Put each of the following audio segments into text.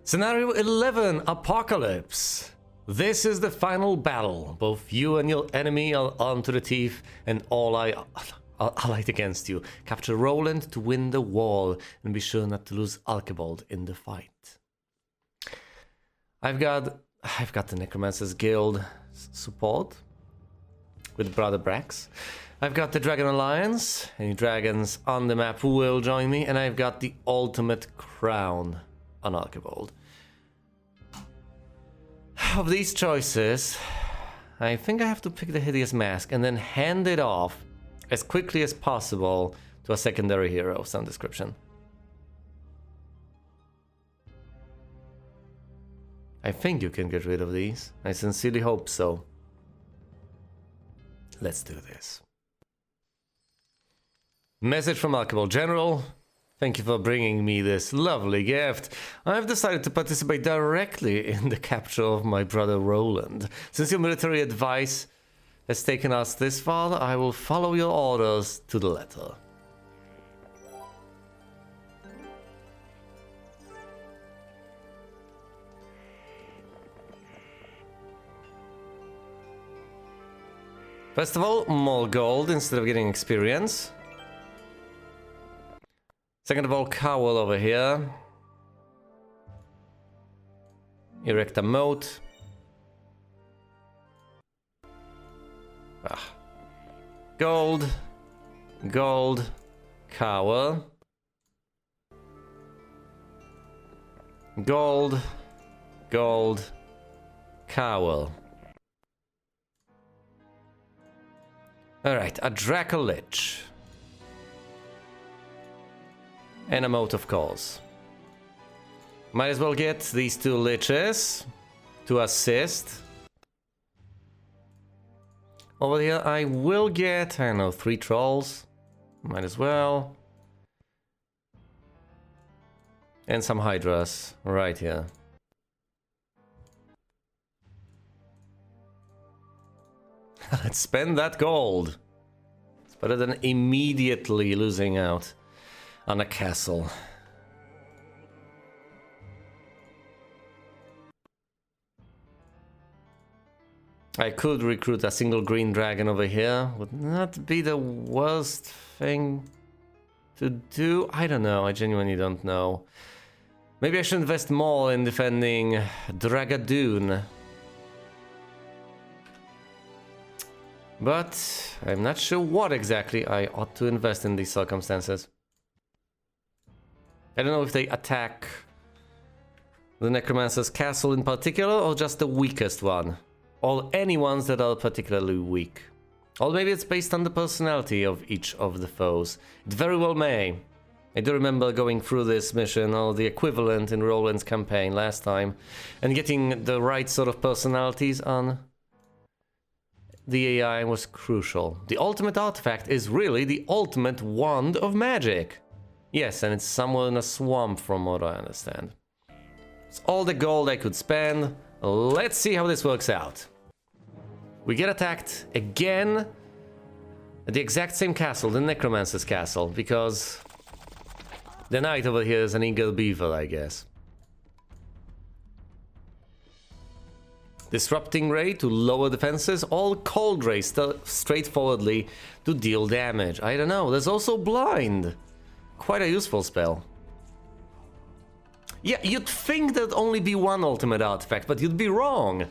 Scenario 11, Apocalypse. This is the final battle. Both you and your enemy are armed to the teeth and all allied against you. Capture Roland to win the war and be sure not to lose Archibald in the fight. I've got the Necromancer's Guild support with Brother Brax. I've got the Dragon Alliance. Any dragons on the map will join me, and I've got the ultimate crown on Archibald. Of these choices, I think I have to pick the Hideous Mask and then hand it off as quickly as possible to a secondary hero of some description. I think you can get rid of these. I sincerely hope so. Let's do this. Message from Archibald. General, thank you for bringing me this lovely gift. I've decided to participate directly in the capture of my brother Roland. Since your military advice has taken us this far, I will follow your orders to the letter. First of all, more gold instead of getting experience. Second of all, cowl over here. Erect a moat. Gold. Gold. Cowl. Gold. Gold. Cowl. Alright, a Dracolich. And a moat, of course. Might as well get these two liches to assist. Over here, I will get, I don't know, 3 trolls. Might as well. And some hydras right here. Let's spend that gold. It's better than immediately losing out on a castle. I could recruit a single green dragon over here. Would not be the worst thing to do. I don't know. I genuinely don't know. Maybe I should invest more in defending Dragadoon. But I'm not sure what exactly I ought to invest in these circumstances. I don't know if they attack the Necromancer's castle in particular, or just the weakest one. Or any ones that are particularly weak. Or maybe it's based on the personality of each of the foes. It very well may. I do remember going through this mission, or the equivalent in Roland's campaign last time, and getting the right sort of personalities on the AI was crucial. The ultimate artifact is really the ultimate wand of magic. Yes, and it's somewhere in a swamp from what I understand. It's all the gold I could spend. Let's see how this works out. We get attacked again at the exact same castle, the Necromancer's castle, because the knight over here is an eager beaver, I guess. Disrupting ray to lower defenses, all cold ray straightforwardly to deal damage. I don't know, there's also blind. Quite a useful spell. Yeah, you'd think there'd only be one ultimate artifact, but you'd be wrong.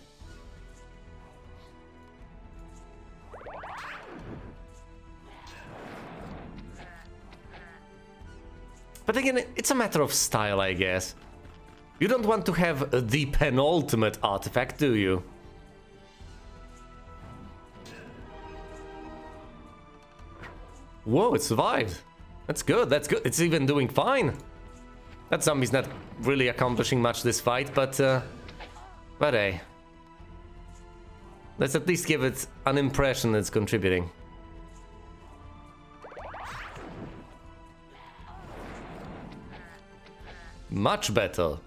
But again, it's a matter of style, I guess. You don't want to have the penultimate artifact, do you? Whoa, it survived. That's good, that's good. It's even doing fine. That zombie's not really accomplishing much this fight, but hey. Let's at least give it an impression it's contributing. Much better.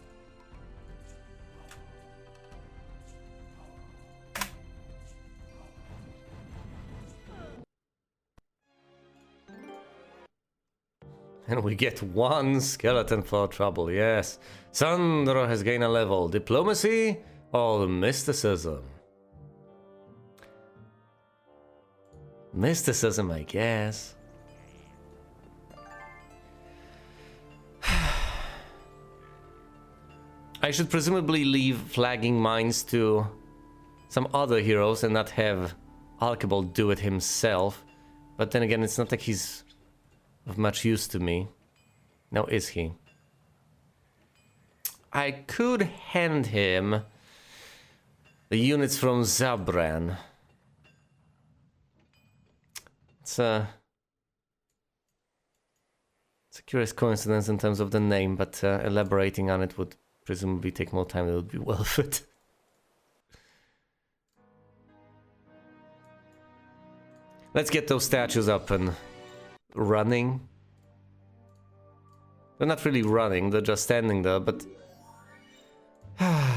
And we get one skeleton for trouble, yes. Sandro has gained a level. Diplomacy or mysticism? Mysticism, I guess. I should presumably leave flagging mines to some other heroes and not have Archibald do it himself. But then again, it's not like he's of much use to me. Now, is he? I could hand him the units from Zabran. It's a curious coincidence in terms of the name, but elaborating on it would presumably take more time. It would be worth it. Let's get those statues up and running. They're not really running, they're just standing there, but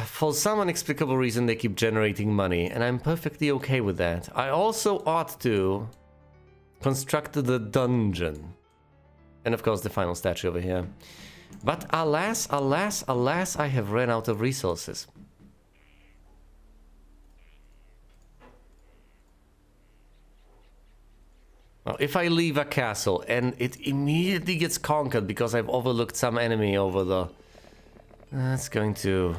for some inexplicable reason they keep generating money, and I'm perfectly okay with that. I also ought to construct the dungeon. And of course the final statue over here. But alas, alas, alas, I have run out of resources. Well, if I leave a castle and it immediately gets conquered because I've overlooked some enemy over the... That's going to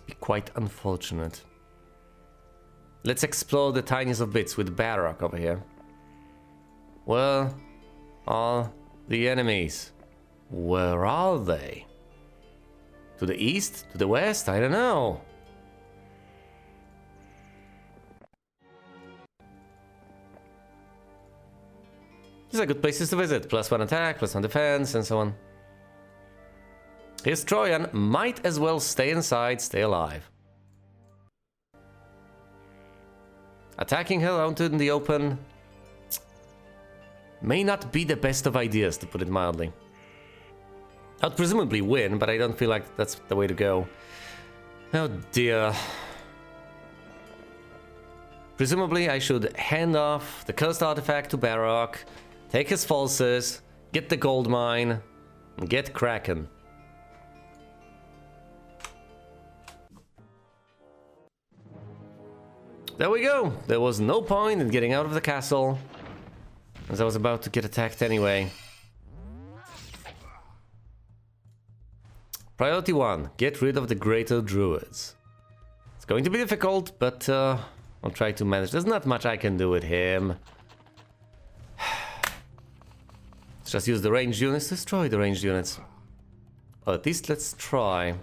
be quite unfortunate. Let's explore the tiniest of bits with Barrock over here. Where are the enemies? Where are they? To the east? To the west? I don't know. These are good places to visit. +1 attack, +1 defense, and so on. His Trojan might as well stay inside, stay alive. Attacking her out in the open may not be the best of ideas, to put it mildly. I'll presumably win, but I don't feel like that's the way to go. Oh dear. Presumably I should hand off the cursed artifact to Barrock, take his forces, get the gold mine, and get cracking. There we go. There was no point in getting out of the castle, as I was about to get attacked anyway. Priority 1. Get rid of the greater druids. It's going to be difficult, but I'll try to manage. There's not much I can do with him. Let's just use the ranged units. Destroy the ranged units. Or at least let's try.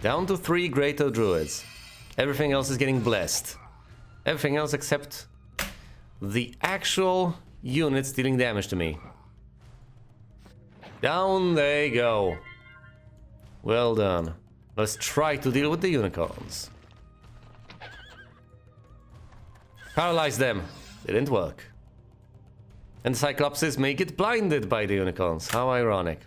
Down to 3 greater druids. Everything else is getting blessed. Everything else except the actual units dealing damage to me. Down they go. Well done. Let's try to deal with the unicorns. Paralyze them. Didn't work. And Cyclopses may get blinded by the unicorns. How ironic.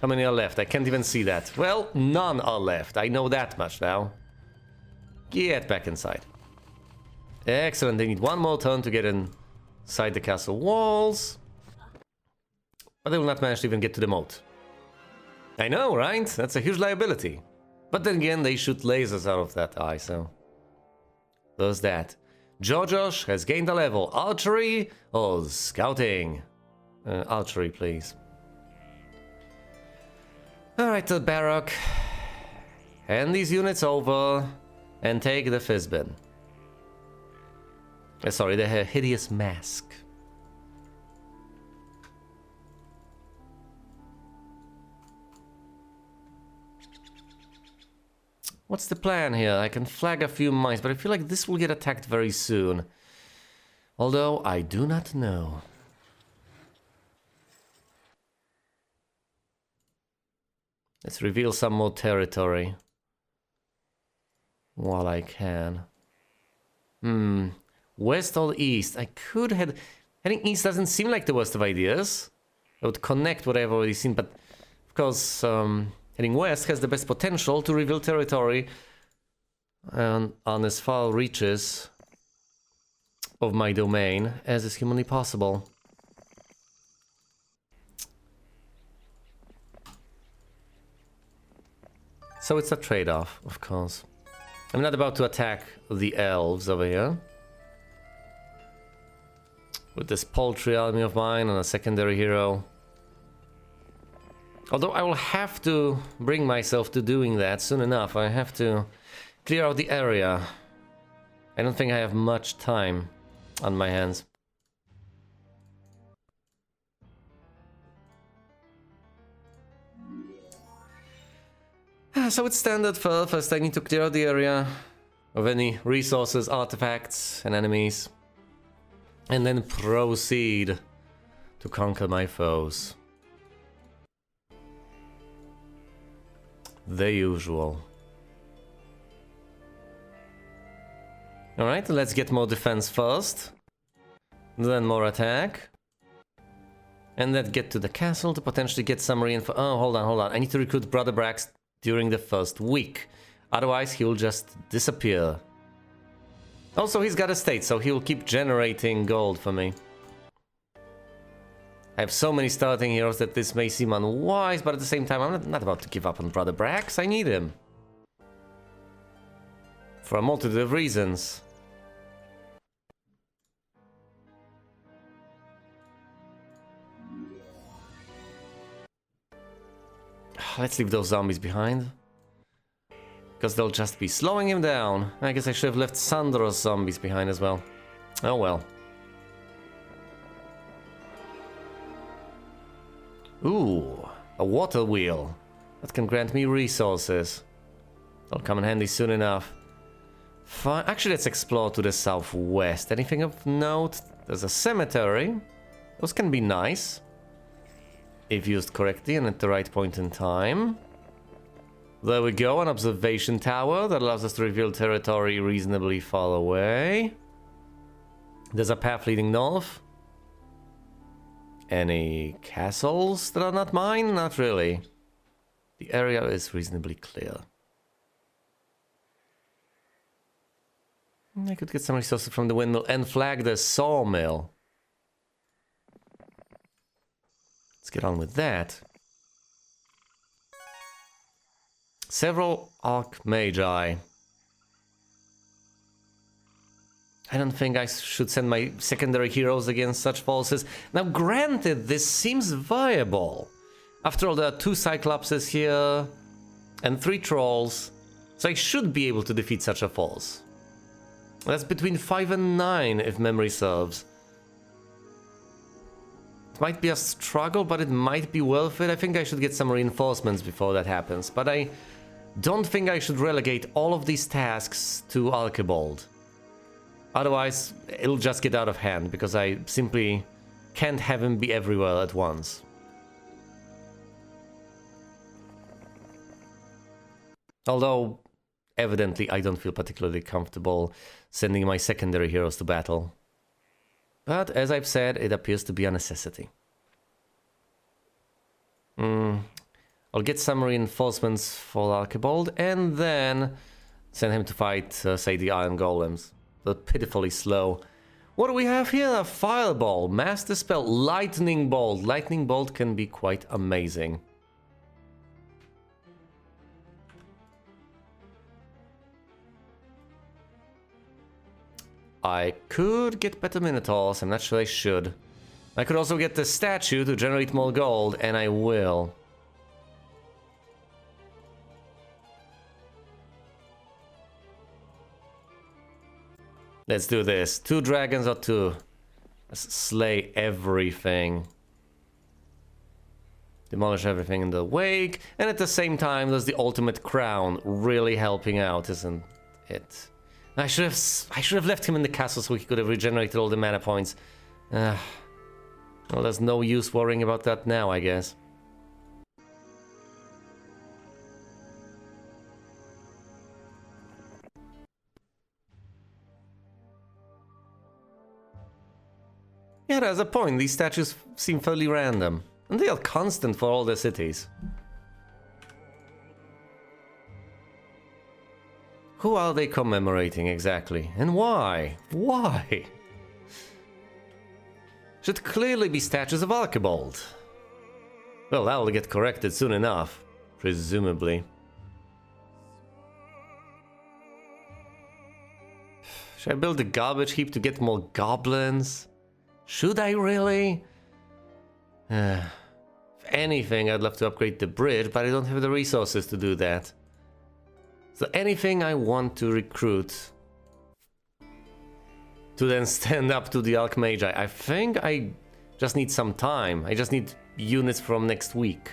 How many are left? I can't even see that. Well, none are left. I know that much now. Get back inside. Excellent. They need one more turn to get inside the castle walls. But they will not manage to even get to the moat. I know, right? That's a huge liability. But then again, they shoot lasers out of that eye, so... There's that. Jojosh has gained a level. Archery or scouting? Archery, please. Alright, Barrock. Hand these units over and take the Fizbin. Sorry, the hideous mask. What's the plan here? I can flag a few mines, but I feel like this will get attacked very soon. Although, I do not know. Let's reveal some more territory. While I can. West or east? I could head... Heading east doesn't seem like the worst of ideas. I would connect what I've already seen, but... Of course, heading west has the best potential to reveal territory on as far reaches of my domain as is humanly possible. So it's a trade-off, of course. I'm not about to attack the elves over here. With this paltry army of mine and a secondary hero. Although I will have to bring myself to doing that soon enough. I have to clear out the area. I don't think I have much time on my hands. So it's standard for first I need to clear out the area of any resources, artifacts and enemies. And then proceed to conquer my foes. The usual. Alright, let's get more defense first. Then more attack. And then get to the castle to potentially get some reinforcements. Oh, hold on. I need to recruit Brother Brax during the first week. Otherwise, he will just disappear. Also, he's got a state, so he'll keep generating gold for me. I have so many starting heroes that this may seem unwise, but at the same time, I'm not about to give up on Brother Brax. I need him. For a multitude of reasons. Let's leave those zombies behind. Because they'll just be slowing him down. I guess I should have left Sandro's zombies behind as well. Oh well. Ooh, a water wheel. That can grant me resources. That'll come in handy soon enough. Fine. Actually, let's explore to the southwest. Anything of note? There's a cemetery. Those can be nice. If used correctly and at the right point in time. There we go, an observation tower that allows us to reveal territory reasonably far away. There's a path leading north. Any castles that are not mine? Not really. The area is reasonably clear. I could get some resources from the windmill and flag the sawmill. Let's get on with that. Several Archmagi. I don't think I should send my secondary heroes against such forces. Now granted, this seems viable. After all, there are 2 Cyclopses here and 3 Trolls. So I should be able to defeat such a force. That's between 5 and 9 if memory serves. It might be a struggle, but it might be worth it. I think I should get some reinforcements before that happens. But I don't think I should relegate all of these tasks to Archibald. Otherwise, it'll just get out of hand, because I simply can't have him be everywhere at once. Although, evidently, I don't feel particularly comfortable sending my secondary heroes to battle. But, as I've said, it appears to be a necessity. I'll get some reinforcements for Archibald, and then send him to fight, say, the Iron Golems. They're pitifully slow. What do we have here? A Fireball, Master Spell, Lightning Bolt. Lightning Bolt can be quite amazing. I could get better Minotaurs, I'm not sure I should. I could also get the statue to generate more gold, and I will. Let's do this. 2 dragons or 2. Let's slay everything. Demolish everything in the wake, and at the same time there's the ultimate crown really helping out, isn't it? I should have left him in the castle so he could have regenerated all the mana points. Well, there's no use worrying about that now, I guess. Yeah, there's a point. These statues seem fairly random. And they are constant for all the cities. Who are they commemorating exactly? And why? Why? should clearly be statues of Archibald. Well, that'll get corrected soon enough, presumably. Should I build a garbage heap to get more goblins? Should I really? If anything, I'd love to upgrade the bridge, but I don't have the resources to do that. So anything I want to recruit to then stand up to the Archmagi, I think I just need some time. I just need units from next week.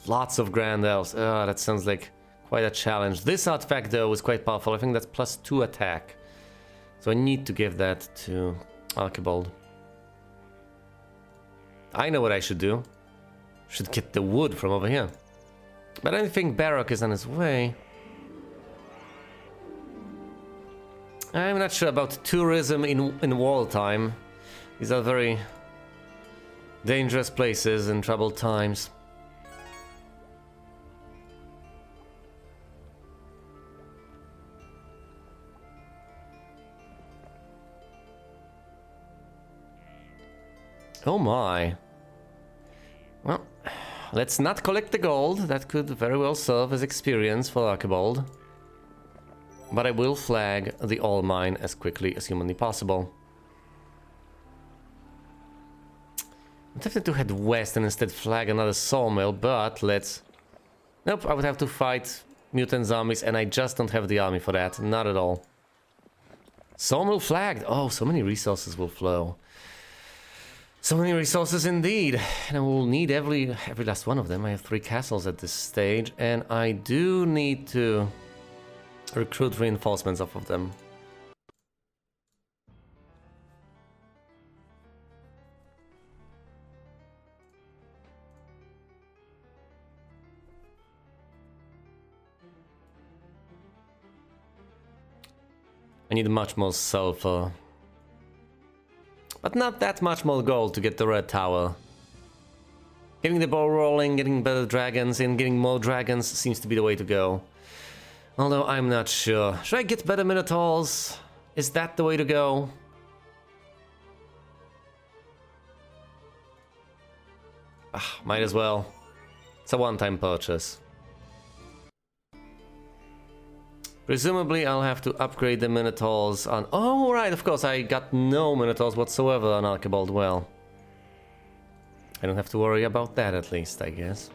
Lots of Grand Elves. Oh, that sounds like quite a challenge. This artifact, though, is quite powerful. I think that's +2 attack. So I need to give that to Archibald. I know what I should do. Should get the wood from over here. But I think Baroque is on his way. I'm not sure about tourism in war time. These are very dangerous places in troubled times. Oh my. Well, let's not collect the gold. That could very well serve as experience for Archibald. But I will flag the ore mine as quickly as humanly possible. I'm tempted to head west and instead flag another sawmill, but let's... Nope, I would have to fight mutant zombies and I just don't have the army for that. Not at all. Sawmill flagged! Oh, so many resources will flow. So many resources indeed, and I will need every last one of them. I have 3 castles at this stage, and I do need to recruit reinforcements off of them. I need much more sulfur. But not that much more gold to get the red tower. Getting the ball rolling, getting better dragons, and getting more dragons seems to be the way to go. Although I'm not sure. Should I get better minotaurs? Is that the way to go? Might as well. It's a one-time purchase. Presumably I'll have to upgrade the Minotaurs on... Oh, right, of course, I got no Minotaurs whatsoever on Archibald. Well, I don't have to worry about that at least, I guess.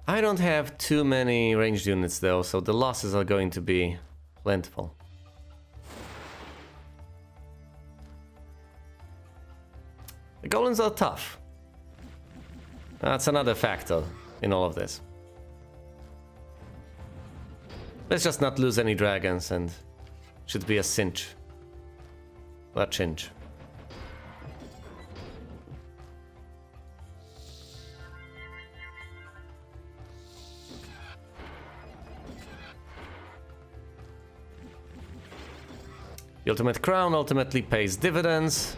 I don't have too many ranged units though, so the losses are going to be plentiful. The golems are tough. That's another factor in all of this. Let's just not lose any dragons and should be a cinch. Or a chinch. The ultimate crown ultimately pays dividends.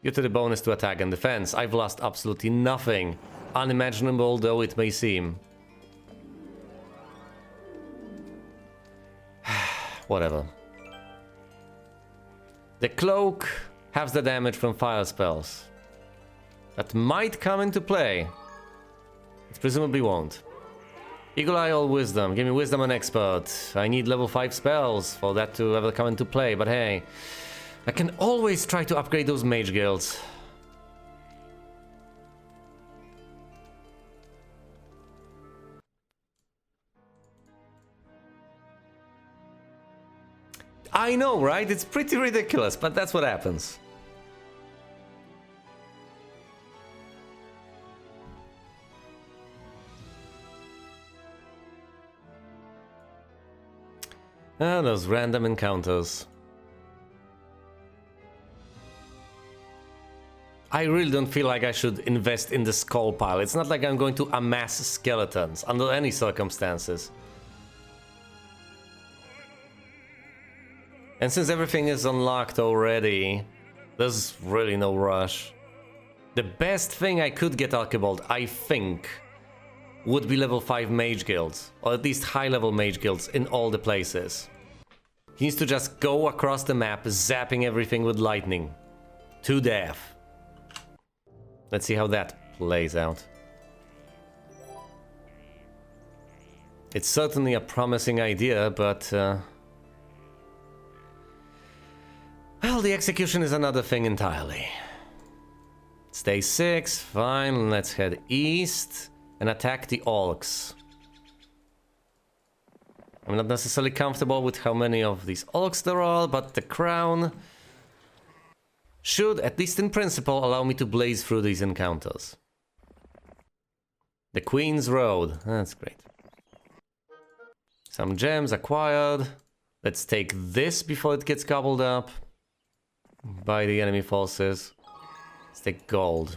Due to the bonus to attack and defense, I've lost absolutely nothing, unimaginable though it may seem. Whatever. The cloak halves the damage from fire spells. That might come into play. It presumably won't. Eagle Eye or Wisdom? Give me Wisdom and Expert. I need level 5 spells for that to ever come into play, but hey. I can always try to upgrade those mage guilds. I know, right? It's pretty ridiculous, but that's what happens. Ah, those random encounters. I really don't feel like I should invest in the skull pile. It's not like I'm going to amass skeletons under any circumstances. And since everything is unlocked already, there's really no rush. The best thing I could get Archibald, I think, would be level 5 mage guilds, or at least high level mage guilds in all the places. He needs to just go across the map, zapping everything with lightning. To death. Let's see how that plays out. It's certainly a promising idea, but... well, the execution is another thing entirely. Stay 6, fine, let's head east and attack the orcs. I'm not necessarily comfortable with how many of these orcs there are, but the crown should, at least in principle, allow me to blaze through these encounters. The Queen's Road, that's great. Some gems acquired. Let's take this before it gets gobbled up by the enemy forces. Let's take gold.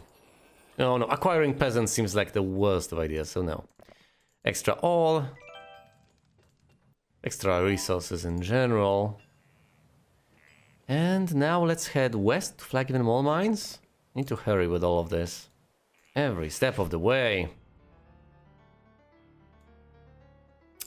No, acquiring peasants seems like the worst of ideas, so no. Extra ore. Extra resources in general. And now let's head west to flag even more mines. Need to hurry with all of this. Every step of the way.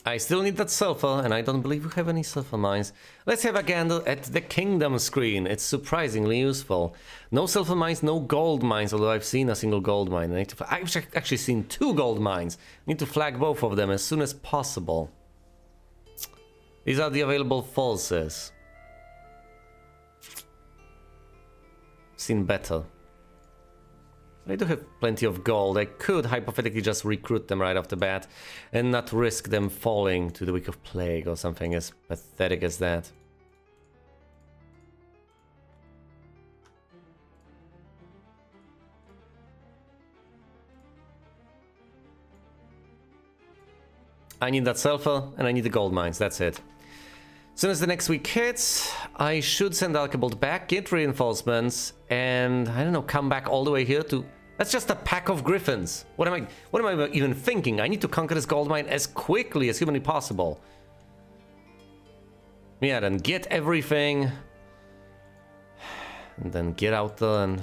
I still need that sulfur, and I don't believe we have any sulfur mines. Let's have a gander at the kingdom screen. It's surprisingly useful. No sulfur mines, no gold mines, although I've seen a single gold mine. I've actually seen 2 gold mines. Need to flag both of them as soon as possible. These are the available forces. Seen better. I do have plenty of gold. I could hypothetically just recruit them right off the bat and not risk them falling to the week of plague or something as pathetic as that. I need that sulfur and I need the gold mines, that's it. As soon as the next week hits, I should send Archibald back, get reinforcements, and I don't know, come back all the way here to... That's just a pack of griffins. What am I even thinking? I need to conquer this gold mine as quickly as humanly possible. Yeah, then get everything. And then get out there and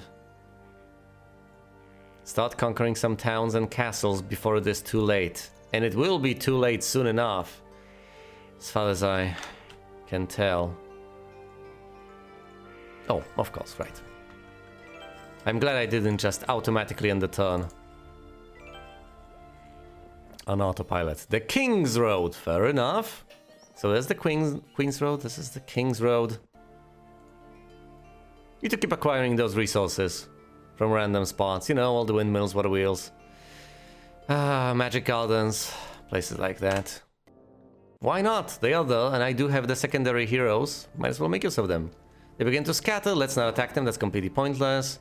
start conquering some towns and castles before it is too late. And it will be too late soon enough, as far as I can tell. Oh, of course, right. I'm glad I didn't just automatically end the turn on autopilot. The King's Road, fair enough. So there's the Queen's Road, this is the King's Road. Need to keep acquiring those resources from random spots, you know, all the windmills, water wheels. Magic gardens, places like that. Why not? They are there, and I do have the secondary heroes. Might as well make use of them. They begin to scatter, let's not attack them, that's completely pointless.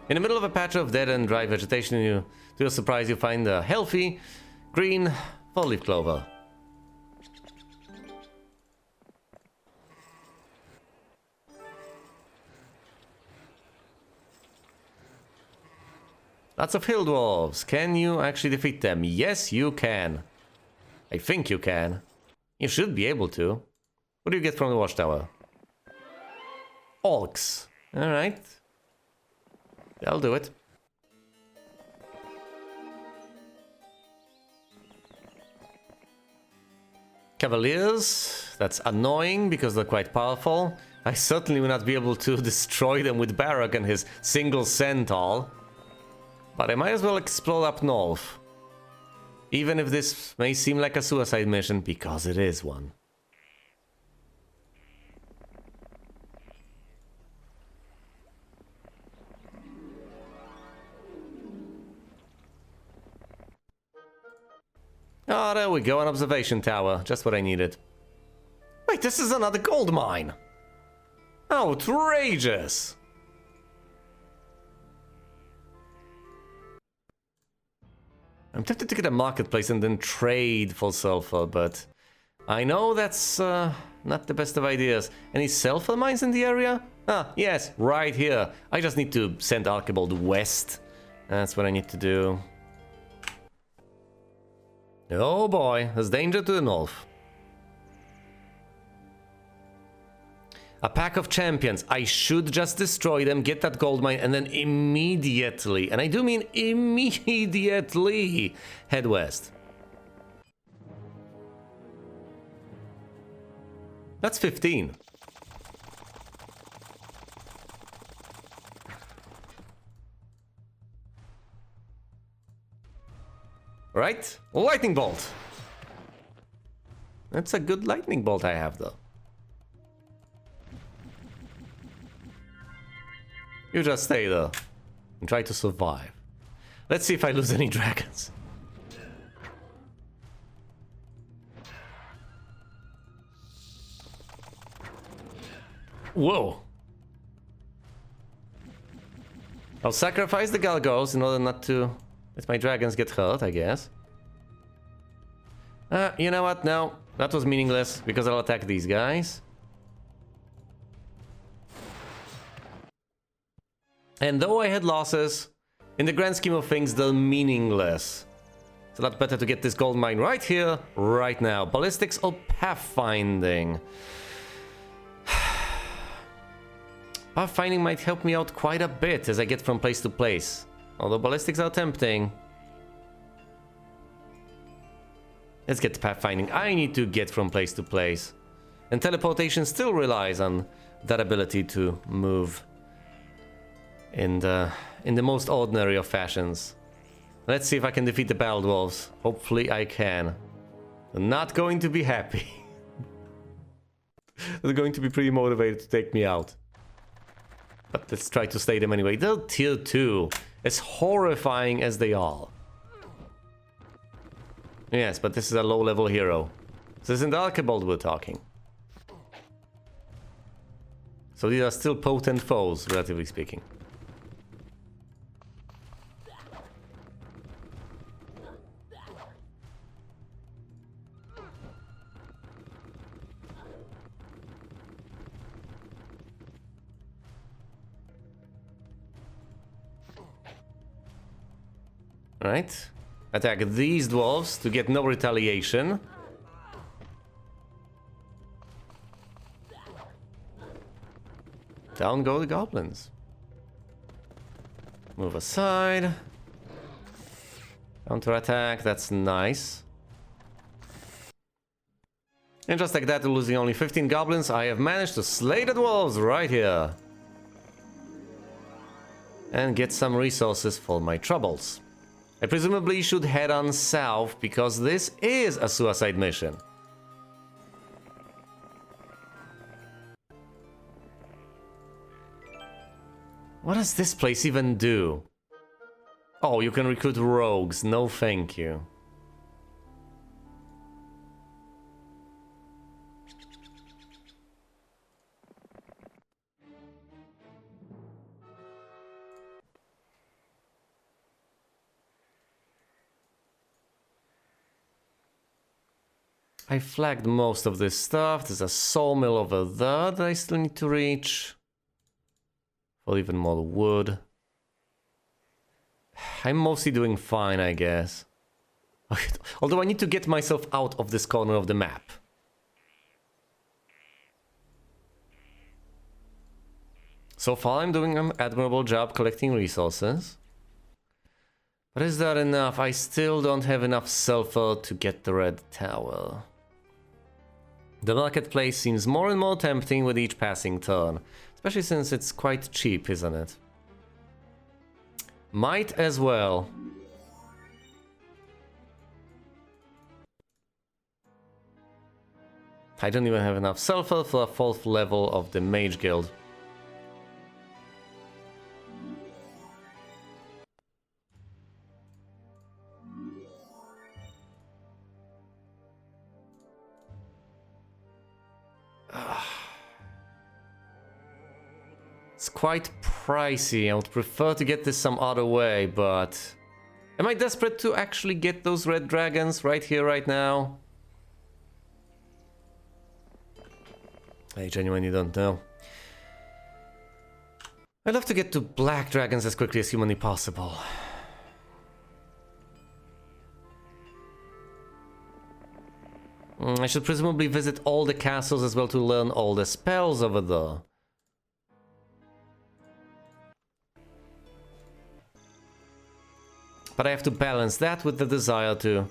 In the middle of a patch of dead and dry vegetation, to your surprise, you find a healthy, green, four-leaf clover. Lots of hill dwarves. Can you actually defeat them? Yes, you can. I think you can. You should be able to. What do you get from the watchtower? Orcs. Alright. I'll do it. Cavaliers. That's annoying because they're quite powerful. I certainly will not be able to destroy them with Barak and his single centaur. But I might as well explore up north. Even if this may seem like a suicide mission, because it is one. Oh, there we go, an observation tower. Just what I needed. Wait, this is another gold mine! Outrageous! I'm tempted to get a marketplace and then trade for sulfur, but I know that's not the best of ideas. Any sulfur mines in the area? Ah, yes, right here. I just need to send Archibald west. That's what I need to do. Oh boy, there's danger to the north. A pack of champions. I should just destroy them, get that gold mine, and then immediately, and I do mean immediately, head west. That's 15. Right? Lightning bolt. That's a good lightning bolt I have, though. You just stay there and try to survive. Let's see if I lose any dragons. Whoa. I'll sacrifice the gargoyles in order not to let my dragons get hurt, I guess. You know what? No, that was meaningless because I'll attack these guys. And though I had losses, in the grand scheme of things, they're meaningless. It's a lot better to get this gold mine right here, right now. Ballistics or pathfinding? Pathfinding might help me out quite a bit as I get from place to place. Although ballistics are tempting. Let's get to pathfinding. I need to get from place to place. And teleportation still relies on that ability to move in the most ordinary of fashions. Let's see if I can defeat the battle dwarves. Hopefully I can. They're not going to be happy. They're going to be pretty motivated to take me out. But let's try to stay them anyway. They're tier 2. As horrifying as they are. Yes, but this is a low-level hero. This isn't Archibald we're talking. So these are still potent foes, relatively speaking. Right. Attack these dwarves to get no retaliation. Down go the goblins. Move aside. Counter-attack, that's nice. And just like that, losing only 15 goblins, I have managed to slay the dwarves right here. And get some resources for my troubles. I presumably should head on south, because this is a suicide mission. What does this place even do? Oh, you can recruit rogues. No thank you. I flagged most of this stuff. There's a sawmill over there that I still need to reach. For even more wood. I'm mostly doing fine, I guess. Although I need to get myself out of this corner of the map. So far I'm doing an admirable job collecting resources. But is that enough? I still don't have enough sulfur to get the red tower. The marketplace seems more and more tempting with each passing turn. Especially since it's quite cheap, isn't it? Might as well. I don't even have enough sulfur for a 4th level of the Mage Guild. It's quite pricey. I would prefer to get this some other way, but... Am I desperate to actually get those red dragons right here, right now? I genuinely don't know. I'd love to get to black dragons as quickly as humanly possible. I should presumably visit all the castles as well to learn all the spells over there. But I have to balance that with the desire to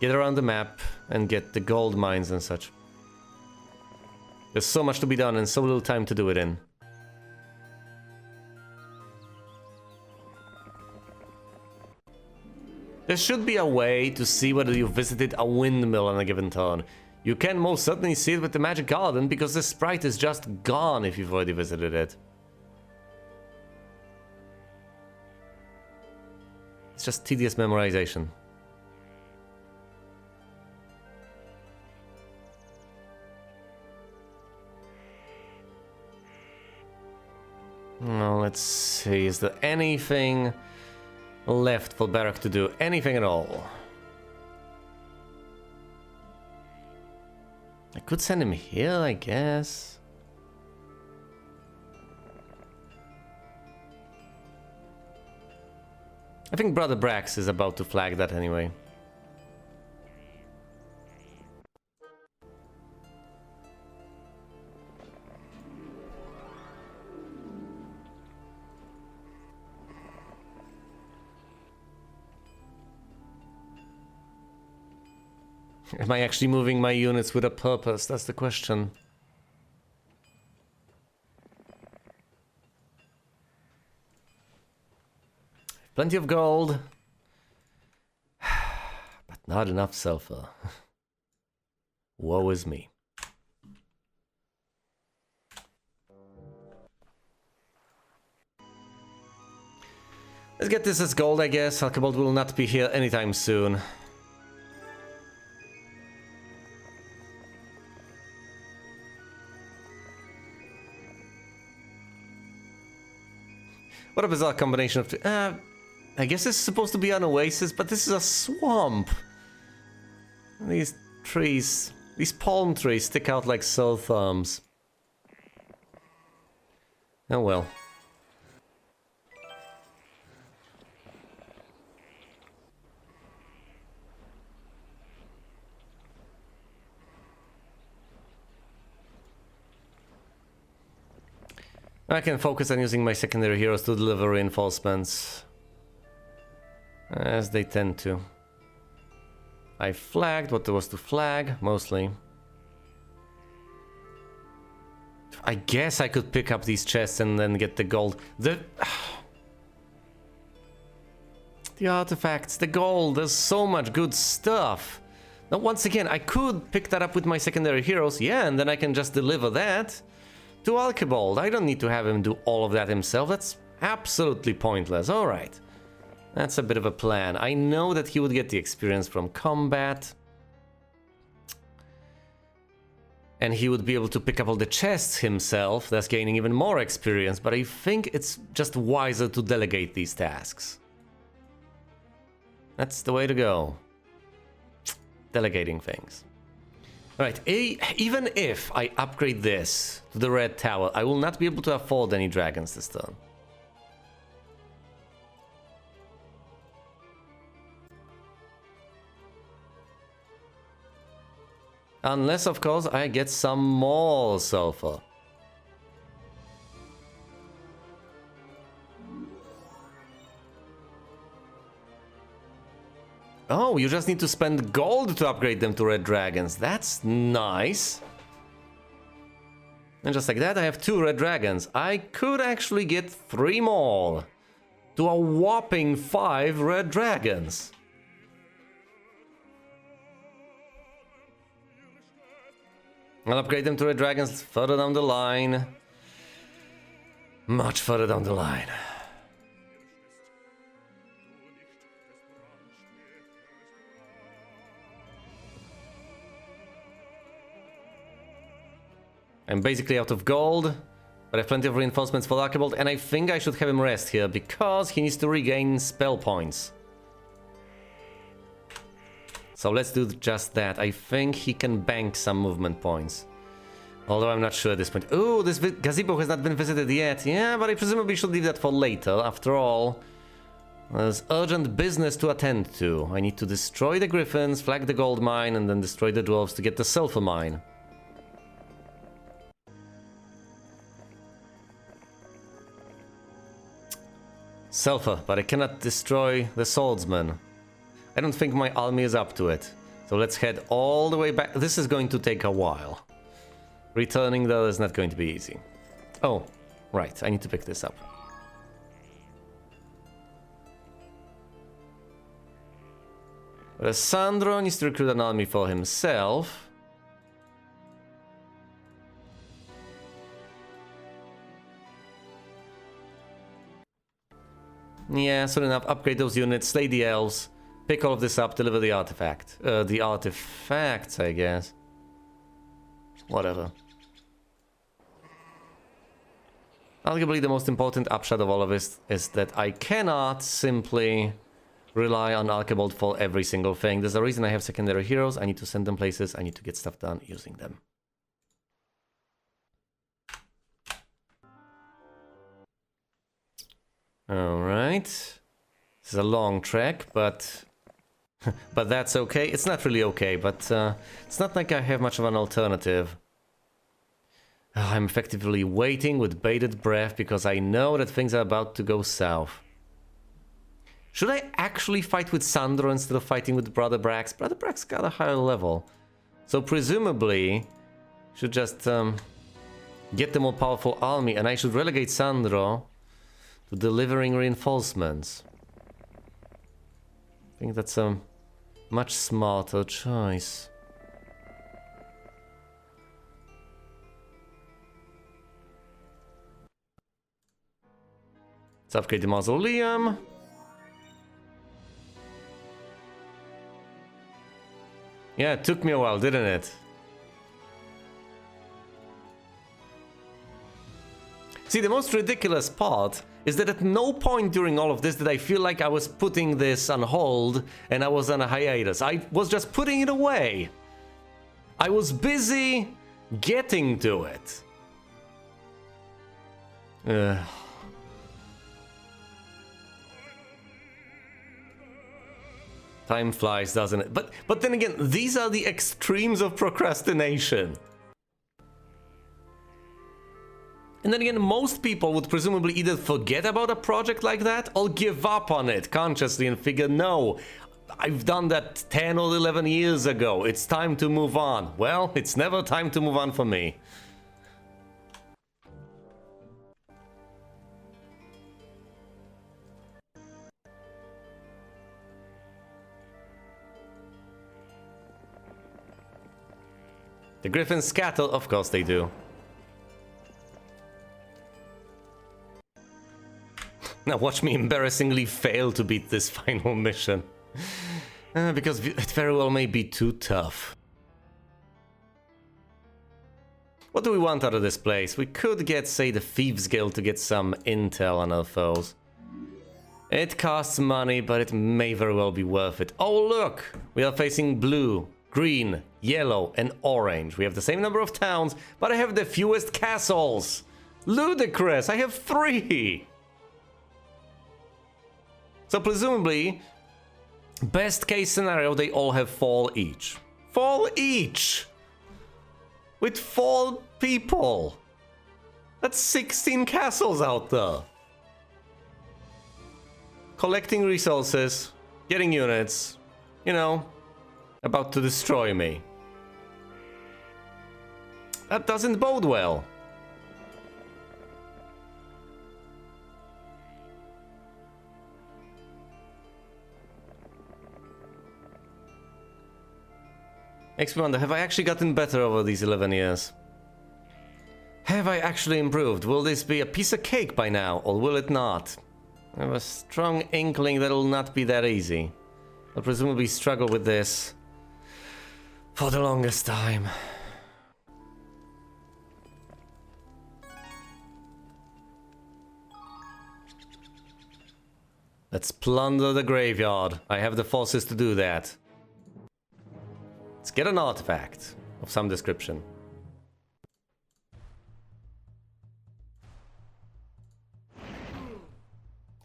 get around the map and get the gold mines and such. There's so much to be done and so little time to do it in. There should be a way to see whether you visited a windmill on a given turn. You can most certainly see it with the Magic Garden because the sprite is just gone if you've already visited it. It's just tedious memorization. Well, let's see. Is there anything left for Barak to do? Anything at all? I could send him here, I guess. I think Brother Brax is about to flag that anyway. Am I actually moving my units with a purpose? That's the question. Plenty of gold, but not enough sulfur. Woe is me. Let's get this as gold, I guess. Archibald will not be here anytime soon. What a bizarre combination of... I guess this is supposed to be an oasis, but this is a swamp. These trees, these palm trees stick out like sore thumbs. Oh well. I can focus on using my secondary heroes to deliver reinforcements. As they tend to. I flagged what there was to flag, mostly. I guess I could pick up these chests and then get the gold. The artifacts, the gold, there's so much good stuff. Now, once again, I could pick that up with my secondary heroes, yeah, and then I can just deliver that to Archibald. I don't need to have him do all of that himself. That's absolutely pointless. All right. That's a bit of a plan. I know that he would get the experience from combat. And he would be able to pick up all the chests himself, thus gaining even more experience, but I think it's just wiser to delegate these tasks. That's the way to go. Delegating things. Alright, even if I upgrade this to the Red Tower, I will not be able to afford any dragons this turn. Unless, of course, I get some more sulfur. Oh, you just need to spend gold to upgrade them to red dragons. That's nice. And just like that, I have 2 red dragons. I could actually get 3 more. To a whopping 5 red dragons. I'll upgrade them to red dragons further down the line. Much further down the line. I'm basically out of gold, but I have plenty of reinforcements for Archibald, and I think I should have him rest here, because he needs to regain spell points. So let's do just that. I think he can bank some movement points. Although I'm not sure at this point. Oh, this gazebo has not been visited yet. Yeah, but I presumably should leave that for later. After all, There's urgent business to attend to. I need to destroy the griffins, flag the gold mine, and then destroy the dwarves to get the sulfur mine. Sulfur, but I cannot destroy the swordsman. I don't think my army is up to it. So let's head all the way back. This is going to take a while. Returning though is not going to be easy. Oh, right, I need to pick this up. Sandro needs to recruit an army for himself. Yeah, soon enough. Upgrade those units, slay the elves, pick all of this up, deliver the artifact. The artifacts, I guess. Whatever. Arguably the most important upshot of all of this is that I cannot simply rely on Archibald for every single thing. There's a reason I have secondary heroes. I need to send them places. I need to get stuff done using them. Alright. This is a long trek, but that's okay. It's not really okay, but it's not like I have much of an alternative. I'm effectively waiting with bated breath because I know that things are about to go south. Should I actually fight with Sandro instead of fighting with Brother Brax? Brother Brax got a higher level. So presumably, should just get the more powerful army, and I should relegate Sandro to delivering reinforcements. I think that's a much smarter choice. Let's upgrade the mausoleum. Yeah, it took me a while, didn't it? See, the most ridiculous part is that at no point during all of this did I feel like I was putting this on hold and I was on a hiatus. I was just putting it away. I was busy getting to it. Time flies, doesn't it? But then again, these are the extremes of procrastination. And then again, most people would presumably either forget about a project like that or give up on it consciously and figure, no, I've done that 10 or 11 years ago. It's time to move on. Well, it's never time to move on for me. The griffins scatter, of course they do. Now watch me embarrassingly fail to beat this final mission. Because it very well may be too tough. What do we want out of this place? We could get, say, the Thieves Guild to get some intel on our foes. It costs money, but it may very well be worth it. Oh look! We are facing blue, green, yellow, and orange. We have the same number of towns, but I have the fewest castles. Ludicrous! I have 3! So presumably, best case scenario, they all have 4 each. 4 each! With 4 people! That's 16 castles out there! Collecting resources, getting units, you know, about to destroy me. That doesn't bode well. Makes me wonder, have I actually gotten better over these 11 years? Have I actually improved? Will this be a piece of cake by now, or will it not? I have a strong inkling that it will not be that easy. I'll presumably struggle with this for the longest time. Let's plunder the graveyard. I have the forces to do that. Let's get an artifact of some description.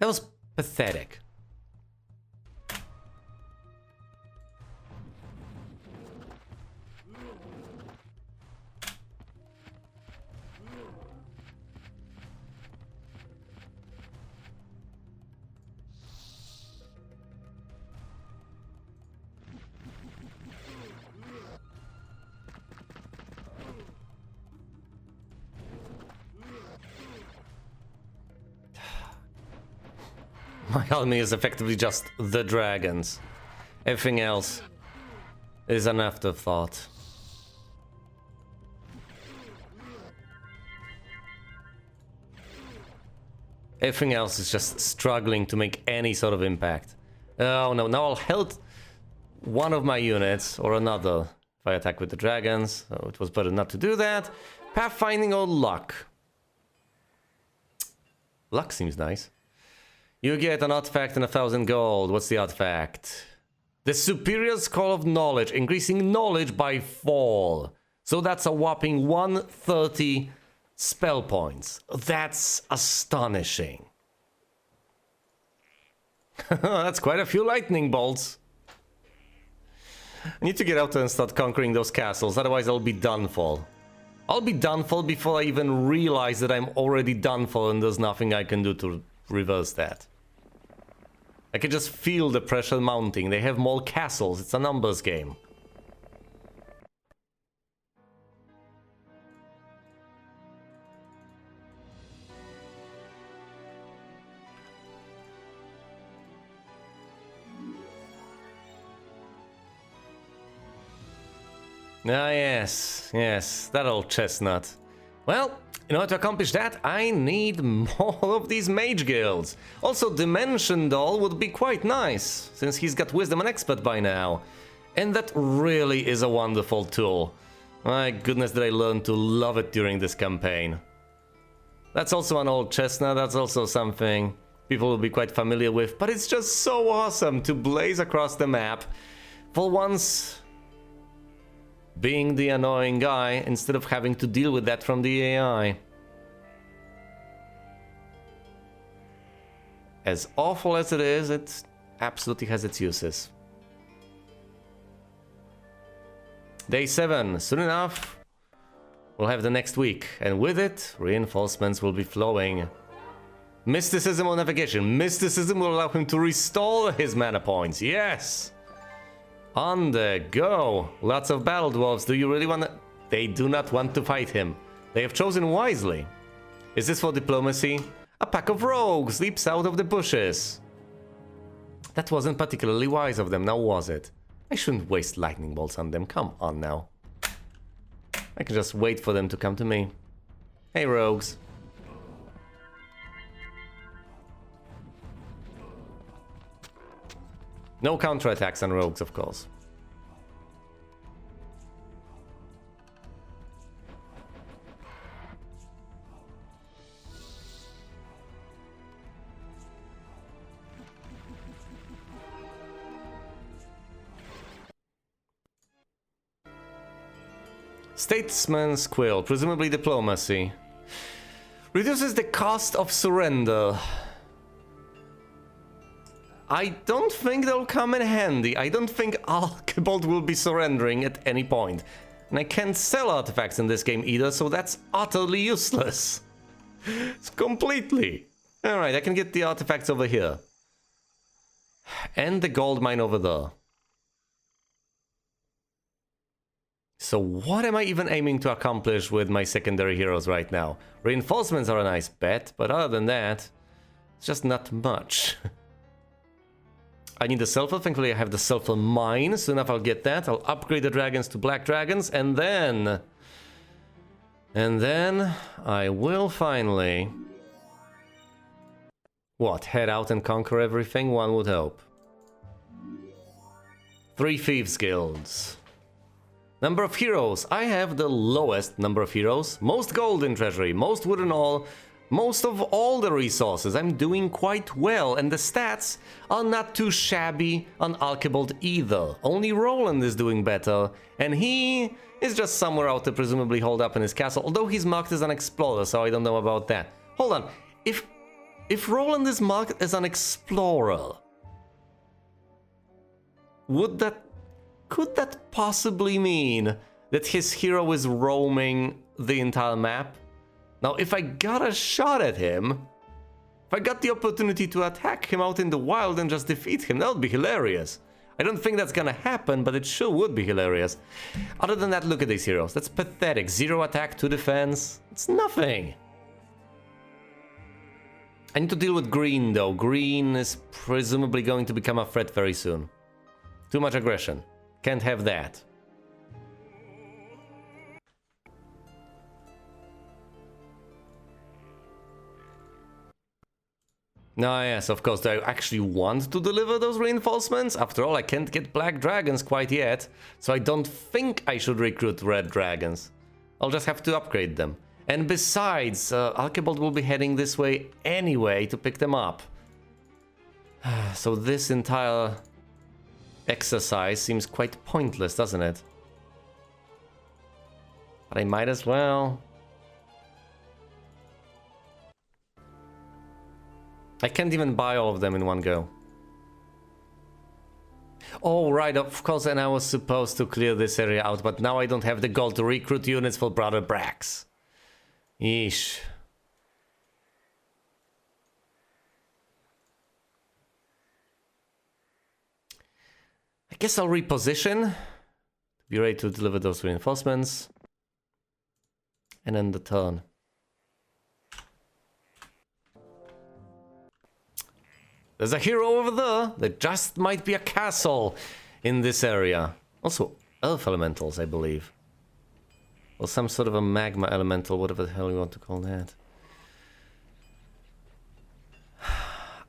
That was pathetic. My army is effectively just the dragons. Everything else is an afterthought. Everything else is just struggling to make any sort of impact. Oh no, now I'll health one of my units or another if I attack with the dragons. So it was better not to do that. Pathfinding or luck? Luck seems nice. You get an artifact and 1,000 gold. What's the artifact? The Superior's Call of Knowledge, increasing knowledge by 4. So that's a whopping 130 spell points. That's astonishing. That's quite a few lightning bolts. I need to get out there and start conquering those castles, otherwise I'll be done for. I'll be done for before I even realize that I'm already done for and there's nothing I can do to reverse that. I can just feel the pressure mounting. They have more castles. It's a numbers game. Ah, yes, that old chestnut. Well, in order to accomplish that, I need more of these mage guilds. Also, Dimension Doll would be quite nice, since he's got Wisdom and Expert by now. And that really is a wonderful tool. My goodness, did I learn to love it during this campaign. That's also an old chestnut, that's also something people will be quite familiar with, but it's just so awesome to blaze across the map. For once, being the annoying guy instead of having to deal with that from the AI. As awful as it is, it absolutely has its uses. Day 7, soon enough, we'll have the next week, and with it, reinforcements will be flowing. Mysticism or navigation. Mysticism will allow him to restore his mana points, yes! On the go! Lots of battle dwarves. Do you really want to... They do not want to fight him. They have chosen wisely. Is this for diplomacy? A pack of rogues leaps out of the bushes. That wasn't particularly wise of them, now was it? I shouldn't waste lightning bolts on them. Come on now. I can just wait for them to come to me. Hey, rogues. No counterattacks on rogues, of course. Statesman's Quill, presumably diplomacy. Reduces the cost of surrender. I don't think they'll come in handy. I don't think Archibald will be surrendering at any point. And I can't sell artifacts in this game either, so that's utterly useless. It's completely. Alright, I can get the artifacts over here. And the gold mine over there. So what am I even aiming to accomplish with my secondary heroes right now? Reinforcements are a nice bet, but other than that, it's just not much. I need the sulfur. Thankfully I have the sulfur mine. Soon enough I'll get that. I'll upgrade the dragons to black dragons, and then I will finally... What? Head out and conquer everything? One would hope. 3 thieves guilds. Number of heroes. I have the lowest number of heroes. Most gold in treasury. Most wood and all. Most of all the resources. I'm doing quite well, and the stats are not too shabby on Archibald either. Only Roland is doing better, and he is just somewhere out there, presumably holed up in his castle, although he's marked as an explorer, so I don't know about that. Hold on, if Roland is marked as an explorer, could that possibly mean that his hero is roaming the entire map? Now, if I got a shot at him, if I got the opportunity to attack him out in the wild and just defeat him, that would be hilarious. I don't think that's gonna happen, but it sure would be hilarious. Other than that, look at these heroes. That's pathetic. 0 attack, 2 defense. It's nothing. I need to deal with green though. Green is presumably going to become a threat very soon. Too much aggression. Can't have that. No, yes, of course. Do I actually want to deliver those reinforcements? After all, I can't get black dragons quite yet, so I don't think I should recruit red dragons. I'll just have to upgrade them. And besides, Archibald will be heading this way anyway to pick them up. So this entire exercise seems quite pointless, doesn't it? But I might as well. I can't even buy all of them in one go. Oh, right, of course, and I was supposed to clear this area out, but now I don't have the gold to recruit units for Brother Brax. Yeesh. I guess I'll reposition. Be ready to deliver those reinforcements. And end the turn. There's a hero over there. There just might be a castle in this area. Also, earth elementals, I believe. Or some sort of a magma elemental, whatever the hell you want to call that.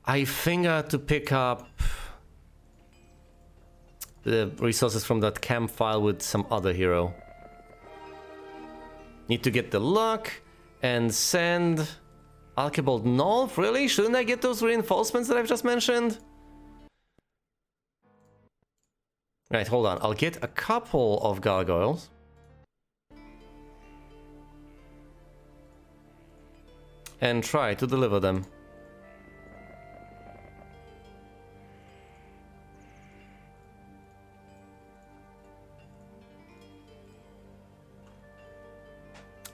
I think I have to pick up the resources from that camp file with some other hero. Need to get the luck and send Archibald north? Really? Shouldn't I get those reinforcements that I've just mentioned? Right, hold on. I'll get a couple of gargoyles. And try to deliver them.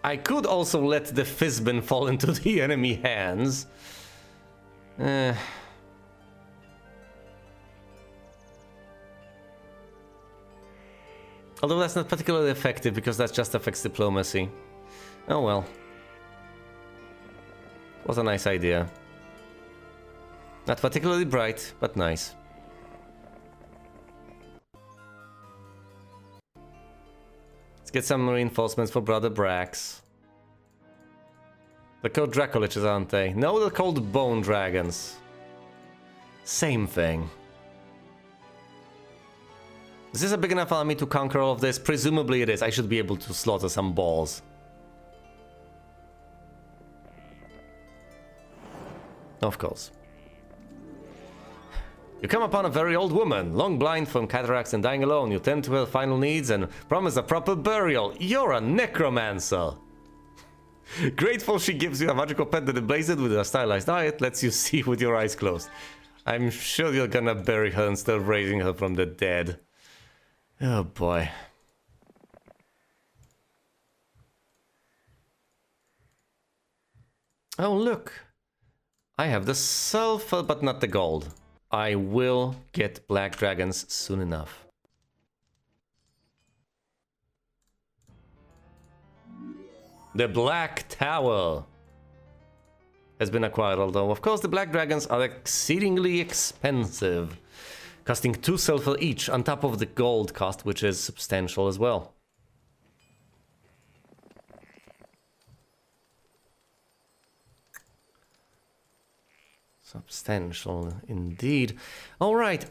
I could also let the Fizbin fall into the enemy hands. Although that's not particularly effective because that just affects diplomacy. Oh well. What a nice idea. Not particularly bright, but nice. Let's get some reinforcements for Brother Brax. They're called Dracoliches, aren't they? No, they're called Bone Dragons. Same thing. Is this a big enough army to conquer all of this? Presumably it is. I should be able to slaughter some balls. Of course. You come upon a very old woman, long blind from cataracts and dying alone. You tend to her final needs and promise a proper burial. You're a necromancer. Grateful she gives you a magical pet that emblazoned with a stylized diet, lets you see with your eyes closed. I'm sure you're gonna bury her instead of raising her from the dead. Oh boy. Oh look. I have the sulfur but not the gold. I will get black dragons soon enough. The Black Tower has been acquired, although of course the black dragons are exceedingly expensive, costing 2 silver each on top of the gold cost, which is substantial as well. Substantial indeed. Alright,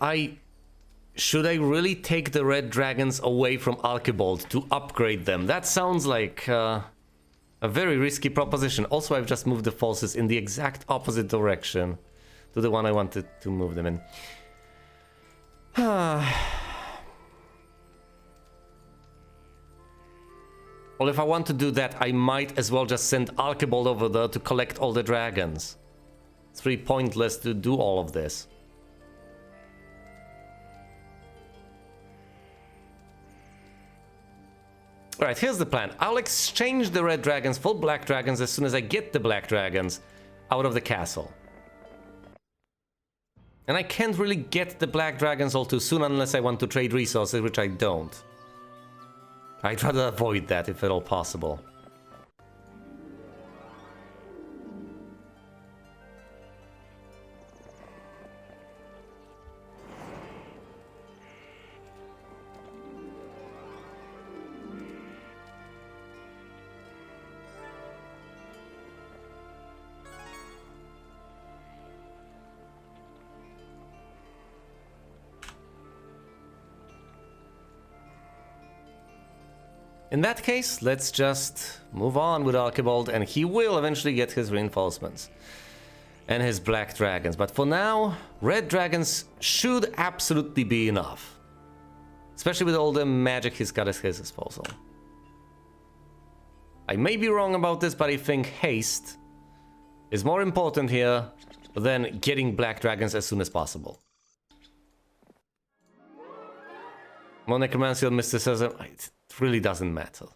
should I really take the red dragons away from Archibald to upgrade them? That sounds like a very risky proposition. Also, I've just moved the forces in the exact opposite direction to the one I wanted to move them in. Well, if I want to do that, I might as well just send Archibald over there to collect all the dragons. It's pretty pointless to do all of this. Alright, here's the plan. I'll exchange the red dragons for black dragons as soon as I get the black dragons out of the castle. And I can't really get the black dragons all too soon unless I want to trade resources, which I don't. I'd rather avoid that if at all possible. In that case, let's just move on with Archibald, and he will eventually get his reinforcements. And his black dragons. But for now, red dragons should absolutely be enough. Especially with all the magic he's got at his disposal. I may be wrong about this, but I think haste is more important here than getting black dragons as soon as possible. More necromancy mysticism, it really doesn't matter.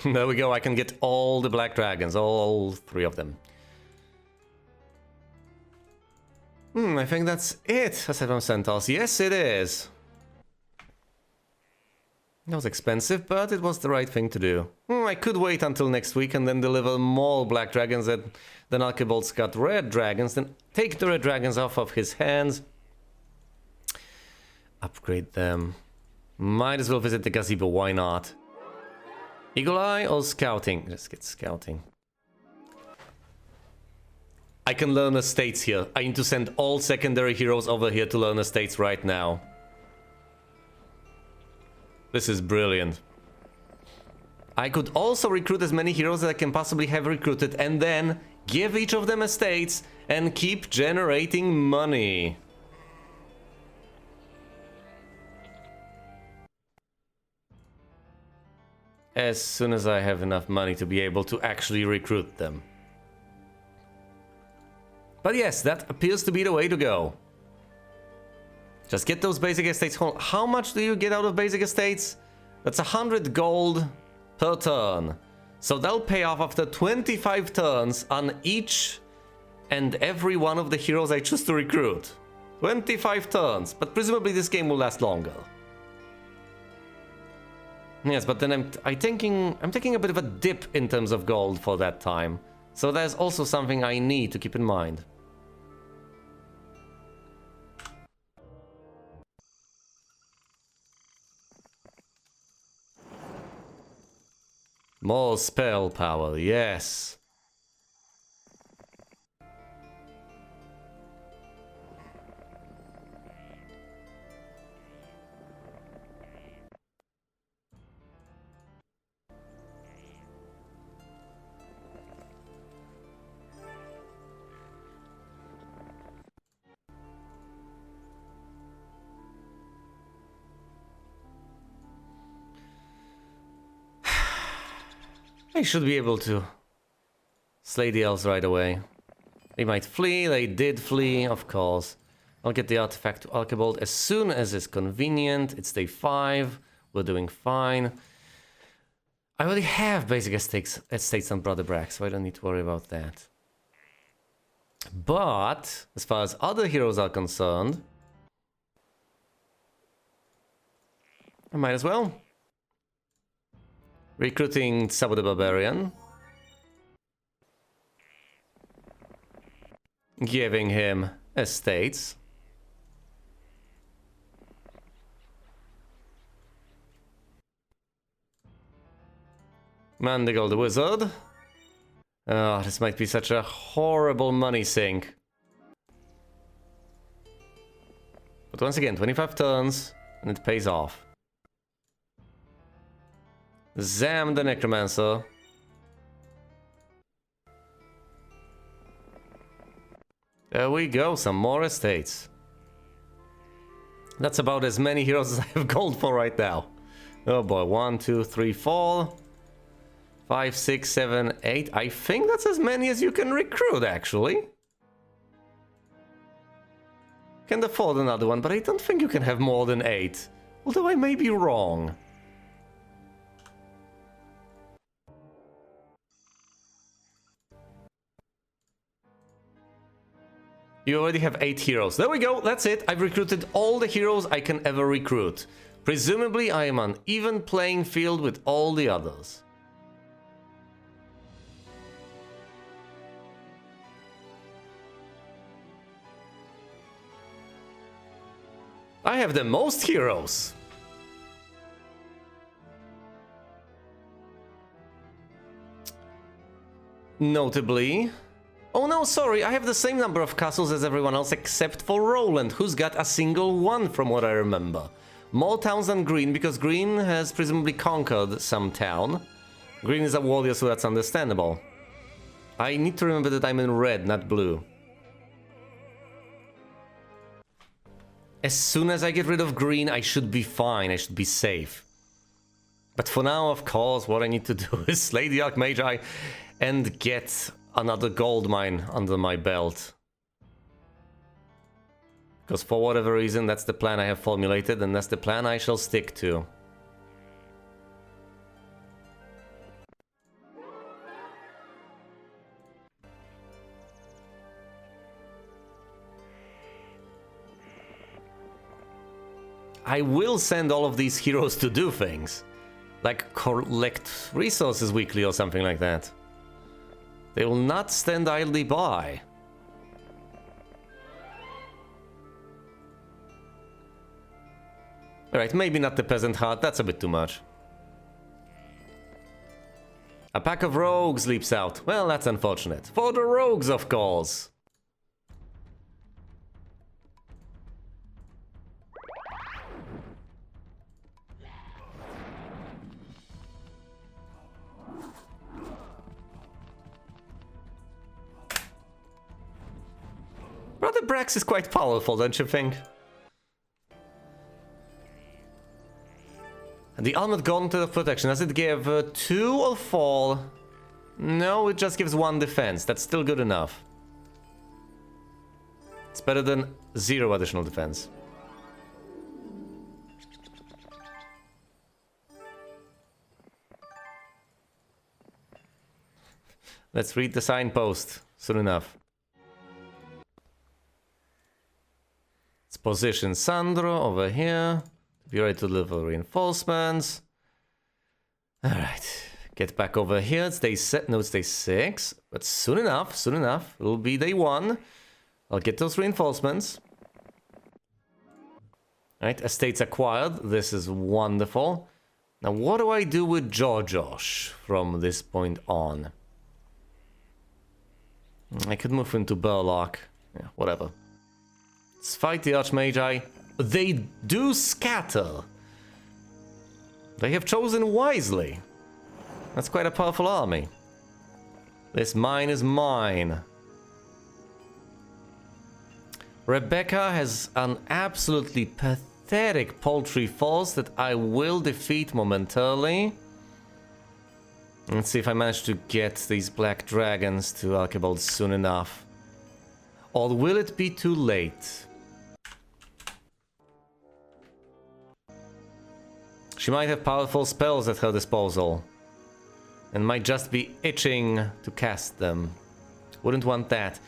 There we go, I can get all the black dragons, all 3 of them. I think that's it, aside from centaurs. Yes, it is. That was expensive, but it was the right thing to do. I could wait until next week and then deliver more black dragons, then Archibald's got red dragons, then take the red dragons off of his hands. Upgrade them. Might as well visit the gazebo, why not? Eagle Eye or Scouting? Let's get Scouting. I can learn estates here. I need to send all secondary heroes over here to learn estates right now. This is brilliant. I could also recruit as many heroes as I can possibly have recruited and then give each of them estates and keep generating money. As soon as I have enough money to be able to actually recruit them. But yes, that appears to be the way to go. Just get those basic estates. How much do you get out of basic estates? That's 100 gold per turn. So they'll pay off after 25 turns on each and every one of the heroes I choose to recruit. 25 turns, but presumably this game will last longer. Yes, but then I'm taking a bit of a dip in terms of gold for that time. So there's also something I need to keep in mind. More spell power, yes. I should be able to slay the elves right away. They might flee, they did flee, of course. I'll get the artifact to Archibald as soon as it's convenient. It's day 5, we're doing fine. I already have basic estates on Brother Brack, so I don't need to worry about that. But, as far as other heroes are concerned, I might as well. Recruiting Sabo the Barbarian. Giving him estates. Mandigal the Wizard. Oh, this might be such a horrible money sink. But once again, 25 turns, and it pays off. Zam the Necromancer. There we go, some more estates. That's about as many heroes as I have gold for right now. Oh boy, 1, 2, 3, 4, 5, 6, 7, 8. I think that's as many as you can recruit, actually. Can afford another one, but I don't think you can have more than 8. Although I may be wrong. You already have 8 heroes. There we go, that's it. I've recruited all the heroes I can ever recruit. Presumably I am on even playing field with all the others. I have the most heroes. notably. Oh no, sorry, I have the same number of castles as everyone else except for Roland, who's got a single one from what I remember. More towns than Green, because Green has presumably conquered some town. Green is a warrior, so that's understandable. I need to remember that I'm in red, not blue. As soon as I get rid of Green, I should be fine, I should be safe. But for now, of course, what I need to do is slay the Archmagi and get another gold mine under my belt. Because for whatever reason, that's the plan I have formulated, and that's the plan I shall stick to. I will send all of these heroes to do things. Like collect resources weekly or something like that. They will not stand idly by. Alright, maybe not the peasant heart, that's a bit too much. A pack of rogues leaps out. Well, that's unfortunate. For the rogues, of course. Brother Brax is quite powerful, don't you think? And the armored gauntlet of protection, does it give 2 or 4? No, it just gives 1 defense. That's still good enough. It's better than 0 additional defense. Let's read the signpost soon enough. Let's position Sandro over here. Be ready to deliver reinforcements. Alright. Get back over here. It's day set. No, it's day 6. But soon enough, it'll be day 1. I'll get those reinforcements. Alright, estates acquired. This is wonderful. Now, what do I do with Georgios from this point on? I could move into Burlock. Yeah, whatever. Let's fight the Archmagi. They do scatter. They have chosen wisely. That's quite a powerful army. This mine is mine. Rebecca has an absolutely pathetic poultry force that I will defeat momentarily. Let's see if I manage to get these black dragons to Archibald soon enough. Or will it be too late? She might have powerful spells at her disposal. And might just be itching to cast them. Wouldn't want that.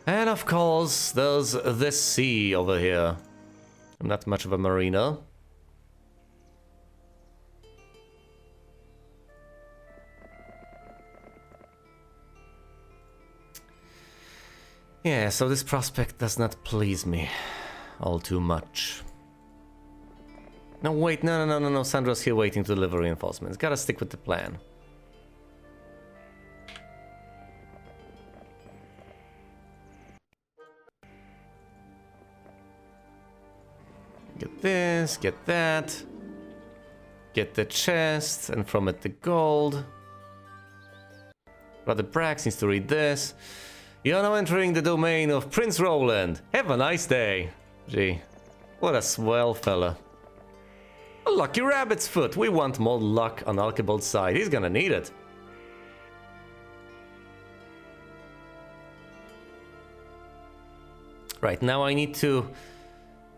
And of course, there's the sea over here. I'm not much of a mariner. Yeah, so this prospect does not please me all too much. No, wait, no. Sandro's here waiting to deliver reinforcements. Gotta stick with the plan. Get this, get that. Get the chest, and from it the gold. Brother Brax needs to read this. You're now entering the domain of Prince Roland. Have a nice day. Gee, what a swell fella. A lucky rabbit's foot. We want more luck on Archibald's side. He's gonna need it. Right, now I need to...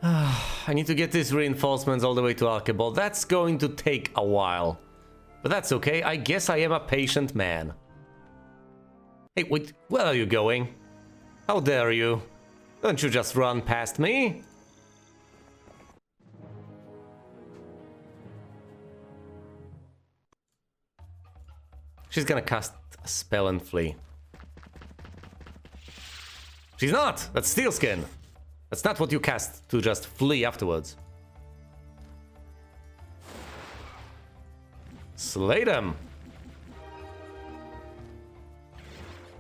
I need to get these reinforcements all the way to Archibald. That's going to take a while. But that's okay. I guess I am a patient man. Hey, wait, where are you going? How dare you? Don't you just run past me? She's gonna cast a spell and flee. She's not! That's Steel Skin! That's not what you cast to just flee afterwards. Slay them!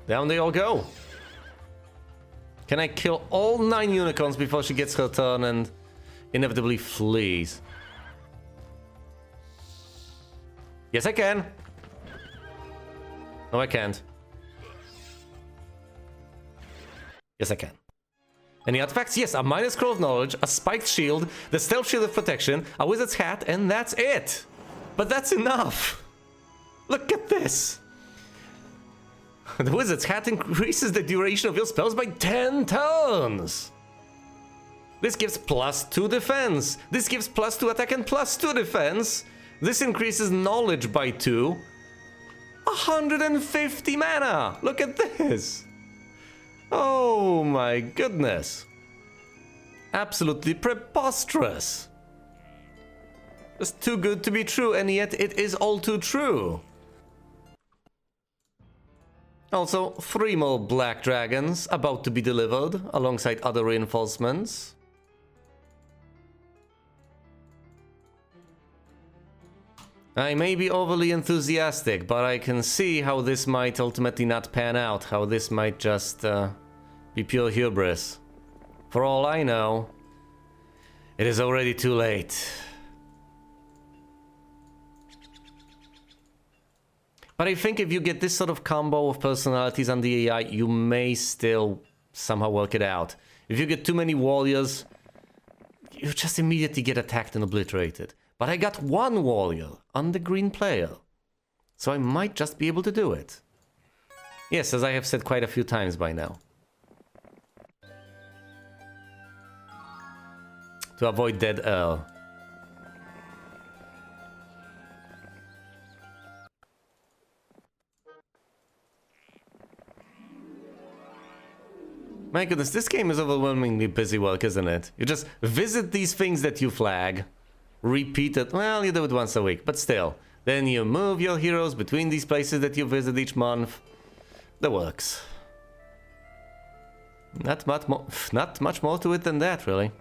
Down they all go. Can I kill all 9 unicorns before she gets her turn and inevitably flees? Yes, I can. No, I can't. Yes, I can. Any artifacts? Yes, a minor scroll of knowledge, a spiked shield, the stealth shield of protection, a wizard's hat, and that's it. But that's enough. Look at this. The wizard's hat increases the duration of your spells by 10 turns. This gives +2 defense. This gives +2 attack and +2 defense. This increases knowledge by 2. 150 mana. Look at this. Oh my goodness. Absolutely preposterous. It's too good to be true, and yet it is all too true. Also, 3 more black dragons about to be delivered alongside other reinforcements. I may be overly enthusiastic, but I can see how this might ultimately not pan out, how this might just be pure hubris. For all I know, it is already too late. But I think if you get this sort of combo of personalities on the AI, you may still somehow work it out. If you get too many warriors, you just immediately get attacked and obliterated. But I got 1 warrior on the green player, so I might just be able to do it. Yes, as I have said quite a few times by now. To avoid dead Earl. My goodness, this game is overwhelmingly busy work, isn't it? You just visit these things that you flag, repeat it, well, you do it once a week, but still. Then you move your heroes between these places that you visit each month. The works. Not much more to it than that, really.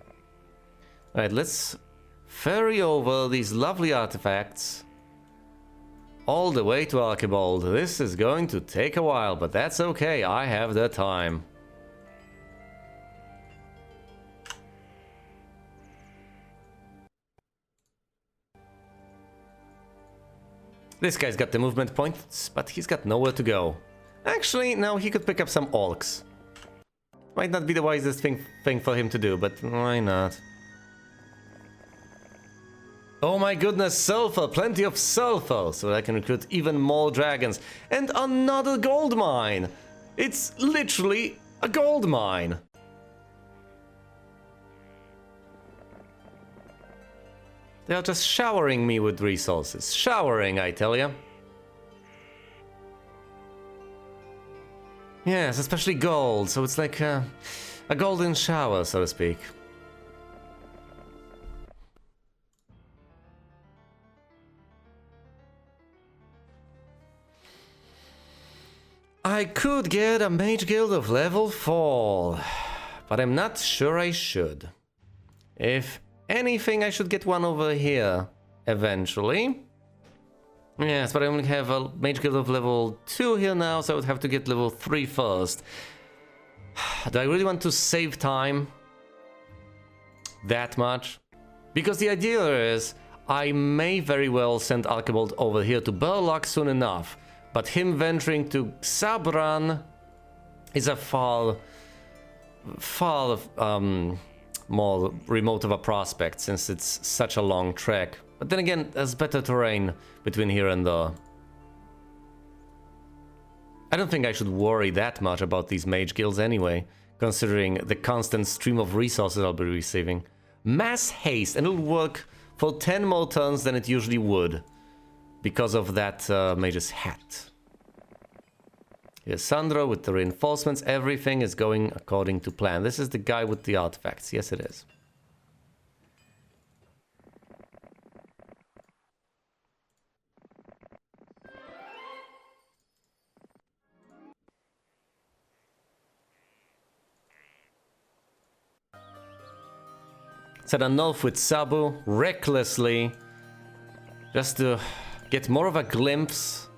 Alright, let's ferry over these lovely artifacts all the way to Archibald. This is going to take a while, but that's okay, I have the time. This guy's got the movement points, but he's got nowhere to go. Actually, no, he could pick up some orcs. Might not be the wisest thing for him to do, but why not? Oh my goodness, sulfur! Plenty of sulfur! So I can recruit even more dragons. And another gold mine! It's literally a gold mine! They are just showering me with resources. Showering, I tell ya. Yes, especially gold, so it's like a golden shower, so to speak. I could get a mage guild of level 4, but I'm not sure I should. If anything, I should get one over here eventually. Yes, but I only have a mage guild of level 2 here now, so I would have to get level 3 first. Do I really want to save time that much? Because the idea is, I may very well send Archibald over here to Burlock soon enough, but him venturing to Sabran is a far more remote of a prospect, since it's such a long trek. But then again, there's better terrain between here and there. I don't think I should worry that much about these mage guilds anyway, considering the constant stream of resources I'll be receiving. Mass haste, and it'll work for 10 more turns than it usually would, because of that mage's hat. Here's Sandro with the reinforcements. Everything is going according to plan. This is the guy with the artifacts. Yes, it is. Set a north with Sabu, recklessly, just to get more of a glimpse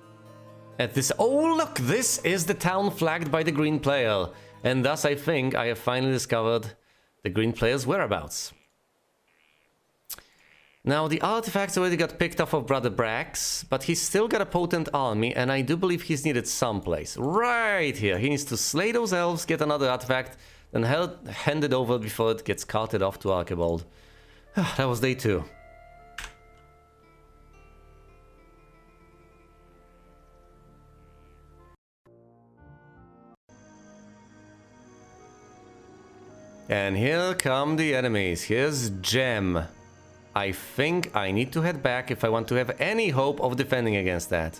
At this... Oh, look! This is the town flagged by the green player. And thus I think I have finally discovered the green player's whereabouts. Now, the artifacts already got picked off of Brother Brax, but he's still got a potent army, and I do believe he's needed someplace. Right here. He needs to slay those elves, get another artifact, then hand it over before it gets carted off to Archibald. That was day 2. And here come the enemies. Here's Gem. I think I need to head back if I want to have any hope of defending against that.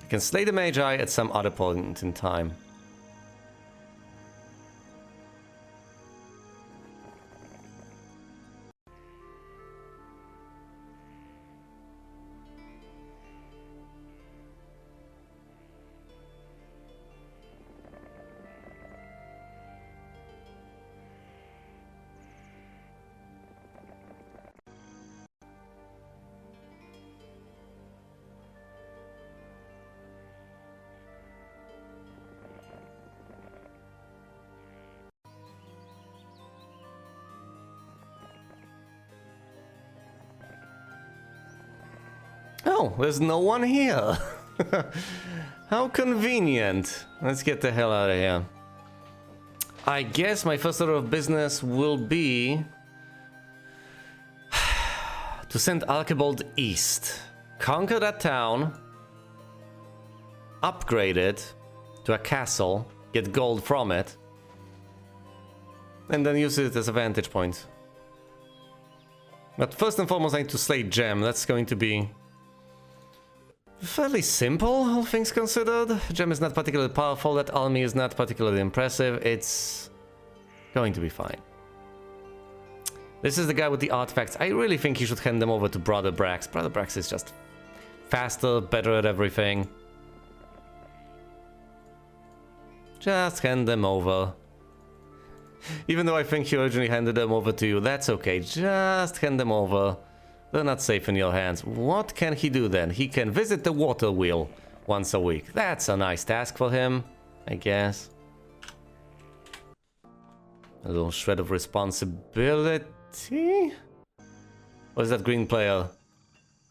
I can slay the Magi at some other point in time. Oh, there's no one here. How convenient. Let's get the hell out of here. I guess my first order of business will be to send Archibald east. Conquer that town. Upgrade it to a castle. Get gold from it. And then use it as a vantage point. But first and foremost I need to slay Gem. That's going to be fairly simple, all things considered. Gem is not particularly powerful, that army is not particularly impressive. It's going to be fine. This is the guy with the artifacts. I really think you should hand them over to Brother Brax. Brother Brax is just faster, better at everything. Just hand them over. Even though I think he originally handed them over to you, that's okay. Just hand them over. They're not safe in your hands. What can he do then? He can visit the water wheel once a week. That's a nice task for him, I guess. A little shred of responsibility. What is that green player?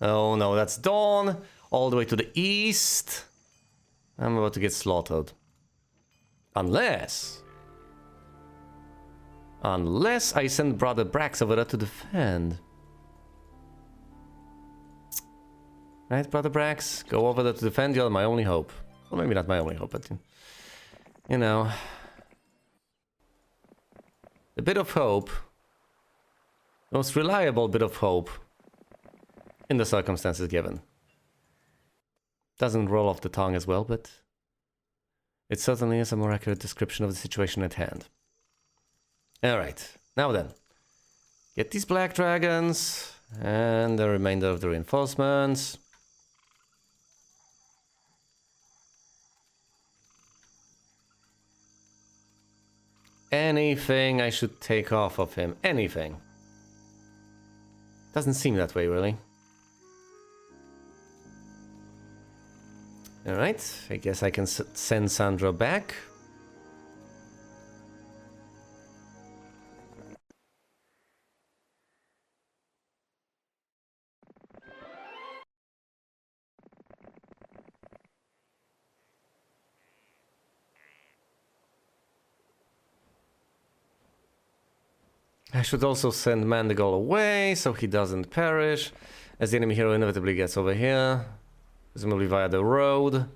Oh no, that's Dawn. All the way to the east. I'm about to get slaughtered. Unless I send Brother Brax over there to defend. Right, Brother Brax? Go over there to defend. You're my only hope. Well, maybe not my only hope, but... you know... a bit of hope. The most reliable bit of hope. In the circumstances given. Doesn't roll off the tongue as well, but... it certainly is a more accurate description of the situation at hand. Alright, now then. Get these black dragons... and the remainder of the reinforcements. Anything I should take off of him. Anything. Doesn't seem that way, really. Alright, I guess I can send Sandra back. I should also send Mandigal away, so he doesn't perish, as the enemy hero inevitably gets over here, presumably via the road.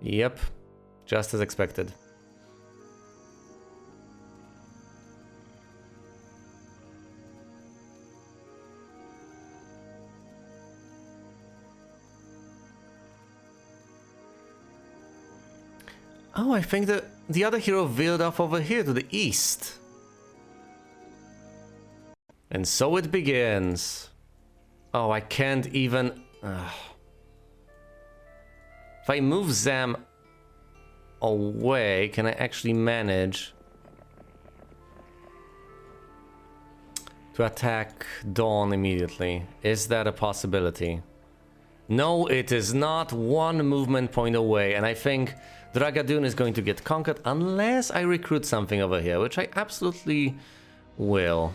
Yep, just as expected. Oh, I think the other hero veered off over here to the east. And so it begins. Oh, I can't even... If I move Zam away, can I actually manage? to attack Dawn immediately. Is that a possibility? No, it is not. One movement point away, and I think Dragadoon is going to get conquered unless I recruit something over here, which I absolutely will.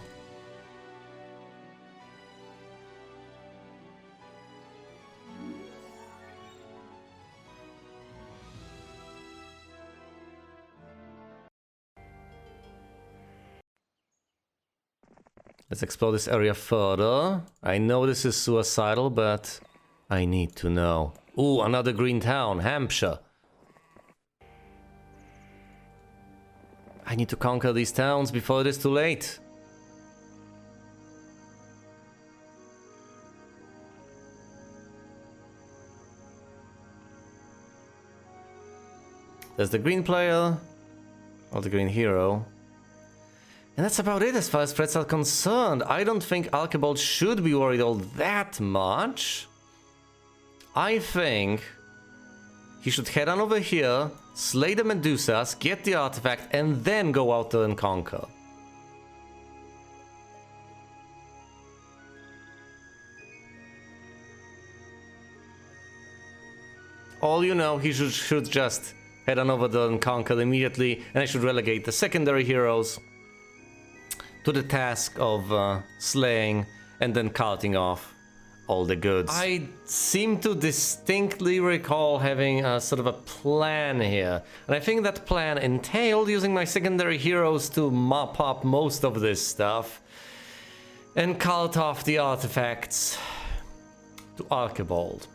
Let's explore this area further. I know this is suicidal, but I need to know. Ooh, another green town, Hampshire. I need to conquer these towns before it is too late. There's the green player, or the green hero. And that's about it as far as threats are concerned. I don't think Archibald should be worried all that much. I think he should head on over here, slay the Medusas, get the artifact, and then go out there and conquer. All you know, he should just head on over there and conquer immediately, and I should relegate the secondary heroes to the task of slaying and then carting off all the goods. I seem to distinctly recall having a sort of a plan here, and I think that plan entailed using my secondary heroes to mop up most of this stuff and cart off the artifacts to Archibald.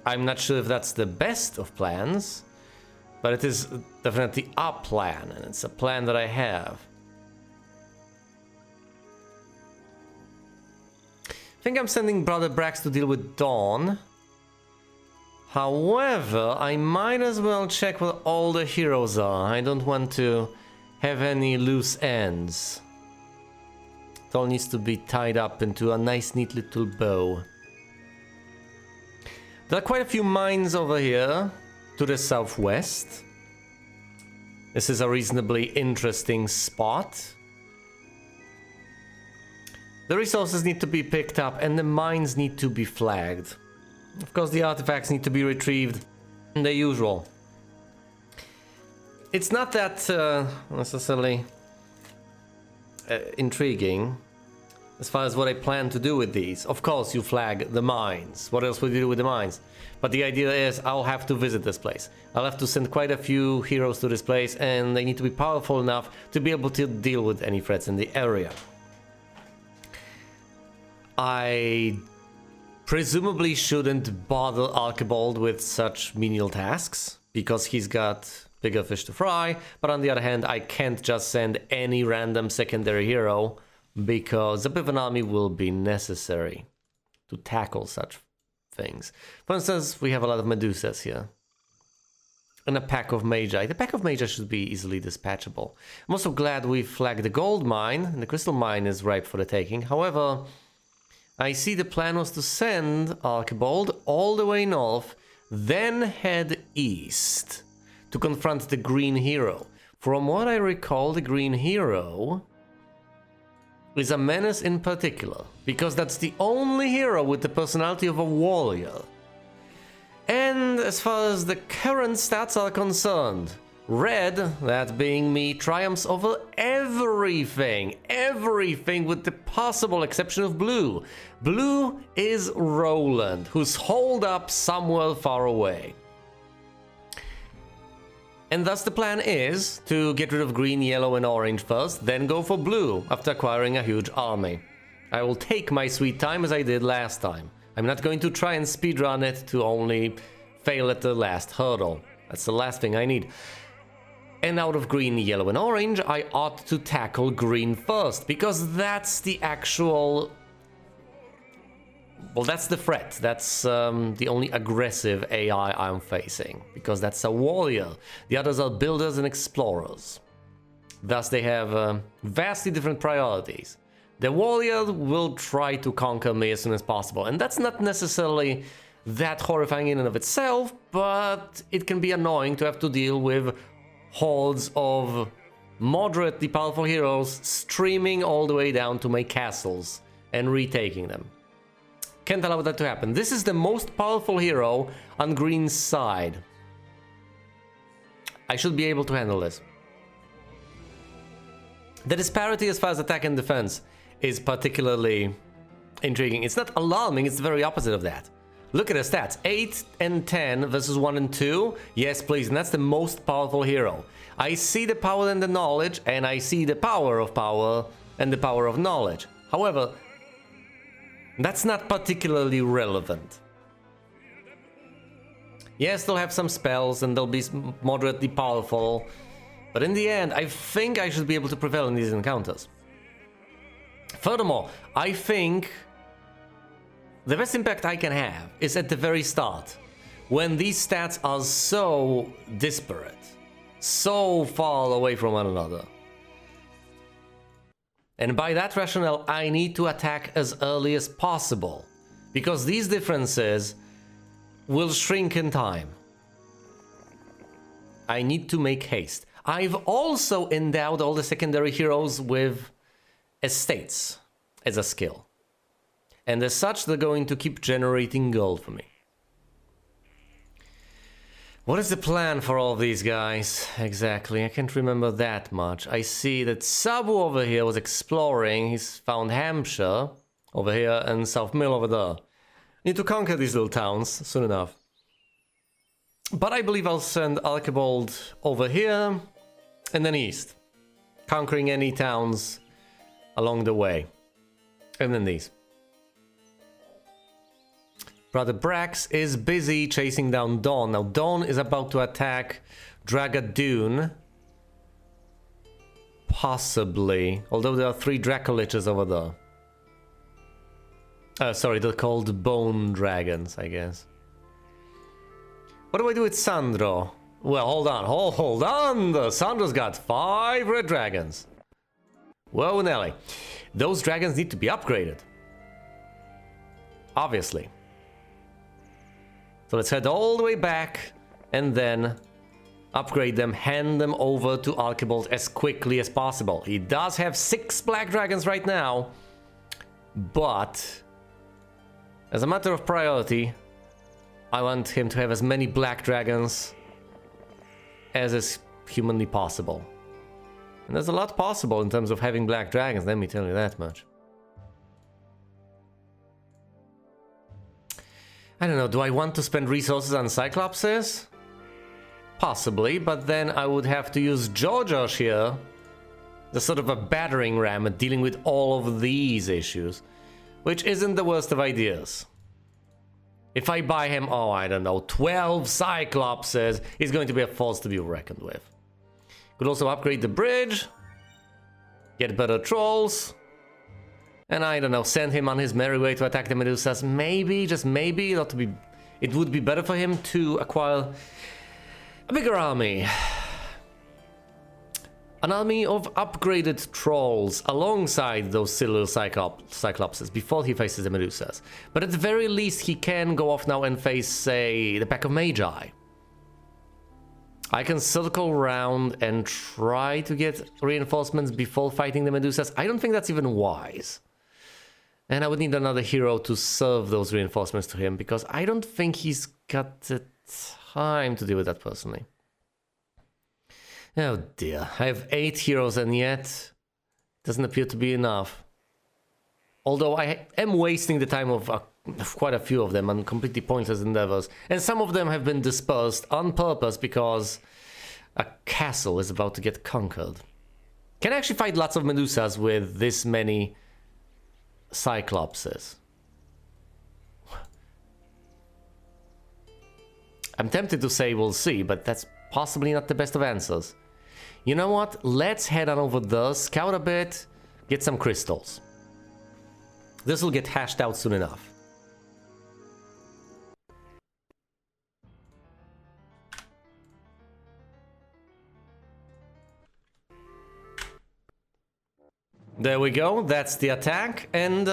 I'm not sure if that's the best of plans, but it is definitely a plan, and it's a plan that I have. I think I'm sending Brother Brax to deal with Dawn. However, I might as well check where all the heroes are. I don't want to have any loose ends. It all needs to be tied up into a nice, neat little bow. There are quite a few mines over here to the southwest. This is a reasonably interesting spot. The resources need to be picked up and the mines need to be flagged. Of course, the artifacts need to be retrieved, the usual. It's not that necessarily intriguing as far as what I plan to do with these. Of course, you flag the mines. What else would you do with the mines? But the idea is I'll have to visit this place. I'll have to send quite a few heroes to this place, and they need to be powerful enough to be able to deal with any threats in the area. I presumably shouldn't bother Archibald with such menial tasks, because he's got bigger fish to fry, but on the other hand, I can't just send any random secondary hero, because a bit of an army will be necessary to tackle such things. For instance, we have a lot of Medusas here. And a pack of Magi. The pack of Magi should be easily dispatchable. I'm also glad we flagged the gold mine, and the crystal mine is ripe for the taking. However, I see the plan was to send Archibald all the way north, then head east to confront the green hero. From what I recall, the green hero is a menace in particular, because that's the only hero with the personality of a warrior. And as far as the current stats are concerned, red, that being me, triumphs over everything with the possible exception of blue. Blue is Roland, who's holed up somewhere far away. And thus the plan is to get rid of green, yellow and orange first, then go for blue after acquiring a huge army. I will take my sweet time as I did last time. I'm not going to try and speedrun it to only fail at the last hurdle. That's the last thing I need. And out of green, yellow and orange, I ought to tackle green first, because that's the actual... Well, that's the threat. That's the only aggressive AI I'm facing, because that's a warrior. The others are builders and explorers. Thus, they have vastly different priorities. The warrior will try to conquer me as soon as possible, and that's not necessarily that horrifying in and of itself, but it can be annoying to have to deal with hordes of moderately powerful heroes streaming all the way down to my castles and retaking them. Can't allow that to happen. This is the most powerful hero on green's side. I should be able to handle this. The disparity as far as attack and defense is particularly intriguing. It's not alarming, it's the very opposite of that. Look at the stats. 8 and 10 versus 1 and 2. Yes, please, and that's the most powerful hero. I see the power and the knowledge, and I see the power of power and the power of knowledge. However, that's not particularly relevant. Yes, they'll have some spells and they'll be moderately powerful, but in the end, I think I should be able to prevail in these encounters. Furthermore, I think the best impact I can have is at the very start, when these stats are so disparate, so far away from one another. And by that rationale, I need to attack as early as possible, because these differences will shrink in time. I need to make haste. I've also endowed all the secondary heroes with estates as a skill. And as such, they're going to keep generating gold for me. What is the plan for all these guys? Exactly, I can't remember that much. I see that Sabu over here was exploring. He's found Hampshire over here and South Mill over there. Need to conquer these little towns soon enough. But I believe I'll send Archibald over here and then east, conquering any towns along the way. And then these. Brother Brax is busy chasing down Dawn. Now Dawn is about to attack Dragadoon. Possibly. Although there are 3 Dracoliches over there. Sorry, they're called Bone Dragons, I guess. What do I do with Sandro? Well, hold on, hold on! Sandro's got 5 red dragons. Whoa, Nelly. Those dragons need to be upgraded. Obviously. So let's head all the way back and then upgrade them, hand them over to Archibald as quickly as possible. He does have 6 black dragons right now, but as a matter of priority, I want him to have as many black dragons as is humanly possible. And there's a lot possible in terms of having black dragons, let me tell you that much. I don't know, do I want to spend resources on Cyclopses? Possibly, but then I would have to use George here, the sort of a battering ram at dealing with all of these issues, which isn't the worst of ideas. If I buy him, oh, I don't know, 12 Cyclopses, he's going to be a force to be reckoned with. Could also upgrade the bridge, get better trolls, and I don't know, send him on his merry way to attack the Medusas. Maybe, just maybe, it would be better for him to acquire a bigger army. An army of upgraded trolls alongside those silly Cyclopses before he faces the Medusas. But at the very least, he can go off now and face, say, the pack of Magi. I can circle around and try to get reinforcements before fighting the Medusas. I don't think that's even wise. And I would need another hero to serve those reinforcements to him, because I don't think he's got the time to deal with that personally. Oh dear, I have 8 heroes and yet doesn't appear to be enough. Although I am wasting the time of quite a few of them on completely pointless endeavors. And some of them have been dispersed on purpose because a castle is about to get conquered. Can I actually fight lots of Medusas with this many Cyclopses? I'm tempted to say we'll see, but that's possibly not the best of answers. You know what? Let's head on over there, scout a bit, get some crystals. This will get hashed out soon enough. There we go, that's the attack, and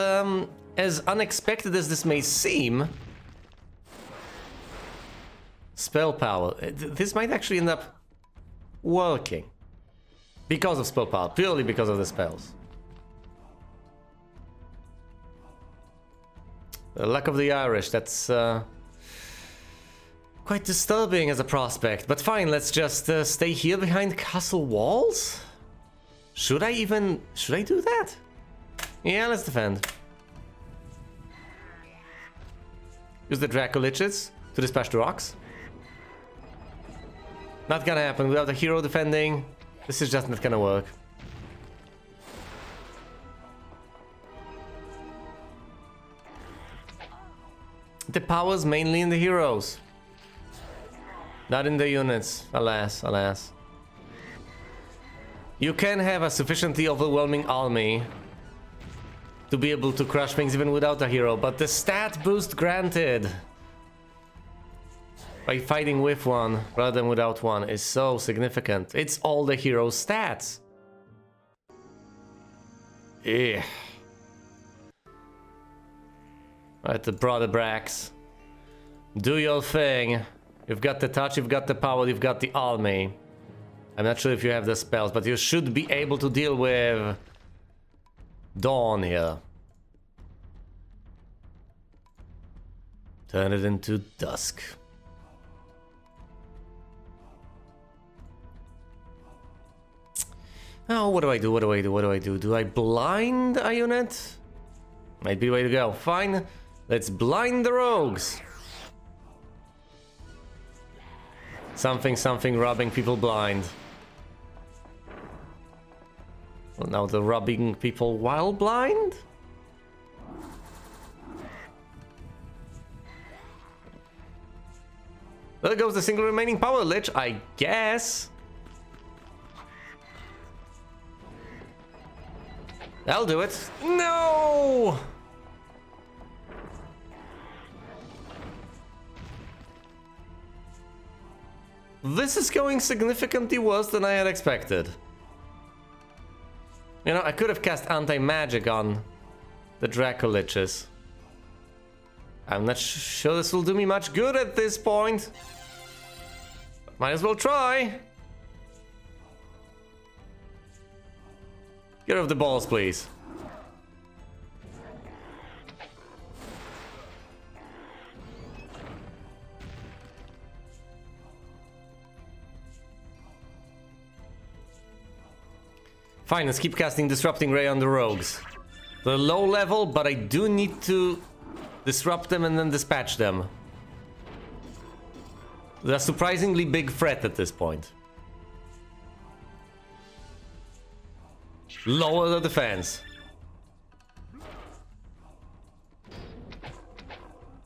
as unexpected as this may seem, spell power, this might actually end up working. Because of spell power, purely because of the spells. The luck of the Irish, that's quite disturbing as a prospect. But fine, let's just stay here behind castle walls? Should I do that? Yeah, let's defend. Use the Draco Liches to dispatch the rocks. Not gonna happen without a hero defending. This is just not gonna work. The power's mainly in the heroes. Not in the units, alas, alas. You can have a sufficiently overwhelming army to be able to crush things even without a hero, but the stat boost granted by fighting with one rather than without one is so significant. It's all the hero stats. Yeah. Alright, the brother Brax. Do your thing. You've got the touch, you've got the power, you've got the army. I'm not sure if you have the spells, but you should be able to deal with Dawn here. Turn it into dusk. Oh, what do I do? What do I do? What do I do? Do I blind a unit? Might be the way to go. Fine. Let's blind the rogues. Something robbing people blind. Well, now they're robbing people while blind? There goes the single remaining power lich, I guess. I'll do it. No! This is going significantly worse than I had expected. You know, I could have cast anti-magic on the Draco Liches. I'm not sure this will do me much good at this point. But might as well try. Get rid of the balls, please. Fine, let's keep casting Disrupting Ray on the rogues. They're low level, but I do need to disrupt them and then dispatch them. They're a surprisingly big threat at this point. Lower the defense.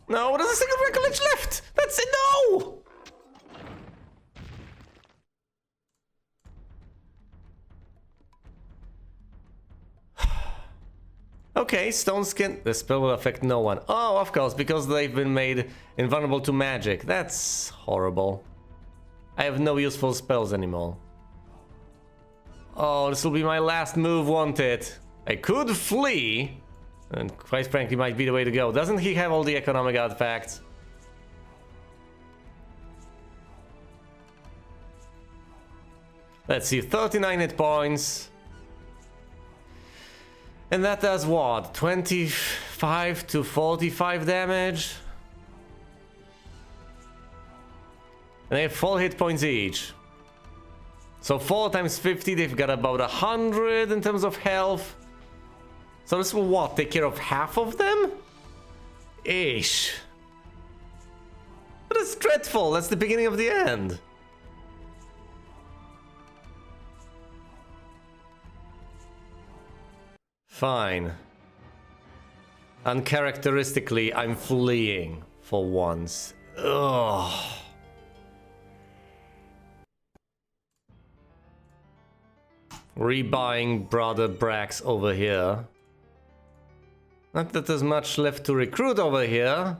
No, there's a single Recolledge left! That's it, no! Okay, stone skin. The spell will affect no one. Oh, of course, because they've been made invulnerable to magic. That's horrible. I have no useful spells anymore. Oh, this will be my last move, won't it? I could flee, and quite frankly might be the way to go. Doesn't he have all the economic artifacts? Let's see, 39 hit points. And that does what? 25 to 45 damage? And they have 4 hit points each. So 4 times 50, they've got about 100 in terms of health. So this will what? Take care of half of them? Ish. But it's dreadful. That's the beginning of the end. Fine. Uncharacteristically, I'm fleeing for once. Ugh. Rebuying Brother Brax over here. Not that there's much left to recruit over here.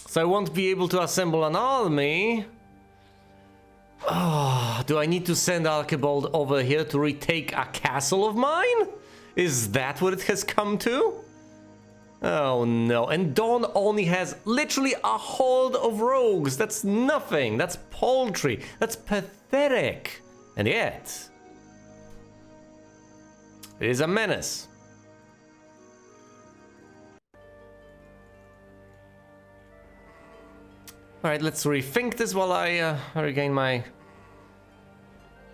So I won't be able to assemble an army. Oh, do I need to send Archibald over here to retake a castle of mine? Is that what it has come to? Oh no, and Dawn only has literally a horde of rogues. That's nothing. That's paltry. That's pathetic. And yet, it is a menace. Alright, let's rethink this while I regain my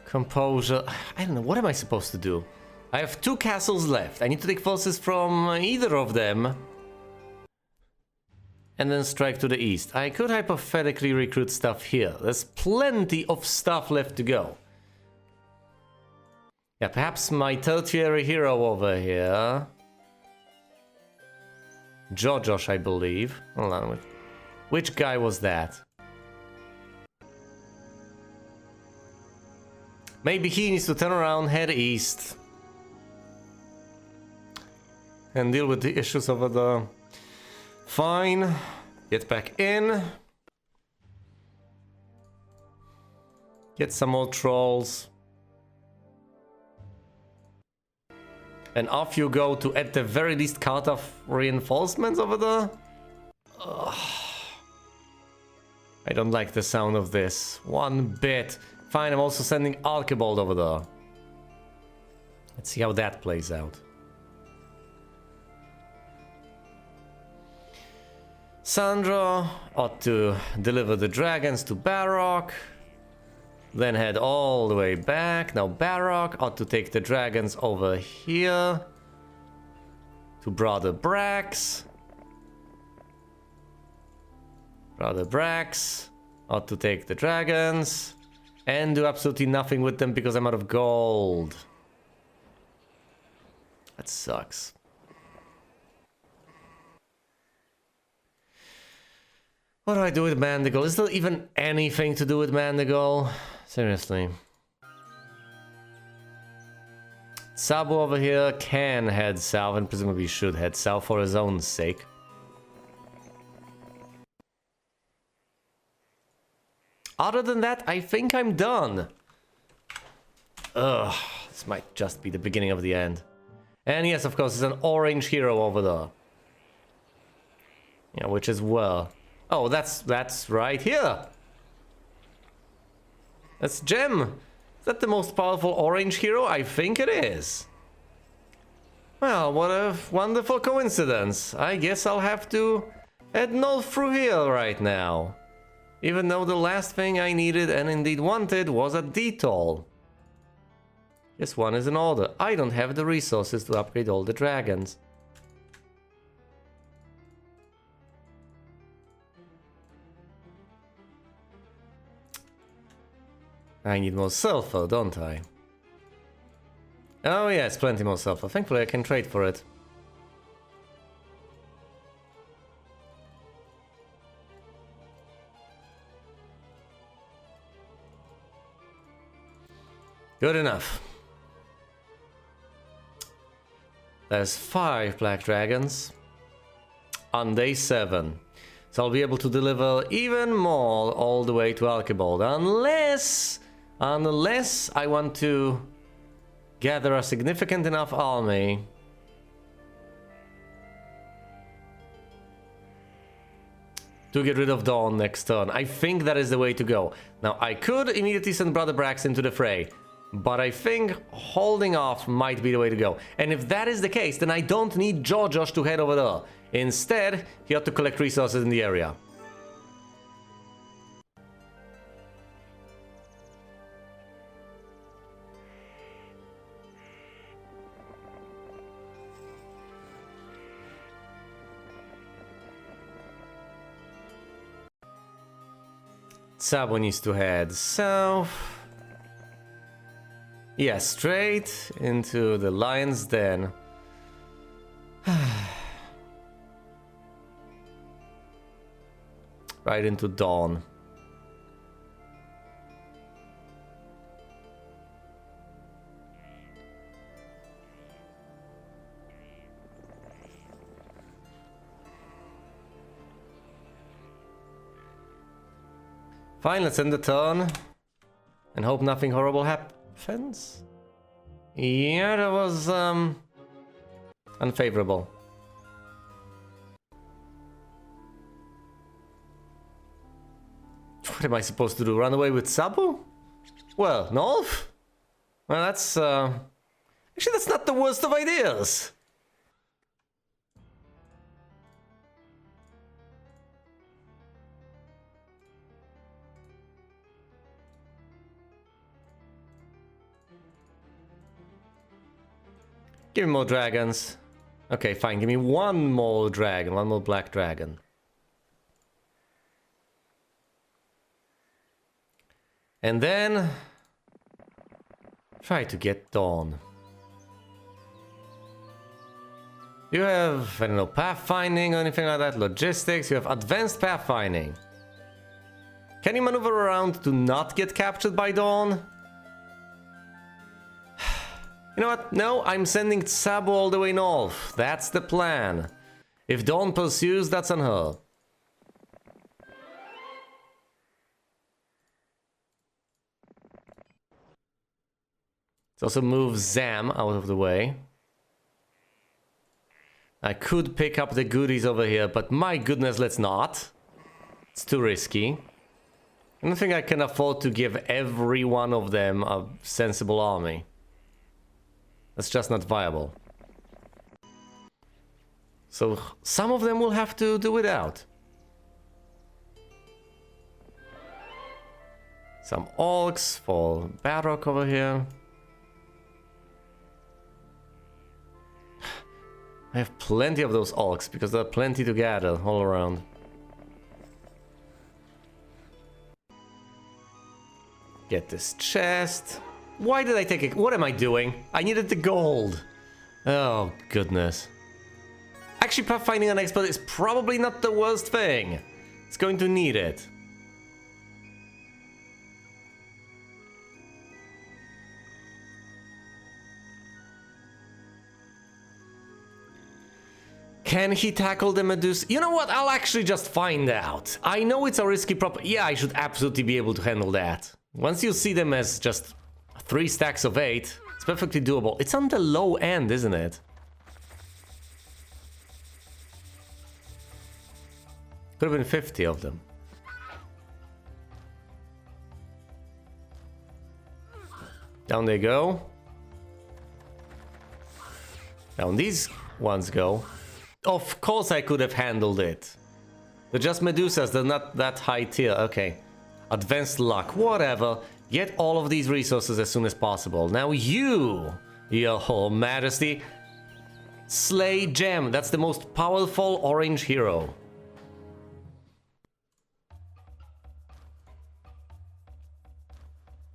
composure. I don't know, what am I supposed to do? I have 2 castles left. I need to take forces from either of them. And then strike to the east. I could hypothetically recruit stuff here. There's plenty of stuff left to go. Yeah, perhaps my tertiary hero over here. Jojosh, I believe. Hold on. Which guy was that? Maybe he needs to turn around, head east. And deal with the issues over there. Fine. Get back in. Get some more trolls. And off you go to, at the very least, cut off reinforcements over there. Ugh. I don't like the sound of this. One bit. Fine, I'm also sending Archibald over there. Let's see how that plays out. Sandra ought to deliver the dragons to Barrock. Then head all the way back. Now Barrock ought to take the dragons over here. To Brother Brax. Brother Brax ought to take the dragons. And do absolutely nothing with them because I'm out of gold. That sucks. What do I do with Mandigal? Is there even anything to do with Mandigal? Seriously. Sabu over here can head south and presumably should head south for his own sake. Other than that, I think I'm done. Ugh, this might just be the beginning of the end. And yes, of course, there's an orange hero over there. Yeah, which is well. Oh, that's right here. That's Gem. Is that the most powerful orange hero? I think it is. Well, what a wonderful coincidence. I guess I'll have to head north through here right now. Even though the last thing I needed and indeed wanted was a detour. This one is in order. I don't have the resources to upgrade all the dragons. I need more sulfur, don't I? Oh yes, plenty more sulfur. Thankfully I can trade for it. Good enough. There's 5 black dragons on day 7. So I'll be able to deliver even more all the way to Archibald. Unless I want to gather a significant enough army to get rid of Dawn next turn. I think that is the way to go. Now, I could immediately send Brother Brax into the fray, but I think holding off might be the way to go. And if that is the case, then I don't need Jojosh to head over there. Instead, he ought to collect resources in the area. Sabo needs to head south. Yeah, straight into the lion's den. Right into dawn. Fine, let's end the turn. And hope nothing horrible happens. Yeah, that was unfavorable. What am I supposed to do? Run away with Sabu? Well, Nolf? Well, that's, actually, that's not the worst of ideas. Give me more dragons. Okay, fine. Give me one more dragon. One more black dragon. And then... try to get Dawn. You have, I don't know, pathfinding or anything like that. Logistics. You have advanced pathfinding. Can you maneuver around to not get captured by Dawn? You know what? No, I'm sending Sabu all the way north. That's the plan. If Dawn pursues, that's on her. Let's also move Zam out of the way. I could pick up the goodies over here, but my goodness, let's not. It's too risky. I don't think I can afford to give every one of them a sensible army. That's just not viable. So some of them will have to do without. Some orcs for Barrock over here. I have plenty of those orcs because there are plenty to gather all around. Get this chest. Why did I take it? What am I doing? I needed the gold. Oh, goodness. Actually, pathfinding an expert is probably not the worst thing. It's going to need it. Can he tackle the Medusa? You know what? I'll actually just find out. I know it's a risky prop. Yeah, I should absolutely be able to handle that. Once you see them as just 3 stacks of 8, it's perfectly doable. It's on the low end, isn't it? Could have been 50 of them. Down they go. Down these ones go. Of course I could have handled it. They're just Medusas, they're not that high tier. Okay. Advanced luck, whatever. Get all of these resources as soon as possible. Now you, your whole majesty, slay Gem. That's the most powerful orange hero.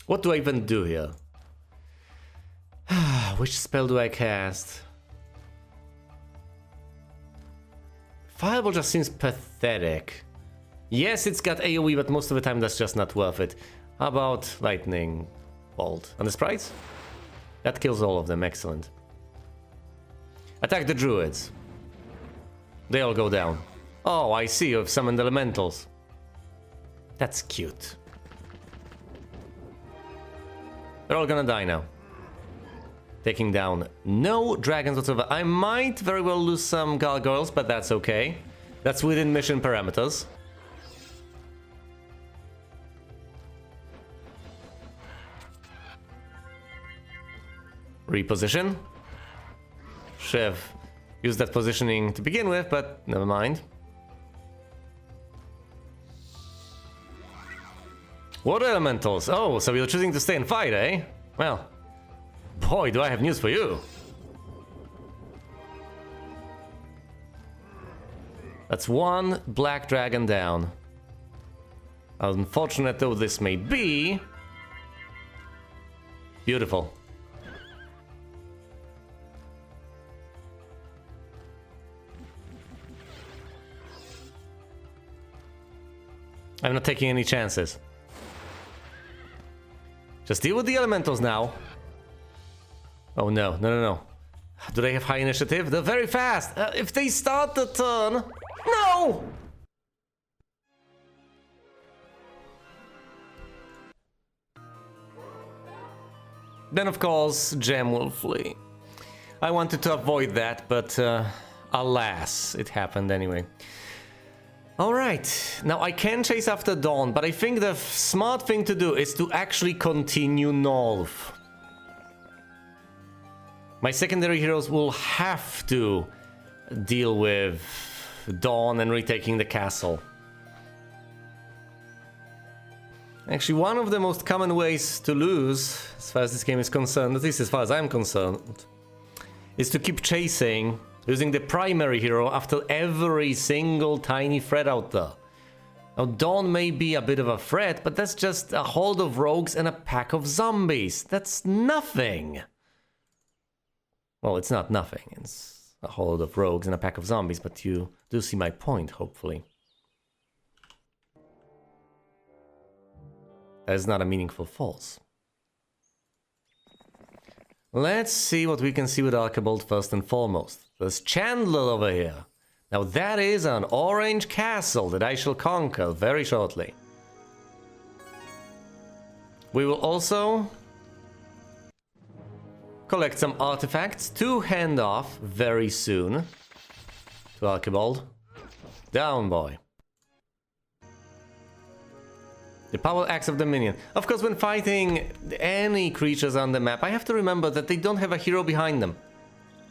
What do I even do here? Which spell do I cast? Fireball just seems pathetic. Yes, it's got AoE, but most of the time that's just not worth it. How about Lightning Bolt? On the sprites? That kills all of them, excellent. Attack the druids. They all go down. Oh, I see, you've summoned elementals. That's cute. They're all gonna die now. Taking down no dragons whatsoever. I might very well lose some gargoyles, but that's okay. That's within mission parameters. Reposition. Should have used that positioning to begin with, but never mind. Water elementals. Oh, so you're choosing to stay and fight, eh? Well, boy, do I have news for you. That's one black dragon down. Unfortunate though this may be. Beautiful. I'm not taking any chances. Just deal with the elementals now. Oh no, no. Do they have high initiative? They're very fast. If they start the turn... No! Then of course, Gem will flee. I wanted to avoid that, but alas, it happened anyway. Alright, now I can chase after Dawn, but I think the smart thing to do is to actually continue north. My secondary heroes will have to deal with Dawn and retaking the castle. Actually, one of the most common ways to lose, as far as this game is concerned, at least as far as I'm concerned, is to keep chasing, using the primary hero after every single tiny threat out there. Now, Dawn may be a bit of a threat, but that's just a horde of rogues and a pack of zombies. That's nothing. Well, it's not nothing. It's a horde of rogues and a pack of zombies, but you do see my point, hopefully. That is not a meaningful false. Let's see what we can see with Archibald first and foremost. There's Chandler over here. Now that is an orange castle that I shall conquer very shortly. We will also collect some artifacts to hand off very soon to Archibald. Down, boy. The power axe of the minion. Of course, when fighting any creatures on the map, I have to remember that they don't have a hero behind them.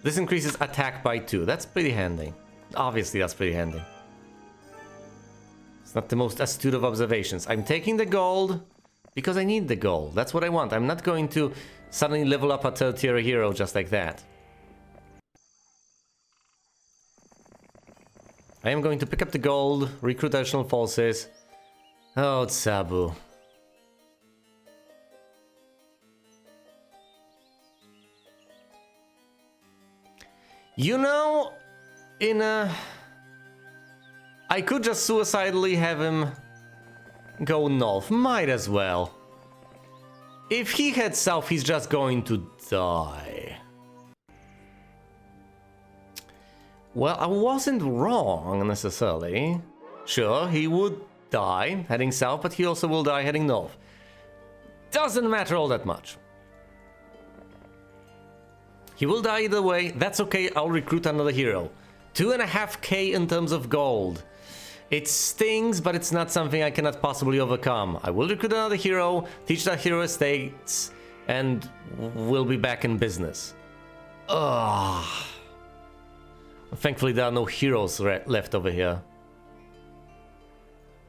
This increases attack by 2. That's pretty handy. Obviously, that's pretty handy. It's not the most astute of observations. I'm taking the gold because I need the gold. That's what I want. I'm not going to suddenly level up a third tier hero just like that. I am going to pick up the gold, recruit additional forces. Oh, Sabu. You know, I could just suicidally have him go north. Might as well. If he heads south, he's just going to die. Well, I wasn't wrong, necessarily. Sure, he would die heading south, but he also will die heading north. Doesn't matter all that much. He will die either way. That's okay, I'll recruit another hero. 2.5k in terms of gold. It stings, but it's not something I cannot possibly overcome. I will recruit another hero, teach that hero estates, and we'll be back in business. Ugh. Thankfully there are no heroes left over here.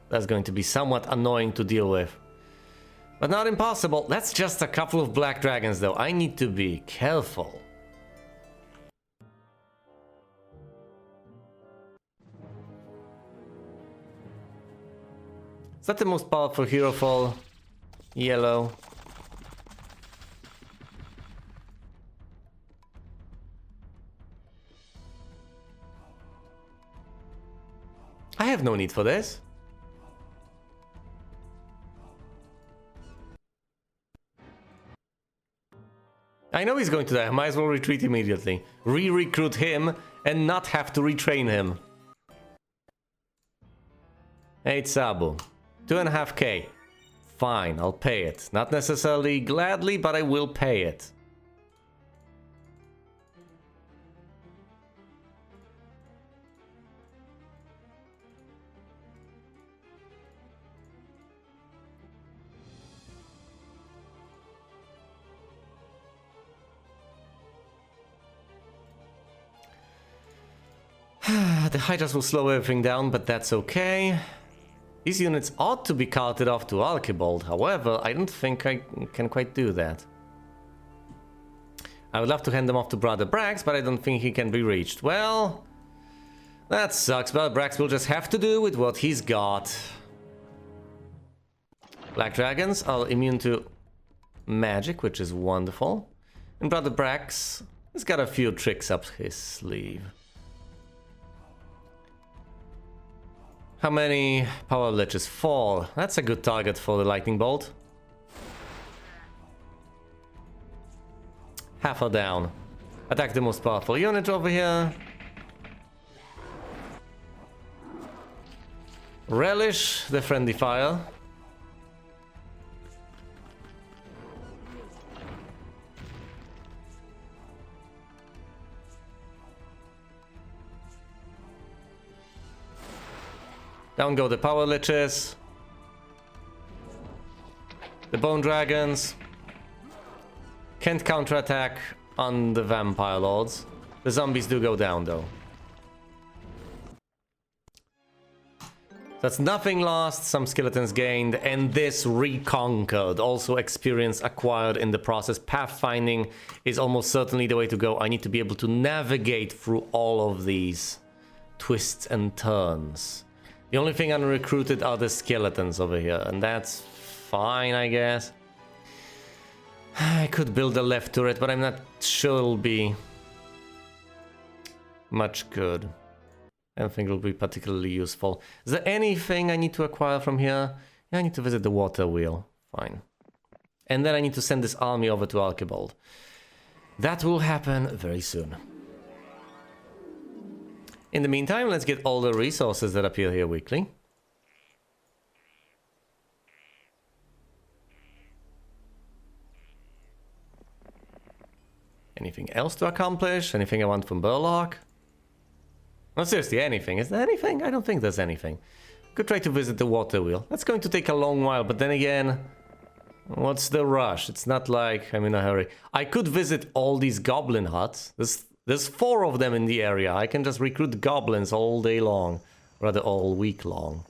That's going to be somewhat annoying to deal with. But not impossible. That's just a couple of black dragons though. I need to be careful. Is that the most powerful hero fall? Yellow. I have no need for this. I know he's going to die. I might as well retreat immediately. Re-recruit him and not have to retrain him. Hey, Sabu. 2.5k. Fine, I'll pay it. Not necessarily gladly, but I will pay it. The Hydras will slow everything down, but that's okay. These units ought to be carted off to Archibald, however, I don't think I can quite do that. I would love to hand them off to Brother Brax, but I don't think he can be reached. Well, that sucks, but Brax will just have to do with what he's got. Black Dragons are immune to magic, which is wonderful. And Brother Brax has got a few tricks up his sleeve. How many power leeches fall? That's a good target for the lightning bolt. Half are down. Attack the most powerful unit over here. Relish the friendly fire. Down go the power liches. The bone dragons. Can't counterattack on the vampire lords. The zombies do go down though. That's nothing lost, some skeletons gained, and this reconquered. Also experience acquired in the process. Pathfinding is almost certainly the way to go. I need to be able to navigate through all of these twists and turns. The only thing unrecruited are the skeletons over here, and that's fine, I guess. I could build a left turret, but I'm not sure it'll be much good. I don't think it'll be particularly useful. Is there anything I need to acquire from here? Yeah, I need to visit the water wheel. Fine. And then I need to send this army over to Archibald. That will happen very soon. In the meantime, let's get all the resources that appear here weekly. Anything else to accomplish? Anything I want from Burlock? No, seriously, anything. Is there anything? I don't think there's anything. Could try to visit the water wheel. That's going to take a long while, but then again, what's the rush? It's not like I'm in a hurry. I could visit all these goblin huts. There's 4 of them in the area. I can just recruit goblins all day long. Rather, all week long.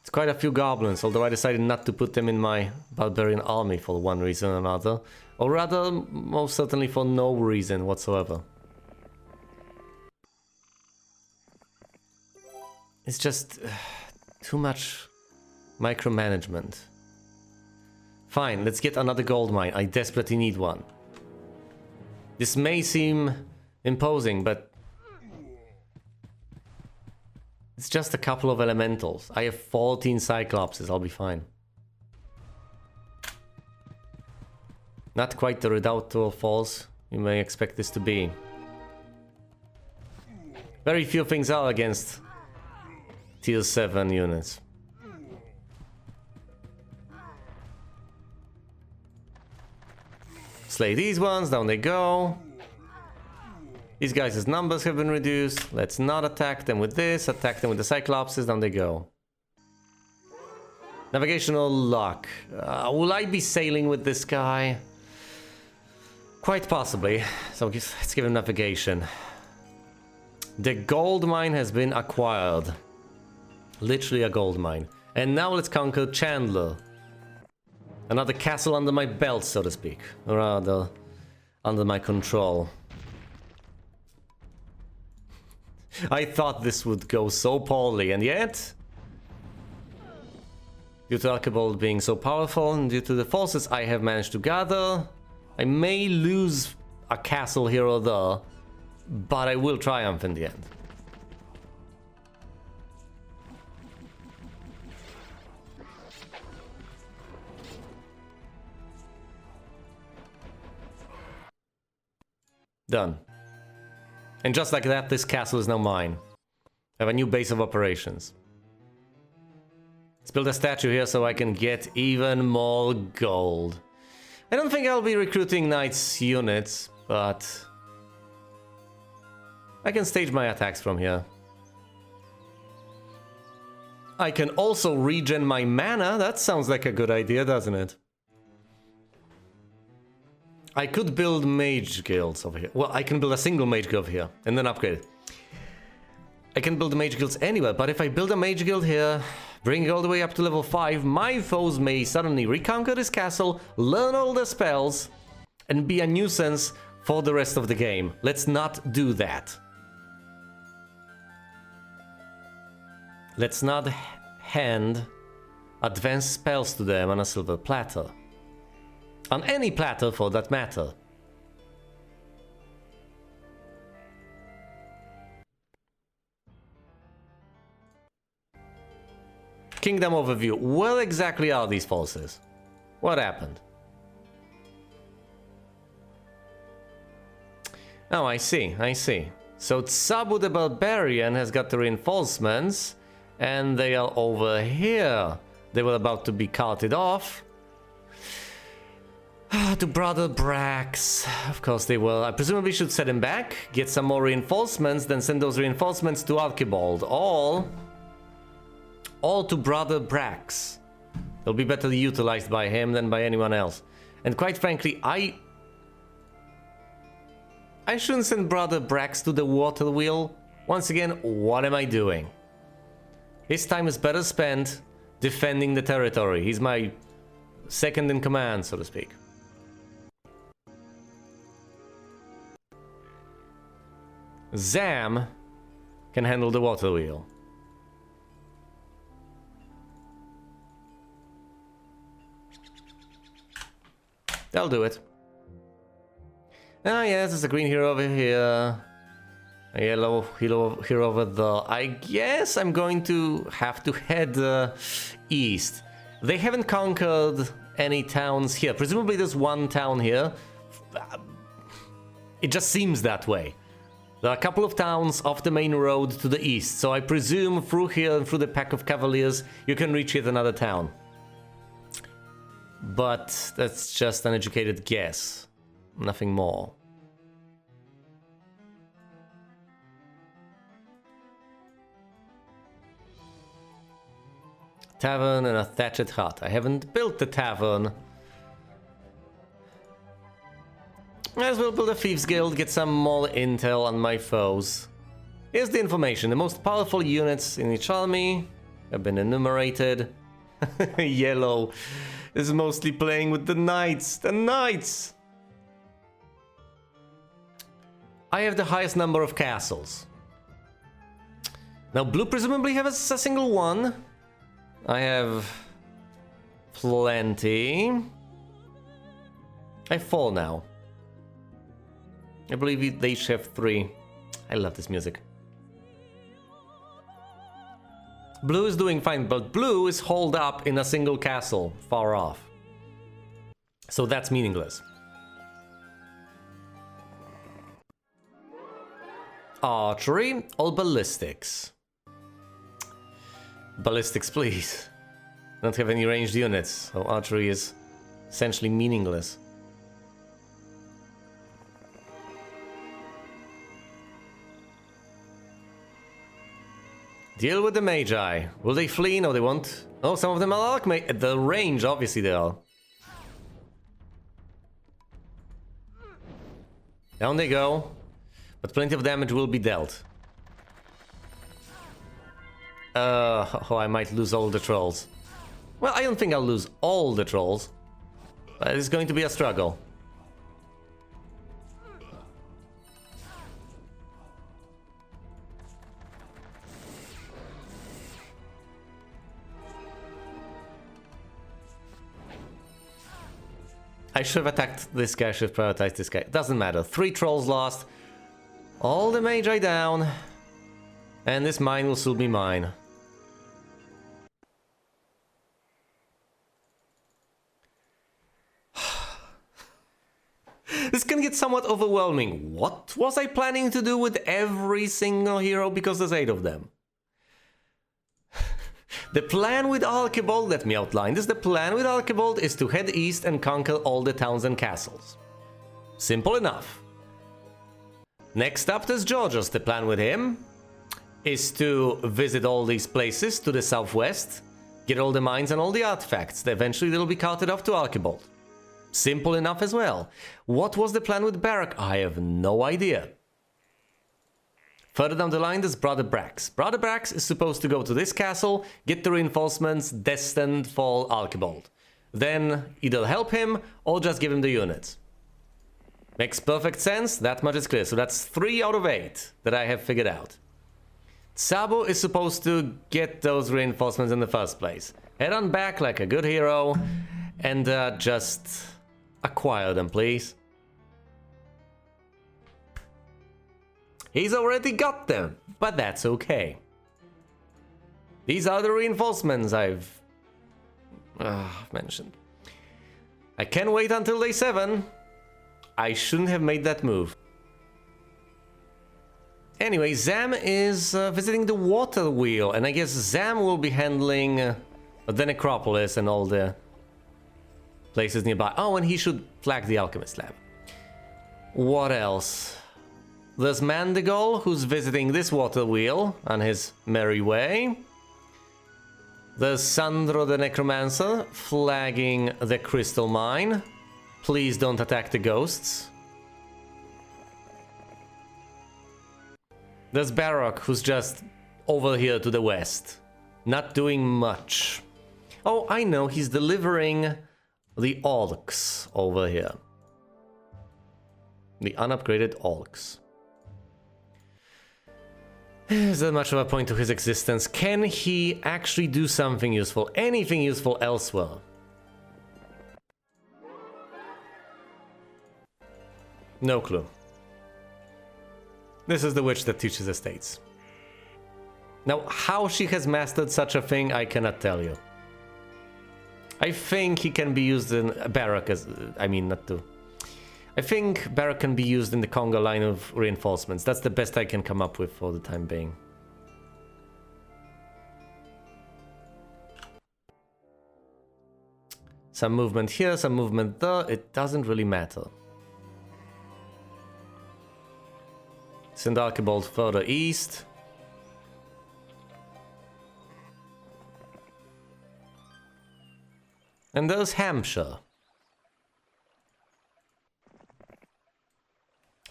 It's quite a few goblins, although I decided not to put them in my barbarian army for one reason or another. Or rather, most certainly for no reason whatsoever. It's just too much micromanagement. Fine, let's get another gold mine. I desperately need one. This may seem imposing, but it's just a couple of elementals. I have 14 cyclopses, I'll be fine. Not quite the Redoubtable Falls you may expect this to be. Very few things are against Tier 7 units. Slay these ones, down they go. These guys' numbers have been reduced. Let's not attack them with this, attack them with the Cyclopses, down they go. Navigational luck. Will I be sailing with this guy? Quite possibly. So let's give him navigation. The gold mine has been acquired. Literally a gold mine. And now let's conquer Chandler. Another castle under my belt, so to speak. Or rather, under my control. I thought this would go so poorly, and yet... due to Archibald being so powerful, and due to the forces I have managed to gather, I may lose a castle here or there, but I will triumph in the end. Done. And just like that, this castle is now mine. I have a new base of operations. Let's build a statue here so I can get even more gold. I don't think I'll be recruiting knights units, but I can stage my attacks from here. I can also regen my mana. That sounds like a good idea, doesn't it? I could build mage guilds over here. Well, I can build a single mage guild here and then upgrade it. I can build mage guilds anywhere, but if I build a mage guild here, bring it all the way up to level 5, my foes may suddenly reconquer this castle, learn all the spells, and be a nuisance for the rest of the game. Let's not do that. Let's not hand advanced spells to them on a silver platter. On any platter for that matter. Kingdom overview. Where exactly are these forces? What happened? Oh, I see, I see. So Tsabu the Barbarian has got the reinforcements, and they are over here. They were about to be carted off. To Brother Brax. Of course they will. I presumably should set him back, get some more reinforcements, then send those reinforcements to Archibald. Or all to Brother Brax. They'll be better utilized by him than by anyone else. And quite frankly, I shouldn't send Brother Brax to the water wheel. Once again, what am I doing? His time is better spent defending the territory. He's my second in command, so to speak. Zam can handle the water wheel. I'll do it. Ah, yes, there's a green hero over here. A yellow hero over there. I guess I'm going to have to head east. They haven't conquered any towns here. Presumably there's one town here. It just seems that way. There are a couple of towns off the main road to the east, so I presume through here and through the pack of cavaliers you can reach yet another town. But that's just an educated guess. Nothing more. Tavern and a thatched hut. I haven't built the tavern. Might as well build a Thieves Guild, get some more intel on my foes. Here's the information. The most powerful units in each army have been enumerated. Yellow is mostly playing with the knights. The knights! I have the highest number of castles. Now blue presumably has a single one. I have plenty. I have 4 now. I believe they each have 3. I love this music. Blue is doing fine, but blue is holed up in a single castle far off. So that's meaningless. Archery or ballistics? Ballistics, please. I don't have any ranged units, so archery is essentially meaningless. Deal with the Magi. Will they flee? No, they won't. Oh, some of them are Archmage. At the range, obviously they are. Down they go. But plenty of damage will be dealt. Oh, I might lose all the trolls. Well, I don't think I'll lose all the trolls. But it's going to be a struggle. I should have attacked this guy, I should have prioritized this guy. Doesn't matter. 3 trolls lost. All the Magi down. And this mine will still be mine. This can get somewhat overwhelming. What was I planning to do with every single hero? Because there's 8 of them. The plan with Archibald, let me outline this. The plan with Archibald is to head east and conquer all the towns and castles. Simple enough. Next up, there's Georgios. The plan with him is to visit all these places to the southwest, get all the mines and all the artifacts. Eventually they'll be carted off to Archibald. Simple enough as well. What was the plan with Barak? I have no idea. Further down the line, there's Brother Brax. Brother Brax is supposed to go to this castle, get the reinforcements destined for Archibald. Then either help him or just give him the units. Makes perfect sense, that much is clear. So that's 3 out of 8 that I have figured out. Sabo is supposed to get those reinforcements in the first place. Head on back like a good hero and just acquire them, please. He's already got them, but that's okay. These are the reinforcements I've mentioned. I can wait until day 7. I shouldn't have made that move. Anyway, Zam is visiting the water wheel, and I guess Zam will be handling the necropolis and all the places nearby. Oh, and he should flag the alchemist lab. What else? There's Mandigal, who's visiting this water wheel on his merry way. There's Sandro the Necromancer flagging the crystal mine. Please don't attack the ghosts. There's Baroque, who's just over here to the west. Not doing much. Oh, I know, he's delivering the orcs over here. The unupgraded orcs. Is there much of a point to his existence? Can he actually do something useful? Anything useful elsewhere? No clue. This is the witch that teaches estates. Now, how she has mastered such a thing, I cannot tell you. I think he can be used in Baroque as... I mean, not to... I think Baroque can be used in the Conga line of reinforcements. That's the best I can come up with for the time being. Some movement here, some movement there. It doesn't really matter. Send Archibald further east. And there's Hampshire.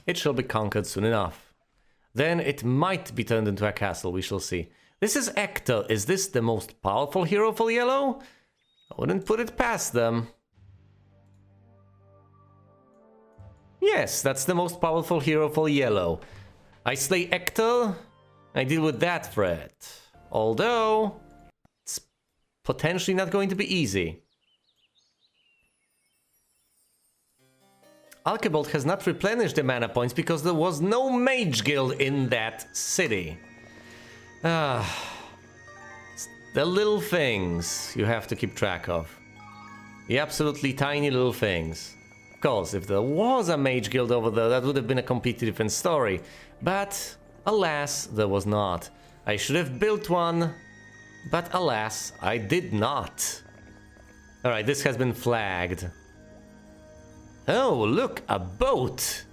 It shall be conquered soon enough. Then it might be turned into a castle, we shall see. This is Hector. Is this the most powerful hero for Yellow? I wouldn't put it past them. Yes, that's the most powerful hero for Yellow. I slay Hector, I deal with that threat. Although, it's potentially not going to be easy. Archibald has not replenished the mana points because there was no mage guild in that city. The little things you have to keep track of. The absolutely tiny little things. Of course, if there was a mage guild over there, that would have been a completely different story. But, alas, there was not. I should have built one, but alas, I did not. Alright, this has been flagged. Oh, look, a boat!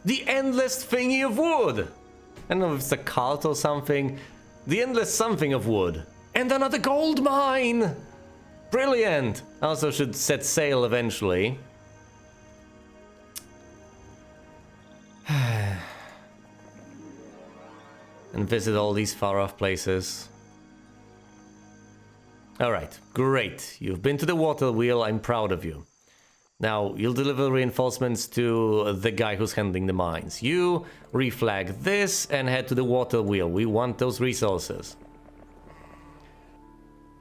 The endless thingy of wood! I don't know if it's a cart or something. The endless something of wood. And another gold mine! Brilliant! I also should set sail eventually. And visit all these far-off places. Alright, great. You've been to the water wheel, I'm proud of you. Now, you'll deliver reinforcements to the guy who's handling the mines. You reflag this and head to the water wheel. We want those resources.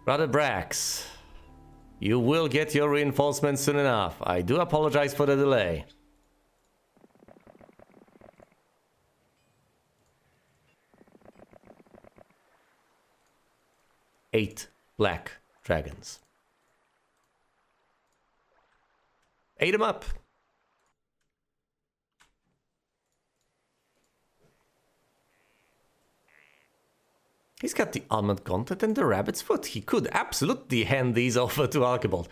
Brother Brax, you will get your reinforcements soon enough. I do apologize for the delay. Eight black dragons. Ate them up. He's got the almond gauntlet and the rabbit's foot. He could absolutely hand these over to Archibald.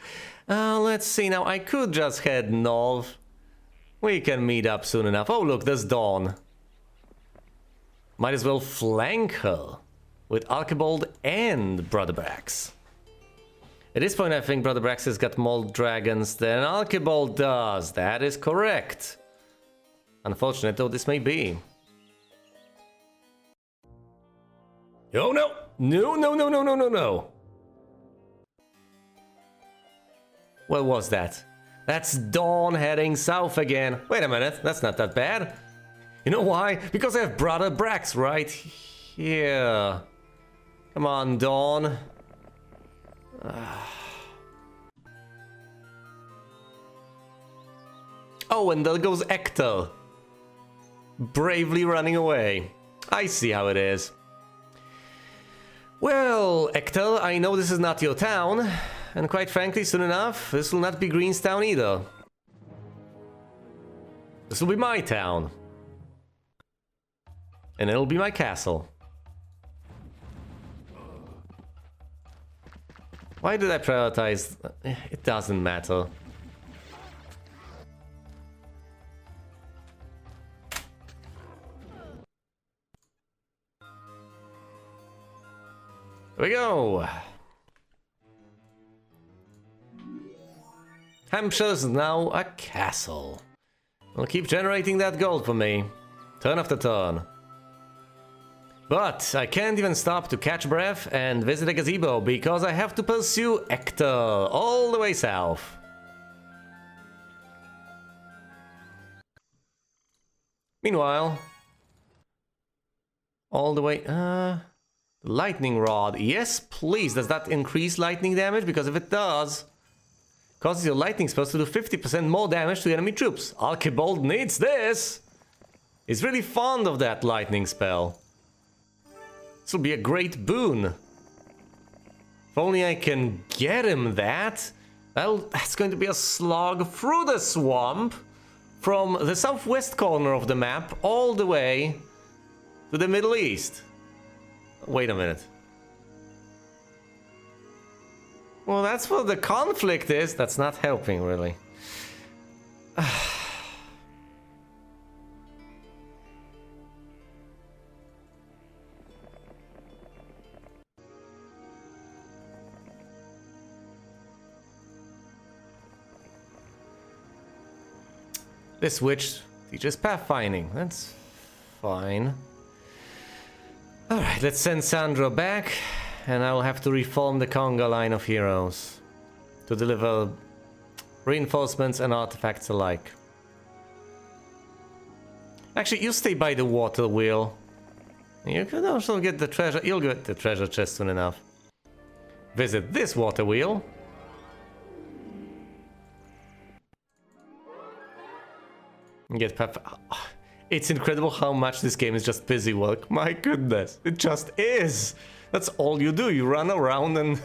Let's see now. I could just head north. We can meet up soon enough. Oh, look, there's Dawn. Might as well flank her with Archibald and Brother Brax. At this point, I think Brother Brax has got more dragons than Archibald does. That is correct. Unfortunate though this may be. Oh no! No, no, no, no, no, no, no! What was that? That's Dawn heading south again. Wait a minute, that's not that bad. You know why? Because I have Brother Brax right here. Come on, Dawn. Oh, and there goes Hector. Bravely running away. I see how it is. Well, Hector, I know this is not your town. And quite frankly, soon enough, this will not be Greenstown either. This will be my town. And it'll be my castle. Why did I prioritize? It doesn't matter. we go. Hampshire's now a castle. Will keep generating that gold for me. Turn after turn. But I can't even stop to catch breath and visit a gazebo because I have to pursue Hector all the way south. Meanwhile, all the way... lightning rod. Yes, please. Does that increase lightning damage? Because if it does, causes your lightning spells to do 50% more damage to enemy troops. Archibald needs this. He's really fond of that lightning spell. This will be a great boon. If only I can get him that. That's going to be a slog through the swamp from the southwest corner of the map all the way to the Middle East. Wait a minute. Well, that's what the conflict is. That's not helping, really. This witch teaches pathfinding. That's fine. Alright, let's send Sandra back, and I'll have to reform the conga line of heroes to deliver reinforcements and artifacts alike. Actually, you stay by the water wheel. You can also get the treasure. You'll get the treasure chest soon enough. Visit this water wheel. Get path. It's incredible how much this game is just busy work. My goodness, it just is. That's all you do. You run around and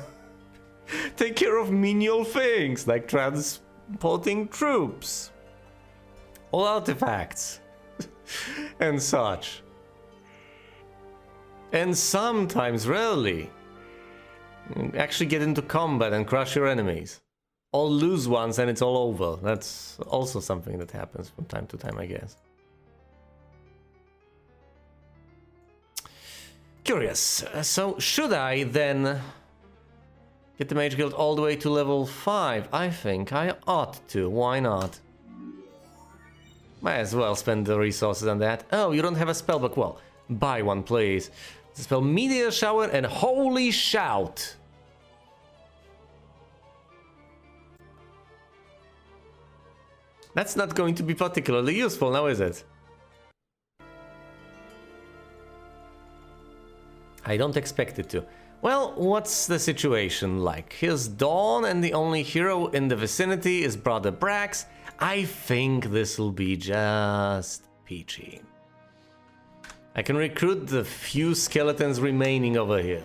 take care of menial things like transporting troops or artifacts and such. And sometimes, rarely, actually get into combat and crush your enemies. Or lose once and it's all over. That's also something that happens from time to time, I guess. Curious. So, should I then get the Mage Guild all the way to level 5? I think I ought to. Why not? Might as well spend the resources on that. Oh, you don't have a spellbook. Well, buy one, please. The spell Meteor Shower and Holy Shout. That's not going to be particularly useful now, is it? I don't expect it to. Well, what's the situation like? Here's Dawn, and the only hero in the vicinity is Brother Brax. I think this'll be just peachy. I can recruit the few skeletons remaining over here.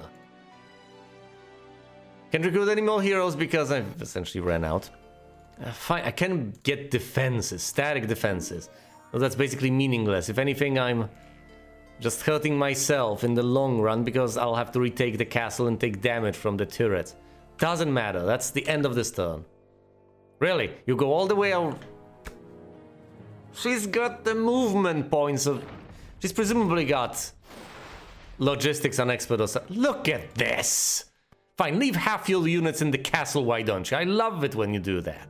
Can't recruit any more heroes because I've essentially ran out. Fine, I can get defenses, static defenses. Well, that's basically meaningless. If anything, I'm just hurting myself in the long run because I'll have to retake the castle and take damage from the turrets. Doesn't matter, that's the end of this turn. Really, you go all the way out. She's got the movement points of... She's presumably got logistics on expert or something. Look at this! Fine, leave half your units in the castle, why don't you? I love it when you do that.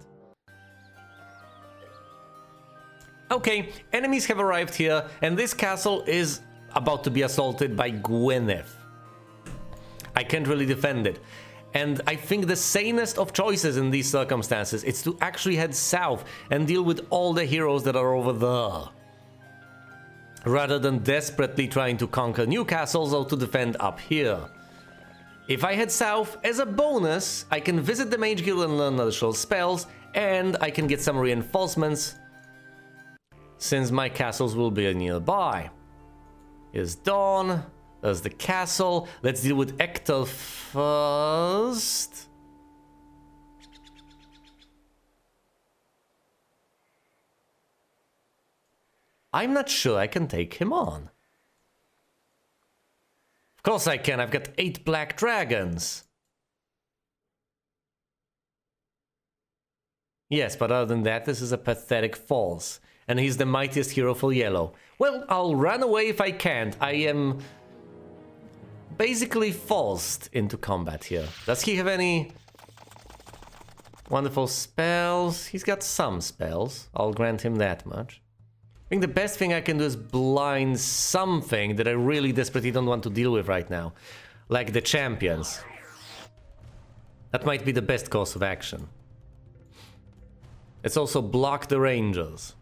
Okay, enemies have arrived here, and this castle is about to be assaulted by Gwyneth. I can't really defend it. And I think the sanest of choices in these circumstances is to actually head south and deal with all the heroes that are over there, rather than desperately trying to conquer new castles or to defend up here. If I head south, as a bonus, I can visit the Mage Guild and learn additional spells, and I can get some reinforcements, since my castles will be nearby. Here's Dawn, there's the castle. Let's deal with Hector first. I'm not sure I can take him on. Of course I can, I've got 8 black dragons. Yes, but other than that, this is a pathetic false. And he's the mightiest hero for yellow. Well, I'll run away if I can't. I am basically forced into combat here. Does he have any wonderful spells? He's got some spells. I'll grant him that much. I think the best thing I can do is blind something that I really desperately don't want to deal with right now. Like the champions. That might be the best course of action. Let's also block the rangers.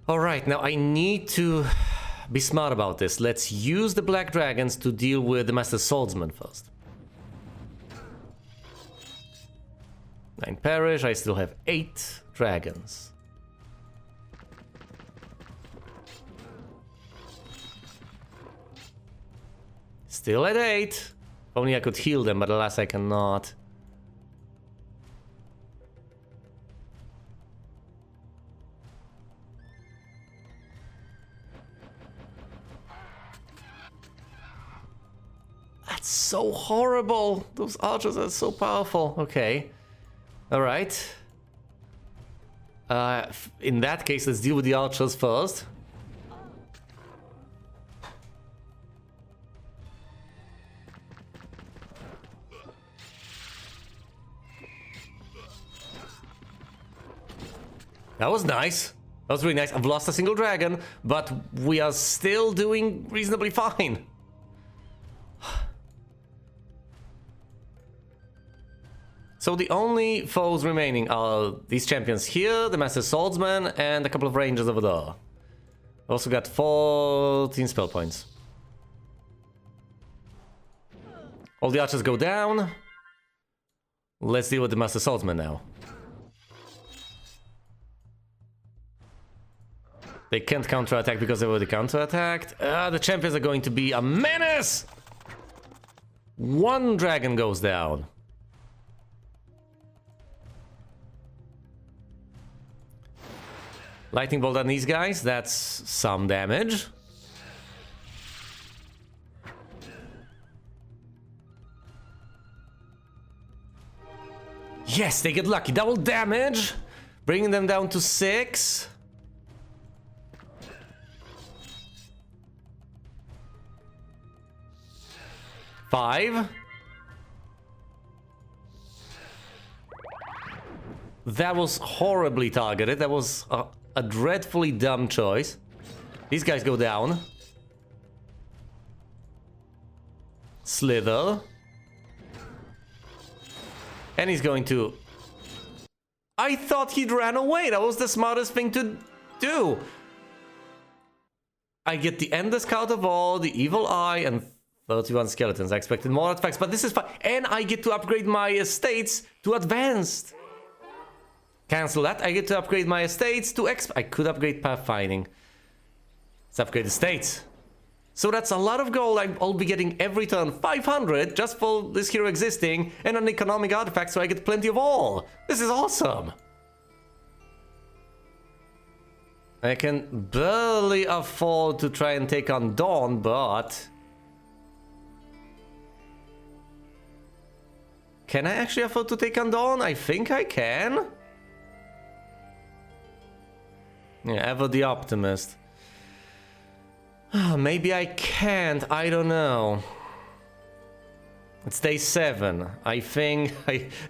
Alright, now I need to be smart about this. Let's use the black dragons to deal with the master swordsman first. 9 perish, I still have 8 dragons. Still at 8. If only I could heal them, but alas I cannot. That's so horrible. Those archers are so powerful. Okay. Alright. In that case, let's deal with the archers first. That was nice. That was really nice. I've lost a single dragon, but we are still doing reasonably fine. So the only foes remaining are these champions here, the Master Swordsman, and a couple of rangers over there. I've also got 14 spell points. All the archers go down. Let's deal with the Master Swordsman now. They can't counterattack because they've already counterattacked. The champions are going to be a menace! One dragon goes down. Lightning bolt on these guys, that's some damage. Yes, they get lucky. Double damage, bringing them down to 6. Five. That was horribly targeted. That was a dreadfully dumb choice. These guys go down. Slither. And he's going to... I thought he'd ran away. That was the smartest thing to do. I get the endless count of all, the evil eye, and 31 skeletons. I expected more artifacts, but this is fine. And I get to upgrade my estates to advanced. Cancel that. I get to upgrade my estates to I could upgrade pathfinding. Let's upgrade estates. So that's a lot of gold I'll be getting every turn. 500 just for this hero existing, and an economic artifact, so I get plenty of all. This is awesome. I can barely afford to try and take on Dawn, but... Can I actually afford to take on Dawn? I think I can. Yeah, ever the optimist. Maybe I can't, I don't know. It's day 7. I think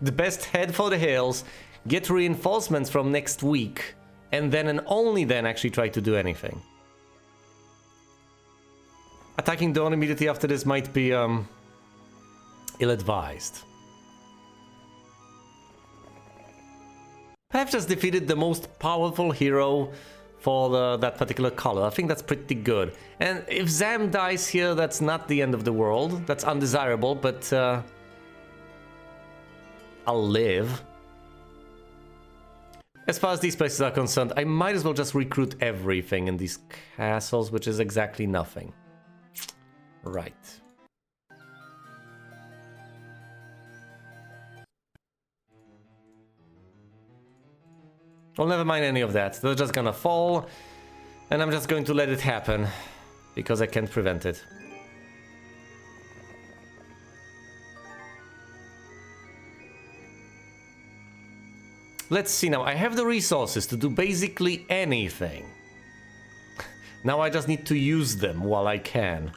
the best head for the hills, get reinforcements from next week, and then and only then actually try to do anything. Attacking Dawn immediately after this might be ill-advised. Perhaps just defeated the most powerful hero for that particular color. I think that's pretty good. And if Zam dies here, that's not the end of the world. That's undesirable, but I'll live. As far as these places are concerned, I might as well just recruit everything in these castles, which is exactly nothing. Right. Well, never mind any of that. They're just gonna fall, and I'm just going to let it happen, because I can't prevent it. Let's see now. I have the resources to do basically anything. Now I just need to use them while I can.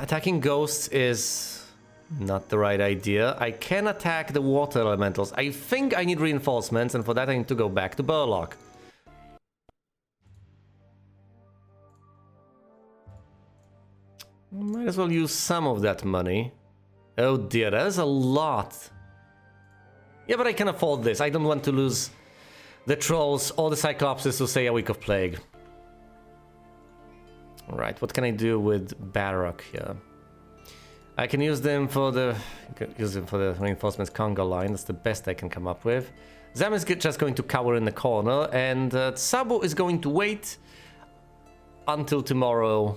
Attacking ghosts is not the right idea. I can attack the water elementals. I think I need reinforcements, and for that I need to go back to Burlock. Might as well use some of that money. Oh dear, that is a lot. Yeah, but I can afford this. I don't want to lose the trolls or the cyclopses to say a week of plague. Alright, what can I do with Baroque here? I can use them for the reinforcements conga line. That's the best I can come up with. Zam is just going to cower in the corner, and Sabo is going to wait until tomorrow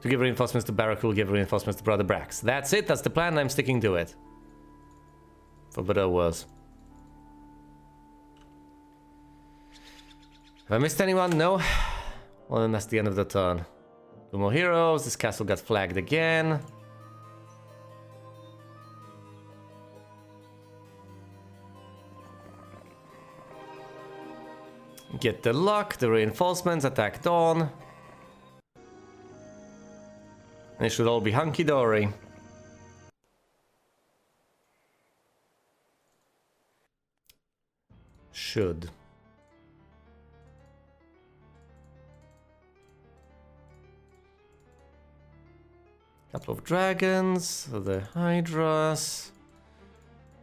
to give reinforcements to Baroque, who will give reinforcements to Brother Brax. That's it, that's the plan, I'm sticking to it. For better or worse. Have I missed anyone? No? Well, then that's the end of the turn. 2 more heroes, this castle got flagged again. Get the luck, the reinforcements, attack Dawn. And it should all be hunky-dory. Should. Couple of dragons, the hydras,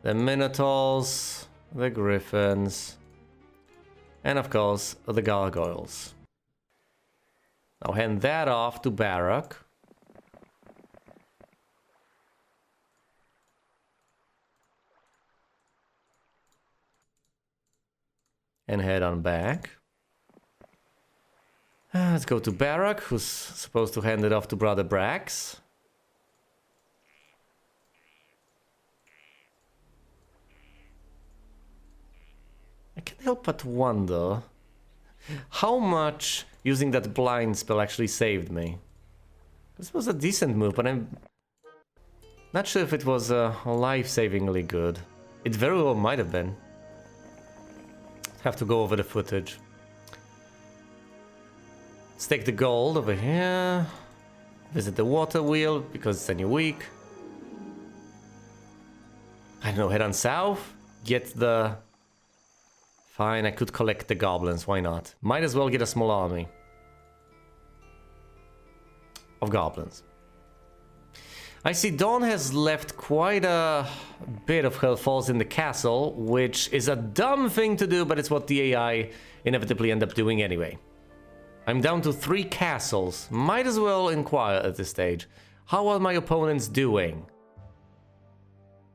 the minotaurs, the griffins, and of course the gargoyles. I'll hand that off to Baroque. And head on back. Let's go to Baroque, who's supposed to hand it off to Brother Brax. I can't help but wonder how much using that blind spell actually saved me. This was a decent move, but I'm not sure if it was life-savingly good. It very well might have been. Have to go over the footage. Let's take the gold over here. Visit the water wheel because it's a new week. I don't know, head on south. Get the... Fine, I could collect the goblins, why not? Might as well get a small army of goblins. I see Dawn has left quite a bit of her falls in the castle, which is a dumb thing to do, but it's what the AI inevitably end up doing anyway. I'm down to 3 castles. Might as well inquire at this stage. How are my opponents doing?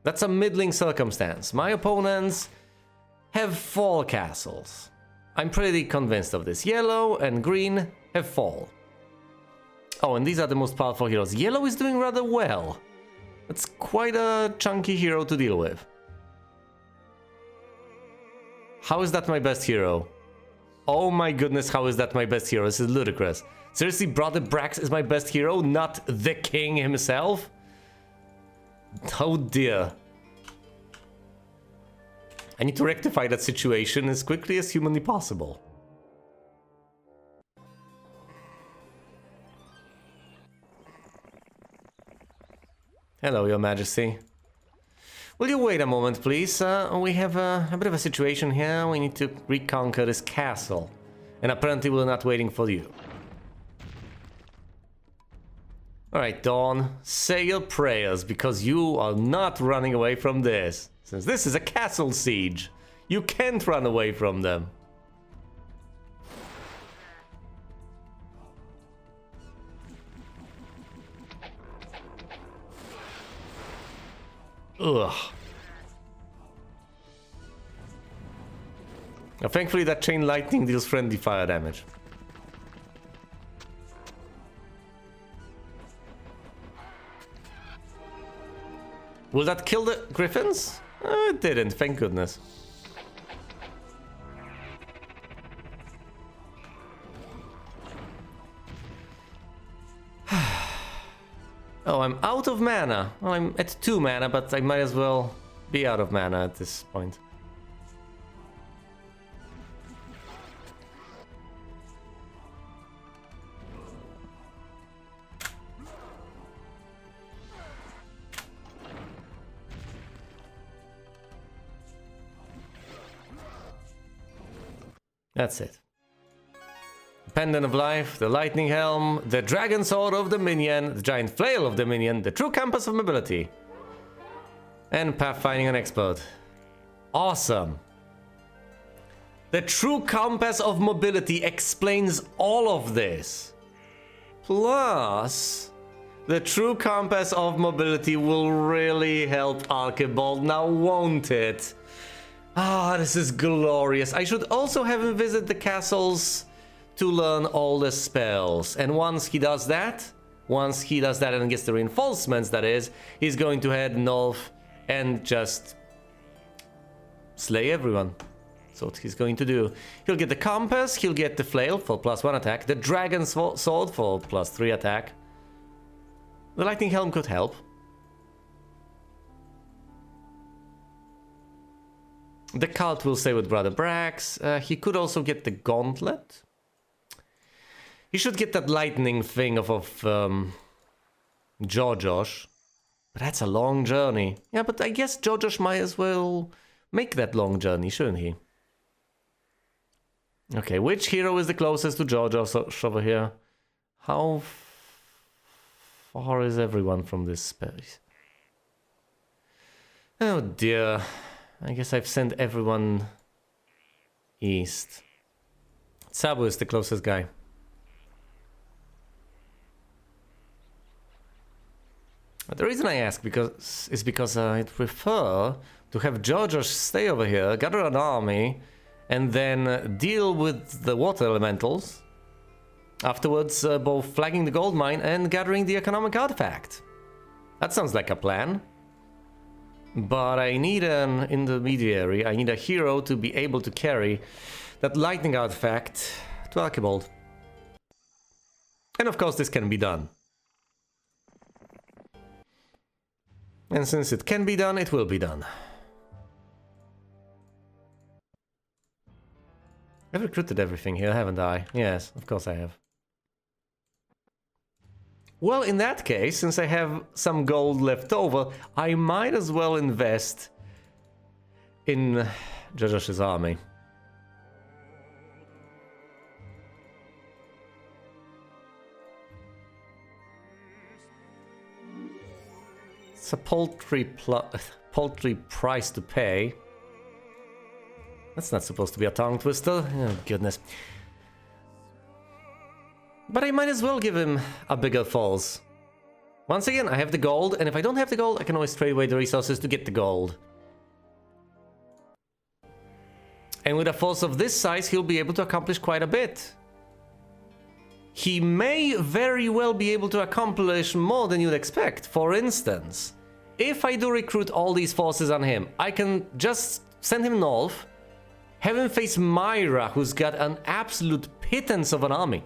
That's a middling circumstance. My opponents have fall castles. I'm pretty convinced of this. Yellow and green have fall. Oh, and these are the most powerful heroes. Yellow is doing rather well. That's quite a chunky hero to deal with. How is that my best hero? Oh my goodness, how is that my best hero? This is ludicrous. Seriously, Brother Brax is my best hero, not the king himself? Oh dear. I need to rectify that situation as quickly as humanly possible. Hello, Your Majesty. Will you wait a moment, please? We have a bit of a situation here. We need to reconquer this castle. And apparently we're not waiting for you. Alright, Dawn. Say your prayers, because you are not running away from this. Since this is a castle siege, you can't run away from them. Ugh. Now, thankfully that chain lightning deals friendly fire damage. Will that kill the griffins? It didn't, thank goodness. Oh, I'm out of mana. Well, I'm at 2 mana, but I might as well be out of mana at this point. That's it. Pendant of Life, the Lightning Helm, the Dragon Sword of the Minion, the Giant Flail of the Minion, the True Compass of Mobility, and Pathfinding an Expert. Awesome. The True Compass of Mobility explains all of this. Plus, the True Compass of Mobility will really help Archibald now, won't it? Ah, this is glorious. I should also have him visit the castles to learn all the spells. And once he does that and gets the reinforcements, that is, he's going to head north and just slay everyone. That's what he's going to do. He'll get the compass, he'll get the flail for +1 attack, the dragon sword for +3 attack. The lightning helm could help. The cult will stay with Brother Brax. He could also get the gauntlet. He should get that lightning thing of Jojosh. But that's a long journey. Yeah, but I guess Jojosh might as well make that long journey, shouldn't he? Okay, which hero is the closest to Jojosh over here? How far is everyone from this space? Oh dear. I guess I've sent everyone east. Sabu is the closest guy. The reason I ask is because I'd prefer to have Jojosh stay over here, gather an army, and then deal with the water elementals. Afterwards, both flagging the gold mine and gathering the economic artifact. That sounds like a plan. But I need an intermediary, I need a hero to be able to carry that lightning artifact to Archibald. And of course this can be done. And since it can be done, it will be done. I've recruited everything here, haven't I? Yes, of course I have. Well, in that case, since I have some gold left over, I might as well invest in Jojosh's army. It's a paltry price to pay. That's not supposed to be a tongue twister. Oh, goodness. But I might as well give him a bigger falls. Once again, I have the gold, and if I don't have the gold, I can always trade away the resources to get the gold. And with a force of this size, he'll be able to accomplish quite a bit. He may very well be able to accomplish more than you'd expect. For instance, if I do recruit all these forces on him, I can just send him north, have him face Myra, who's got an absolute pittance of an army,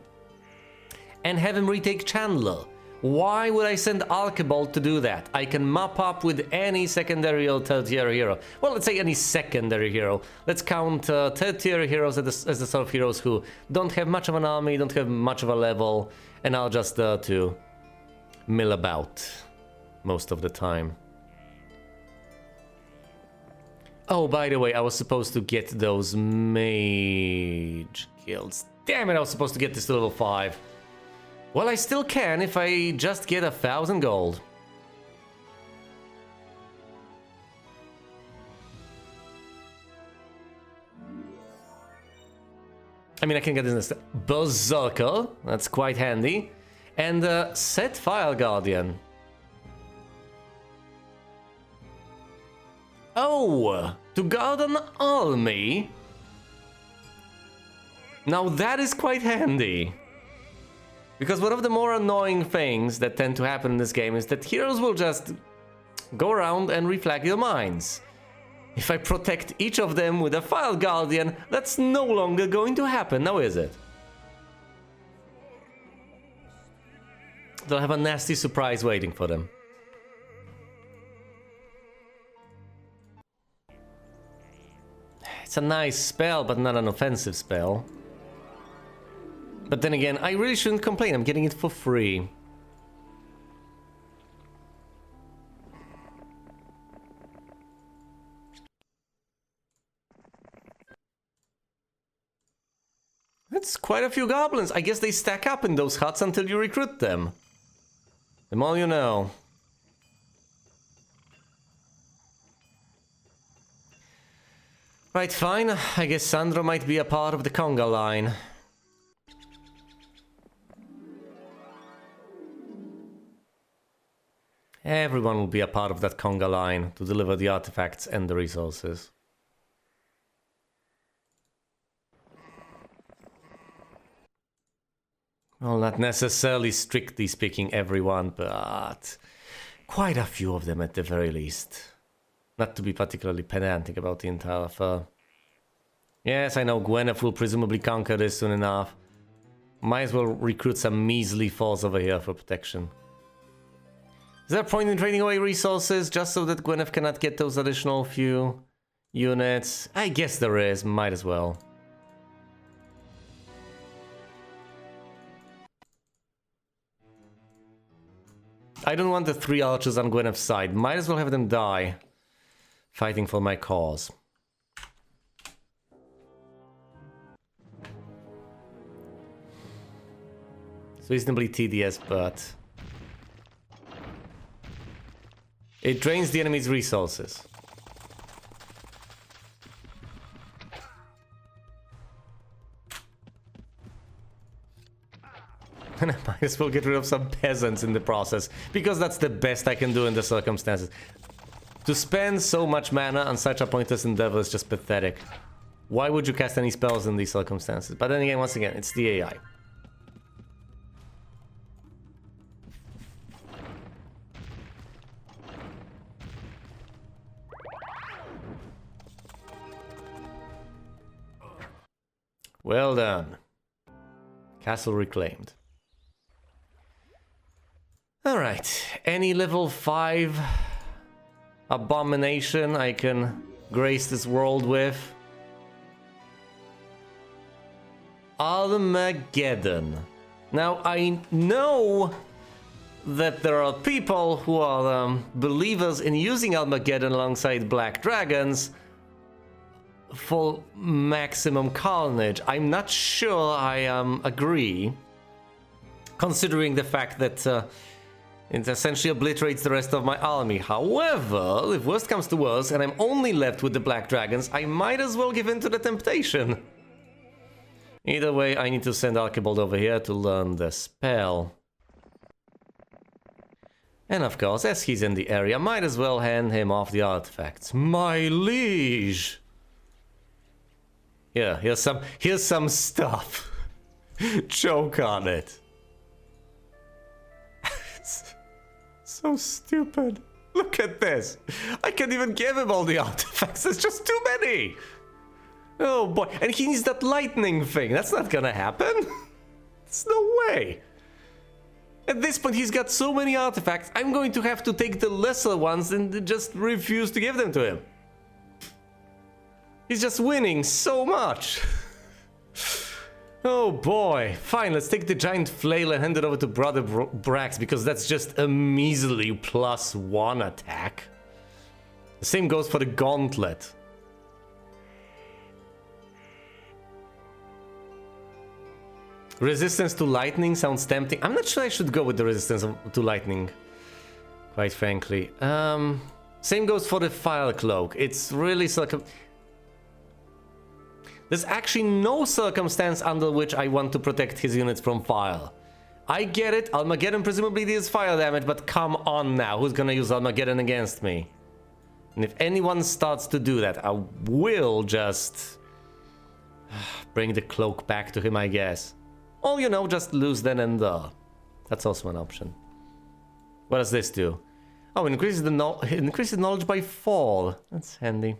and have him retake Chandler. Why would I send Archibald to do that? I can mop up with any secondary or tertiary hero. Well, let's say any secondary hero. Let's count tertiary heroes as the sort of heroes who don't have much of an army, don't have much of a level, and are just there to mill about most of the time. Oh, by the way, I was supposed to get those mage guilds. Damn it, I was supposed to get this to level 5. Well, I still can if I just get 1,000 gold. I mean, I can get this Berserker, that's quite handy. And Set Fire Guardian. Oh, to guard an army? Now that is quite handy. Because one of the more annoying things that tend to happen in this game is that heroes will just go around and reflag your mines. If I protect each of them with a Fire Guardian, that's no longer going to happen, now is it? They'll have a nasty surprise waiting for them. It's a nice spell, but not an offensive spell. But then again, I really shouldn't complain, I'm getting it for free. That's quite a few goblins. I guess they stack up in those huts until you recruit them. The more you know. Right, fine. I guess Sandro might be a part of the conga line. Everyone will be a part of that conga line to deliver the artifacts and the resources. Well, not necessarily strictly speaking everyone, but quite a few of them at the very least. Not to be particularly pedantic about the entire affair. Yes, I know Gwyneth will presumably conquer this soon enough. Might as well recruit some measly force over here for protection. Is there a point in trading away resources just so that Gwyneth cannot get those additional few units? I guess there is, might as well. I don't want the 3 archers on Gwyneth's side. Might as well have them die fighting for my cause. It's reasonably tedious, but it drains the enemy's resources. And I might as well get rid of some peasants in the process, because that's the best I can do in the circumstances. To spend so much mana on such a pointless endeavor is just pathetic. Why would you cast any spells in these circumstances? But then again, once again, it's the AI. Well done. Castle reclaimed. Alright, any level 5 abomination I can grace this world with? Armageddon. Now, I know that there are people who are believers in using Armageddon alongside Black Dragons for maximum carnage. I'm not sure I agree, considering the fact that it essentially obliterates the rest of my army. However, if worst comes to worst and I'm only left with the Black Dragons, I might as well give in to the temptation. Either way, I need to send Archibald over here to learn the spell. And of course, as he's in the area, might as well hand him off the artifacts. My liege! Yeah, here's some stuff. Choke on it. So stupid. Look at this. I can't even give him all the artifacts. There's just too many. Oh boy. And he needs that lightning thing. That's not gonna happen. There's no way. At this point, he's got so many artifacts, I'm going to have to take the lesser ones and just refuse to give them to him. He's just winning so much. Oh boy. Fine, let's take the giant flail and hand it over to Brother Brax, because that's just a measly +1 attack. The same goes for the gauntlet. Resistance to lightning sounds tempting. I'm not sure I should go with the resistance to lightning, quite frankly. Same goes for the fire cloak. It's really There's actually no circumstance under which I want to protect his units from fire. I get it, Armageddon presumably deals fire damage, but come on now, who's gonna use Armageddon against me? And if anyone starts to do that, I will just bring the cloak back to him, I guess. Or, you know, just lose then and there. That's also an option. What does this do? Oh, increases knowledge by 4. That's handy.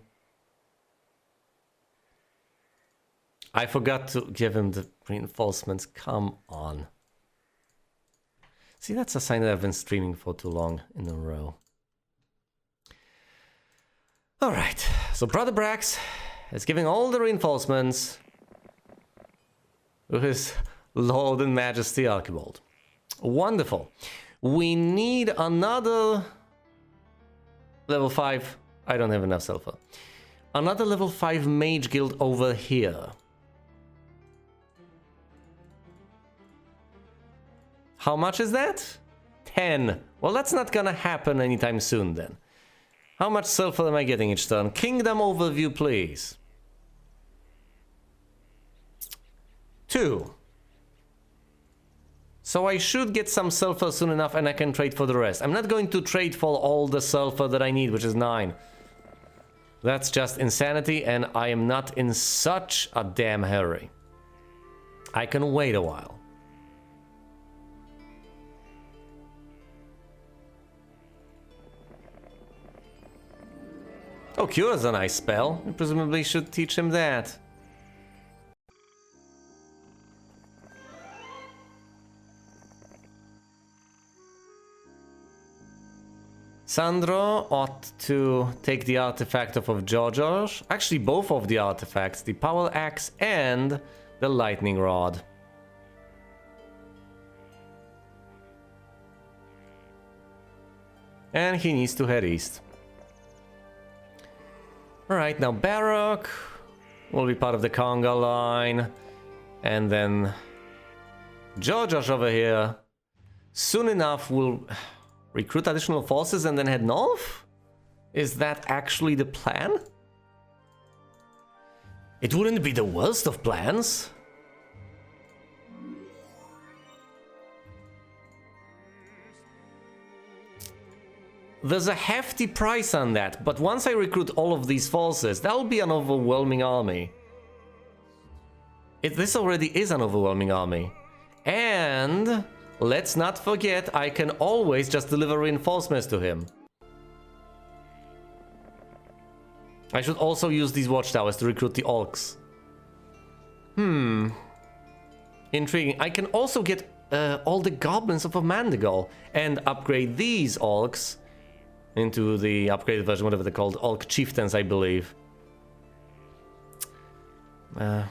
I forgot to give him the reinforcements. Come on. See, that's a sign that I've been streaming for too long in a row. Alright, so Brother Brax is giving all the reinforcements to his Lord and Majesty Archibald. Wonderful. We need another level 5. I don't have enough sulfur. Another level 5 mage guild over here. How much is that? 10. Well, that's not gonna happen anytime soon then. How much sulfur am I getting each turn? Kingdom overview, please. 2. So I should get some sulfur soon enough and I can trade for the rest. I'm not going to trade for all the sulfur that I need, which is 9. That's just insanity, and I am not in such a damn hurry. I can wait a while. Oh, Cure is a nice spell. You presumably should teach him that. Sandro ought to take the artifact of George. Actually, both of the artifacts, the Power Axe and the Lightning Rod. And he needs to head east. Alright, now Baroque will be part of the Conga line. And then George over here soon enough will recruit additional forces and then head north? Is that actually the plan? It wouldn't be the worst of plans. There's a hefty price on that, but once I recruit all of these forces, that'll be an overwhelming army. This already is an overwhelming army. And let's not forget, I can always just deliver reinforcements to him. I should also use these watchtowers to recruit the orcs. Intriguing. I can also get all the goblins of Amandagal and upgrade these orcs into the upgraded version, whatever they're called. Orc chieftains, I believe. Yeah,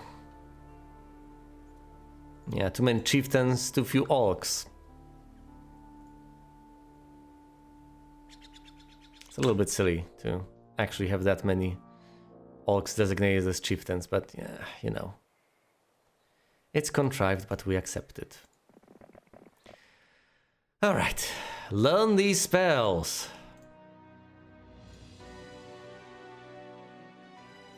too many chieftains, too few orcs. It's a little bit silly to actually have that many orcs designated as chieftains, but yeah, you know. It's contrived, but we accept it. Alright, learn these spells.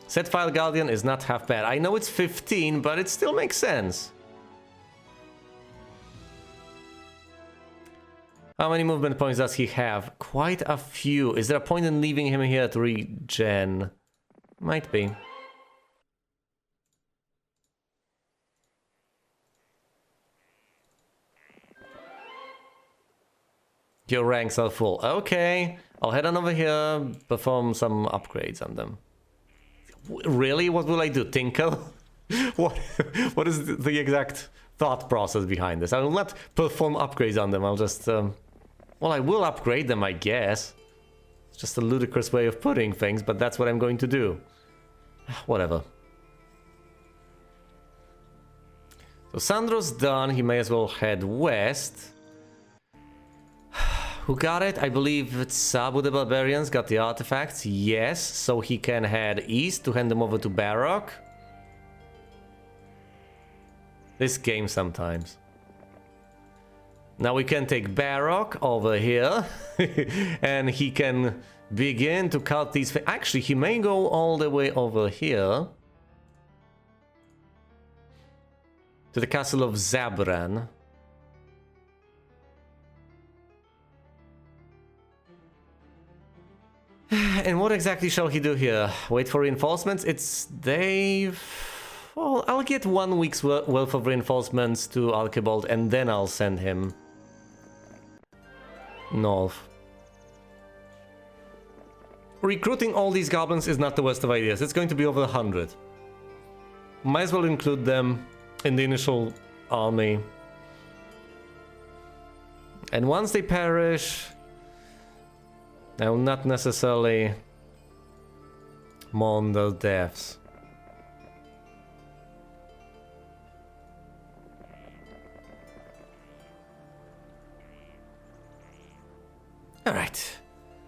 Set File Guardian is not half bad. I know it's 15, but it still makes sense. How many movement points does he have? Quite a few. Is there a point in leaving him here to regen? Might be. Your ranks are full. Okay, I'll head on over here, perform some upgrades on them. Really? What will I do? Tinkle? What is the exact thought process behind this? I will not perform upgrades on them. I'll just... well, I will upgrade them, I guess. It's just a ludicrous way of putting things, but that's what I'm going to do. Whatever. So Sandro's done. He may as well head west. Who got it? I believe it's Sabu the Barbarians got the artifacts. Yes, so he can head east to hand them over to Baroque. This game sometimes. Now we can take Baroque over here. And he can begin to cut these... Actually, he may go all the way over here. To the castle of Zabran. And what exactly shall he do here? Wait for reinforcements? It's Dave... Well, I'll get 1 week's worth of reinforcements to Archibald and then I'll send him north. Recruiting all these goblins is not the worst of ideas. It's going to be over 100. Might as well include them in the initial army. And once they perish... I will not necessarily mourn their deaths. Alright.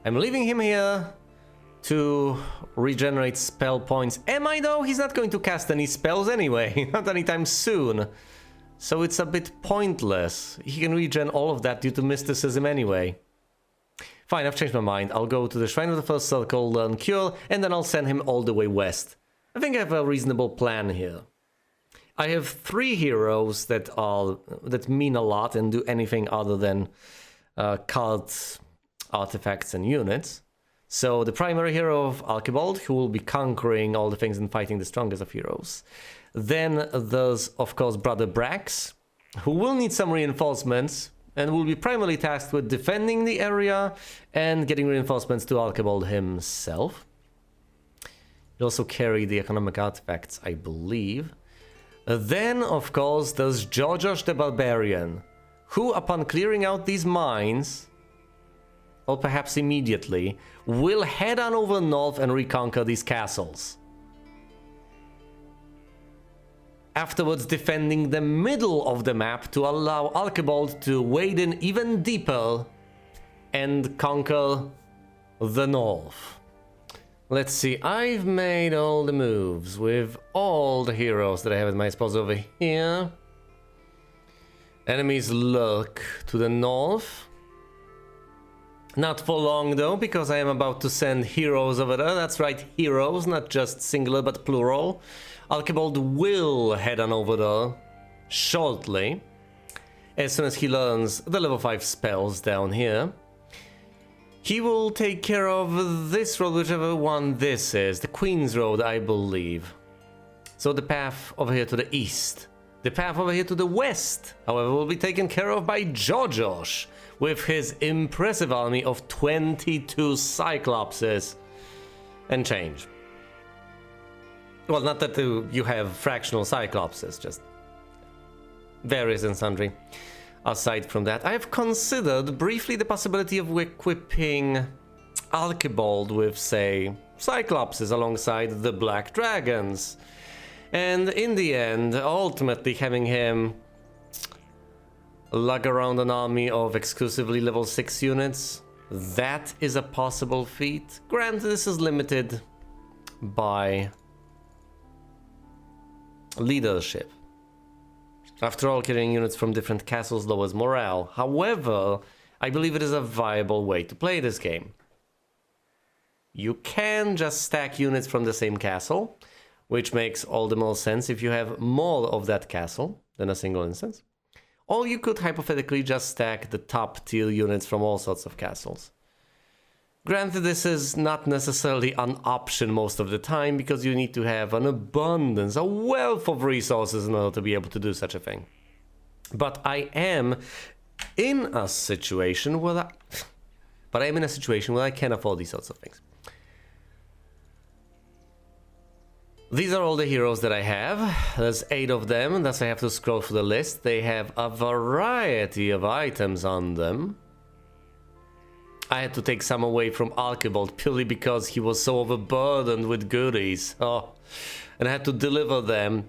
I'm leaving him here to regenerate spell points. Am I though? He's not going to cast any spells anyway. Not anytime soon. So it's a bit pointless. He can regen all of that due to mysticism anyway. Fine, I've changed my mind. I'll go to the Shrine of the First Circle, learn Cure, and then I'll send him all the way west. I think I have a reasonable plan here. I have 3 heroes that mean a lot and do anything other than cult artifacts and units. So the primary hero of Archibald, who will be conquering all the things and fighting the strongest of heroes. Then there's, of course, Brother Brax, who will need some reinforcements and will be primarily tasked with defending the area and getting reinforcements to Archibald himself. He'll also carry the economic artifacts, I believe. Then, of course, there's Georgios the Barbarian, who, upon clearing out these mines, or perhaps immediately, will head on over north and reconquer these castles. Afterwards defending the middle of the map to allow Archibald to wade in even deeper and conquer the north. Let's see, I've made all the moves with all the heroes that I have at my disposal over here. Enemies lurk to the north. Not for long though, because I am about to send heroes over there. That's right, heroes, not just singular but plural. Archibald will head on over there shortly, as soon as he learns the level 5 spells down here. He will take care of this road, whichever one this is, the Queen's Road, I believe. So the path over here to the east. The path over here to the west, however, will be taken care of by Georgios, with his impressive army of 22 Cyclopses and change. Well, not that you have fractional Cyclopses, just various and sundry. Aside from that, I have considered briefly the possibility of equipping Archibald with, say, Cyclopses alongside the Black Dragons. And in the end, ultimately having him lug around an army of exclusively level 6 units. That is a possible feat. Granted, this is limited by leadership. After all, carrying units from different castles lowers morale. However, I believe it is a viable way to play this game. You can just stack units from the same castle, which makes all the more sense if you have more of that castle than a single instance. Or you could hypothetically just stack the top tier units from all sorts of castles. Granted, this is not necessarily an option most of the time, because you need to have an abundance, a wealth of resources in order to be able to do such a thing. But I am in a situation where I can afford these sorts of things. These are all the heroes that I have. There's 8 of them, thus I have to scroll through the list. They have a variety of items on them. I had to take some away from Archibald purely because he was so overburdened with goodies. Oh, and I had to deliver them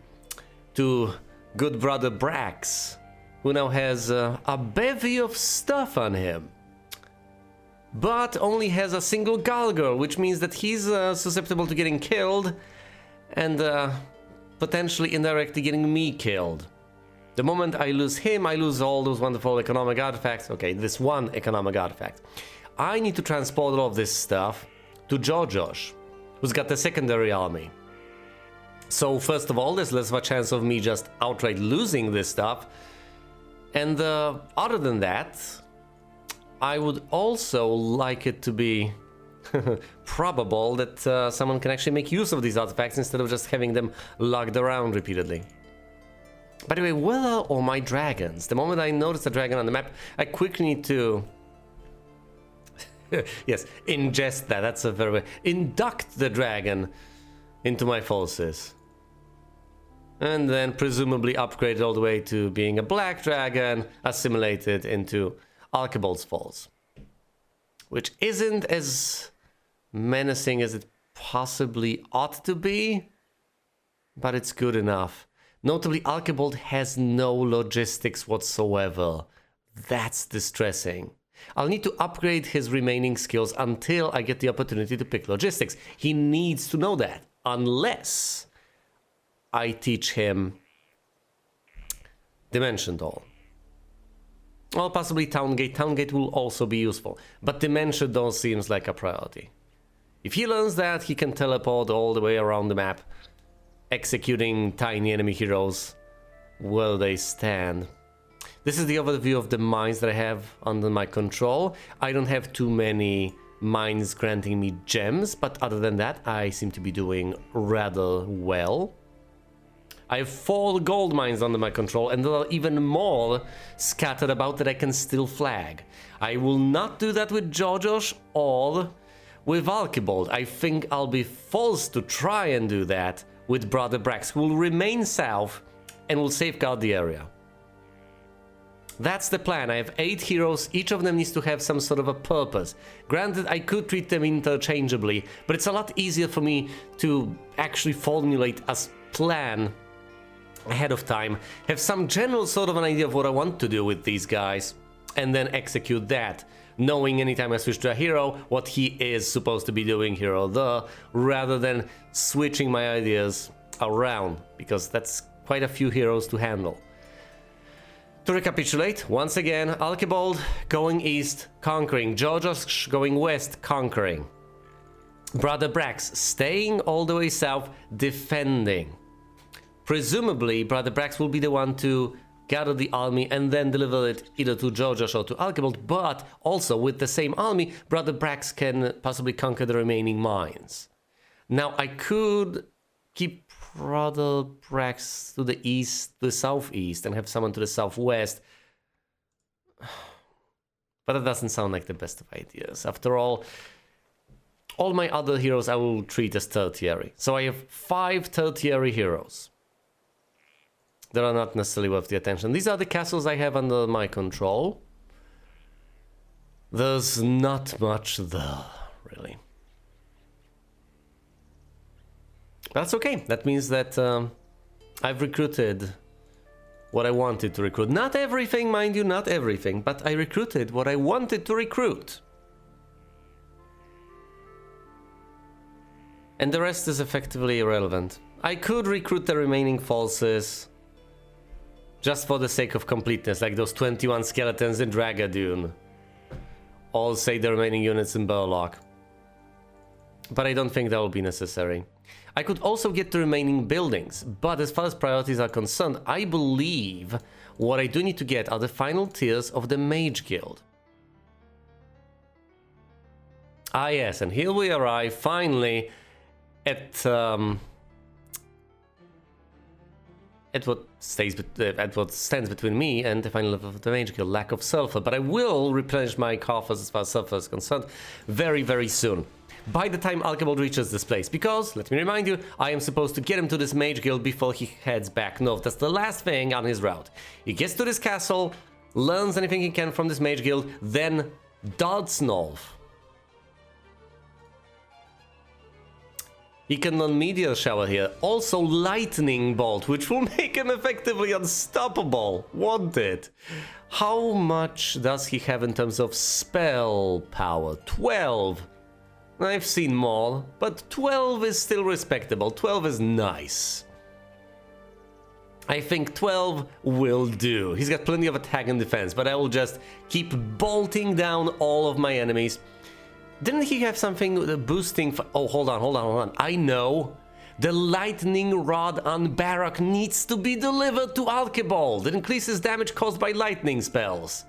to good brother Brax, who now has a bevy of stuff on him. But only has a single Galgor, which means that he's susceptible to getting killed and potentially indirectly getting me killed. The moment I lose him, I lose all those wonderful economic artifacts. Okay, this one economic artifact. I need to transport all of this stuff to Georgios, who's got the secondary army. So first of all, there's less of a chance of me just outright losing this stuff. And other than that, I would also like it to be probable that someone can actually make use of these artifacts instead of just having them lugged around repeatedly. By the way, where are all my dragons? The moment I notice a dragon on the map, I quickly need to... yes, ingest that, that's a very... Induct the dragon into my forces. And then presumably upgrade it all the way to being a black dragon, assimilated into Archibald's Falls. Which isn't as menacing as it possibly ought to be, but it's good enough. Notably, Archibald has no logistics whatsoever. That's distressing. I'll need to upgrade his remaining skills until I get the opportunity to pick logistics. He needs to know that, unless I teach him Dimension Door. Or possibly Town Gate. Town Gate will also be useful. But Dimension Door seems like a priority. If he learns that, he can teleport all the way around the map, executing tiny enemy heroes where they stand. This is the overview of the mines that I have under my control. I don't have too many mines granting me gems, but other than that, I seem to be doing rather well. I have 4 gold mines under my control, and there are even more scattered about that I can still flag. I will not do that with Georgios or with Archibald. I think I'll be forced to try and do that with Brother Brax, who will remain south and will safeguard the area. That's the plan. I have 8 heroes, each of them needs to have some sort of a purpose. Granted, I could treat them interchangeably, but it's a lot easier for me to actually formulate a plan ahead of time, have some general sort of an idea of what I want to do with these guys, and then execute that, knowing anytime I switch to a hero, what he is supposed to be doing here or there, rather than switching my ideas around, because that's quite a few heroes to handle. To recapitulate, once again, Archibald going east, conquering. Georgios going west, conquering. Brother Brax staying all the way south, defending. Presumably, Brother Brax will be the one to gather the army and then deliver it either to Georgios or to Archibald, but also with the same army, Brother Brax can possibly conquer the remaining mines. Now, I could keep Brother Brax to the east, to the southeast, and have someone to the southwest. But that doesn't sound like the best of ideas. After all my other heroes I will treat as tertiary. So I have 5 tertiary heroes that are not necessarily worth the attention. These are the castles I have under my control. There's not much there, really. That's okay. That means that I've recruited what I wanted to recruit. Not everything, mind you, not everything, but I recruited what I wanted to recruit. And the rest is effectively irrelevant. I could recruit the remaining forces just for the sake of completeness, like those 21 skeletons in Dragadune. Or say the remaining units in Burlock. But I don't think that will be necessary. I could also get the remaining buildings, but as far as priorities are concerned, I believe what I do need to get are the final tiers of the Mage Guild. Ah yes, and here we arrive finally at what stands between me and the final level of the Mage Guild, lack of sulfur. But I will replenish my coffers as far as sulfur is concerned very, very soon. By the time Archibald reaches this place, because, let me remind you, I am supposed to get him to this Mage Guild before he heads back north. That's the last thing on his route. He gets to this castle, learns anything he can from this Mage Guild, then darts north. He can learn Meteor Shower here, also Lightning Bolt, which will make him effectively unstoppable, won't it? How much does he have in terms of spell power? 12. I've seen more, but 12 is still respectable. 12 is nice. I think 12 will do. He's got plenty of attack and defense, but I will just keep bolting down all of my enemies. Didn't he have something boosting for... Oh, hold on. I know. The lightning rod on Barak needs to be delivered to Archibald. It increases damage caused by lightning spells.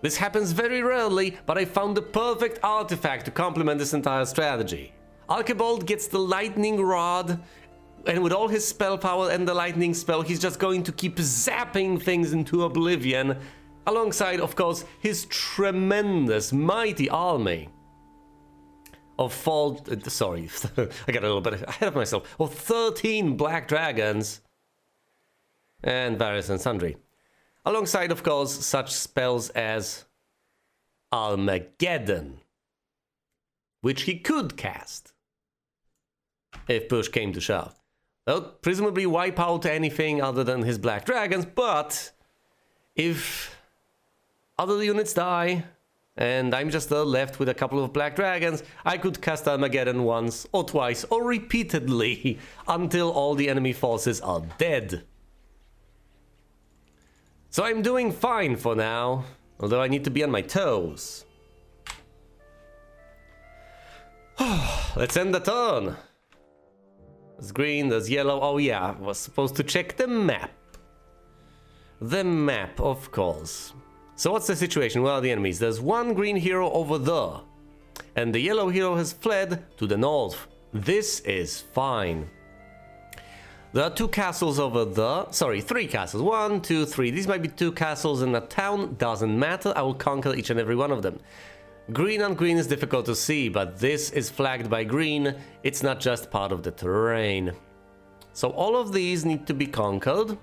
This happens very rarely, but I found the perfect artifact to complement this entire strategy. Archibald gets the lightning rod, and with all his spell power and the lightning spell, he's just going to keep zapping things into oblivion, alongside, of course, his tremendous, mighty army of sorry, I got a little bit ahead of myself, of 13 black dragons and various and sundry. Alongside, of course, such spells as Armageddon, which he could cast if push came to shove. Well, presumably wipe out anything other than his black dragons, but if other units die and I'm just left with a couple of black dragons, I could cast Armageddon once or twice or repeatedly until all the enemy forces are dead. So I'm doing fine for now, although I need to be on my toes. Let's end the turn. There's green, there's yellow. Oh yeah, I was supposed to check the map. The map, of course. So what's the situation? Where are the enemies? There's one green hero over there. And the yellow hero has fled to the north. This is fine. There are 2 castles over there. Sorry, 3 castles. 1, 2, 3. These might be 2 castles in a town. Doesn't matter. I will conquer each and every one of them. Green on green is difficult to see, but this is flagged by green. It's not just part of the terrain. So all of these need to be conquered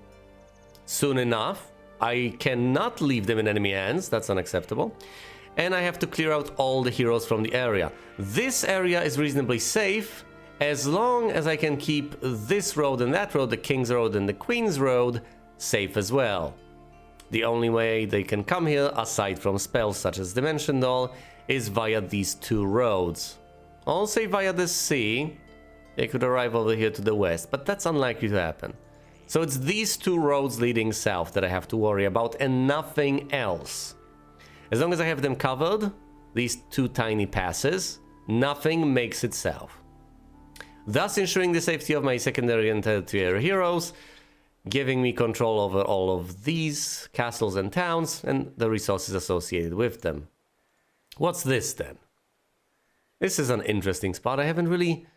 soon enough. I cannot leave them in enemy hands. That's unacceptable. And I have to clear out all the heroes from the area. This area is reasonably safe as long as I can keep this road and that road, the King's Road and the Queen's Road, safe as well. The only way they can come here, aside from spells such as Dimension Doll, is via these 2 roads. I'll say via the sea. They could arrive over here to the west, but that's unlikely to happen. So it's these 2 roads leading south that I have to worry about and nothing else. As long as I have them covered, these 2 tiny passes, nothing makes it south. Thus ensuring the safety of my secondary and tertiary heroes, giving me control over all of these castles and towns and the resources associated with them. What's this then? This is an interesting spot. I haven't really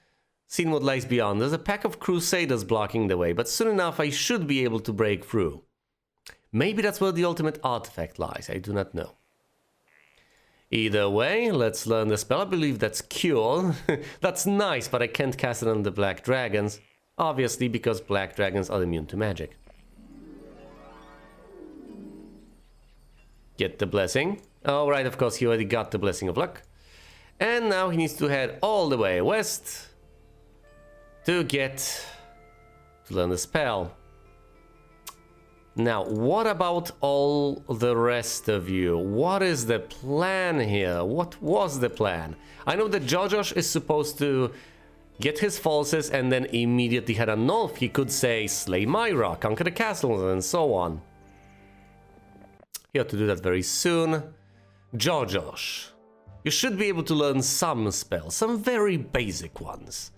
seen what lies beyond. There's a pack of crusaders blocking the way, but soon enough I should be able to break through. Maybe that's where the ultimate artifact lies, I do not know. Either way, let's learn the spell. I believe that's Cure. That's nice, but I can't cast it on the black dragons. Obviously, because black dragons are immune to magic. Get the blessing. Oh, right, of course, he already got the blessing of luck. And now he needs to head all the way west to learn the spell. Now, what about all the rest of you? What is the plan here? What was the plan? I know that Jojosh is supposed to get his forces and then immediately head on north. He could say, slay Myra, conquer the castles, and so on. He ought to do that very soon. Jojosh, you should be able to learn some spells, some very basic ones.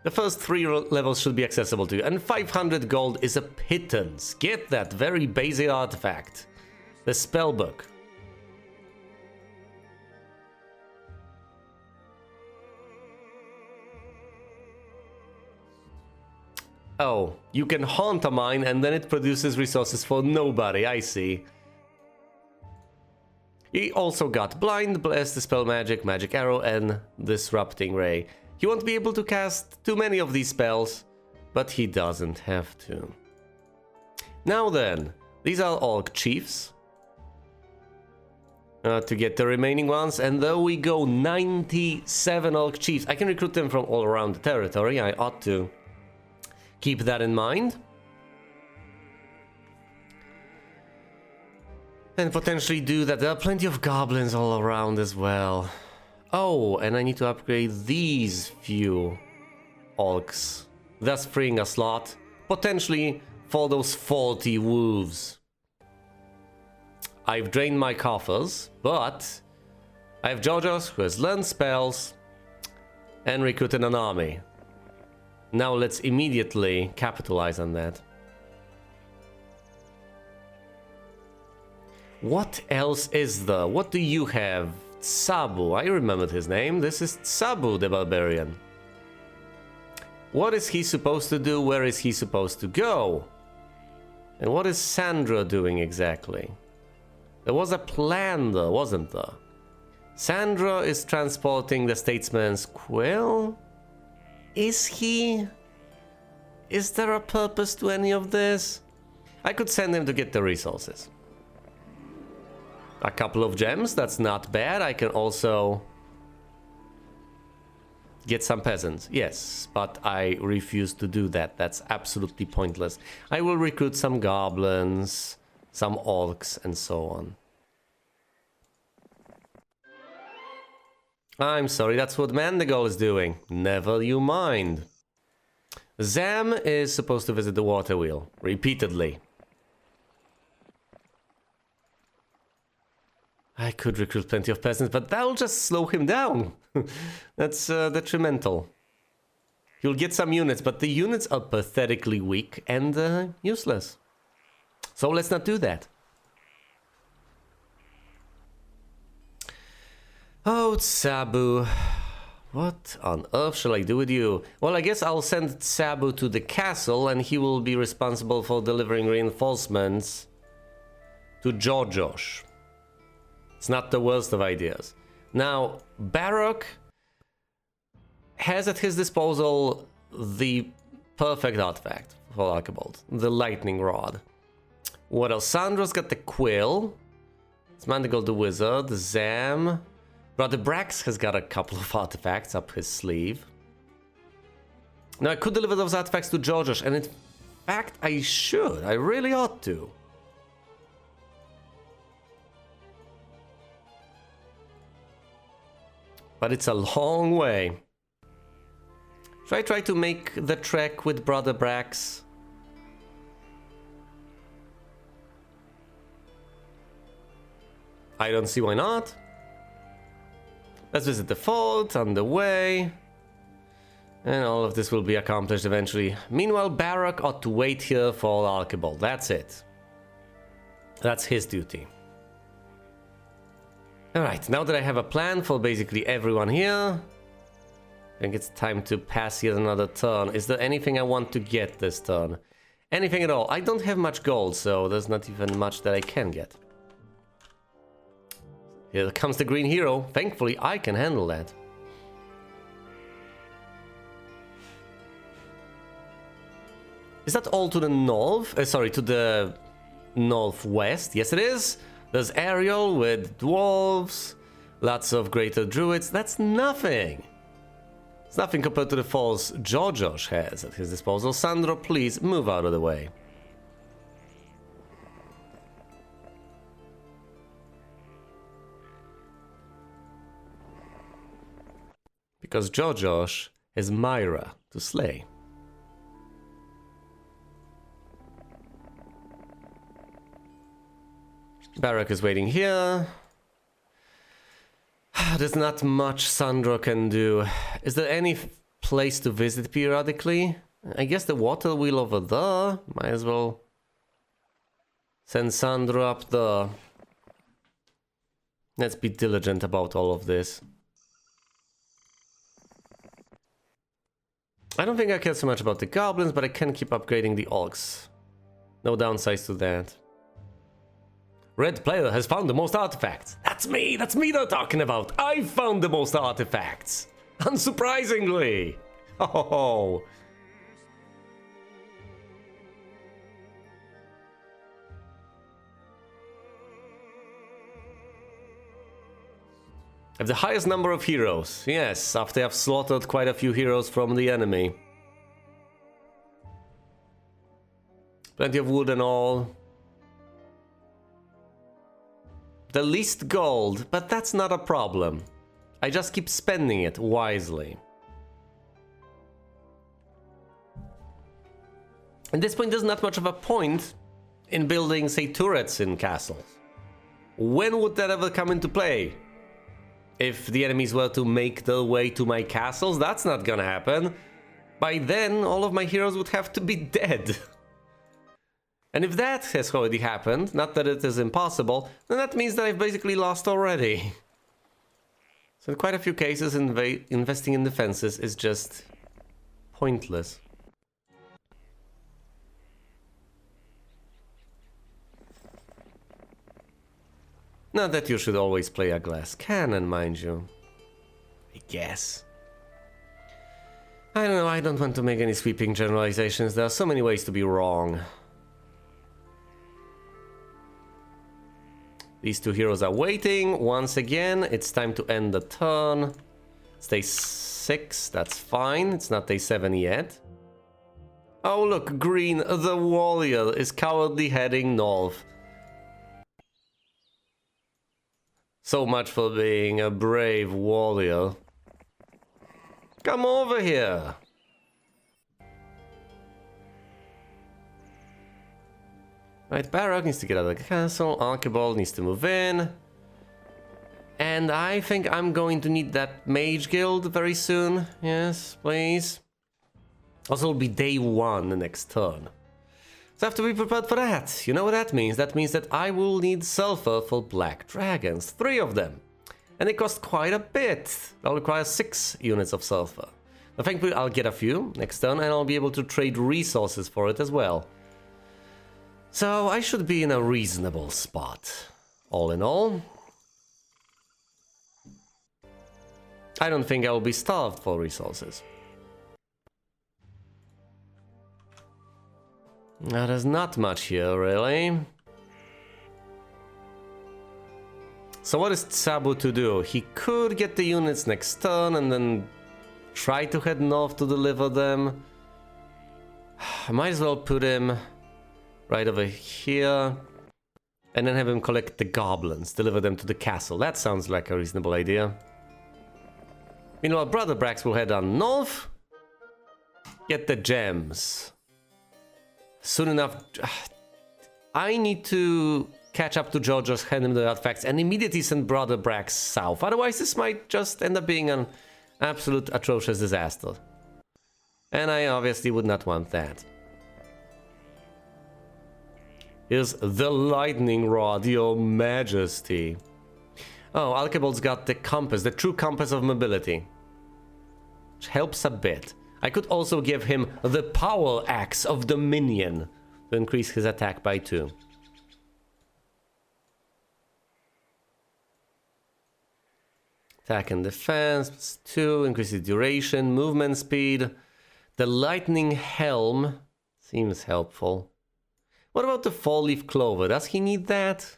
The first 3 levels should be accessible to you, and 500 gold is a pittance. Get that very basic artifact. The spellbook. Oh, you can haunt a mine and then it produces resources for nobody, I see. He also got Blind, Bless, Dispel Magic, Magic Arrow, and Disrupting Ray. He won't be able to cast too many of these spells, but he doesn't have to. Now then, these are Orc Chiefs. To get the remaining ones, and though we go 97 Orc Chiefs, I can recruit them from all around the territory. I ought to keep that in mind. And potentially do that. There are plenty of goblins all around as well. Oh, and I need to upgrade these few orcs, thus freeing a slot, potentially for those 40 wolves. I've drained my coffers, but I have Jojosh who has learned spells and recruited an army. Now let's immediately capitalize on that. What else is there? What do you have? Sabu, I remembered his name. This is Sabu the Barbarian. What is he supposed to do? Where is he supposed to go? And what is Sandra doing exactly? There was a plan there, wasn't there? Sandra is transporting the Statesman's quill? Is he? Is there a purpose to any of this? I could send him to get the resources. A couple of gems, that's not bad. I can also get some peasants. Yes, but I refuse to do that. That's absolutely pointless. I will recruit some goblins, some orcs, and so on. I'm sorry, that's what Mandagol is doing. Never you mind. Zam is supposed to visit the water wheel repeatedly. I could recruit plenty of peasants, but that'll just slow him down. That's detrimental. You'll get some units, but the units are pathetically weak and useless. So let's not do that. Oh, Sabu. What on earth shall I do with you? Well, I guess I'll send Sabu to the castle and he will be responsible for delivering reinforcements to Georgios. It's not the worst of ideas. Now, Barak has at his disposal the perfect artifact for Archibald, the lightning rod. What else? Sandro's got the quill. It's Mandigold the wizard, Zam. Brother Brax has got a couple of artifacts up his sleeve. Now I could deliver those artifacts to Georgios, and in fact I should. I really ought to. But it's a long way. Should I try to make the trek with Brother Brax? I don't see why not. Let's visit the fort on the way. And all of this will be accomplished eventually. Meanwhile, Barak ought to wait here for Archibald. That's it. That's his duty. Alright, now that I have a plan for basically everyone here, I think it's time to pass yet another turn. Is there anything I want to get this turn? Anything at all? I don't have much gold, so there's not even much that I can get. Here comes the green hero. Thankfully, I can handle that. Is that all to the north? Sorry, to the northwest? Yes, it is. There's Ariel with dwarves, lots of greater druids. That's nothing. It's nothing compared to the force Georgios has at his disposal. Sandro, please move out of the way. Because Georgios has Myra to slay. Barak is waiting here. There's not much Sandro can do. Is there any place to visit periodically? I guess the water wheel over there. Might as well send Sandro up there. Let's be diligent about all of this. I don't think I care so much about the goblins, but I can keep upgrading the orcs. No downsides to that. Red player has found the most artifacts. That's me they're talking about. I found the most artifacts. Unsurprisingly. Oh. I have the highest number of heroes. Yes, after I've slaughtered quite a few heroes from the enemy. Plenty of wood and all. The least gold, but that's not a problem. I just keep spending it wisely. At this point, there's not much of a point in building, say, turrets in castles. When would that ever come into play? If the enemies were to make their way to my castles, that's not gonna happen. By then, all of my heroes would have to be dead. And if that has already happened, not that it is impossible, then that means that I've basically lost already. So in quite a few cases, investing in defenses is just pointless. Not that you should always play a glass cannon, mind you. I guess. I don't know, I don't want to make any sweeping generalizations. There are so many ways to be wrong. These two heroes are waiting. Once again, it's time to end the turn. It's day 6, that's fine. It's not day 7 yet. Oh look, green, the warrior is cowardly heading north. So much for being a brave warrior. Come over here. Right, Barrock needs to get out of the castle. Archibald needs to move in. And I think I'm going to need that mage guild very soon. Yes, please. Also, it'll be day 1 the next turn. So I have to be prepared for that. You know what that means? That means that I will need sulfur for black dragons. 3 of them. And they cost quite a bit. I'll require 6 units of sulfur. But thankfully, I'll get a few next turn, and I'll be able to trade resources for it as well. So I should be in a reasonable spot, all in all. I don't think I will be starved for resources. Now, there's not much here, really. So what is Tsabu to do? He could get the units next turn and then try to head north to deliver them. I might as well put him right over here. And then have him collect the goblins, deliver them to the castle. That sounds like a reasonable idea. Meanwhile, Brother Brax will head on north. Get the gems. Soon enough, I need to catch up to Georgios, hand him the artifacts, and immediately send Brother Brax south. Otherwise, this might just end up being an absolute atrocious disaster. And I obviously would not want that. Here's the lightning rod, your majesty. Oh, Archibald's got the compass, the true compass of mobility. Which helps a bit. I could also give him the power axe of dominion to increase his attack by 2. Attack and defense, 2, increases duration, movement speed. The lightning helm seems helpful. What about the 4-leaf clover? Does he need that?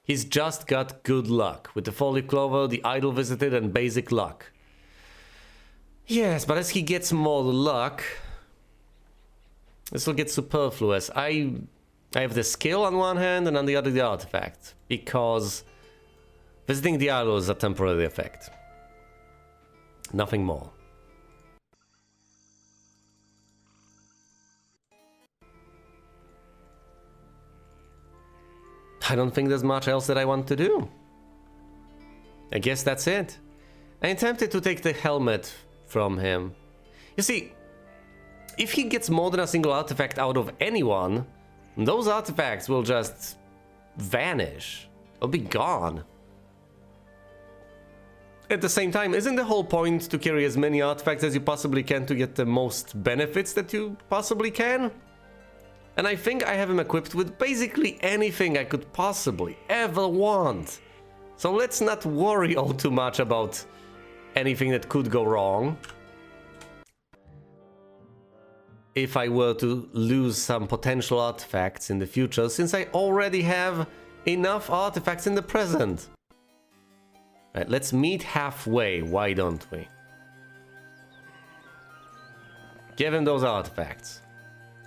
He's just got good luck with the 4-leaf clover, the idol visited, and basic luck. Yes, but as he gets more luck, this will get superfluous. I have the skill on one hand, and on the other the artifact, because visiting the idol is a temporary effect. Nothing more. I don't think there's much else that I want to do. I guess that's it. I'm tempted to take the helmet from him. You see, if he gets more than a single artifact out of anyone, those artifacts will just vanish. They'll be gone. At the same time, isn't the whole point to carry as many artifacts as you possibly can to get the most benefits that you possibly can? And I think I have him equipped with basically anything I could possibly ever want. So let's not worry all too much about anything that could go wrong. If I were to lose some potential artifacts in the future, since I already have enough artifacts in the present. Right, let's meet halfway, why don't we? Give him those artifacts.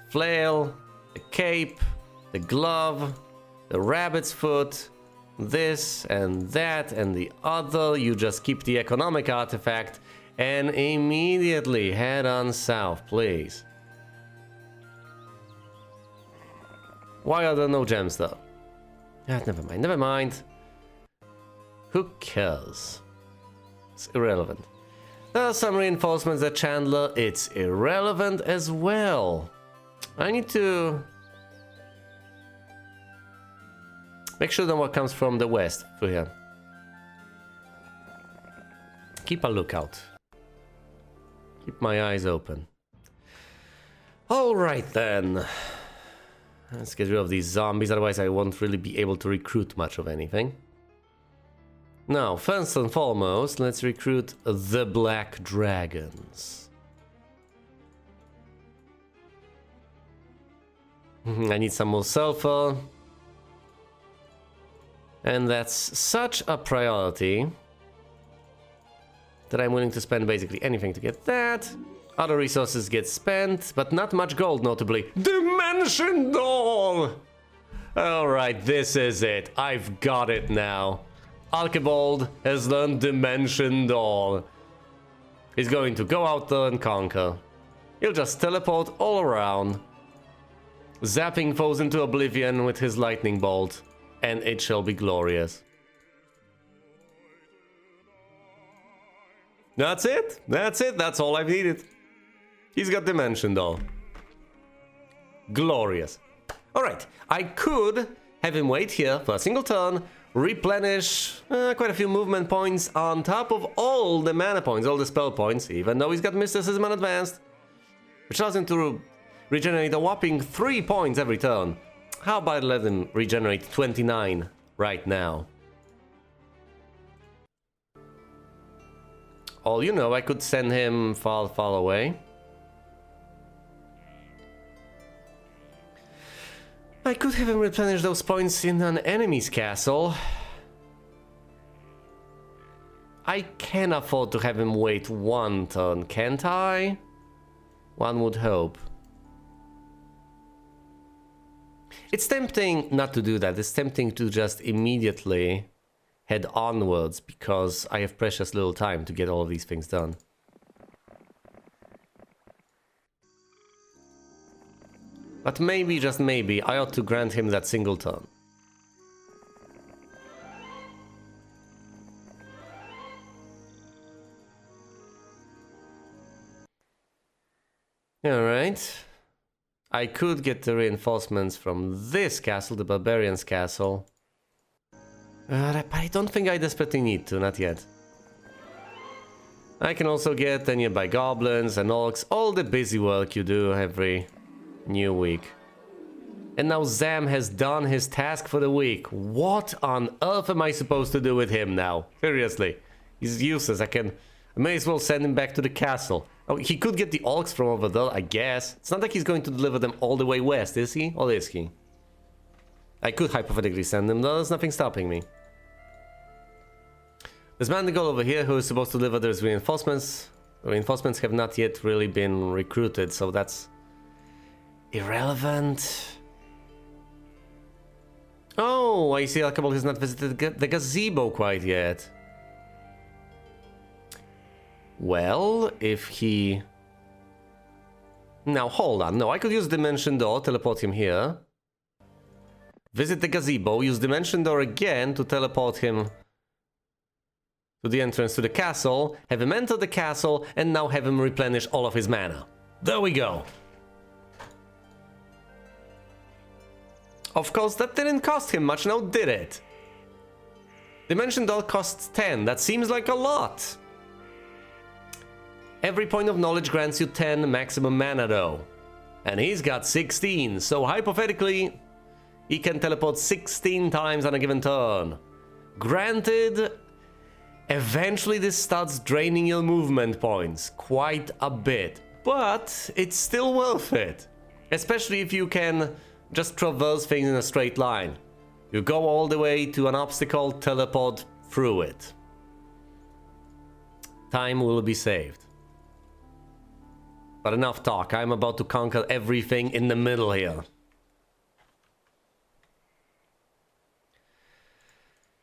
Flail, the cape, the glove, the rabbit's foot, this and that and the other. You just keep the economic artifact and immediately head on south, please. Why are there no gems though? Ah, never mind, never mind. Who cares? It's irrelevant. There are some reinforcements at Chandler. It's irrelevant as well. I need to make sure that what comes from the west through here. Keep a lookout. Keep my eyes open. Alright then. Let's get rid of these zombies, otherwise I won't really be able to recruit much of anything. Now, first and foremost, let's recruit the Black Dragons. I need some more sulfur. And that's such a priority that I'm willing to spend basically anything to get that. Other resources get spent, but not much gold, notably. Dimension Door! Alright, this is it. I've got it now. Archibald has learned Dimension Door. He's going to go out there and conquer. He'll just teleport all around, zapping foes into oblivion with his lightning bolt, and it shall be glorious. That's it. That's it. That's all I've needed. He's got Dimension though. Glorious. Alright, I could have him wait here for a single turn, replenish quite a few movement points on top of all the mana points, all the spell points, even though he's got Mysticism and Advanced, which allows him to regenerate a whopping 3 points every turn. How about I let him regenerate 29 right now? Oh, you know, I could send him far, far away. I could have him replenish those points in an enemy's castle. I can afford to have him wait 1 turn, can't I? One would hope. It's tempting not to do that. It's tempting to just immediately head onwards because I have precious little time to get all of these things done. But maybe, just maybe, I ought to grant him that single turn. Alright. I could get the reinforcements from this castle, the Barbarian's castle. But I don't think I desperately need to, not yet. I can also get the nearby goblins and orcs, all the busy work you do every new week. And now Zam has done his task for the week. What on earth am I supposed to do with him now? Seriously, he's useless. I may as well send him back to the castle. Oh, he could get the orcs from over there, I guess. It's not like he's going to deliver them all the way west, is he? Or is he? I could hypothetically send them, though. There's nothing stopping me. There's Mandigal over here who is supposed to deliver those reinforcements. The reinforcements have not yet really been recruited, so that's irrelevant. Oh, I see Archibald has not visited the gazebo quite yet. Well, if he... Now, hold on. No, I could use Dimension Door, teleport him here. Visit the gazebo, use Dimension Door again to teleport him to the entrance to the castle, have him enter the castle, and now have him replenish all of his mana. There we go. Of course, that didn't cost him much, now did it? Dimension Door costs 10, that seems like a lot. Every point of knowledge grants you 10 maximum mana though. And he's got 16, so hypothetically, he can teleport 16 times on a given turn. Granted, eventually this starts draining your movement points quite a bit, but it's still worth it. Especially if you can just traverse things in a straight line. You go all the way to an obstacle, teleport through it. Time will be saved. But enough talk, I'm about to conquer everything in the middle here.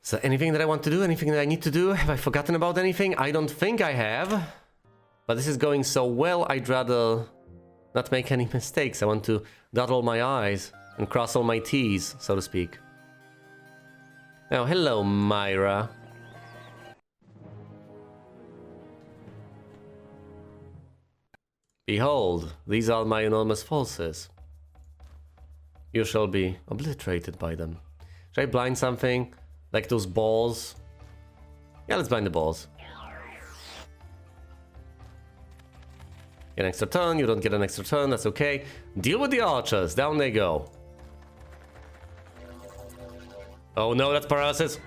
So anything that I want to do, anything that I need to do, have I forgotten about anything? I don't think I have. But this is going so well, I'd rather not make any mistakes. I want to dot all my I's and cross all my T's, so to speak. Now, hello, Myra. Behold, these are my enormous forces. You shall be obliterated by them. Should I blind something? Like those balls? Yeah, let's blind the balls. Get an extra turn, you don't get an extra turn, that's okay. Deal with the archers, down they go. Oh no, that's paralysis.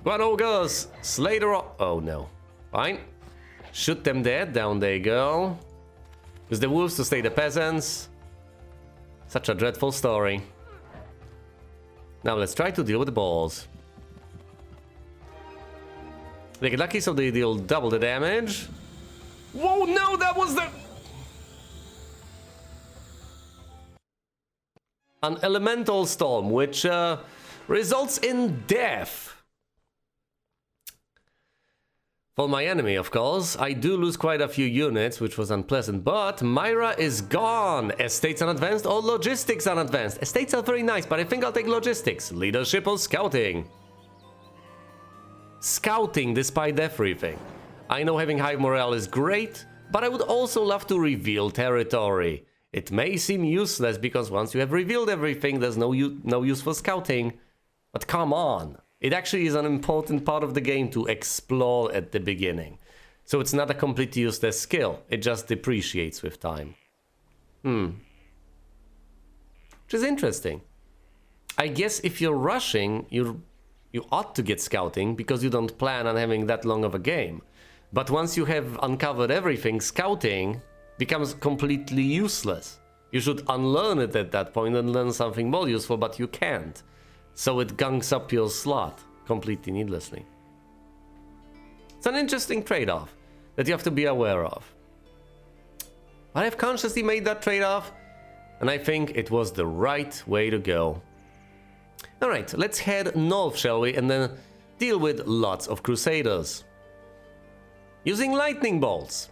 Go on, ogres! Slay the oh no. Fine. Shoot them dead, down they go. Use the wolves to slay the peasants. Such a dreadful story. Now let's try to deal with the balls. They get lucky, so they deal double the damage. Whoa, no, that was the... An elemental storm, which results in death. For my enemy, of course. I do lose quite a few units, which was unpleasant, but Myra is gone. Estates unadvanced or logistics unadvanced? Estates are very nice, but I think I'll take logistics. Leadership or scouting? Scouting despite everything. I know having high morale is great, but I would also love to reveal territory. It may seem useless because once you have revealed everything, there's no use for scouting. But come on. It actually is an important part of the game to explore at the beginning. So it's not a completely useless skill, it just depreciates with time. Which is interesting. I guess if you're rushing, you ought to get scouting because you don't plan on having that long of a game. But once you have uncovered everything, scouting becomes completely useless. You should unlearn it at that point and learn something more useful, but you can't. So it gunks up your slot completely needlessly. It's an interesting trade-off that you have to be aware of. But I've consciously made that trade-off, and I think it was the right way to go. Alright, let's head north, shall we, and then deal with lots of crusaders. Using lightning bolts.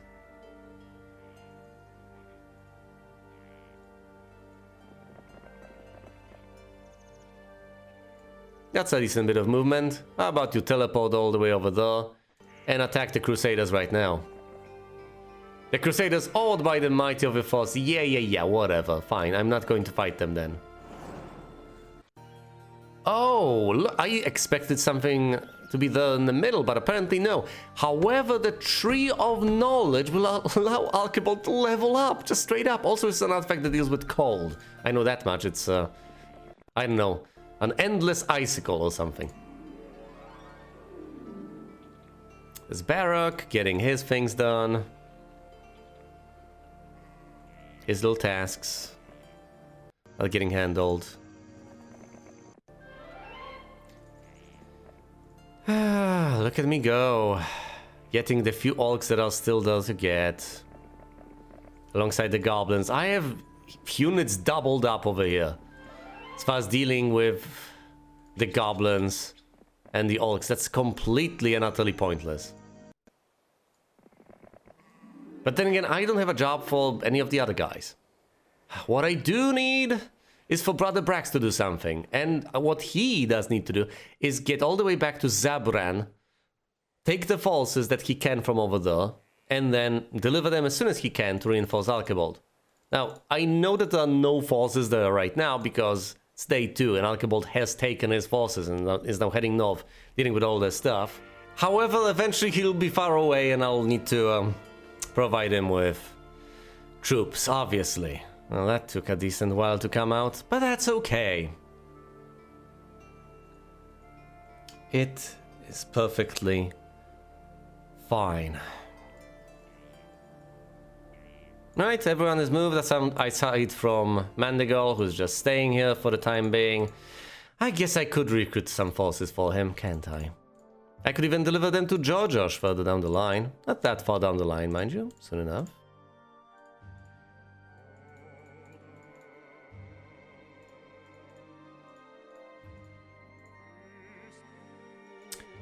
That's a decent bit of movement. How about you teleport all the way over there and attack the Crusaders right now? The Crusaders awed by the mighty of the force. Yeah, whatever. Fine, I'm not going to fight them then. Oh, look, I expected something to be there in the middle, but apparently no. However, the Tree of Knowledge will allow Archibald to level up, just straight up. Also, it's an artifact that deals with cold. I know that much. It's, I don't know, an endless icicle or something. There's Barak getting his things done. His little tasks are getting handled. Look at me go. Getting the few orcs that are still there to get. Alongside the goblins. I have units doubled up over here. As far as dealing with the goblins and the orcs. That's completely and utterly pointless. But then again, I don't have a job for any of the other guys. What I do need is for Brother Brax to do something. And what he does need to do is get all the way back to Zabran, take the forces that he can from over there, and then deliver them as soon as he can to reinforce Archibald. Now, I know that there are no forces there right now because it's day 2 and Archibald has taken his forces and is now heading north, dealing with all this stuff. However, eventually he'll be far away and I'll need to provide him with troops, obviously. Well, that took a decent while to come out, but that's okay. It is perfectly fine. Right, everyone is moved aside from Mandigal, who's just staying here for the time being. I guess I could recruit some forces for him, can't I? I could even deliver them to Georgios further down the line. Not that far down the line, mind you, soon enough.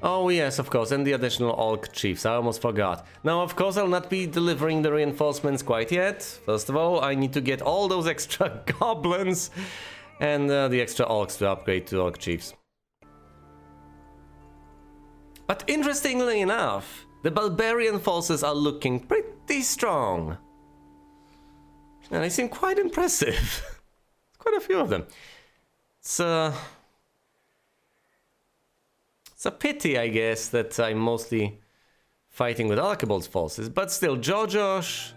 Oh yes, of course, and the additional Orc Chiefs, I almost forgot. Now, of course, I'll not be delivering the reinforcements quite yet. First of all, I need to get all those extra Goblins and the extra Orcs to upgrade to Orc Chiefs. But interestingly enough, the Barbarian forces are looking pretty strong. And they seem quite impressive. Quite a few of them. It's a pity, I guess, that I'm mostly fighting with Archibald's forces, but still, Georgios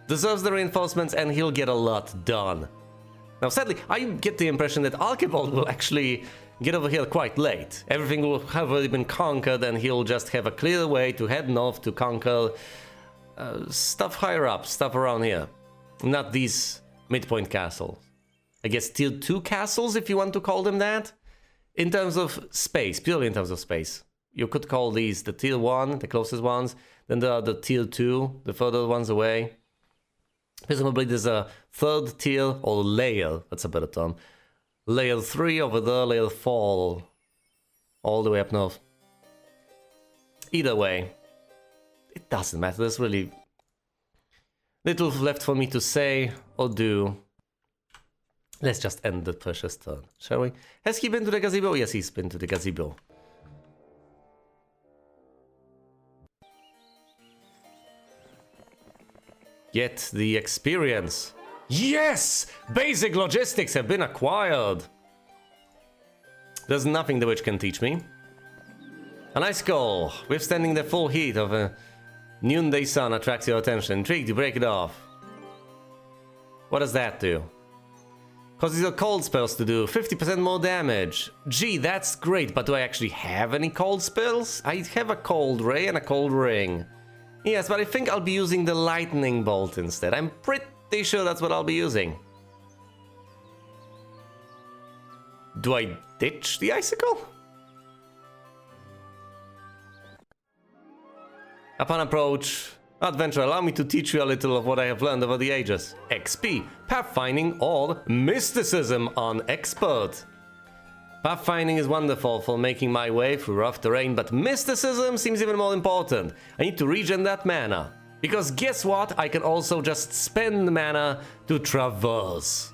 deserves the reinforcements and he'll get a lot done. Now, sadly, I get the impression that Archibald will actually get over here quite late. Everything will have already been conquered and he'll just have a clear way to head north to conquer stuff higher up, stuff around here. Not these midpoint castles. I guess tier 2 castles, if you want to call them that. In terms of space, purely in terms of space. You could call these the tier 1, the closest ones. Then there are the tier 2, the further ones away. Presumably there's a third tier, or layer, that's a better term. Layer 3 over there, layer 4, all the way up north. Either way, it doesn't matter. There's really little left for me to say or do. Let's just end the precious turn, shall we? Has he been to the gazebo? Yes, he's been to the gazebo. Get the experience. Yes! Basic logistics have been acquired. There's nothing the witch can teach me. An ice skull, withstanding the full heat of a noonday sun, attracts your attention. Intrigued, you break it off. What does that do? Causes your cold spells to do 50% more damage. Gee, that's great, but do I actually have any cold spells? I have a cold ray and a cold ring. Yes, but I think I'll be using the lightning bolt instead. I'm pretty sure that's what I'll be using. Do I ditch the icicle? Upon approach, adventure, allow me to teach you a little of what I have learned over the ages. XP, pathfinding or mysticism on expert. Pathfinding is wonderful for making my way through rough terrain, but mysticism seems even more important. I need to regen that mana. Because guess what? I can also just spend mana to traverse.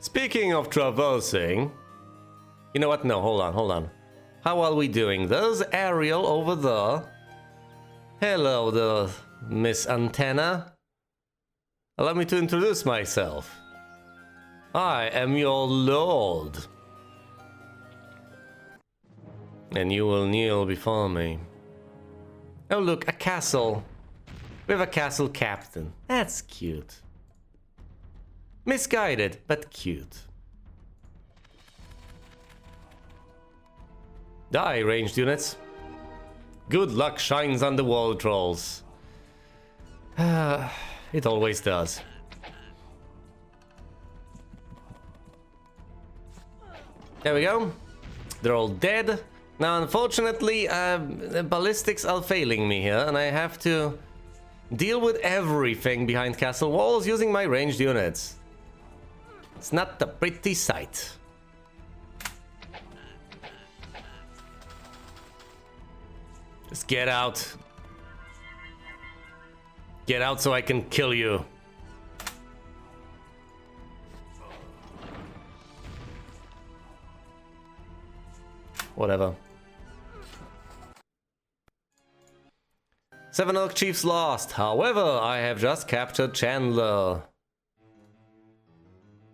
Speaking of traversing... You know what? No, hold on. How are we doing? There's Ariel over there. Hello there, Miss Antenna. Allow me to introduce myself. I am your lord. And you will kneel before me. Oh look, a castle. We have a castle captain. That's cute. Misguided, but cute. Die, ranged units. Good luck shines on the wall, trolls. It always does. There we go. They're all dead. Now, unfortunately, the ballistics are failing me here, and I have to deal with everything behind castle walls using my ranged units. It's not a pretty sight. Just get out. Get out so I can kill you. Whatever. 7 Orc Chiefs lost. However, I have just captured Chandler.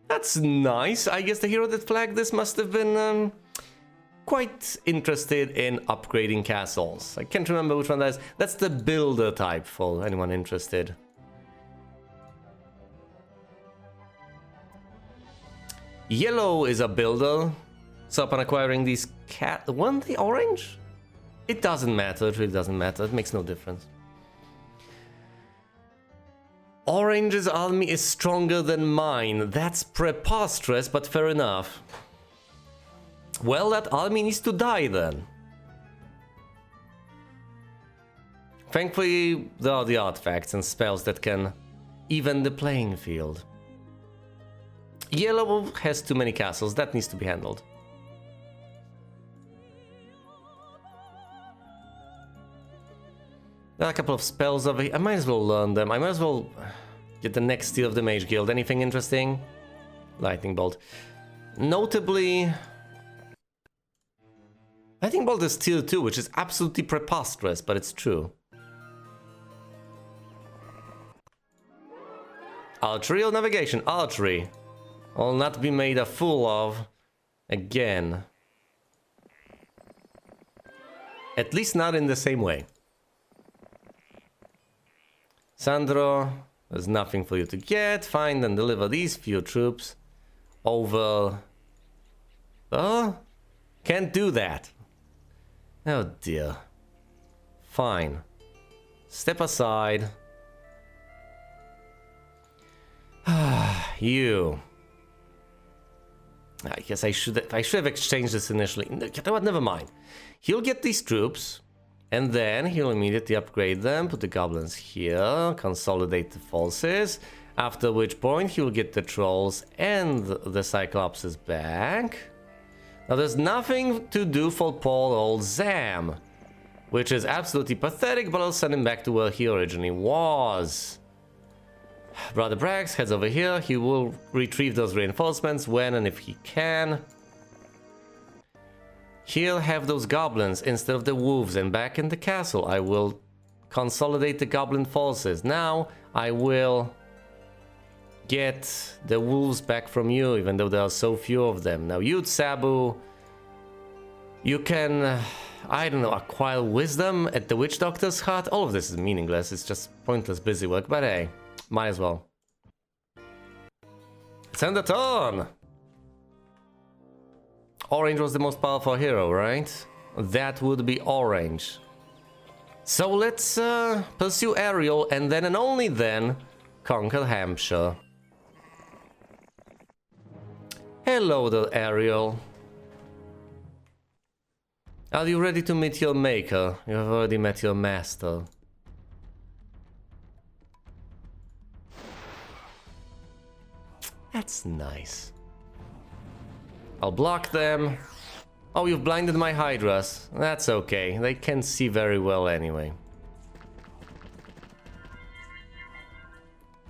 That's nice. I guess the hero that flagged this must have been quite interested in upgrading castles. I can't remember which one that is. That's the builder type for anyone interested. Yellow is a builder. So upon acquiring these weren't they orange? It doesn't matter, it really doesn't matter, it makes no difference. Orange's army is stronger than mine. That's preposterous, but fair enough. Well, that army needs to die then. Thankfully, there are the artifacts and spells that can even the playing field. Yellow has too many castles, that needs to be handled. There are a couple of spells over here. I might as well learn them. I might as well get the next tier of the Mage Guild. Anything interesting? Lightning Bolt. Notably, Lightning Bolt is tier 2, which is absolutely preposterous, but it's true. Archery or navigation? Archery. I'll not be made a fool of again. At least not in the same way. Sandro, there's nothing for you to get. Find and deliver these few troops over... Oh? Can't do that. Oh dear. Fine. Step aside. You. I guess I should have exchanged this initially. You know what? Never mind. He'll get these troops. And then he'll immediately upgrade them, put the goblins here, consolidate the forces, after which point he'll get the trolls and the cyclopses back. Now there's nothing to do for poor old Zam. which is absolutely pathetic, but I'll send him back to where he originally was. Brother Brax heads over here. He will retrieve those reinforcements when and if he can. He'll have those goblins instead of the wolves, and back in the castle I will consolidate the goblin forces. Now I will get the wolves back from you, even though there are so few of them. Now you, Sabu, you can, I don't know, acquire wisdom at the witch doctor's hut. All of this is meaningless, it's just pointless busy work, but hey, might as well. Send it on! Orange was the most powerful hero, right? That would be Orange. So let's pursue Ariel, and then and only then conquer Hampshire. Hello there, Ariel. Are you ready to meet your maker? You have already met your master. That's nice. I'll block them. Oh, you've blinded my Hydras. That's okay. They can see very well anyway.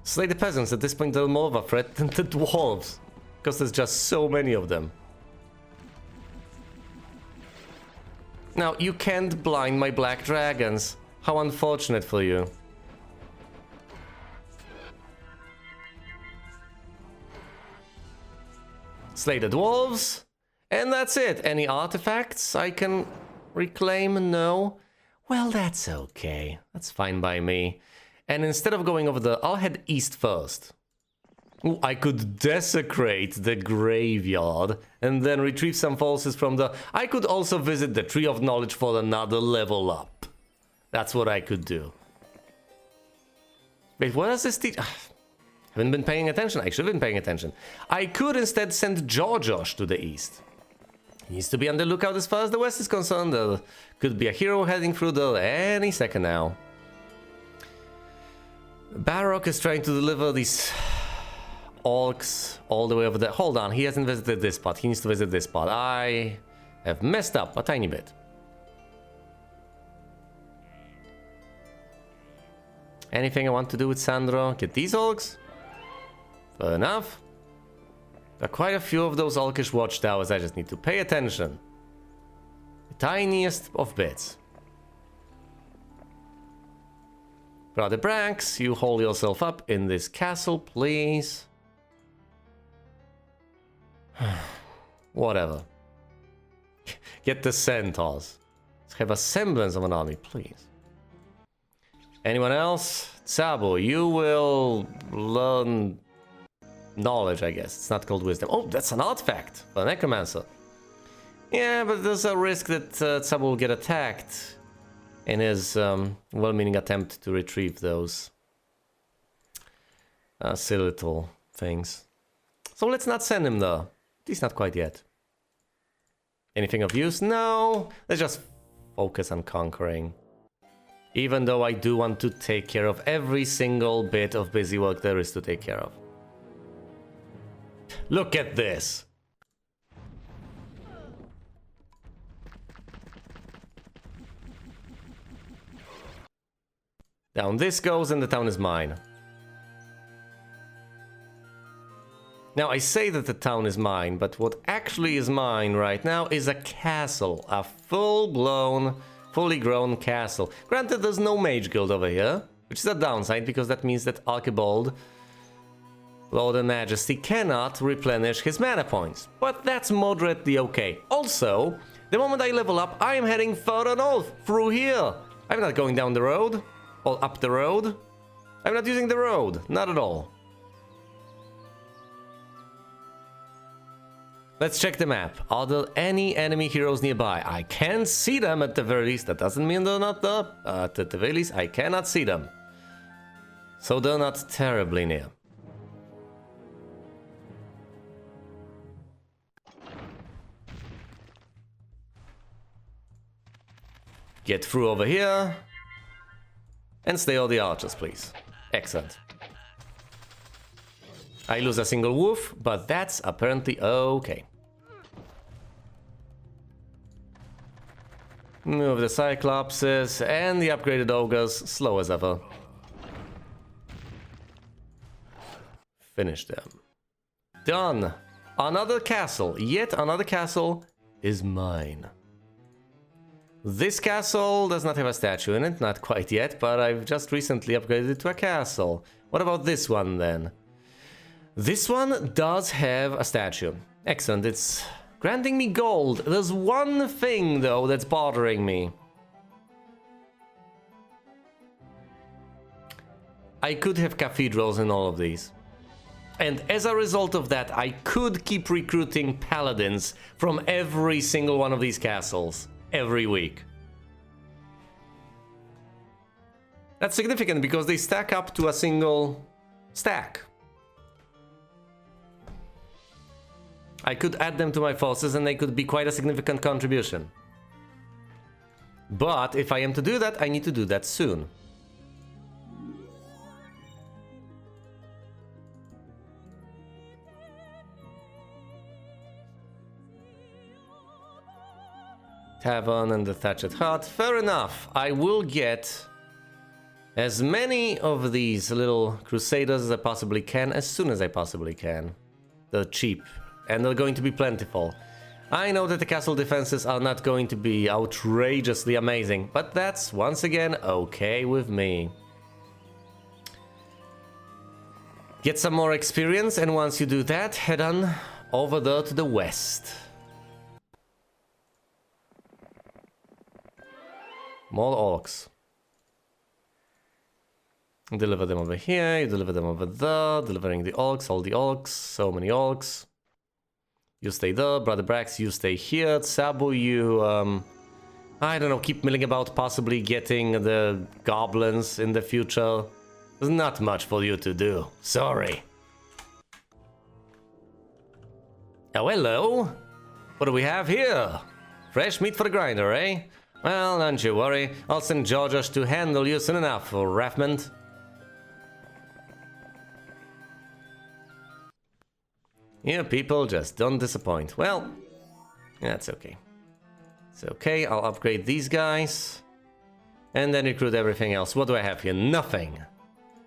Slay the peasants. At this point, they're more of a threat than the dwarves, because there's just so many of them. Now, you can't blind my black dragons. How unfortunate for you. Slay the dwarves. And that's it. Any artifacts I can reclaim? No. Well, that's okay. That's fine by me. And instead of going over there, I'll head east first. Ooh, I could desecrate the graveyard and then retrieve some forces from the... I could also visit the Tree of Knowledge for another level up. That's what I could do. Wait, what does this teach? Haven't been paying attention. I should have been paying attention. I could instead send George to the east. He needs to be on the lookout as far as the west is concerned. There could be a hero heading through there any second now. Barrock is trying to deliver these orcs all the way over there. Hold on, he hasn't visited this spot. He needs to visit this spot. I have messed up a tiny bit. Anything I want to do with Sandro? Get these orcs? Fair enough. There are quite a few of those orcish watchtowers. I just need to pay attention. The tiniest of bits. Brother Brax, you hold yourself up in this castle, please. Whatever. Get the centaurs. Let's have a semblance of an army, please. Anyone else? Sabo, you will learn knowledge, I guess. It's not called wisdom. Oh, that's an artifact for a necromancer. Yeah, but there's a risk that Sabo will get attacked in his well-meaning attempt to retrieve those silly little things. So let's not send him there. At least not quite yet. Anything of use? No. Let's just focus on conquering. Even though I do want to take care of every single bit of busy work there is to take care of. Look at this! Down this goes and the town is mine. Now I say that the town is mine, but what actually is mine right now is a castle. A full-blown, fully grown castle. Granted, there's no mage guild over here, which is a downside because that means that Archibald, Lord and Majesty, cannot replenish his mana points. But that's moderately okay. Also, the moment I level up, I am heading further north, through here. I'm not going down the road, or up the road. I'm not using the road, not at all. Let's check the map. Are there any enemy heroes nearby? I can see them at the very least. That doesn't mean they're not there. At the very least, I cannot see them. So they're not terribly near. Get through over here. And slay all the archers, please. Excellent. I lose a single wolf, but that's apparently okay. Move the Cyclopses and the upgraded Ogres, slow as ever. Finish them. Done! Another castle, yet another castle is mine. This castle does not have a statue in it, not quite yet, but I've just recently upgraded it to a castle. What about this one then? This one does have a statue. Excellent, it's granting me gold. There's one thing though that's bothering me. I could have cathedrals in all of these. And as a result of that, I could keep recruiting paladins from every single one of these castles every week. That's significant because they stack up to a single stack. I could add them to my forces and they could be quite a significant contribution. But if I am to do that, I need to do that soon. Tavern and the thatched hut. Fair enough. I will get as many of these little crusaders as I possibly can, as soon as I possibly can. They're cheap, and they're going to be plentiful. I know that the castle defenses are not going to be outrageously amazing, but that's, once again, okay with me. Get some more experience, and once you do that, head on over there to the west. More orcs. Deliver them over here, you deliver them over there, delivering the orcs, all the orcs, so many orcs. You stay there, Brother Brax, you stay here, Sabu, you, I don't know, keep milling about, possibly getting the goblins in the future. There's not much for you to do, sorry. Oh, hello! What do we have here? Fresh meat for the grinder, eh? Well, don't you worry, I'll send Georgios to handle you soon enough, Raffmond. You people just don't disappoint. Well, that's okay. It's okay, I'll upgrade these guys. And then recruit everything else. What do I have here? Nothing.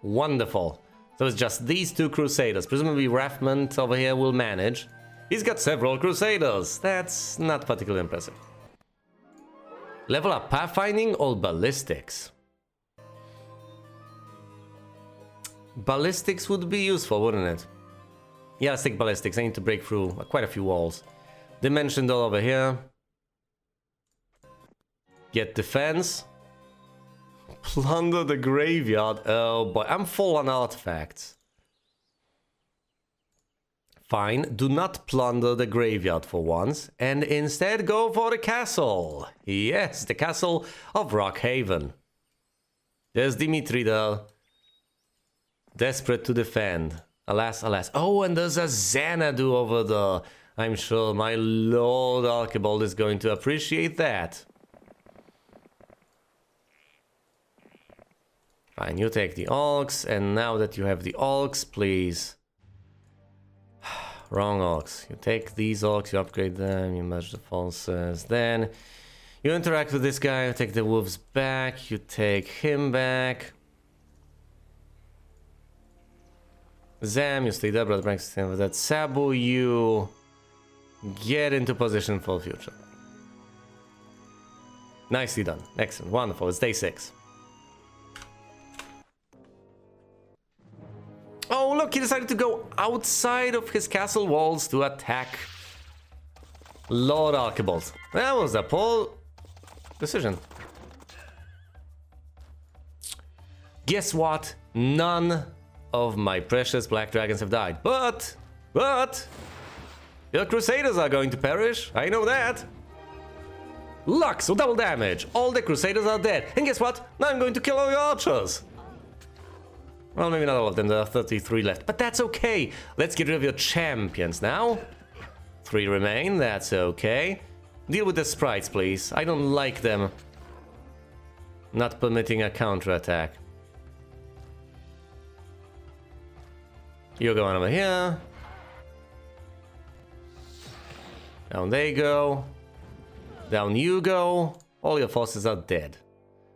Wonderful. So it's just these two crusaders. Presumably Raffmond over here will manage. He's got several crusaders. That's not particularly impressive. Level up pathfinding or ballistics? Ballistics would be useful, wouldn't it? Yeah, let's take ballistics. I need to break through quite a few walls. Dimension door over here. Get defense. Plunder the graveyard. Oh boy, I'm full on artifacts. Fine, do not plunder the graveyard for once, and instead go for the castle. Yes, the castle of Rockhaven. There's Dimitri there. Desperate to defend. Alas, alas. Oh, and there's a Xanadu over there. I'm sure my Lord Archibald is going to appreciate that. Fine, you take the orcs, and now that you have the orcs, please... Wrong orcs. You take these orcs, you upgrade them, you merge the forces, then you interact with this guy, you take the wolves back, you take him back. Zam, you stay there, Brother Branks, stand with that. Sabu, you get into position for the future. Nicely done. Excellent. Wonderful. It's day 6. Oh, look, he decided to go outside of his castle walls to attack Lord Archibald. That was a poor decision. Guess what? None of my precious black dragons have died. But, your crusaders are going to perish. I know that. Luck, so double damage. All the crusaders are dead. And guess what? Now I'm going to kill all your archers. Well, maybe not all of them, there are 33 left, but that's okay. Let's get rid of your champions now. 3 remain, that's okay. Deal with the sprites, please. I don't like them not permitting a counterattack. You're going over here. Down they go. Down you go. All your forces are dead.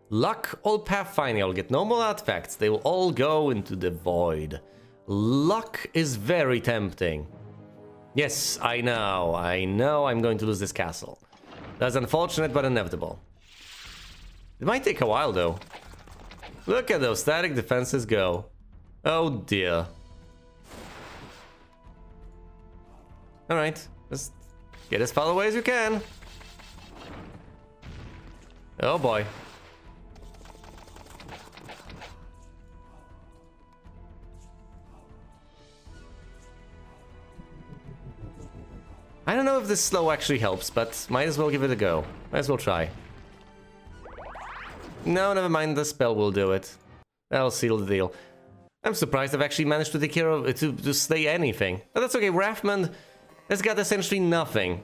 Luck, all pathfinding. You'll get no more artifacts. They will all go into the void. Luck is very tempting. Yes, I know I'm going to lose this castle. That's unfortunate, but inevitable. It might take a while, though. Look at those static defenses go. Oh, dear. Alright, just get as far away as you can. Oh, boy. I don't know if this slow actually helps, but might as well give it a go. Might as well try. No, never mind, the spell will do it. That'll seal the deal. I'm surprised I've actually managed to take care of to slay anything. But that's okay, Rathmond has got essentially nothing.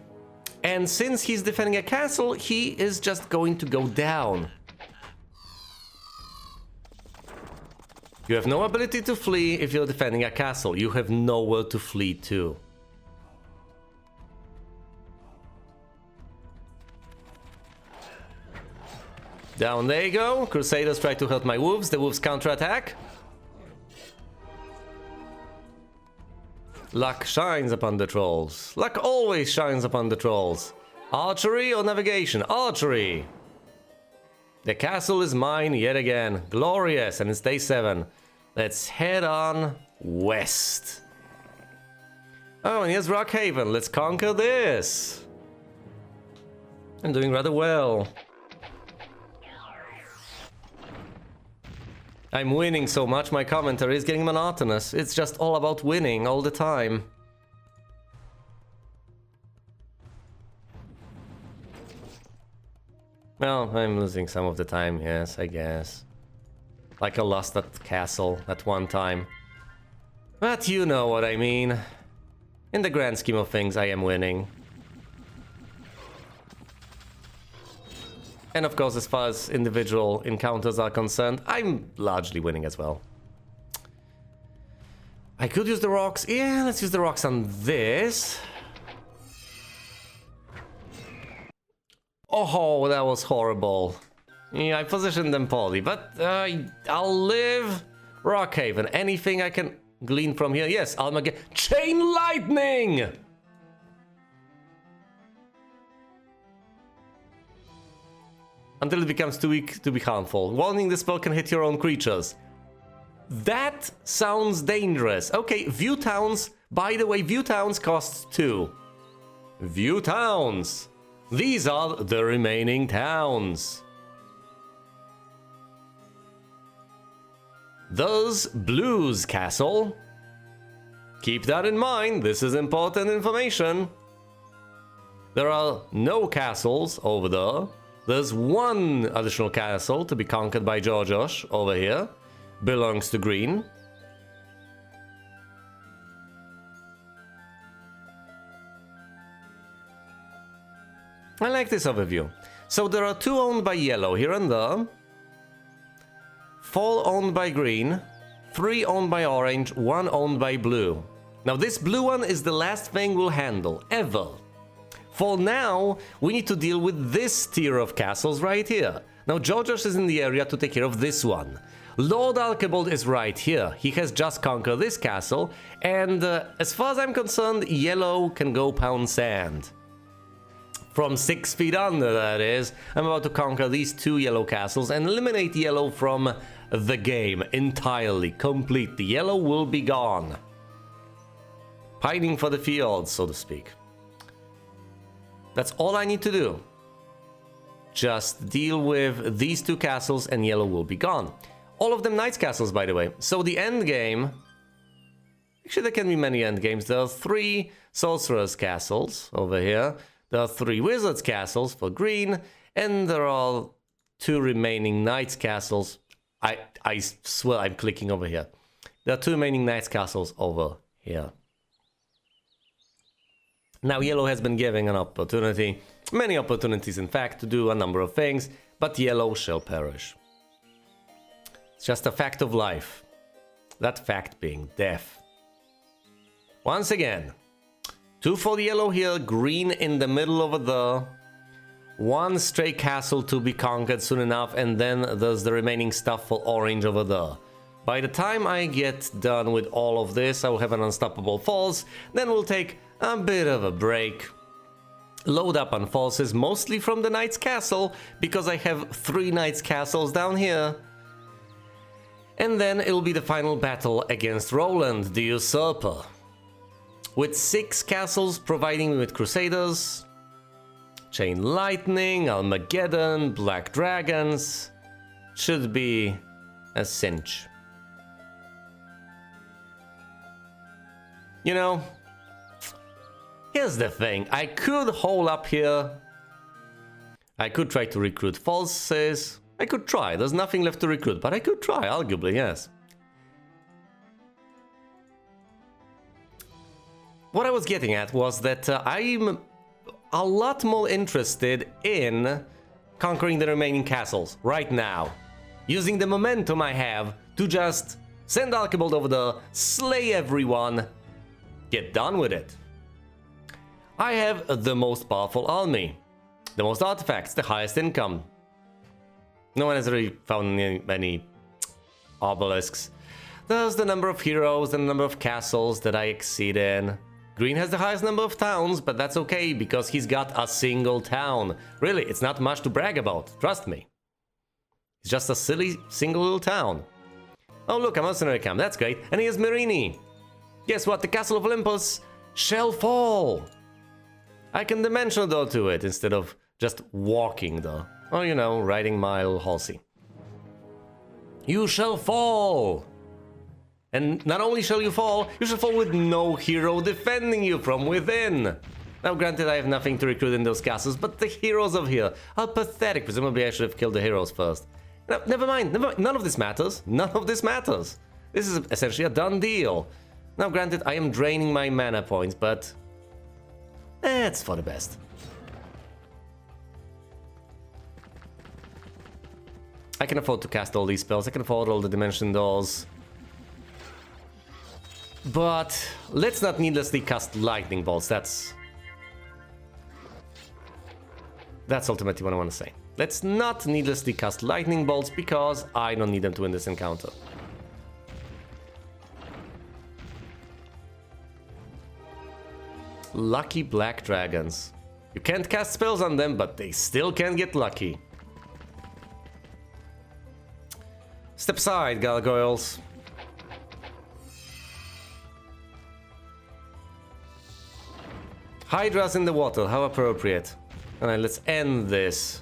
And since he's defending a castle, he is just going to go down. You have no ability to flee if you're defending a castle. You have nowhere to flee to. Down they go. Crusaders try to hurt my wolves. The wolves counterattack. Luck shines upon the trolls. Luck always shines upon the trolls. Archery or navigation? Archery! The castle is mine yet again. Glorious, and it's day 7. Let's head on west. Oh, and here's Rockhaven. Let's conquer this. I'm doing rather well. I'm winning so much, my commentary is getting monotonous. It's just all about winning all the time. Well, I'm losing some of the time, yes, I guess. Like I lost that castle at one time. But you know what I mean. In the grand scheme of things, I am winning. And of course, as far as individual encounters are concerned, I'm largely winning as well. I could use the rocks. Yeah, let's use the rocks on this. Oh, that was horrible. Yeah, I positioned them poorly, but I'll live. Rockhaven. Anything I can glean from here? Yes, Armageddon. Chain lightning! Until it becomes too weak to be harmful. Warning, the spell can hit your own creatures. That sounds dangerous. Okay, view towns. By the way, view towns costs 2. View towns. These are the remaining towns. There's Blue's castle. Keep that in mind. This is important information. There are no castles over there. There's one additional castle to be conquered by Georgios over here. Belongs to green. I like this overview. So there are 2 owned by yellow here and there. 4 owned by green. 3 owned by orange. 1 owned by blue. Now this blue one is the last thing we'll handle, ever. For now, we need to deal with this tier of castles right here. Now, Georgios is in the area to take care of this one. Lord Archibald is right here. He has just conquered this castle, and as far as I'm concerned, yellow can go pound sand. From 6 feet under, that is. I'm about to conquer these 2 yellow castles and eliminate yellow from the game entirely, completely. Yellow will be gone. Pining for the fields, so to speak. That's all I need to do. Just deal with these 2 castles and yellow will be gone. All of them knights castles, by the way. So the end game... Actually, there can be many end games. There are 3 sorcerers castles over here. There are 3 wizards castles for green. And there are 2 remaining knights castles. I swear I'm clicking over here. There are 2 remaining knights castles over here. Now, yellow has been given an opportunity, many opportunities in fact, to do a number of things, but yellow shall perish. It's just a fact of life. That fact being death. Once again, 2 for the yellow here, green in the middle over there. one stray castle to be conquered soon enough, and then there's the remaining stuff for Orange over there. By the time I get done with all of this, I will have an unstoppable force, then we'll take a bit of a break. Load up on forces, mostly from the Knight's Castle, because I have 3 Knight's Castles down here. And then it'll be the final battle against Roland, the Usurper. With 6 castles providing me with Crusaders, Chain Lightning, Armageddon, Black Dragons. Should be a cinch. You know, here's the thing. I could hole up here. I could try to recruit forces. I could try. There's nothing left to recruit, but I could try, arguably, yes. What I was getting at was that I'm a lot more interested in conquering the remaining castles right now. Using the momentum I have to just send Archibald over there, slay everyone, get done with it. I have the most powerful army, the most artifacts, the highest income. No one has really found any obelisks. There's the number of heroes and the number of castles that I exceed in. Green has the highest number of towns, but that's okay because he's got a single town. Really, it's not much to brag about, trust me. It's just a silly single little town. Oh look, a mercenary camp, that's great. And here's Merini. Guess what, the Castle of Olympus shall fall. I can dimensional door to it instead of just walking though. Or you know, riding my little horsey. You shall fall! And not only shall you fall with no hero defending you from within. Now granted I have nothing to recruit in those castles, but the heroes of here are pathetic. Presumably I should have killed the heroes first. No, never mind, none of this matters. None of this matters. This is essentially a done deal. Now granted I am draining my mana points, but it's for the best. I can afford to cast all these spells, I can afford all the dimension doors. But let's not needlessly cast lightning bolts. That's ultimately what I want to say. Let's not needlessly cast lightning bolts because I don't need them to win this encounter. Lucky black dragons. You can't cast spells on them, but they still can get lucky. Step aside, gargoyles. Hydras in the water, how appropriate. Alright, let's end this.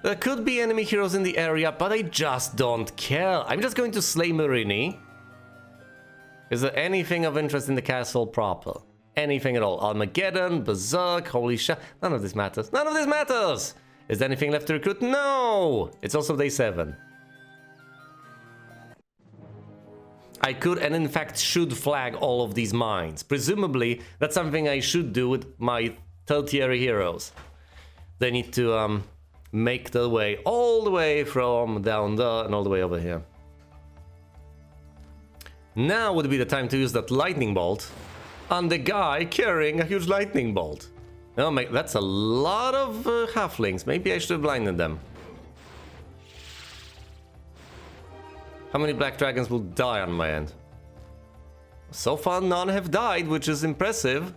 There could be enemy heroes in the area, but I just don't care. I'm just going to slay Merini. Is there anything of interest in the castle proper? Anything at all? Armageddon, Berserk, holy shit. None of this matters. None of this matters! Is there anything left to recruit? No! It's also day 7. I could and in fact should flag all of these mines. Presumably, that's something I should do with my tertiary heroes. They need to make their way all the way from down there and all the way over here. Now would be the time to use that lightning bolt on the guy carrying a huge lightning bolt. Oh my, that's a lot of halflings. Maybe I should have blinded them. How many black dragons will die on my end? So far none have died, which is impressive.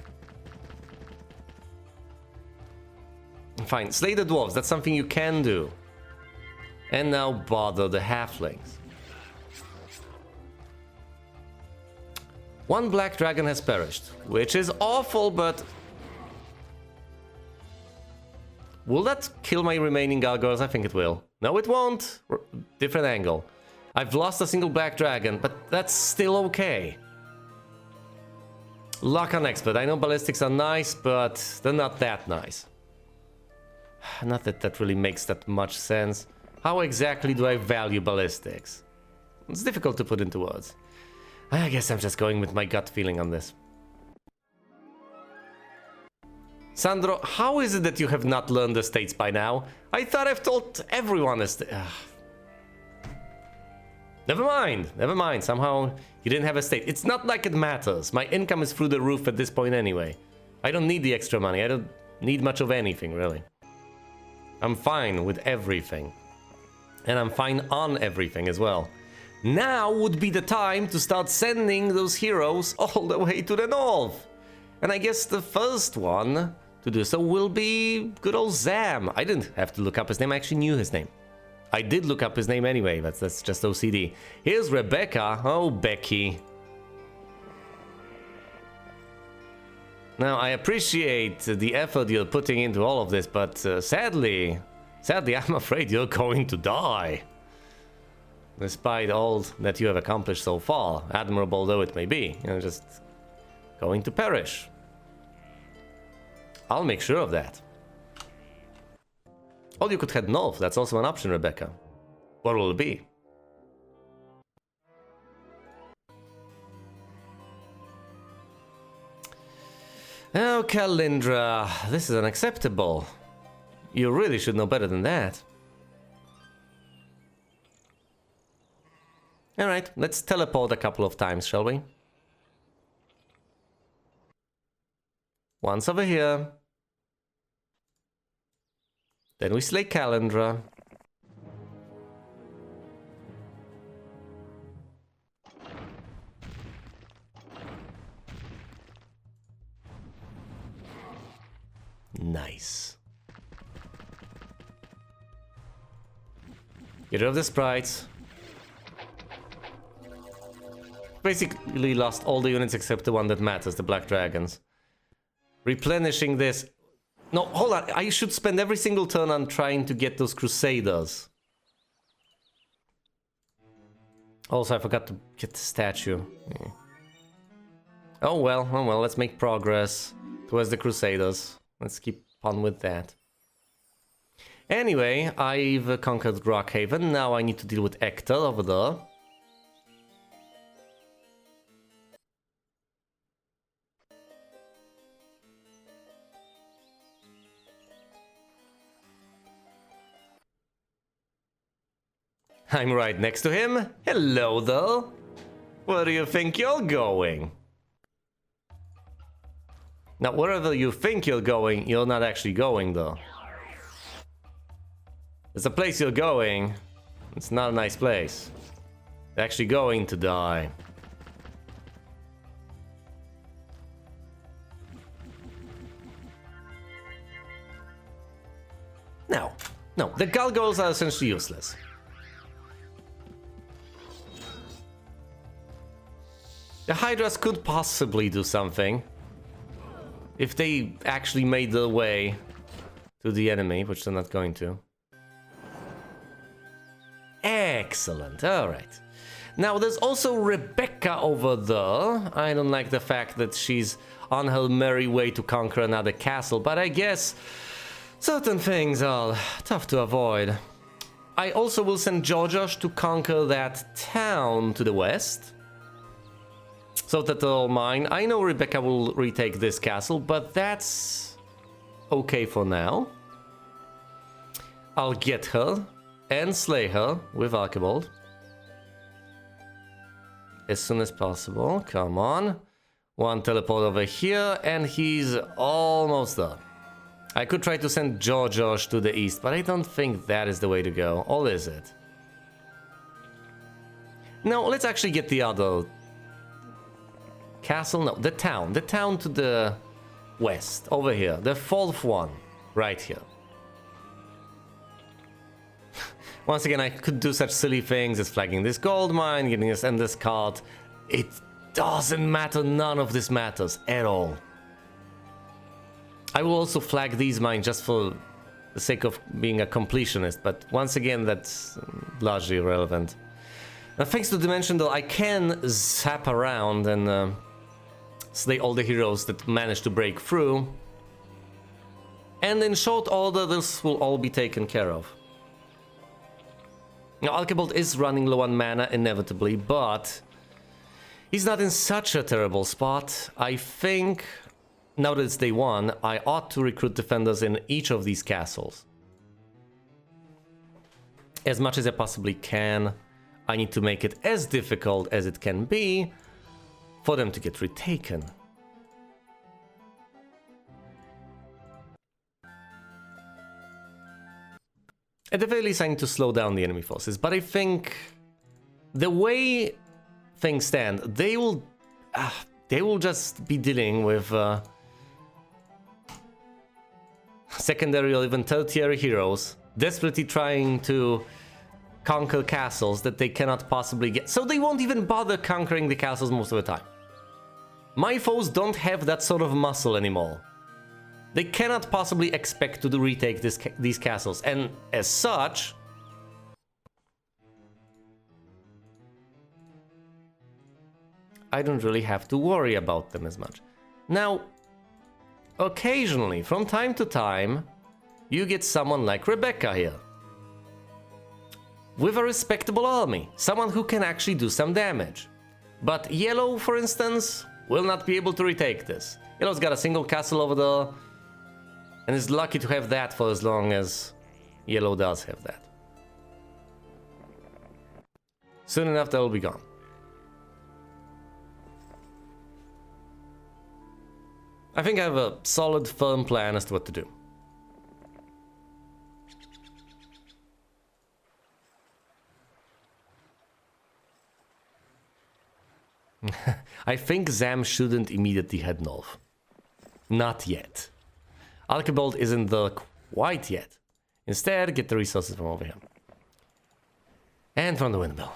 Fine, slay the dwarves, that's something you can do. And now bother the halflings. One black dragon has perished, which is awful, but... will that kill my remaining gargoyles? I think it will. No, it won't. Different angle. I've lost a single black dragon, but that's still okay. Luck on expert. I know ballistics are nice, but they're not that nice. Not that that really makes that much sense. How exactly do I value ballistics? It's difficult to put into words. I guess I'm just going with my gut feeling on this. Sandro, how is it that you have not learned the states by now? I thought I've told everyone the states. Never mind, never mind. Somehow you didn't have a state. It's not like it matters. My income is through the roof at this point anyway. I don't need the extra money. I don't need much of anything, really. I'm fine with everything. And I'm fine on everything as well. Now would be the time to start sending those heroes all the way to the north. And I guess the first one to do so will be good old Zam. I didn't have to look up his name. I actually knew his name. I did look up his name anyway, that's just OCD. Here's Rebecca. Oh, Becky. Now, I appreciate the effort you're putting into all of this, but sadly, I'm afraid you're going to die. Despite all that you have accomplished so far, admirable though it may be, you're just going to perish. I'll make sure of that. Or you could head north, that's also an option, Rebecca. What will it be? Oh, Kalindra, this is unacceptable. You really should know better than that. Alright, let's teleport a couple of times, shall we? Once over here. Then we slay Kalindra. Nice. Get rid of the sprites. Basically lost all the units except the one that matters, the Black Dragons. Replenishing this. No, hold on. I should spend every single turn on trying to get those Crusaders. Also, I forgot to get the statue. Yeah. Oh well, let's make progress towards the Crusaders. Let's keep on with that. Anyway, I've conquered Rockhaven. Now I need to deal with Hector over there. I'm right next to him. Hello, though. Where do you think you're going? Now, wherever you think you're going, you're not actually going, though. There's a place you're going. It's not a nice place. You're actually going to die. No, the gargoyles are essentially useless. The Hydras could possibly do something if they actually made their way to the enemy, which they're not going to. Excellent, alright. Now there's also Rebecca over there. I don't like the fact that she's on her merry way to conquer another castle, but I guess certain things are tough to avoid. I also will send Georgios to conquer that town to the west. So that they're all mine. I know Rebecca will retake this castle, but that's okay for now. I'll get her and slay her with Archibald as soon as possible. Come on. One teleport over here, and he's almost there. I could try to send Georgios to the east, but I don't think that is the way to go. Or is it? No, let's actually get the other castle. No, the town to the west, over here, the fourth one, right here. Once again, I could do such silly things as flagging this gold mine, getting this endless cart. It doesn't matter, none of this matters at all. I will also flag these mines just for the sake of being a completionist, but once again, that's largely irrelevant. Now, thanks to Dimension, though, I can zap around and slay all the heroes that manage to break through. And in short order, this will all be taken care of. Now, Archibald is running low on mana, inevitably, but he's not in such a terrible spot. I think, now that it's day one, I ought to recruit defenders in each of these castles. As much as I possibly can. I need to make it as difficult as it can be for them to get retaken. At the very least, I need to slow down the enemy forces, but I think the way things stand, they will just be dealing with secondary or even tertiary heroes, desperately trying to conquer castles that they cannot possibly get. So they won't even bother conquering the castles most of the time. My foes don't have that sort of muscle anymore. They cannot possibly expect to retake these castles, and as such, I don't really have to worry about them as much. Now, occasionally, from time to time, you get someone like Rebecca here, with a respectable army, someone who can actually do some damage. But Yellow, for instance, will not be able to retake this. Yellow's got a single castle over there, and is lucky to have that for as long as Yellow does have that. Soon enough, that will be gone. I think I have a solid, firm plan as to what to do. I think Zam shouldn't immediately head north. Not yet. Archibald isn't there quite yet. Instead, get the resources from over here. And from the windmill.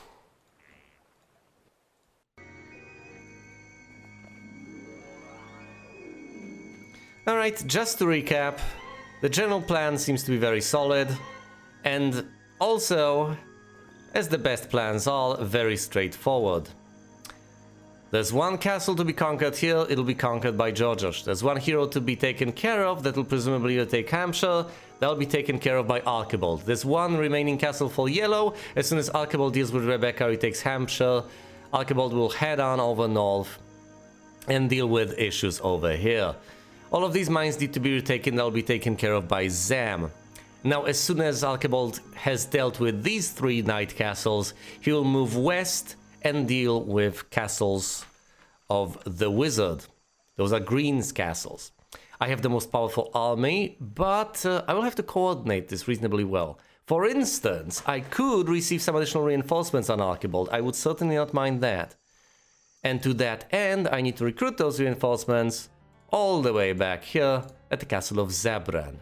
Alright, just to recap, the general plan seems to be very solid, and also, as the best plans are, very straightforward. There's one castle to be conquered here, it'll be conquered by Georgios. There's one hero to be taken care of, that'll presumably take Hampshire, that'll be taken care of by Archibald. There's one remaining castle for Yellow, as soon as Archibald deals with Rebecca, he takes Hampshire. Archibald will head on over north and deal with issues over here. All of these mines need to be retaken, they'll be taken care of by Zam. Now, as soon as Archibald has dealt with these three knight castles, he will move west and deal with castles of the wizard. Those are Green's castles. I have the most powerful army, but I will have to coordinate this reasonably well. For instance, I could receive some additional reinforcements on Archibald. I would certainly not mind that. And to that end, I need to recruit those reinforcements all the way back here at the castle of Zabran.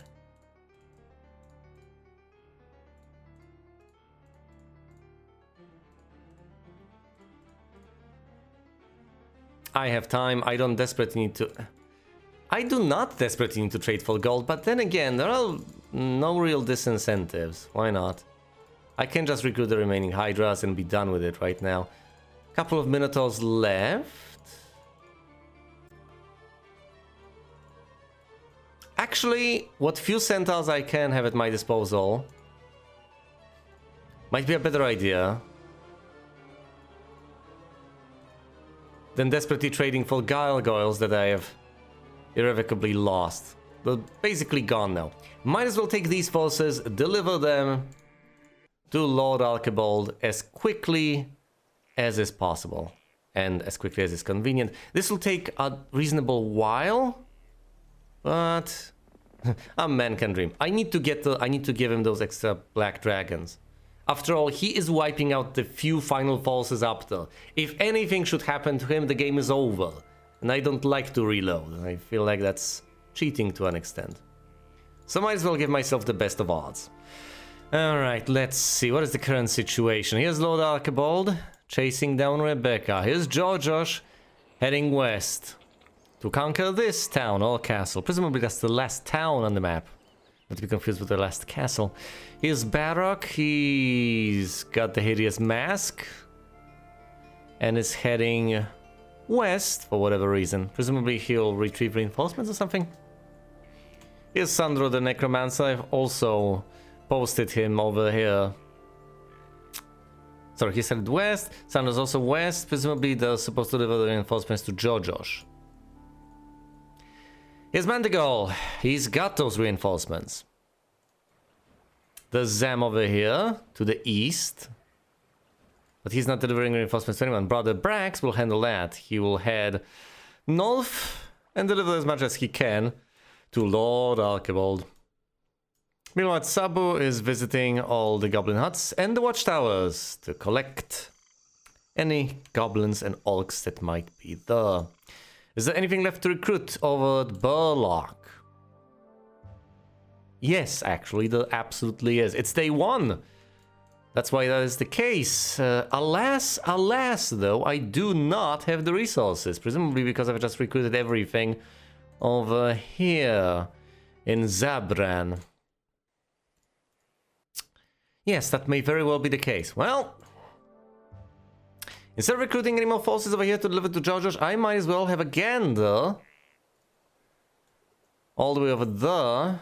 I have time, I don't desperately need to... I do not desperately need to trade for gold, but then again, there are no real disincentives. Why not? I can just recruit the remaining Hydras and be done with it right now. Couple of Minotaurs left. Actually, what few centaurs I can have at my disposal might be a better idea than desperately trading for gargoyles that I have irrevocably lost. They're basically gone now. Might as well take these forces, deliver them to Lord Archibald as quickly as is possible. And as quickly as is convenient. This will take a reasonable while, but a man can dream. I need to give him those extra black dragons. After all, he is wiping out the few final forces up there. If anything should happen to him, the game is over. And I don't like to reload. I feel like that's cheating to an extent. So might as well give myself the best of odds. Alright, let's see. What is the current situation? Here's Lord Archibald chasing down Rebecca. Here's Georgios heading west to conquer this town or castle. Presumably that's the last town on the map. Not to be confused with the last castle. Here's Barrock. He's got the hideous mask. And is heading west for whatever reason. Presumably he'll retrieve reinforcements or something. Here's Sandro the Necromancer. I've also posted him over here. Sorry, he said west. Sandro's also west. Presumably they're supposed to deliver the reinforcements to Georgios. Here's Mandigal. He's got those reinforcements. There's Zam over here to the east. But he's not delivering reinforcements to anyone. Brother Brax will handle that. He will head north and deliver as much as he can to Lord Archibald. Meanwhile, Sabu is visiting all the goblin huts and the watchtowers to collect any goblins and orcs that might be there. Is there anything left to recruit over at Burlock? Yes, actually, there absolutely is. It's day one. That's why that is the case. Alas, though, I do not have the resources. Presumably because I've just recruited everything over here in Zabran. Yes, that may very well be the case. Well, instead of recruiting any more forces over here to deliver to George, I might as well have a gander all the way over there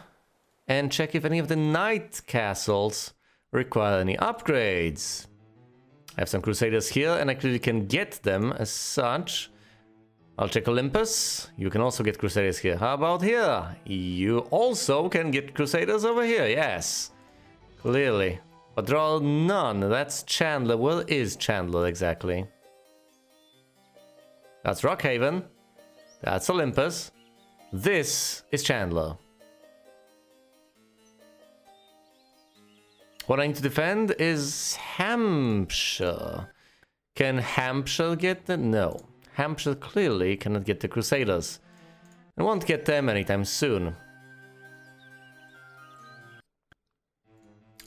and check if any of the knight castles require any upgrades. I have some crusaders here and I clearly can get them as such. I'll check Olympus. You can also get crusaders here. How about here? You also can get crusaders over here. Yes, clearly. But there are none. That's Chandler. Where is Chandler exactly? That's Rockhaven. That's Olympus. This is Chandler. What I need to defend is Hampshire. Can Hampshire get the... No. Hampshire clearly cannot get the Crusaders. And won't get them anytime soon.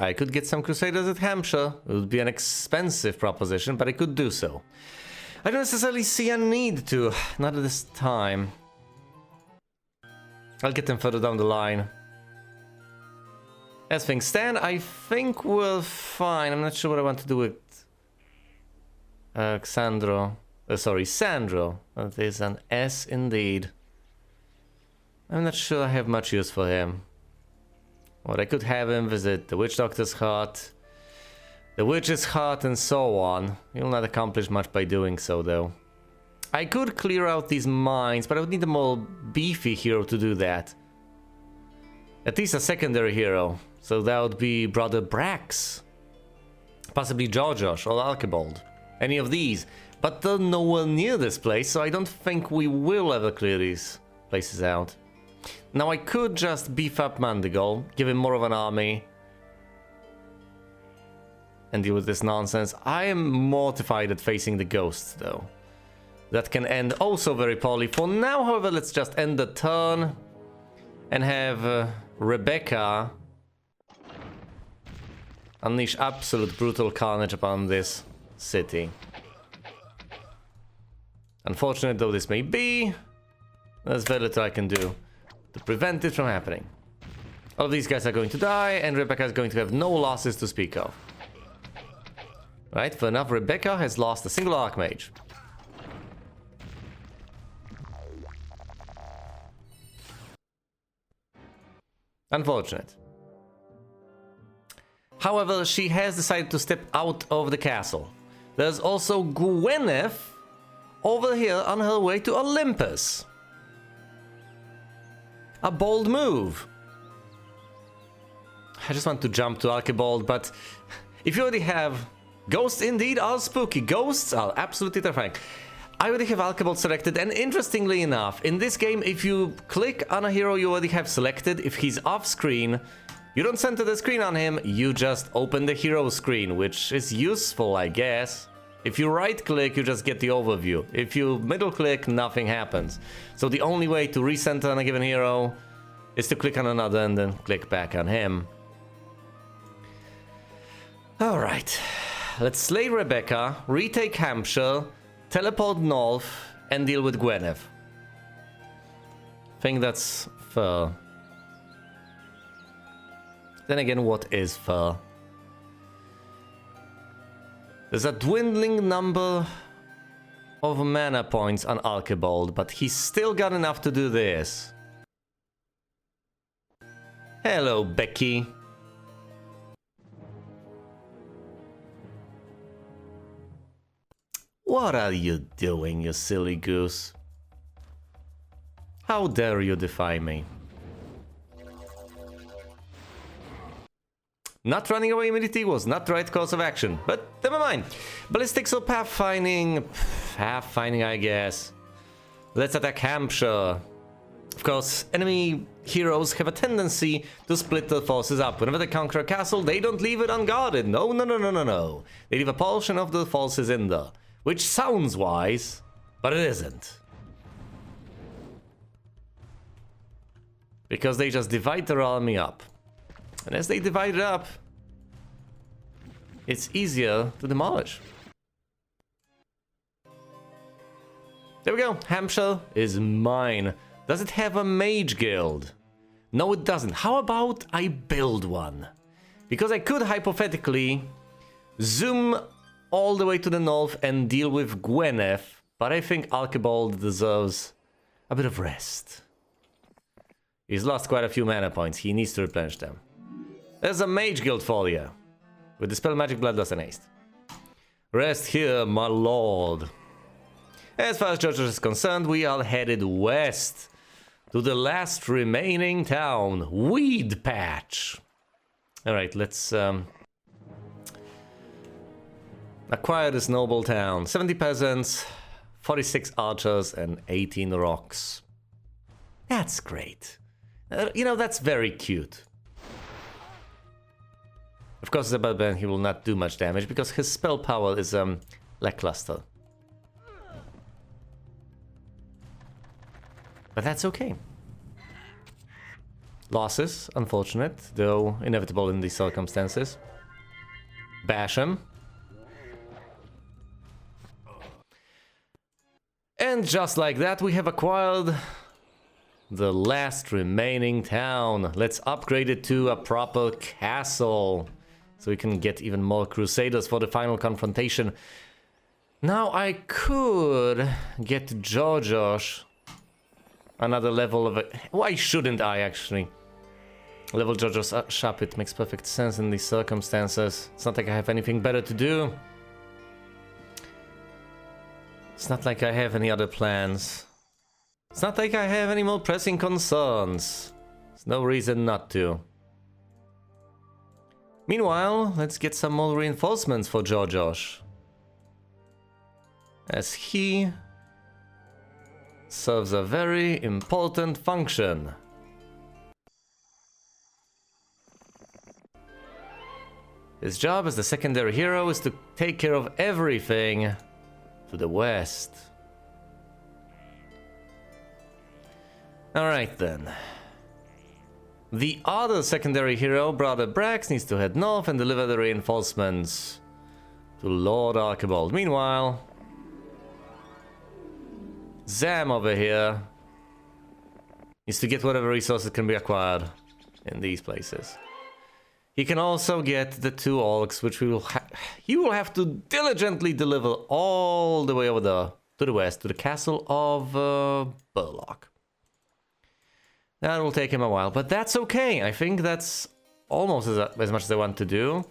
I could get some Crusaders at Hampshire. It would be an expensive proposition, but I could do so. I don't necessarily see a need to. Not at this time. I'll get them further down the line. As things stand, I think we're fine. I'm not sure what I want to do with Sandro. That is an S indeed. I'm not sure I have much use for him. Or I could have him visit the Witch Doctor's hut, the Witch's hut, and so on. He'll not accomplish much by doing so, though. I could clear out these mines, but I would need a more beefy hero to do that. At least a secondary hero. So that would be Brother Brax. Possibly George or Archibald. Any of these. But they're nowhere near this place, so I don't think we will ever clear these places out. Now I could just beef up Mandigal, give him more of an army, and deal with this nonsense. I am mortified at facing the ghosts, though. That can end also very poorly. For now, however, let's just end the turn and have Rebecca unleash absolute brutal carnage upon this city. Unfortunate though this may be, there's very little I can do to prevent it from happening. All of these guys are going to die, and Rebecca is going to have no losses to speak of. Right, for enough, Rebecca has lost a single Archmage. Unfortunate. However, she has decided to step out of the castle. There's also Gwyneth over here on her way to Olympus. A bold move. I just want to jump to Archibald, but if you already have... Ghosts indeed are spooky. Ghosts are absolutely terrifying. I already have Archibald selected, and interestingly enough, in this game, if you click on a hero you already have selected, if he's off screen, you don't center the screen on him, you just open the hero screen, which is useful, I guess. If you right-click, you just get the overview. If you middle-click, nothing happens. So the only way to recenter on a given hero is to click on another and then click back on him. Alright. Let's slay Rebecca, retake Hampshire, teleport north, and deal with Gwyneth. I think that's fair. Then again, what is fair? There's a dwindling number of mana points on Archibald, but he's still got enough to do this. Hello, Becky. What are you doing, you silly goose? How dare you defy me? Not running away immediately was not the right course of action, but never mind. Ballistics or pathfinding? Pathfinding, I guess. Let's attack Hampshire. Of course, enemy heroes have a tendency to split their forces up. Whenever they conquer a castle, they don't leave it unguarded. No, no, no, no, no, no. They leave a portion of their forces in there. Which sounds wise, but it isn't. Because they just divide their army up. And as they divide it up, it's easier to demolish. There we go. Hampshire is mine. Does it have a mage guild? No, it doesn't. How about I build one? Because I could hypothetically zoom all the way to the north and deal with Gwyneth, but I think Archibald deserves a bit of rest. He's lost quite a few mana points. He needs to replenish them. There's a mage guild for you. With Dispel Magic, Bloodlust, and Haste. Rest here, my lord. As far as Georgia is concerned, we are headed west to the last remaining town, Weed Patch. Alright, let's acquire this noble town. 70 peasants, 46 archers, and 18 rocks. That's great. You know, that's very cute. Of course, as a barbarian, he will not do much damage because his spell power is lackluster. But that's okay. Losses, unfortunate, though inevitable in these circumstances. Bash him. And just like that, we have acquired the last remaining town. Let's upgrade it to a proper castle, so we can get even more crusaders for the final confrontation. Now I could get Georgios another level of it. Why shouldn't I actually? Level Georgios shop, it makes perfect sense in these circumstances. It's not like I have anything better to do. It's not like I have any other plans. It's not like I have any more pressing concerns. There's no reason not to. Meanwhile, let's get some more reinforcements for Georgios, as he serves a very important function. His job as the secondary hero is to take care of everything to the west. Alright then. The other secondary hero, Brother Brax, needs to head north and deliver the reinforcements to Lord Archibald. Meanwhile, Zam over here needs to get whatever resources can be acquired in these places. He can also get the 2 orcs, which he will have to diligently deliver all the way over there to the west, to the castle of Burlock. That will take him a while, but that's okay. I think that's almost as much as I want to do.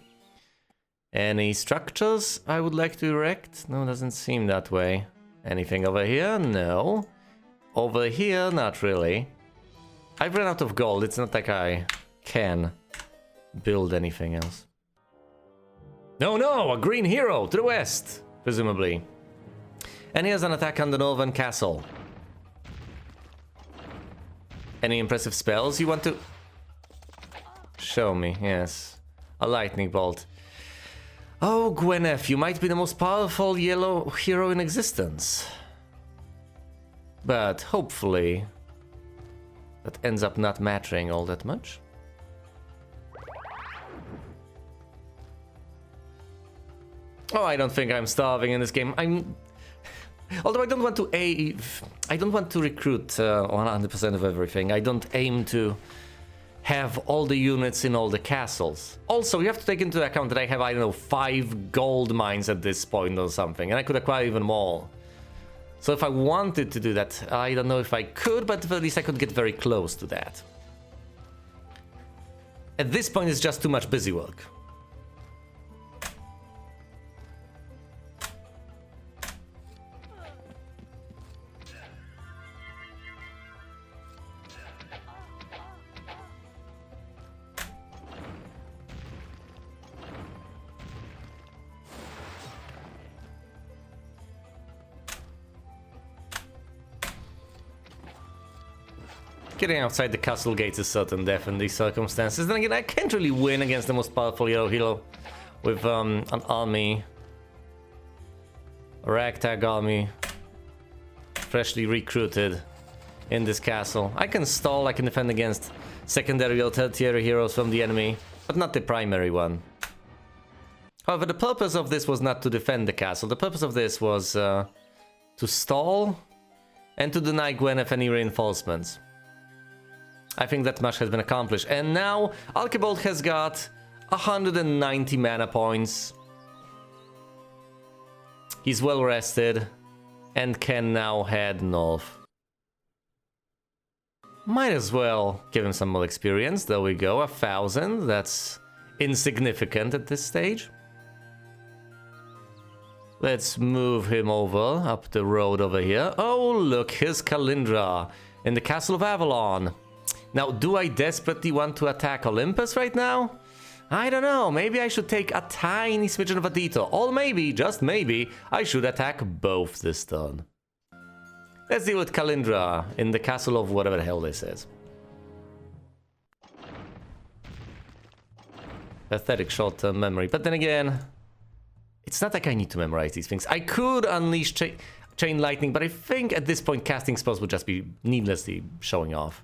Any structures I would like to erect? No, it doesn't seem that way. Anything over here? No. Over here? Not really. I've run out of gold. It's not like I can build anything else. No, no! A green hero to the west, presumably. And here's an attack on the northern castle. Any impressive spells you want to show me? Yes. A lightning bolt. Oh, Gwyneth, you might be the most powerful yellow hero in existence. But hopefully that ends up not mattering all that much. Oh, I don't think I'm starving in this game. Although I don't want to recruit 100% of everything. I don't aim to have all the units in all the castles. Also, you have to take into account that I have, I don't know, 5 gold mines at this point or something, and I could acquire even more. So if I wanted to do that, I don't know if I could, but at least I could get very close to that. At this point, it's just too much busy work. Getting outside the castle gates is certain death in these circumstances. Then again, I can't really win against the most powerful yellow hero with an army. A ragtag army. Freshly recruited in this castle. I can stall, I can defend against secondary or tertiary heroes from the enemy, but not the primary one. However, the purpose of this was not to defend the castle. The purpose of this was to stall and to deny Gwyneth any reinforcements. I think that much has been accomplished. And now Archibald has got 190 mana points. He's well rested and can now head north. Might as well give him some more experience. There we go, 1,000. That's insignificant at this stage. Let's move him over, up the road over here. Oh, look, here's Kalindra in the Castle of Avalon. Now, do I desperately want to attack Olympus right now? I don't know, maybe I should take a tiny smidgen of a detour. Or maybe, just maybe, I should attack both this turn. Let's deal with Kalindra in the Castle of whatever the hell this is. Pathetic short-term memory, but then again... It's not like I need to memorize these things. I could unleash Chain Lightning, but I think at this point casting spells would just be needlessly showing off.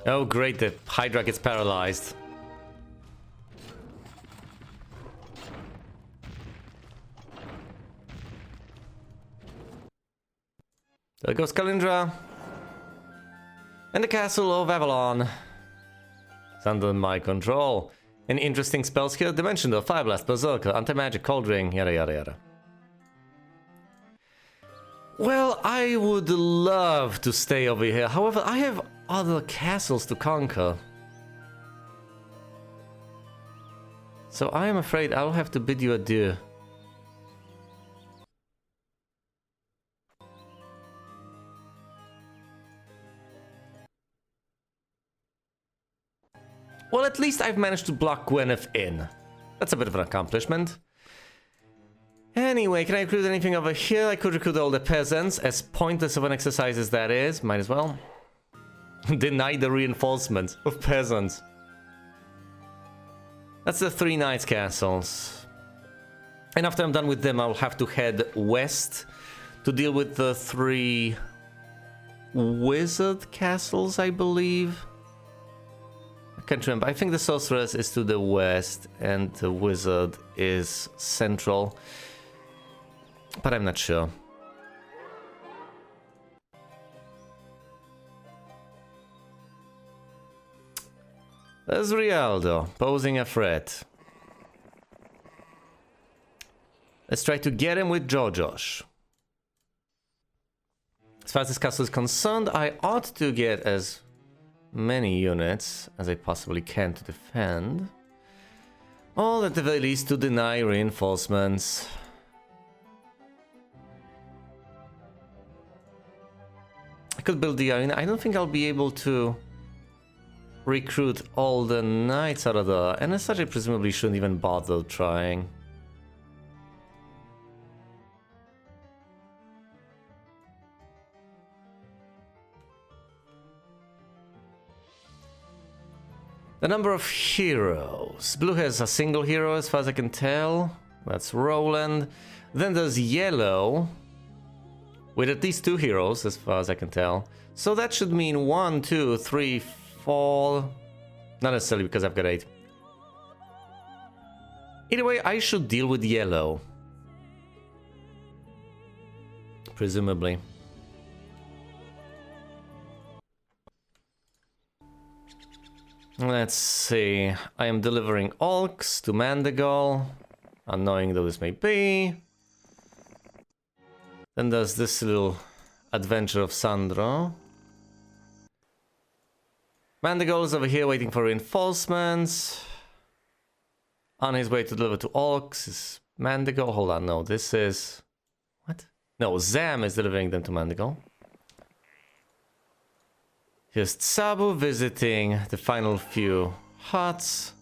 Oh great, the Hydra gets paralyzed. There goes Kalindra. And the Castle of Avalon. It's under my control. Any interesting spells here? Dimension Door, Fire Blast, Berserker, Anti-Magic, Cold Ring, yada yada yada. Well, I would love to stay over here. However, I have other castles to conquer. So I am afraid I'll have to bid you adieu. Well, at least I've managed to block Gwyneth in. That's a bit of an accomplishment. Anyway, can I recruit anything over here? I could recruit all the peasants, as pointless of an exercise as that is. Might as well. Deny the reinforcement of peasants. That's the 3 knights castles. And after I'm done with them, I'll have to head west to deal with the 3 wizard castles, I believe. I can't remember. I think the sorceress is to the west and the wizard is central. But I'm not sure. There's Rialdo, posing a threat. Let's try to get him with Jojosh. As far as this castle is concerned, I ought to get as many units as I possibly can to defend. Or at the very least to deny reinforcements. I could build the arena. I don't think I'll be able to recruit all the knights out of there, and as such I presumably shouldn't even bother trying. The number of heroes. Blue has a single hero as far as I can tell. That's Roland. Then there's yellow with at least 2 heroes as far as I can tell. So that should mean 1, 2, 3, 4... Not necessarily because I've got 8. Either way, I should deal with yellow. Presumably. Let's see. I am delivering Orcs to Mandigal, annoying though this may be. Then there's this little adventure of Sandro. Mandigal is over here waiting for reinforcements. On his way to deliver to Orcs is Mandigal. Hold on, no, this is... What? No, Zam is delivering them to Mandigal. Here's Tsabu visiting the final few huts.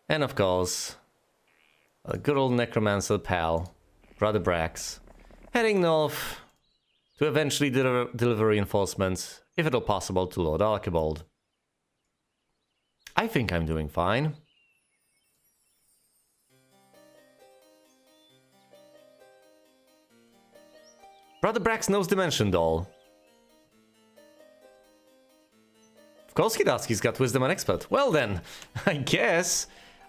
And of course, a good old necromancer pal, Brother Brax, heading north to eventually deliver reinforcements, if at all possible, to Lord Archibald. I think I'm doing fine. Brother Brax knows Dimension Doll. Of course he does, he's got Wisdom and Expert. Well then, I guess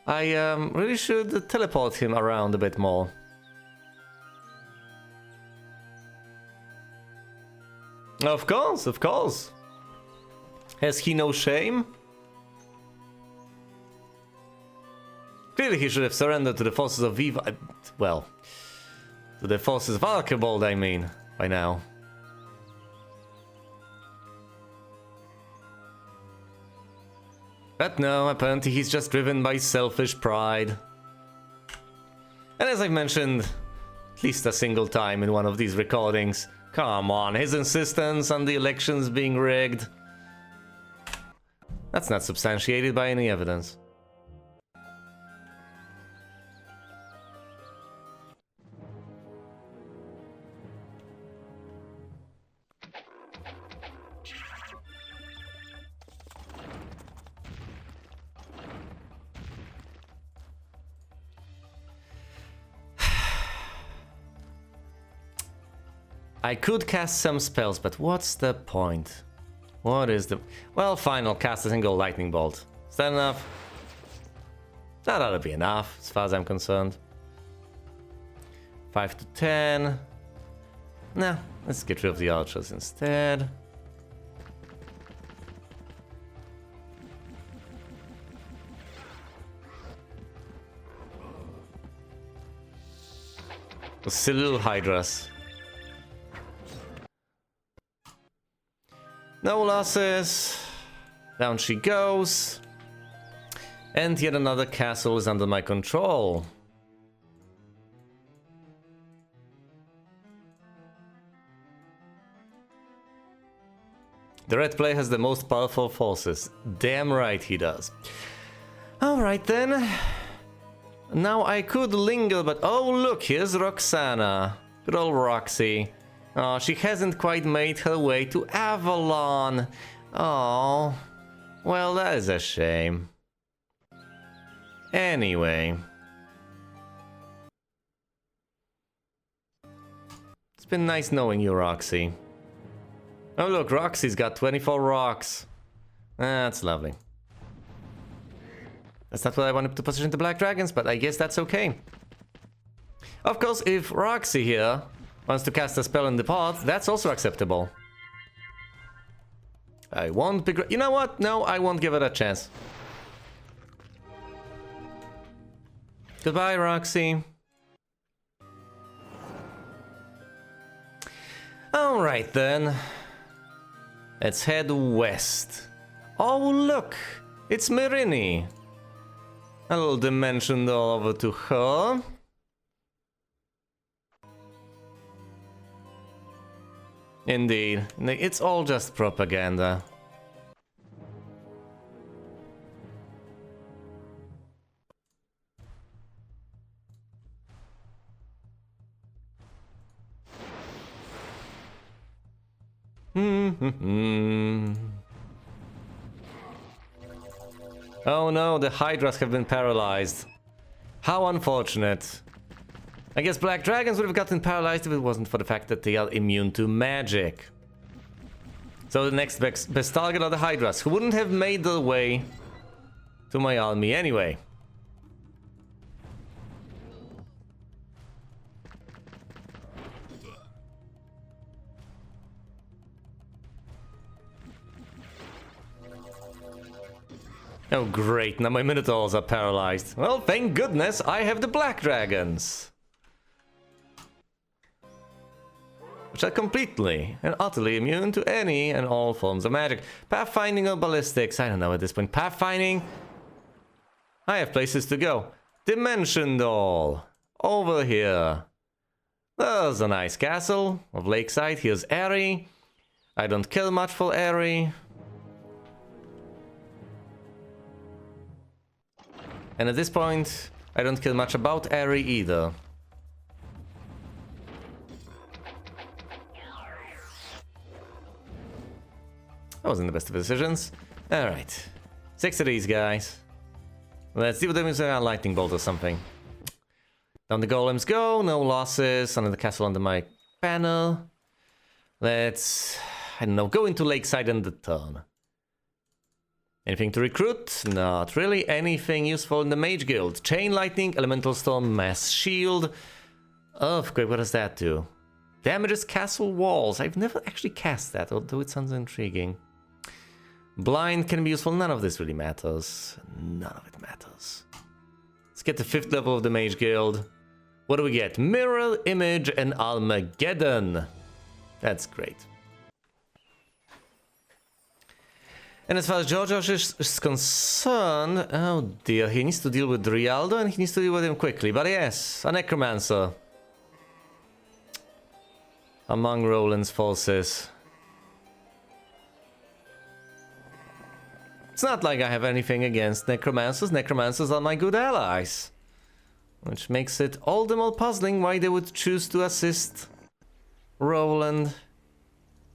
I really should teleport him around a bit more. Of course, of course. Has he no shame? Clearly he should have surrendered to the forces of Viva... well, to the forces of Archibald, I mean, by now. But no, apparently he's just driven by selfish pride. And as I've mentioned at least a single time in one of these recordings, come on, his insistence on the elections being rigged, that's not substantiated by any evidence. I could cast some spells, but what's the point? What is the... well, fine, I'll cast a single lightning bolt. Is that enough? That ought to be enough, as far as I'm concerned. 5 to 10. Nah, let's get rid of the archers instead. Still little hydras. No losses. Down she goes. And yet another castle is under my control. The red player has the most powerful forces. Damn right he does. Alright then. Now I could linger, but oh look, here's Roxana. Good old Roxy. Oh, she hasn't quite made her way to Avalon. Oh, well, that is a shame. Anyway. It's been nice knowing you, Roxy. Oh, look, Roxy's got 24 rocks. That's lovely. That's not what I wanted to position the Black Dragons, but I guess that's okay. Of course, if Roxy here wants to cast a spell in the pot, that's also acceptable. I won't be... you know what? No, I won't give it a chance. Goodbye, Roxy. Alright then. Let's head west. Oh, look! It's Mirini. A little dimension all over to her. Indeed, it's all just propaganda. Oh no, the Hydras have been paralyzed. How unfortunate. I guess Black Dragons would have gotten paralyzed if it wasn't for the fact that they are immune to magic. So the next best target are the Hydras, who wouldn't have made their way to my army anyway. Oh great, now my Minotaurs are paralyzed. Well, thank goodness I have the Black Dragons. Which are completely and utterly immune to any and all forms of magic. Pathfinding or ballistics, I don't know at this point. Pathfinding? I have places to go. Dimension Doll. Over here. There's a nice castle of Lakeside. Here's Airy. I don't care much for Airy. And at this point, I don't care much about Airy either. That wasn't the best of decisions. Alright. 6 of these guys. Let's see what them is a lightning bolt or something. Down the golems go, no losses. Under the castle under my panel. Let's, I don't know, go into Lakeside and the turn. Anything to recruit? Not really anything useful in the Mage Guild. Chain Lightning, Elemental Storm, Mass Shield. Earthquake, what does that do? Damages castle walls. I've never actually cast that, although it sounds intriguing. Blind can be useful. None of this really matters. None of it matters. Let's get the 5th level of the Mage Guild. What do we get? Mirror, Image, and Armageddon. That's great. And as far as George is concerned, oh dear, he needs to deal with Rialdo and he needs to deal with him quickly. But yes, a Necromancer. Among Roland's forces. It's not like I have anything against Necromancers. Necromancers are my good allies. Which makes it all the more puzzling why they would choose to assist Roland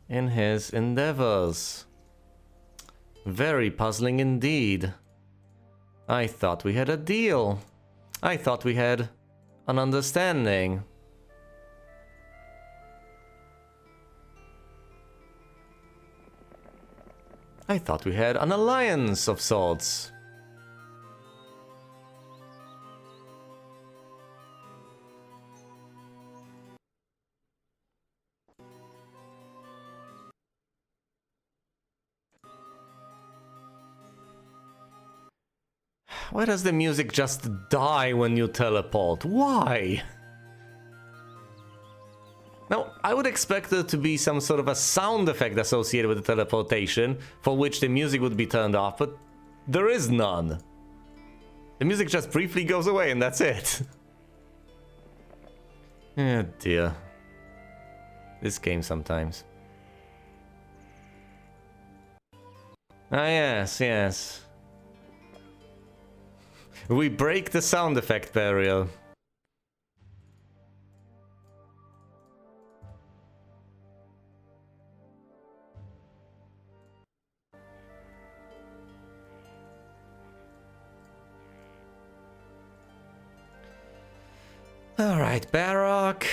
in his endeavors. Very puzzling indeed. I thought we had a deal. I thought we had an understanding. I thought we had an alliance of sorts. Why does the music just die when you teleport? Why? Now, I would expect there to be some sort of a sound effect associated with the teleportation, for which the music would be turned off, but there is none. The music just briefly goes away and that's it. Oh dear. This game sometimes. Ah yes, yes. We break the sound effect barrier. Alright, Barrock.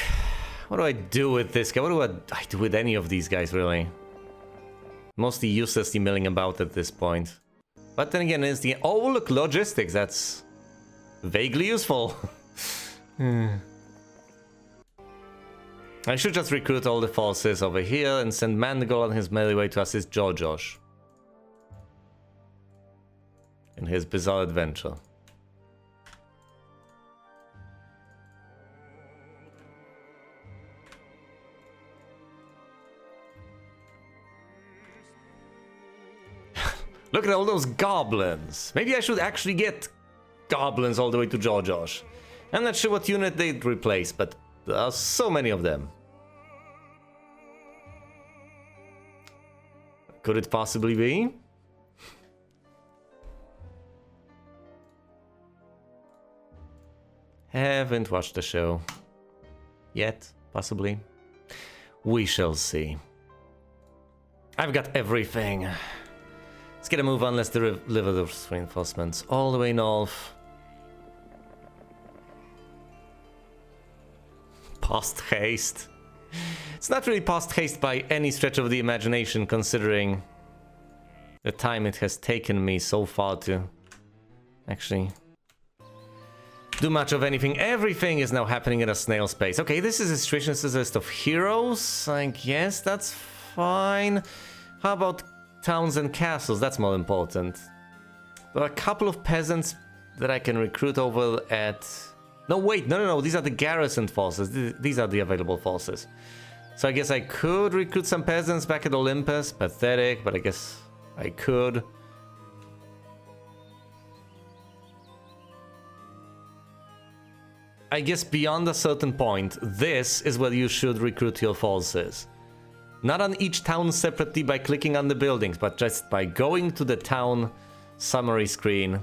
What do I do with this guy? What do I do with any of these guys, really? Mostly uselessly milling about at this point. But then again, it's the... Oh, look, logistics. That's vaguely useful. I should just recruit all the forces over here and send Mandragora on his merry way to assist George in his bizarre adventure. Look at all those goblins. Maybe I should actually get goblins all the way to George. I'm not sure what unit they'd replace, but there are so many of them. Could it possibly be? Haven't watched the show yet, possibly. We shall see. I've got everything. Let's get a move on, let's deliver those reinforcements all the way north. Post haste. It's not really post haste by any stretch of the imagination, considering the time it has taken me so far to actually do much of anything. Everything is now happening at a snail's pace. Okay, this is a situation, this is a list of heroes. I guess that's fine. How about towns and castles? That's more important. There are a couple of peasants that I can recruit over at... No, wait, no, these are the garrison forces. These are the available forces. So I guess I could recruit some peasants back at Olympus. Pathetic, but I guess I could. I guess beyond a certain point, this is where you should recruit your forces. Not on each town separately by clicking on the buildings, but just by going to the town summary screen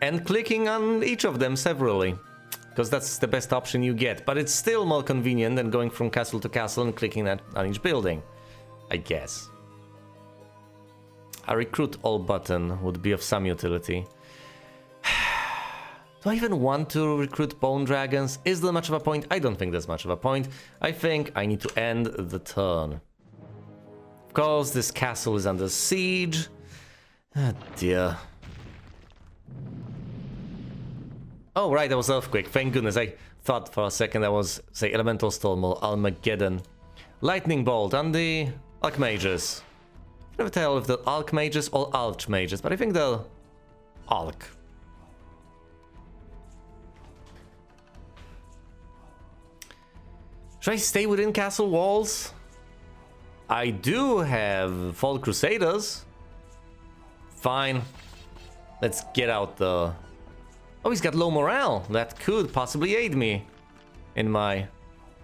and clicking on each of them severally, because that's the best option you get. But it's still more convenient than going from castle to castle and clicking on each building, I guess. A recruit all button would be of some utility. Do I even want to recruit bone dragons? Is there much of a point? I don't think there's much of a point. I think I need to end the turn. Of course, this castle is under siege. Oh dear. Oh right, that was earthquake. Thank goodness. I thought for a second that was, say, elemental storm or Armageddon. Lightning bolt on the archmages. I can never tell if they're archmages or archmages, but I think they're arch. Should I stay within castle walls? I do have Fall Crusaders. Fine. Let's get out the... Oh, he's got low morale. That could possibly aid me in my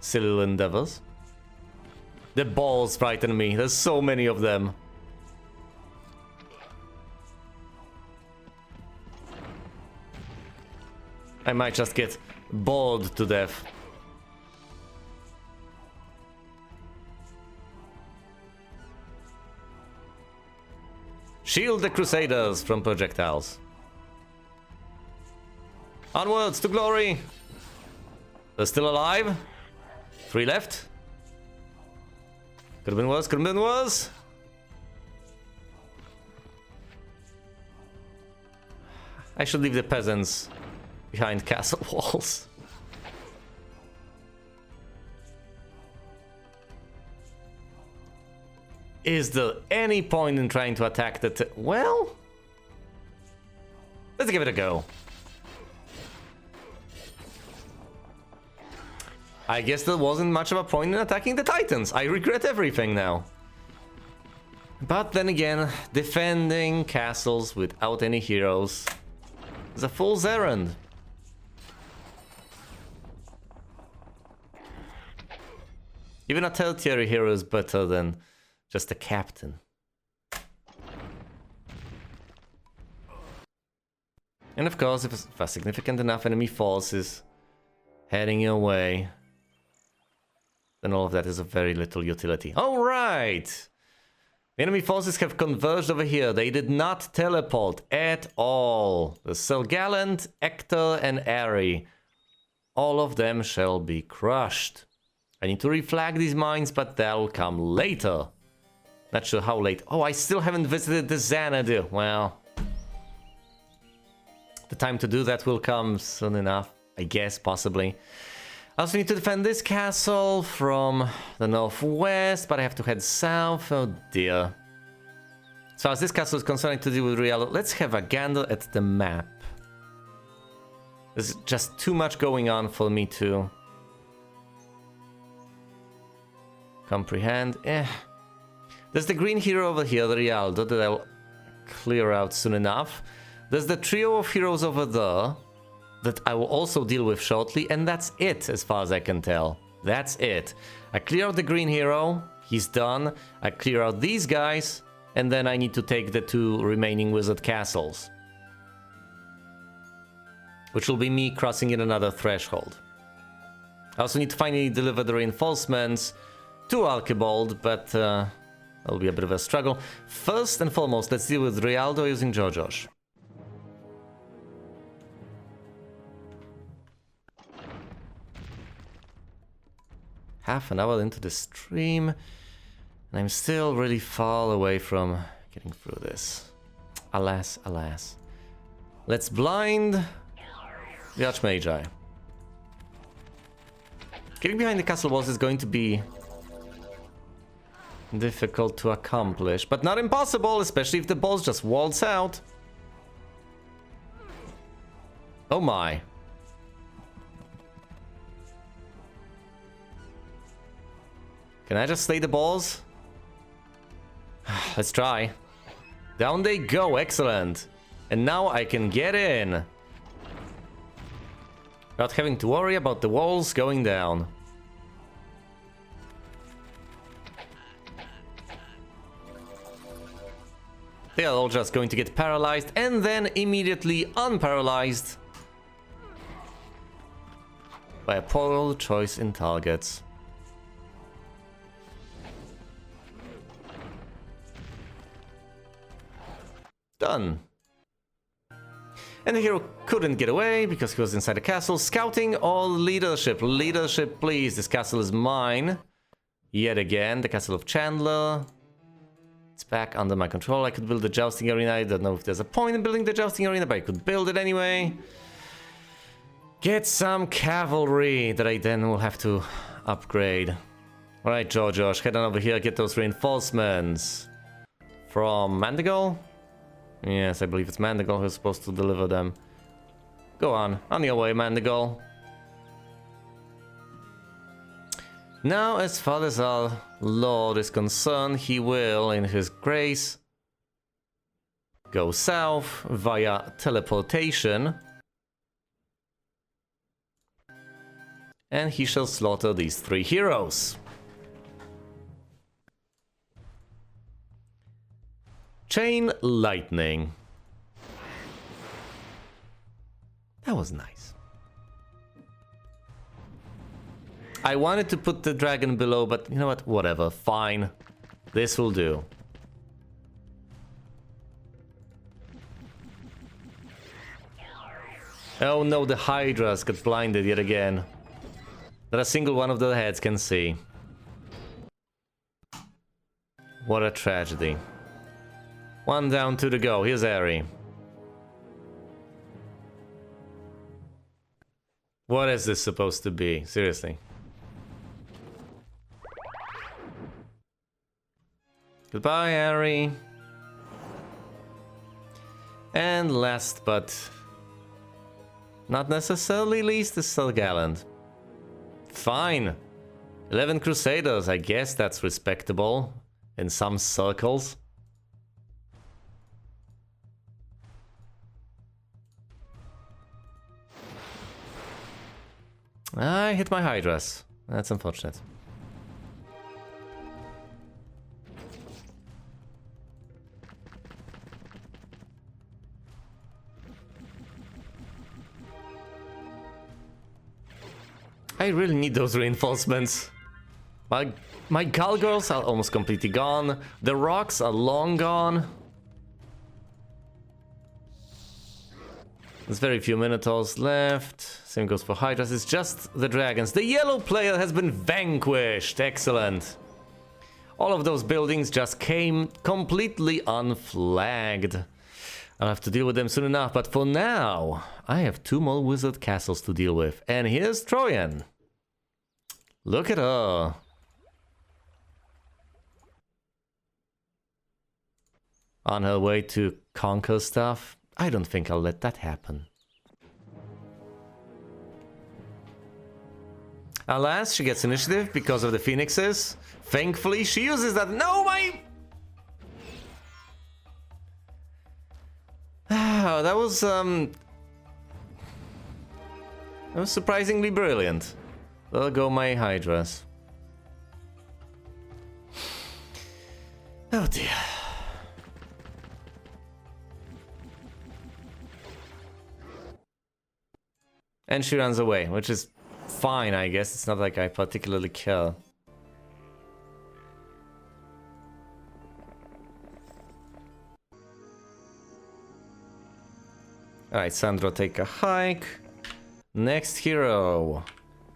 silly little endeavors. The balls frighten me. There's so many of them. I might just get bored to death. Shield the Crusaders from projectiles. Onwards to glory! They're still alive. 3 left. Could have been worse, could have been worse. I should leave the peasants behind castle walls. Is there any point in trying to attack the... Well... Let's give it a go. I guess there wasn't much of a point in attacking the Titans. I regret everything now. But then again, defending castles without any heroes is a fool's errand. Even a tertiary hero is better than just a captain. And of course, if a significant enough enemy force is heading your way, then all of that is of very little utility. Alright! The enemy forces have converged over here. They did not teleport at all. The Selgallant, Ector, and Ari. All of them shall be crushed. I need to reflag these mines, but that'll come later. Not sure how late. Oh, I still haven't visited the Xanadu. Well, the time to do that will come soon enough, I guess, possibly. I also need to defend this castle from the northwest, but I have to head south. Oh dear. As far as this castle is concerned, I need to deal with reality. Let's have a gander at the map. There's just too much going on for me to comprehend. There's the green hero over here, the Rialdo, that I'll clear out soon enough. There's the trio of heroes over there that I will also deal with shortly, and that's it as far as I can tell. That's it. I clear out the green hero, he's done. I clear out these guys, and then I need to take the 2 remaining wizard castles. Which will be me crossing in another threshold. I also need to finally deliver the reinforcements to Archibald, but that'll be a bit of a struggle. First and foremost, let's deal with Rialdo using Jojosh. Half an hour into the stream, and I'm still really far away from getting through this. Alas, alas. Let's blind the Archmagi. Getting behind the castle walls is going to be difficult to accomplish, but not impossible, especially if the balls just waltz out. Oh my. Can I just slay the balls? Let's try. Down they go, excellent. And now I can get in. Without having to worry about the walls going down. They are all just going to get paralyzed and then immediately unparalyzed by a poor choice in targets. Done. And the hero couldn't get away because he was inside the castle. Scouting or leadership? Leadership, please. This castle is mine. Yet again, the castle of Chandler. It's back under my control. I could build the jousting arena. I don't know if there's a point in building the jousting arena, but I could build it anyway. Get some cavalry that I then will have to upgrade. Alright, Josh, head on over here, get those reinforcements. From Mandigal? Yes, I believe it's Mandigal who's supposed to deliver them. Go on your way, Mandigal. Now, as far as our Lord is concerned, he will, in his grace, go south via teleportation. And he shall slaughter these 3 heroes. Chain lightning. That was nice. I wanted to put the dragon below, but you know what? Whatever. Fine. This will do. Oh no, the Hydras got blinded yet again. Not a single one of the heads can see. What a tragedy. 1 down, 2 to go. Here's Ari. What is this supposed to be? Seriously. Goodbye, Ari. And last but not necessarily least is Sir Gallant. Fine. 11 Crusaders, I guess that's respectable in some circles. I hit my Hydras. That's unfortunate. I really need those reinforcements. My Galgirls are almost completely gone. The rocks are long gone. There's very few Minotaurs left. Same goes for Hydras. It's just the dragons. The yellow player has been vanquished. Excellent. All of those buildings just came completely unflagged. I'll have to deal with them soon enough, but for now, I have 2 more wizard castles to deal with. And here's Troyan. Look at her. On her way to conquer stuff. I don't think I'll let that happen. Alas, she gets initiative because of the phoenixes. Thankfully, she uses that. No, my... that was surprisingly brilliant. There go my Hydras. Oh dear. And she runs away, which is fine, I guess. It's not like I particularly care. Alright, Sandro, take a hike. Next hero.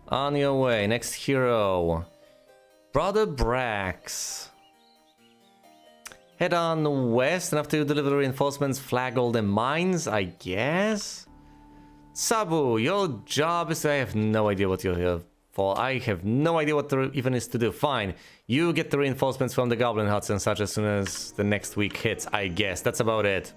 On your way. Next hero. Brother Brax. Head on west, and after you deliver reinforcements, flag all the mines, I guess? Sabu, your job is... I have no idea what you're here for. I have no idea what there even is to do. Fine. You get the reinforcements from the goblin huts and such as soon as the next week hits, I guess. That's about it.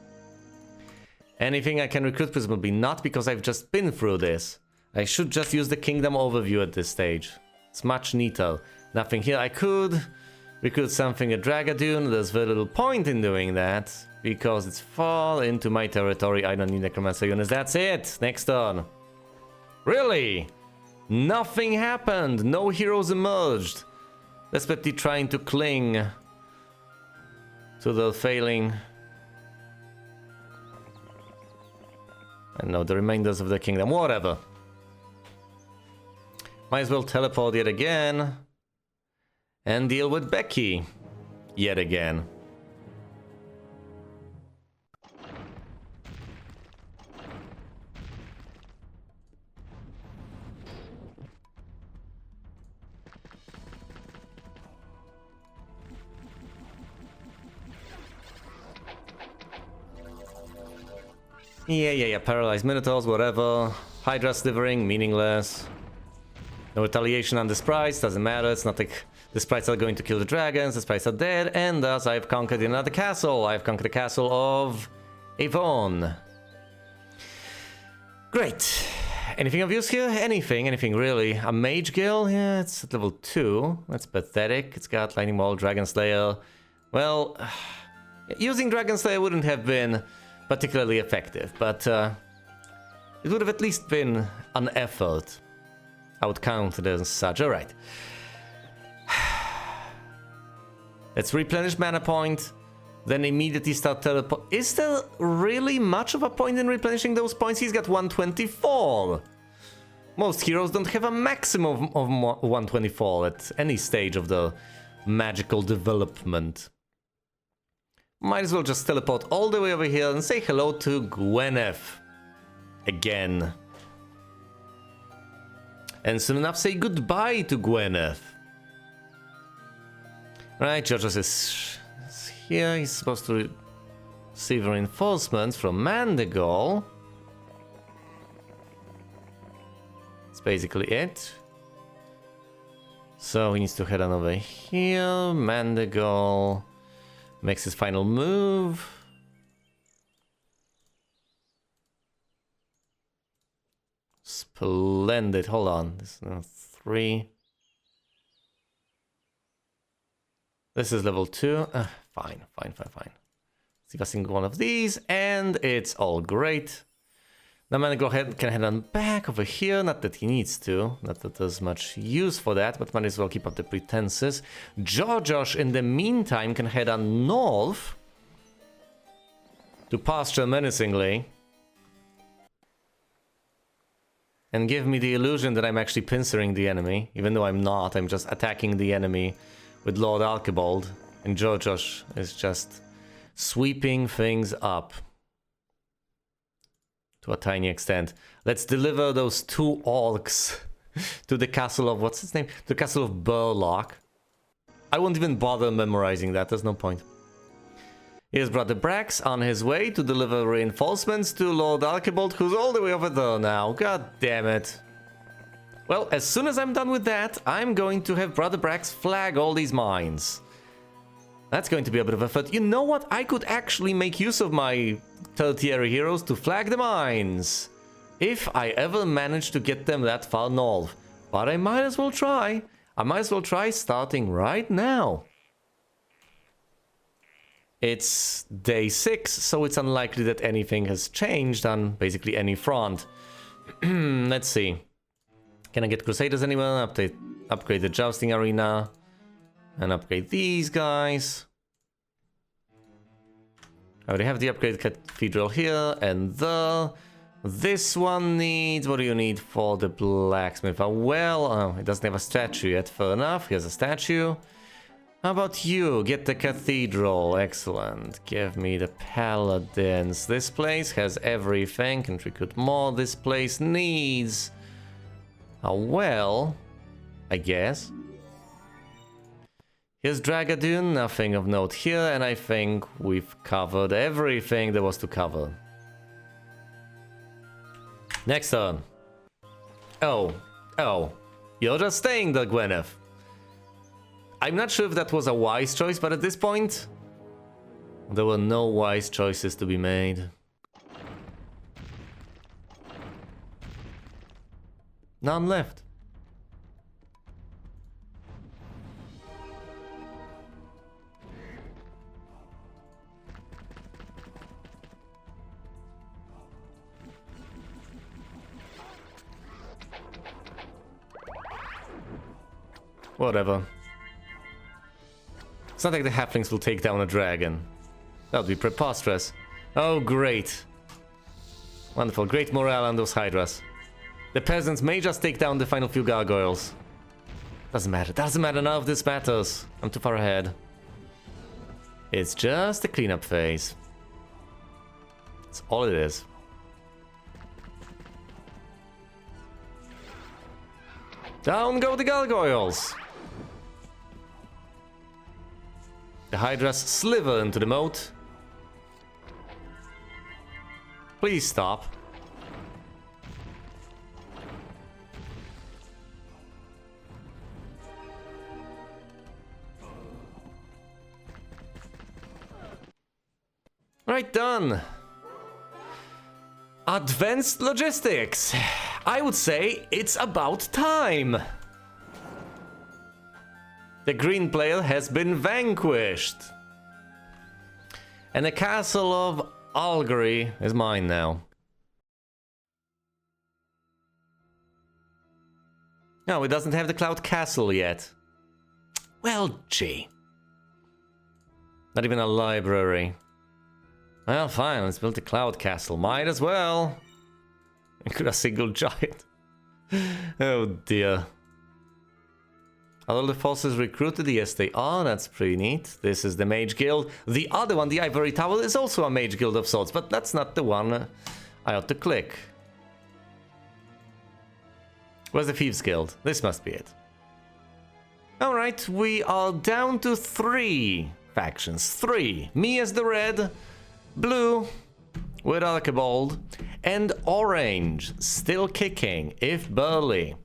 Anything I can recruit? Presumably not, because I've just been through this. I should just use the kingdom overview at this stage. It's much neater. Nothing here. I could recruit something at Dragadoon. There's very little point in doing that, because it's far into my territory. I don't need necromancer units. That's it. Next turn. Really? Nothing happened. No heroes emerged. Desperately trying to cling to the failing And no, the remainders of the kingdom. Whatever. Might as well teleport yet again. And deal with Becky. Yet again. Yeah. Paralyzed Minotaurs, whatever. Hydra slivering, meaningless. No retaliation on the sprites, doesn't matter. It's not like the sprites are going to kill the dragons, the sprites are dead, and thus I've conquered another castle. I've conquered the castle of Avon. Great. Anything of use here? Anything really. A mage guild? Yeah, it's at level 2. That's pathetic. It's got lightning ball, dragon slayer. Well, using dragon slayer wouldn't have been particularly effective, but it would have at least been an effort. I would count it as such. Alright. Let's replenish mana point, then immediately start teleport. Is there really much of a point in replenishing those points? He's got 124. Most heroes don't have a maximum of 124 at any stage of the magical development. Might as well just teleport all the way over here and say hello to Gwyneth. Again. And soon enough say goodbye to Gwyneth. Right, Georgios is here. He's supposed to receive reinforcements from Mandigal. That's basically it. So he needs to head on over here. Mandigal makes his final move. Splendid. Hold on. This is 3. This is level 2. Fine. See if I can one of these, and it's all great. Now man, go ahead, can head on back over here. Not that he needs to. Not that there's much use for that, but might as well keep up the pretenses. Georgios, in the meantime, can head on north to pasture menacingly. And give me the illusion that I'm actually pincering the enemy. Even though I'm not, I'm just attacking the enemy with Lord Archibald. And Georgios is just sweeping things up. To a tiny extent. Let's deliver those 2 orcs to the castle of... what's its name? The castle of Burlock. I won't even bother memorizing that. There's no point. Here's Brother Brax on his way to deliver reinforcements to Lord Archibald, who's all the way over there now. God damn it. Well, as soon as I'm done with that, I'm going to have Brother Brax flag all these mines. That's going to be a bit of effort. You know what? I could actually make use of my tertiary heroes to flag the mines. If I ever manage to get them that far north. But I might as well try. I might as well try starting right now. It's day 6, so it's unlikely that anything has changed on basically any front. Let's see. Can I get Crusaders anywhere? Upgrade the jousting arena. And upgrade these guys. I already have the upgrade cathedral here and there. This one needs... what do you need for the blacksmith? Well, it doesn't have a statue yet. Fair enough. Here's a statue. How about you? Get the cathedral. Excellent. Give me the paladins. This place has everything. Can recruit more. This place needs a well, I guess. Here's Dragadoon. Nothing of note here. And I think we've covered everything there was to cover. Next turn. Oh. You're just staying there, Gwyneth. I'm not sure if that was a wise choice, but at this point, there were no wise choices to be made. None left. Whatever. It's not like the halflings will take down a dragon. That would be preposterous. Oh, great. Wonderful. Great morale on those hydras. The peasants may just take down the final few gargoyles. Doesn't matter. Doesn't matter. None of this matters. I'm too far ahead. It's just a cleanup phase. That's all it is. Down go the gargoyles. The hydras sliver into the moat. Please stop. Right, done. Advanced logistics. I would say it's about time. The green player has been vanquished. And the castle of Algery is mine now. No, it doesn't have the Cloud Castle yet. Well, gee. Not even a library. Well, fine, let's build the Cloud Castle. Might as well. Include a single giant. Oh dear. Are all the forces recruited? Yes, they are. That's pretty neat. This is the Mage Guild. The other one, the Ivory Tower, is also a Mage Guild of sorts, but that's not the one I ought to click. Where's the Thieves Guild? This must be it. Alright, we are down to 3 factions. 3. Me as the red, blue with Archibald, and orange still kicking, if barely,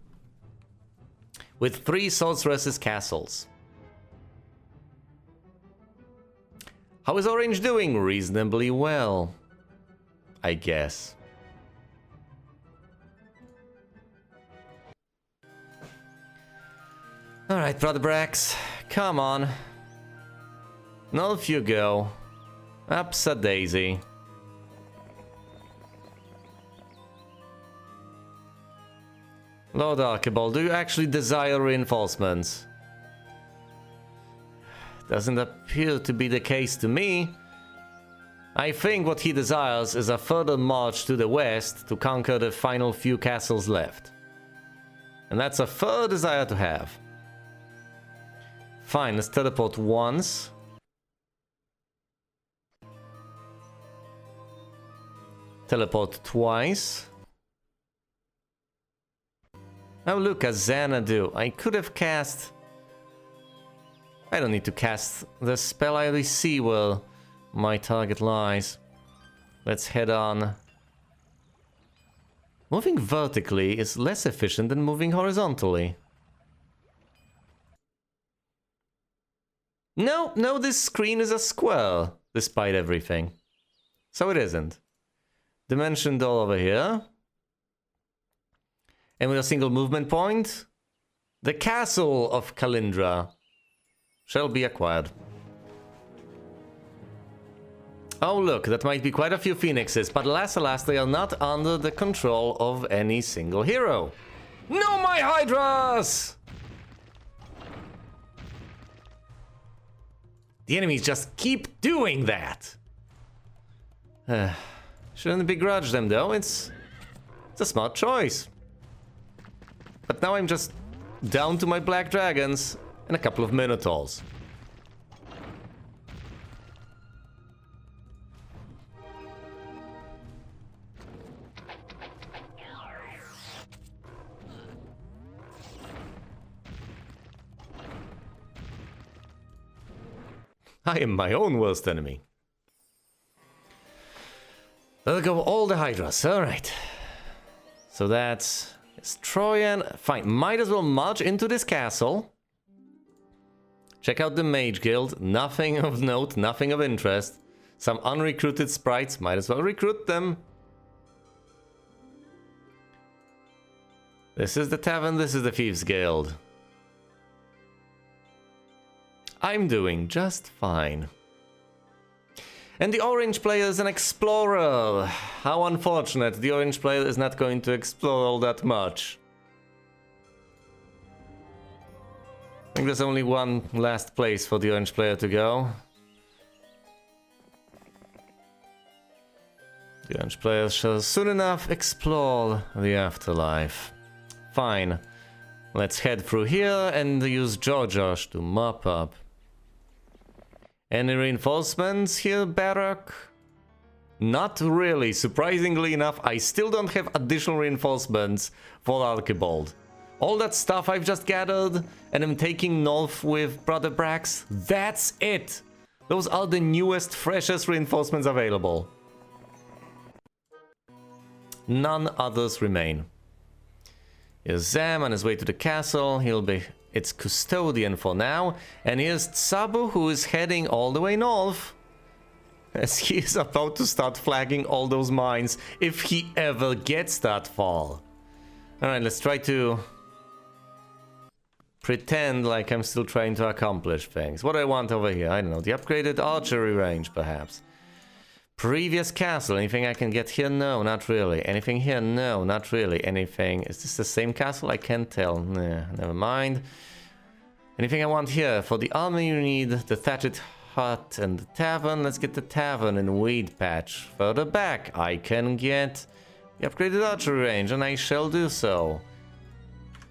with 3 sorceresses' castles. How is orange doing? Reasonably well, I guess. Alright, Brother Brax, come on. Off you go. Upsa daisy. Lord Archibald, do you actually desire reinforcements? Doesn't appear to be the case to me. I think what he desires is a further march to the west to conquer the final few castles left. And that's a fair desire to have. Fine, let's teleport once. Teleport twice. Oh look, a Xanadu. I could have cast... I don't need to cast the spell, I already see where my target lies. Let's head on. Moving vertically is less efficient than moving horizontally. No, no, this screen is a square, despite everything. So it isn't. Dimension door over here. And with a single movement point, the castle of Kalindra shall be acquired. Oh look, that might be quite a few phoenixes, but alas, they are not under the control of any single hero. No, my hydras! The enemies just keep doing that. Shouldn't begrudge them though, it's a smart choice. But now I'm just down to my black dragons and a couple of minotaurs. I am my own worst enemy. There go all the hydras, alright. So that's... it's Trojan. Fine, might as well march into this castle. Check out the Mage Guild. Nothing of note, nothing of interest. Some unrecruited sprites, might as well recruit them. This is the tavern, this is the Thieves Guild. I'm doing just fine. And the orange player is an explorer. How unfortunate, the orange player is not going to explore all that much. I think there's only one last place for the orange player to go. Experienced players shall soon enough explore the afterlife. Fine. Let's head through here and use George to mop up. Any reinforcements here, Barak? Not really. Surprisingly enough, I still don't have additional reinforcements for Archibald. All that stuff I've just gathered and I'm taking north with Brother Brax, that's it! Those are the newest, freshest reinforcements available. None others remain. Here's Zam on his way to the castle. He'll be its custodian for now. And here's Tsabu, who is heading all the way north, as he is about to start flagging all those mines, if he ever gets that far. Alright, let's try to pretend like I'm still trying to accomplish things. What do I want over here? I don't know, the upgraded archery range, perhaps. Previous castle, anything I can get here? No, not really. Anything here? No, not really. Anything... Is this the same castle? I can't tell. Nah, never mind. Anything I want here? For the army you need the thatched hut and the tavern. Let's get the tavern in Weed Patch. Further back, I can get the upgraded archery range, and I shall do so.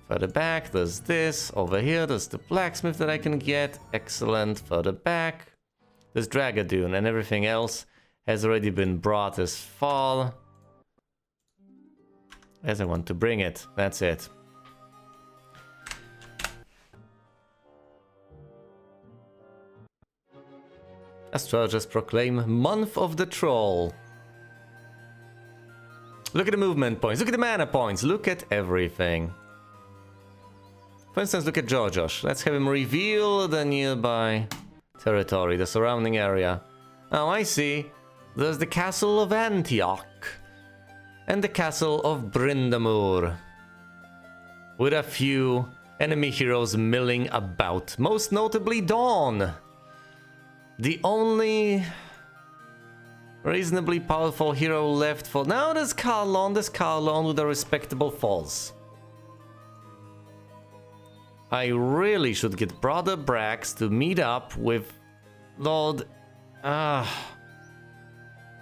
Further back, there's this. Over here, there's the blacksmith that I can get. Excellent. Further back, there's Dragadoon, and everything else has already been brought as far as I want to bring it. That's it. Astrologers proclaim Month of the Troll. Look at the movement points, look at the mana points, look at everything. For instance, look at Georgios. Let's have him reveal the nearby territory, the surrounding area. Oh, I see. There's the castle of Antioch and the castle of Brindamur, with a few enemy heroes milling about, most notably Dawn, the only reasonably powerful hero left for now. There's Carlon with a respectable force. I really should get Brother Brax to meet up with Lord...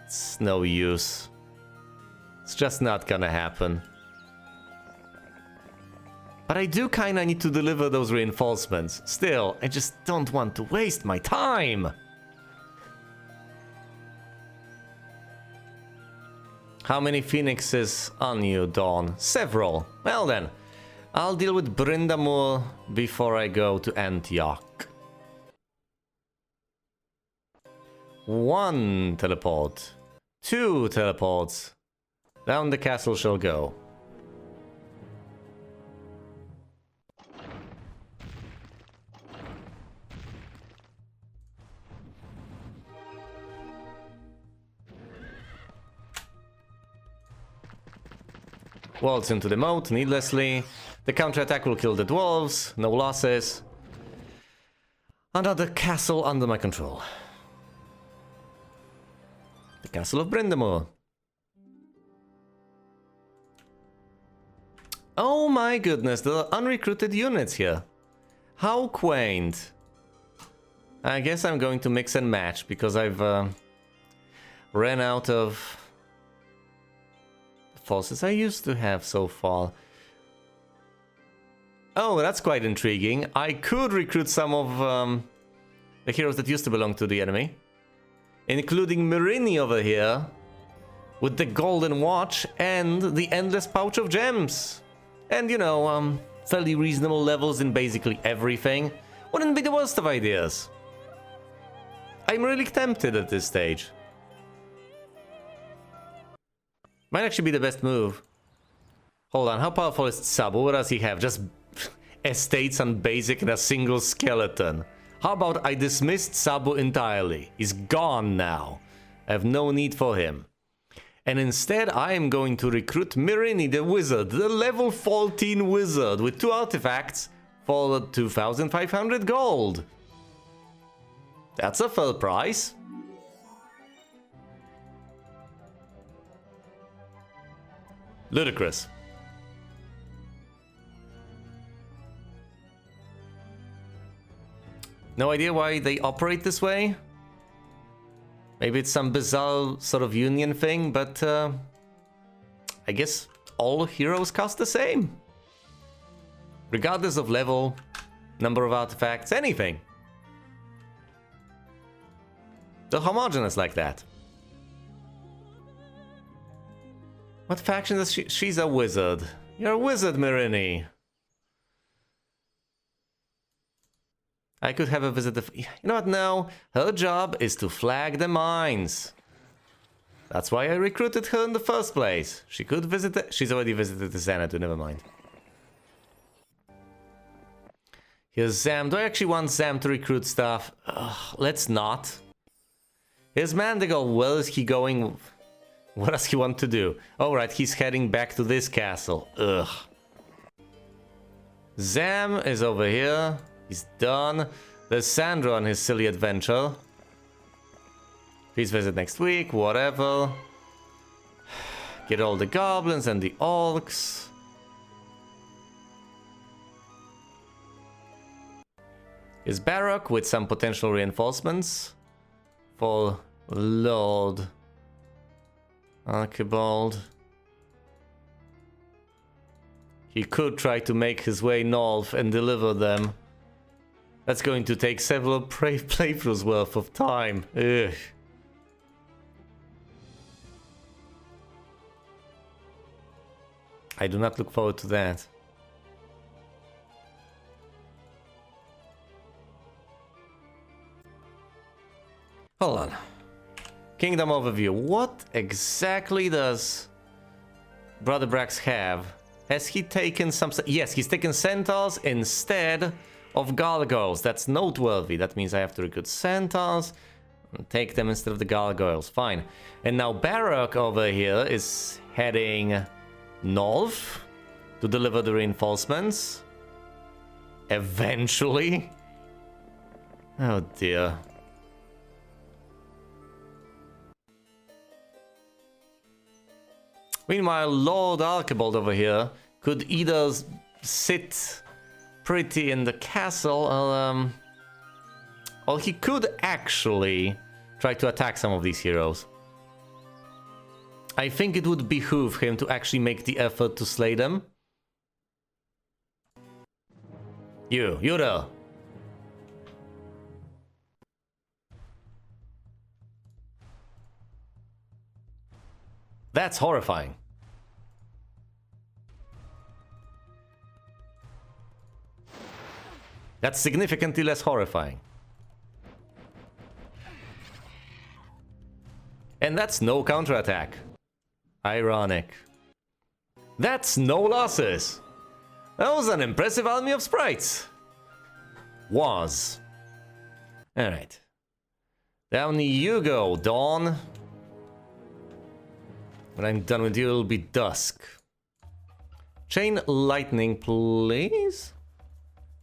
It's no use. It's just not gonna happen. But I do kinda need to deliver those reinforcements. Still, I just don't want to waste my time. How many phoenixes on you, Dawn? Several. Well then, I'll deal with Brindamur before I go to Antioch. 1 teleport. 2 teleports. Down the castle shall go. Waltz into the moat needlessly. The counterattack will kill the dwarves. No losses. Another castle under my control. The castle of Brindamur. Oh my goodness, there are unrecruited units here. How quaint. I guess I'm going to mix and match because I've ran out of forces I used to have so far. Oh, that's quite intriguing. I could recruit some of the heroes that used to belong to the enemy, including Mirini over here, with the golden watch and the endless pouch of gems. And, you know, fairly reasonable levels in basically everything. Wouldn't be the worst of ideas. I'm really tempted at this stage. Might actually be the best move. Hold on, how powerful is Tsabu? What does he have? Just estates and basic and a single skeleton. How about I dismiss Tsabu entirely? He's gone now. I have no need for him. And instead I am going to recruit Mirini the wizard, the level 14 wizard with 2 artifacts for 2,500 gold. That's a fair price. Ludicrous. No idea why they operate this way. Maybe it's some bizarre sort of union thing, but I guess all heroes cost the same. Regardless of level, number of artifacts, anything. They're homogeneous like that. What faction does she... She's a wizard. You're a wizard, Mirini. I could have a visit the... You know what, no. Her job is to flag the mines. That's why I recruited her in the first place. She could visit the... She's already visited the Xanadu, never mind. Here's Zam. Do I actually want Zam to recruit stuff? Ugh, let's not. Here's Mandigal. Where is he going? What does he want to do? Oh, right, he's heading back to this castle. Ugh. Zam is over here. He's done. There's Sandro on his silly adventure. Please visit next week, whatever. Get all the goblins and the orcs. Is Baroque with some potential reinforcements for Lord Archibald. He could try to make his way north and deliver them. That's going to take several playthroughs worth of time. Ugh. I do not look forward to that. Hold on. Kingdom overview. What exactly does Brother Brax have? Has he taken some... Yes, he's taken centaurs instead of gargoyles. That's noteworthy. That means I have to recruit centaurs and take them instead of the gargoyles. Fine. And now Baroque over here is heading north to deliver the reinforcements. Eventually. Oh dear. Meanwhile, Lord Archibald over here could either sit pretty in the castle, or he could actually try to attack some of these heroes. I think it would behoove him to actually make the effort to slay them. You there. That's horrifying. That's significantly less horrifying. And that's no counterattack. Ironic. That's no losses. That was an impressive army of sprites. Was. Alright. Down you go, Dawn. When I'm done with you, it'll be dusk. Chain lightning, please.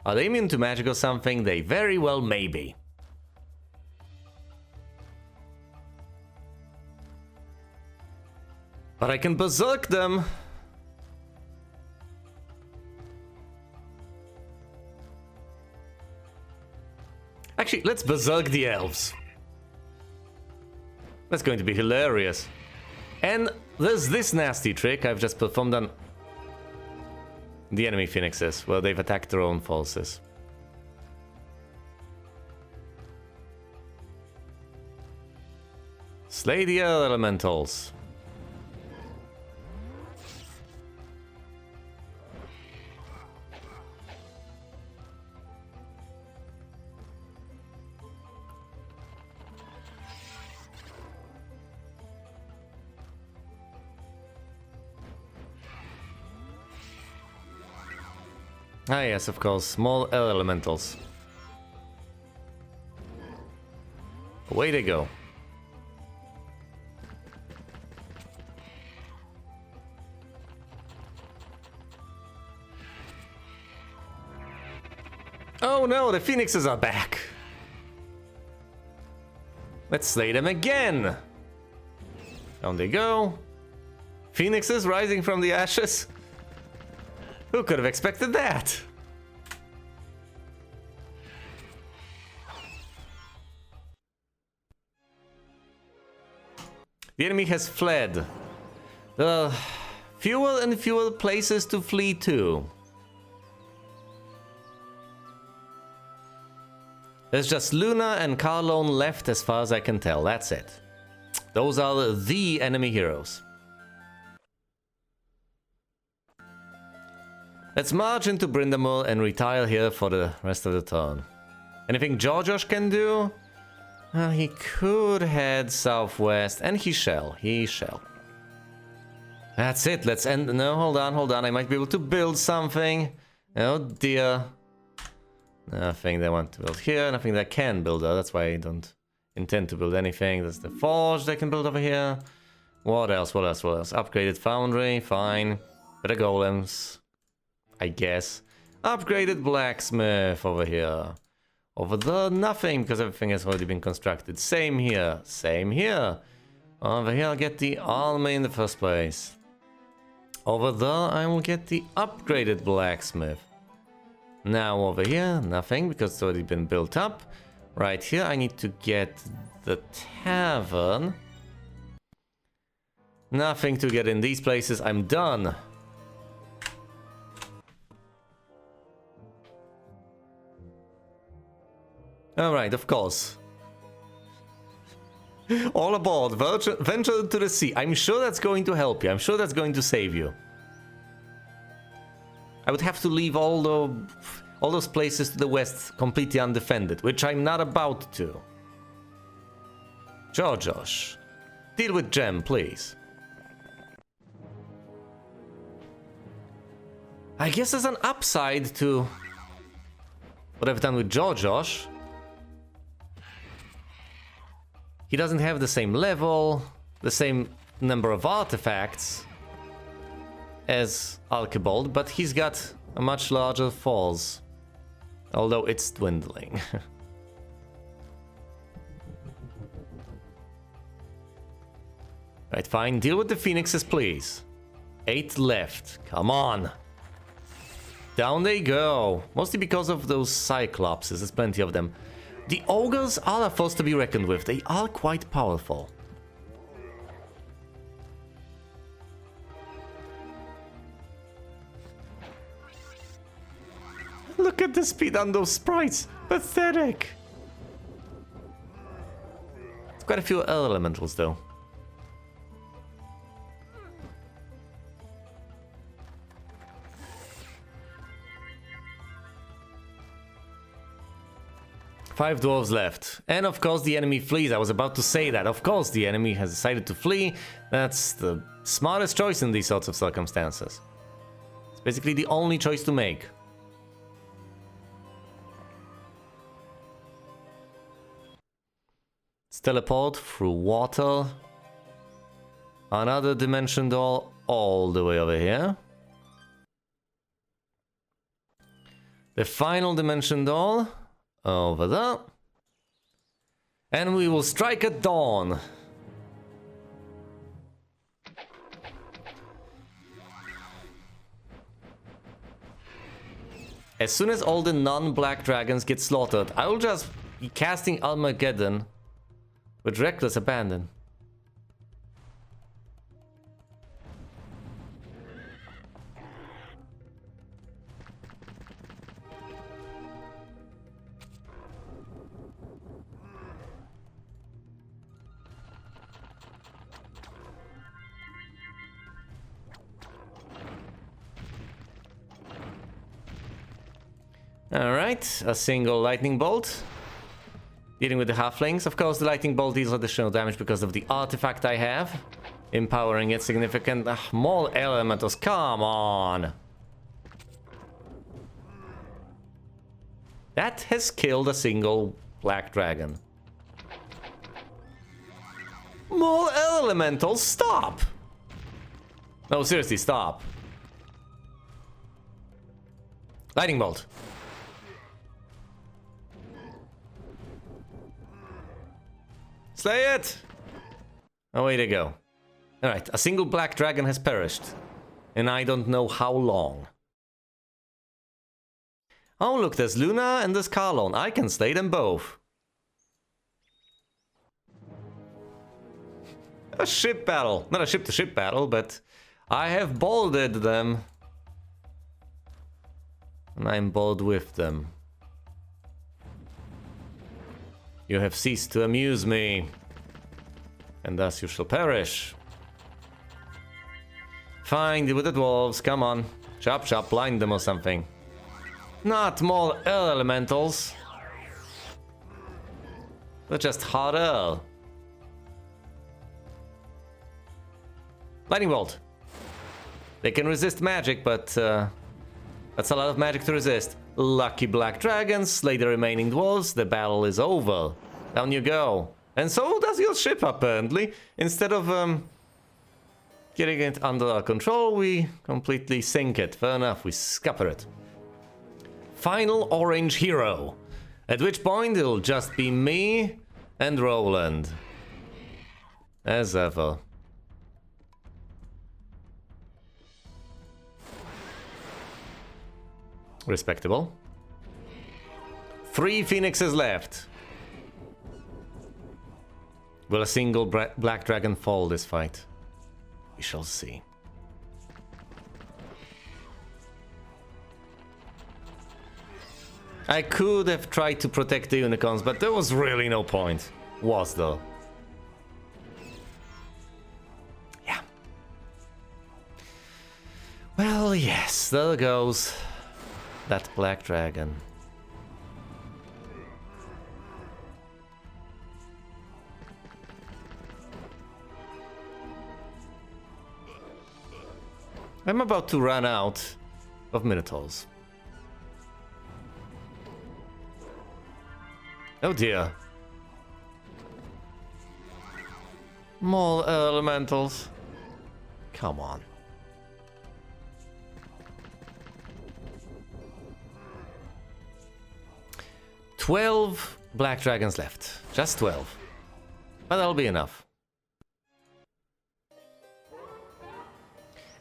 Are they immune to magic or something? They very well may be. But I can berserk them. Actually, let's berserk the elves. That's going to be hilarious. And there's this nasty trick I've just performed on the enemy phoenixes, where they've attacked their own forces. Slay the elementals. Ah yes, of course, small elementals. Away they go. Oh no, the phoenixes are back! Let's slay them again! Down they go. Phoenixes rising from the ashes? Who could have expected that? The enemy has fled. There are fewer and fewer places to flee to. There's just Luna and Carlone left as far as I can tell. That's it. Those are the enemy heroes. Let's march into Brindamore and retire here for the rest of the turn. Anything Georgios can do? He could head southwest, and he shall. He shall. That's it. Let's end. No, hold on. I might be able to build something. Oh dear. Nothing they want to build here. Nothing they can build there. That's why I don't intend to build anything. There's the forge they can build over here. What else? Upgraded foundry. Fine. Better golems, I guess. Upgraded blacksmith over here. Over there, nothing, because everything has already been constructed. Same here. Over here, I'll get the army in the first place. Over there, I will get the upgraded blacksmith. Now over here, nothing, because it's already been built up. Right here, I need to get the tavern. Nothing to get in these places. I'm done. Alright, of course. All aboard, venture into the sea. I'm sure that's going to help you. I'm sure that's going to save you. I would have to leave all those places to the west completely undefended, which I'm not about to. Georgios, deal with Gem, please. I guess there's an upside to what I've done with Georgios. He doesn't have the same level, the same number of artifacts as Archibald, but he's got a much larger force. Although it's dwindling. Right, fine. Deal with the phoenixes, please. 8 left. Come on. Down they go. Mostly because of those cyclopses. There's plenty of them. The ogres are a force to be reckoned with. They are quite powerful. Look at the speed on those sprites. Pathetic. It's quite a few elementals though. Five dwarves left. And of course the enemy flees. I was about to say that. Of course the enemy has decided to flee. That's the smartest choice in these sorts of circumstances. It's basically the only choice to make. Let's teleport through water. Another dimension door all the way over here. The final dimension door over there. And we will strike at dawn. As soon as all the non-black dragons get slaughtered, I will just be casting Armageddon with reckless abandon. Alright, a single lightning bolt. Dealing with the halflings. Of course, the lightning bolt deals additional damage because of the artifact I have. Empowering it significant. More elementals, come on! That has killed a single black dragon. More elementals, stop! No, seriously, stop. Lightning bolt. Slay it! Oh, way to go. Alright, a single black dragon has perished. And I don't know how long. Oh, look, there's Luna and there's Carlone. I can slay them both. A ship battle. Not a ship-to-ship battle, but I have bolded them. And I'm bold with them. You have ceased to amuse me. And thus you shall perish. Fine, deal with the dwarves, come on. Chop chop, blind them or something. Not more earth elementals. They're just hot earth. Lightning bolt. They can resist magic, but that's a lot of magic to resist. Lucky black dragons, slay the remaining dwarves, the battle is over. Down you go. And so does your ship, apparently. Instead of getting it under our control, we completely sink it. Fair enough, we scupper it. Final orange hero. At which point it'll just be me and Roland. As ever. Respectable. 3 phoenixes left. Will a single black dragon fall this fight? We shall see. I could have tried to protect the unicorns, but there was really no point. Was there? Yeah. Well, yes, there goes that black dragon. I'm about to run out of minotaurs. Oh dear. More elementals. Come on. "12 black dragons left. Just 12. But that'll be enough.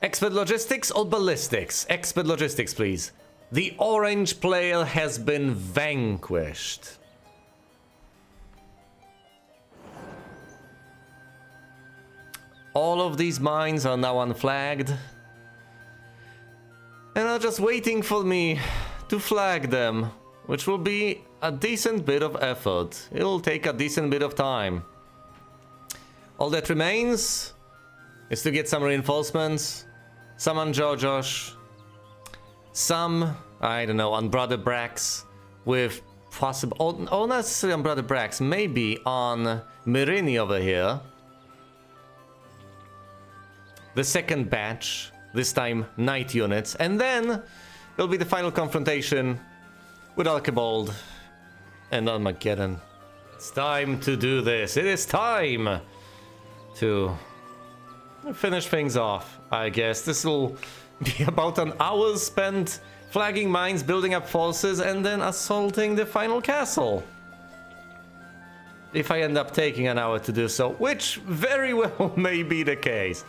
Expert logistics or ballistics? Expert logistics, please. The orange player has been vanquished. All of these mines are now unflagged. And are just waiting for me to flag them, which will be a decent bit of effort. It'll take a decent bit of time. All that remains is to get some reinforcements, some on Jojosh, some, I don't know, on Brother Brax, with possible, or not necessarily on Brother Brax, maybe on Mirini over here. The second batch, this time night units, and then there'll be the final confrontation with Archibald and Armageddon. It's time to do this. It is time to finish things off, I guess. This will be about an hour spent flagging mines, building up forces, and then assaulting the final castle. If I end up taking an hour to do so, which very well may be the case.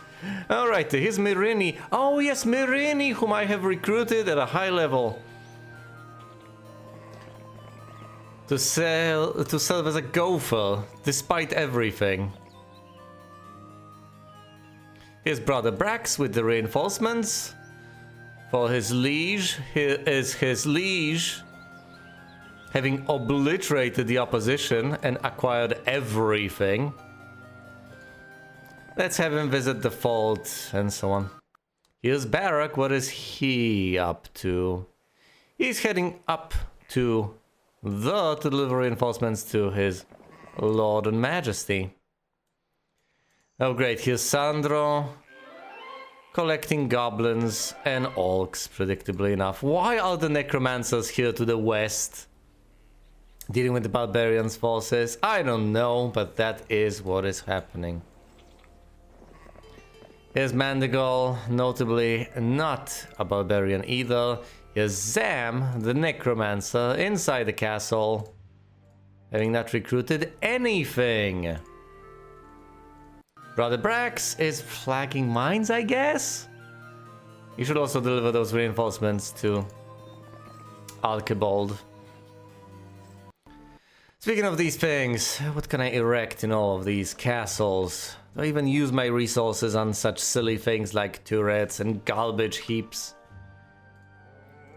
Alright, here's Mirini. Oh yes, Mirini, whom I have recruited at a high level to serve as a gopher, despite everything. Here's Brother Brax with the reinforcements for his liege. Here is his liege, having obliterated the opposition and acquired everything. Let's have him visit the fort and so on. Here's Barak. What is he up to? He's heading up to deliver reinforcements to his Lord and Majesty. Oh great, here's Sandro collecting goblins and orcs, predictably enough. Why are the necromancers here to the west dealing with the barbarians' forces? I don't know, but that is what is happening. Here's Mandigal, notably not a barbarian either. Here's Zam, the necromancer, inside the castle, having not recruited anything. Brother Brax is flagging mines, I guess? You should also deliver those reinforcements to Archibald. Speaking of these things, what can I erect in all of these castles? Do I even use my resources on such silly things like turrets and garbage heaps?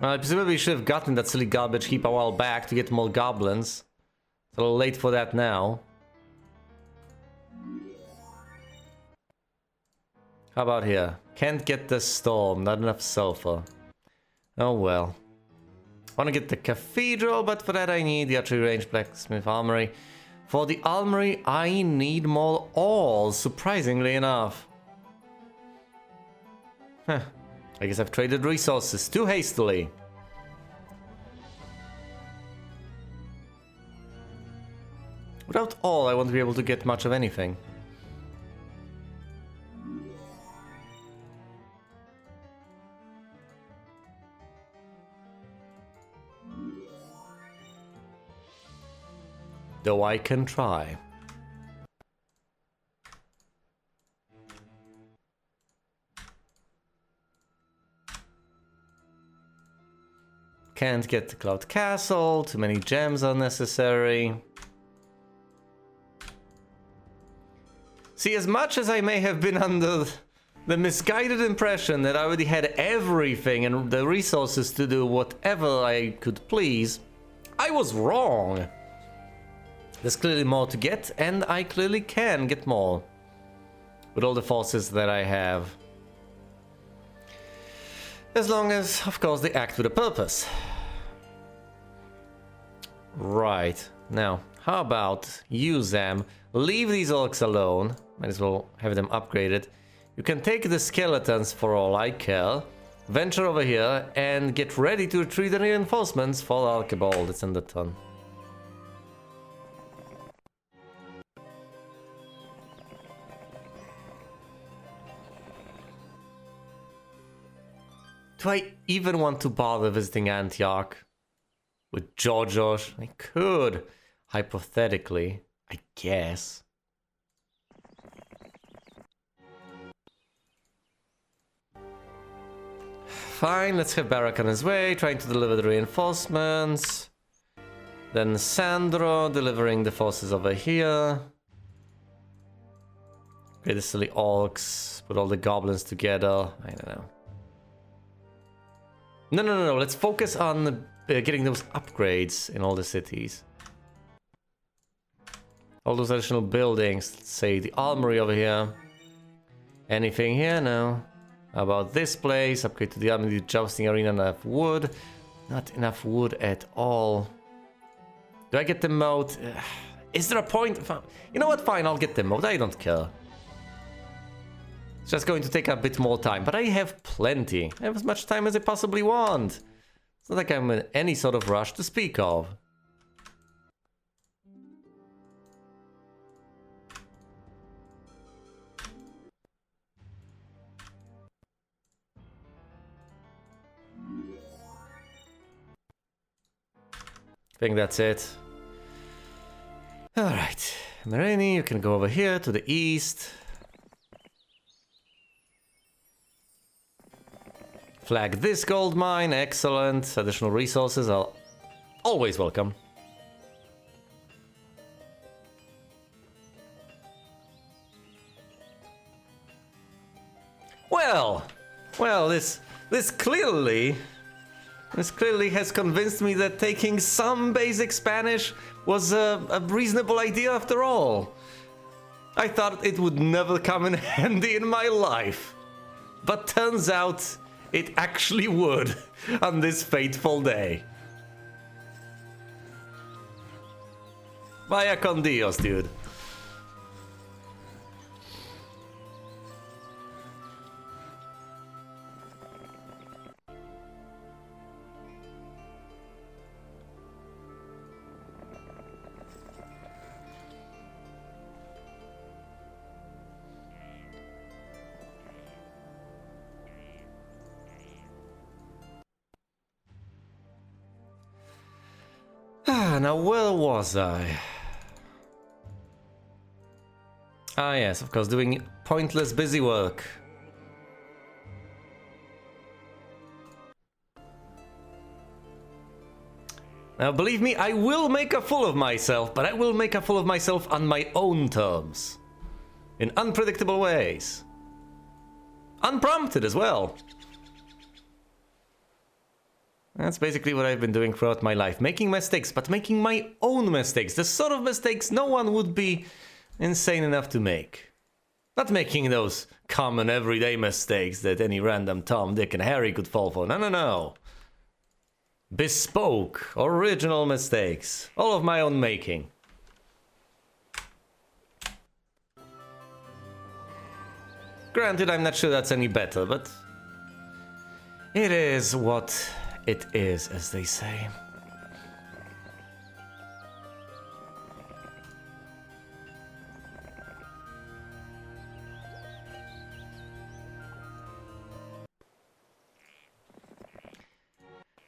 Well, I presumably should have gotten that silly garbage heap a while back to get more goblins. It's a little late for that now. How about here? Can't get the storm, not enough sulfur. Oh well. Want to get the cathedral, but for that I need the archery range, blacksmith armory. For the armory I need more ores, surprisingly enough. Huh. I guess I've traded resources too hastily. Without all, I won't be able to get much of anything. Though I can try. Can't get the Cloud Castle, too many gems are necessary. See, as much as I may have been under the misguided impression that I already had everything and the resources to do whatever I could please, I was wrong. There's clearly more to get, and I clearly can get more with all the forces that I have. As long as, of course, they act with a purpose. Right. Now, how about you, Zam? Leave these orcs alone. Might as well have them upgraded. You can take the skeletons for all I care. Venture over here and get ready to retrieve the reinforcements for Archibald. It's in the ton. Do I even want to bother visiting Antioch with Georgios? I could, hypothetically, I guess. Fine, let's have Barak on his way, trying to deliver the reinforcements. Then Sandro delivering the forces over here. Okay, the silly orcs, put all the goblins together. I don't know. No. Let's focus on getting those upgrades in all the cities. All those additional buildings. Let's say the armory over here. Anything here? No. How about this place? Upgrade to the armory, the jousting arena, enough wood. Not enough wood at all. Do I get the moat? Is there a point? You know what? Fine, I'll get the moat. I don't care. It's just going to take a bit more time, but I have plenty. I have as much time as I possibly want. It's not like I'm in any sort of rush to speak of. I think that's it. Alright. Marani, you can go over here to the east. Flag this gold mine, excellent. Additional resources are always welcome. Well, this clearly has convinced me that taking some basic Spanish was a reasonable idea after all. I thought it would never come in handy in my life, but turns out it actually would on this fateful day. Vaya con Dios, dude. Now where was I? Ah yes, of course, doing pointless busy work. Now believe me, I will make a fool of myself, but I will make a fool of myself on my own terms. in unpredictable ways. Unprompted as well. That's basically what I've been doing throughout my life. Making mistakes, but making my own mistakes. The sort of mistakes no one would be insane enough to make. Not making those common everyday mistakes that any random Tom, Dick and Harry could fall for. No, no, no. Bespoke, original mistakes. All of my own making. Granted, I'm not sure that's any better, but it is what it is, as they say.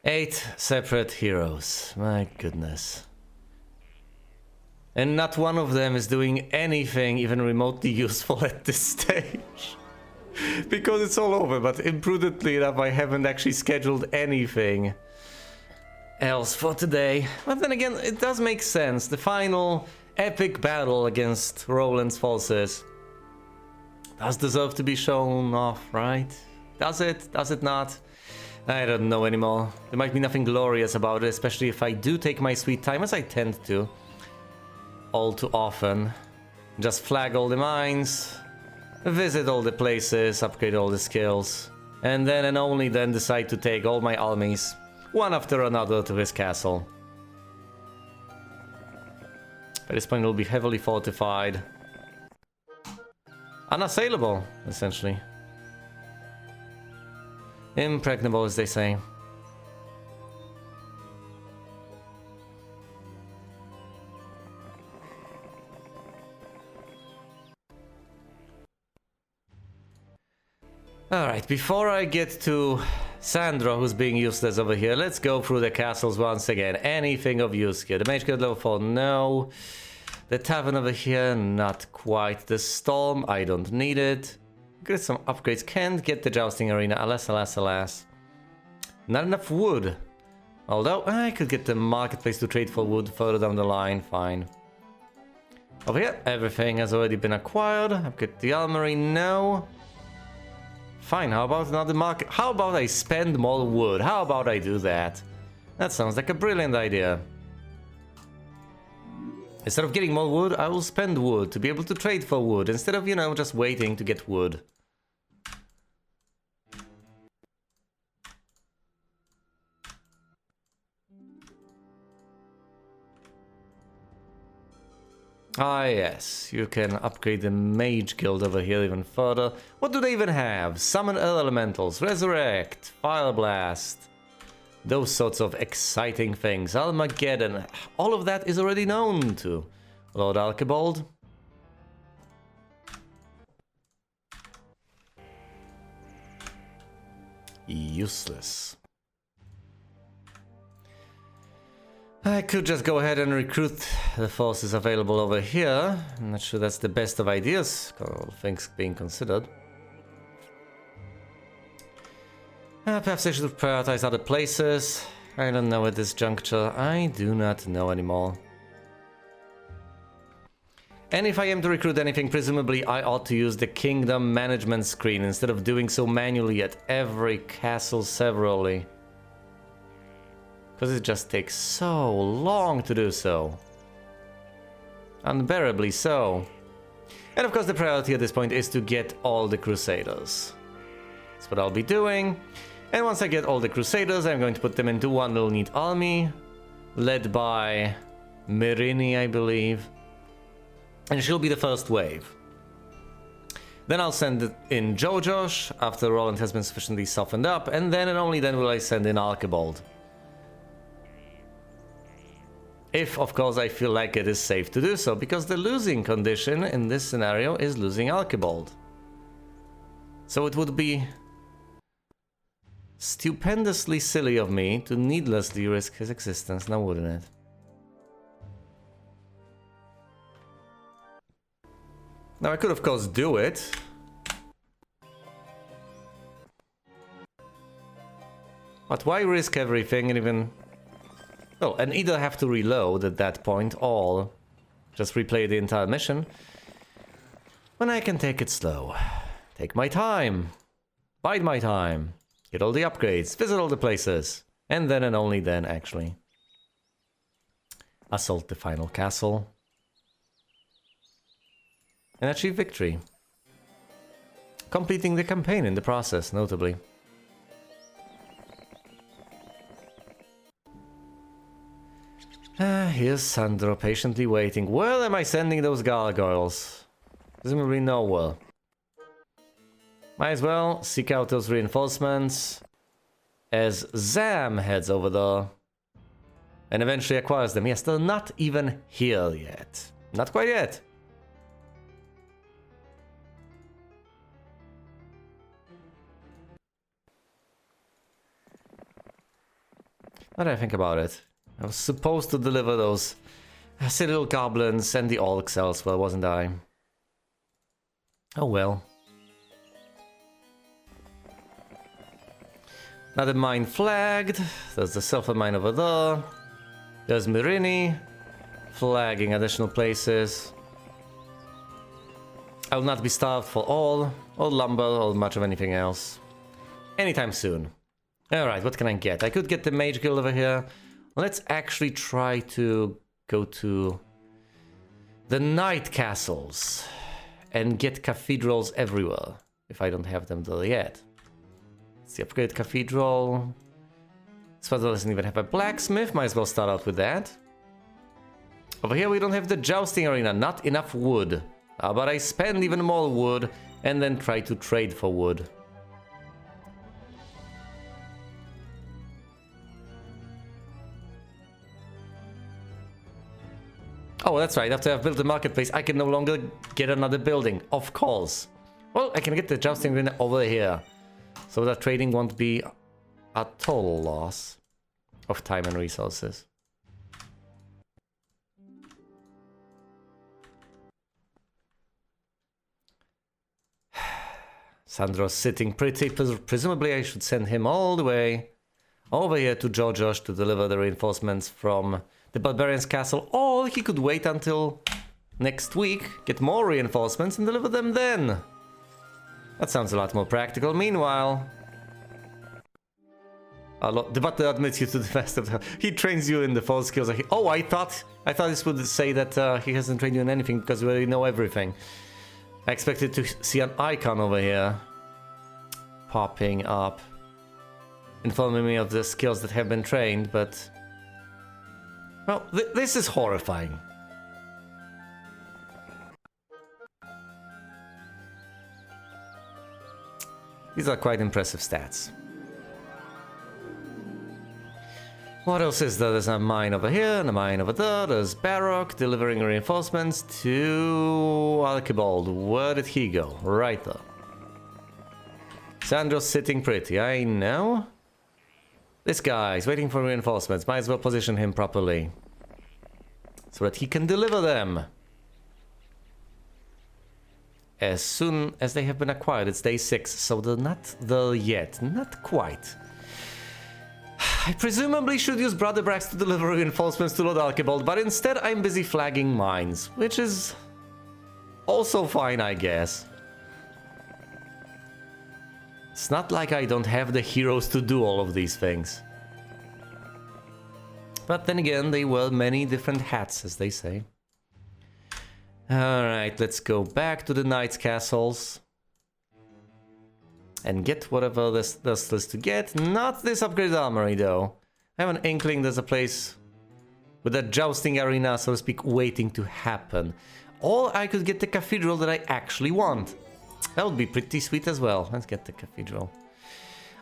Eight separate heroes. My goodness. And not one of them is doing anything even remotely useful at this stage. Because it's all over, but imprudently enough I haven't actually scheduled anything else for today. But then again, it does make sense. The final epic battle against Roland's forces does deserve to be shown off, right? Does it? Does it not? I don't know anymore. There might be nothing glorious about it, especially if I do take my sweet time, as I tend to. All too often. Just flag all the mines, visit all the places, upgrade all the skills, and then and only then decide to take all my armies, one after another, to his castle. By this point it will be heavily fortified. Unassailable, essentially. Impregnable, as they say. Alright, before I get to Sandro, who's being useless over here, let's go through the castles once again. Anything of use here. The Mage Guild level 4, no. The Tavern over here, not quite. The Storm, I don't need it. Get some upgrades. Can't get the Jousting Arena, alas, alas, alas. Not enough wood. Although, I could get the marketplace to trade for wood further down the line, fine. Over here, everything has already been acquired. Upgrade the Armory, no. Fine, how about another market? How about I spend more wood? How about I do that? That sounds like a brilliant idea. Instead of getting more wood, I will spend wood to be able to trade for wood, instead of, you know, just waiting to get wood. Ah yes, you can upgrade the Mage Guild over here even further. What do they even have? Summon Earth Elementals, Resurrect, Fire Blast. Those sorts of exciting things. Armageddon. All of that is already known to Lord Archibald. Useless. I could just go ahead and recruit the forces available over here. I'm not sure that's the best of ideas, all things being considered. Perhaps I should prioritize other places. I don't know at this juncture. I do not know anymore. And if I am to recruit anything, presumably I ought to use the kingdom management screen instead of doing so manually at every castle severally. Because it just takes so long to do so. Unbearably so. And of course the priority at this point is to get all the Crusaders. That's what I'll be doing. And once I get all the Crusaders, I'm going to put them into one little neat army. Led by Mirini, I believe. And she'll be the first wave. Then I'll send in Jojosh after Roland has been sufficiently softened up. And then and only then will I send in Archibald. If, of course, I feel like it is safe to do so, because the losing condition in this scenario is losing Archibald. So it would be stupendously silly of me to needlessly risk his existence, now wouldn't it? Now I could, of course, do it. But why risk everything and even... Oh, and either have to reload at that point or just replay the entire mission. when I can take it slow. Take my time. Bide my time. Get all the upgrades. Visit all the places. And then and only then, actually. Assault the final castle. And achieve victory. Completing the campaign in the process, notably. Here's Sandro patiently waiting. Where am I sending those gargoyles? Presumably nowhere. Might as well seek out those reinforcements as Zam heads over there and eventually acquires them. Yes, they're not even here yet. Not quite yet. What do I think about it? I was supposed to deliver those silly little goblins and the orcs elsewhere, wasn't I? Oh well. Another mine flagged. There's the silver mine over there. There's Mirini. Flagging additional places. I will not be starved for all, or lumber, or much of anything else. Anytime soon. Alright, what can I get? I could get the Mage Guild over here. Let's actually try to go to the Knight Castles and get cathedrals everywhere, if I don't have them there yet. Let's see, upgrade cathedral. This one doesn't even have a blacksmith, might as well start out with that. Over here we don't have the jousting arena, not enough wood. But I spend even more wood and then try to trade for wood. Oh, that's right. After I've built the marketplace, I can no longer get another building. Of course. Well, I can get the jousting arena over here. So that trading won't be a total loss of time and resources. Sandro's sitting pretty. Presumably I should send him all the way over here to Georgios to deliver the reinforcements from the Barbarian's castle, or he could wait until next week, get more reinforcements and deliver them then. That sounds a lot more practical. Meanwhile, the butler admits you to the best of the... He trains you in the false skills. Oh, I thought this would say that he hasn't trained you in anything because we already know everything. I expected to see an icon over here popping up, informing me of the skills that have been trained, but... Well, this is horrifying. These are quite impressive stats. What else is there? There's a mine over here and a mine over there. There's Baroque delivering reinforcements to Archibald. Where did he go? Right there. Sandro's sitting pretty, I know. This guy is waiting for reinforcements. Might as well position him properly so that he can deliver them as soon as they have been acquired. It's day 6, so they're not there yet. Not quite. I presumably should use Brother Brax to deliver reinforcements to Lord Archibald, but instead I'm busy flagging mines, which is also fine, I guess. It's not like I don't have the heroes to do all of these things. But then again, they wear many different hats, as they say. Alright, let's go back to the Knights' Castles. And get whatever there's to get. Not this upgraded armory, though. I have an inkling there's a place with a jousting arena, so to speak, waiting to happen. Or I could get the cathedral that I actually want. That would be pretty sweet as well. Let's get the cathedral.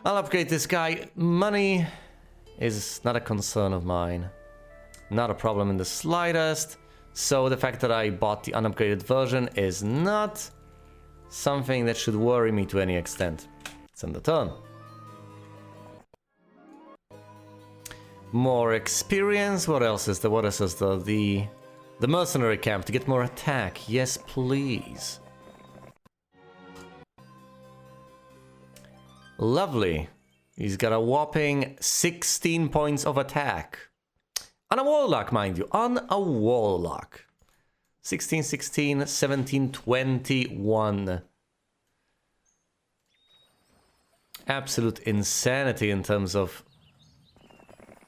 I'll upgrade this guy. Money is not a concern of mine. Not a problem in the slightest. So the fact that I bought the unupgraded version is not something that should worry me to any extent. It's in the turn. More experience. What else is there? What else is there? The mercenary camp to get more attack. Yes, please. Lovely. He's got a whopping 16 points of attack. On a warlock, mind you. On a warlock. 16, 16, 17, 21. Absolute insanity in terms of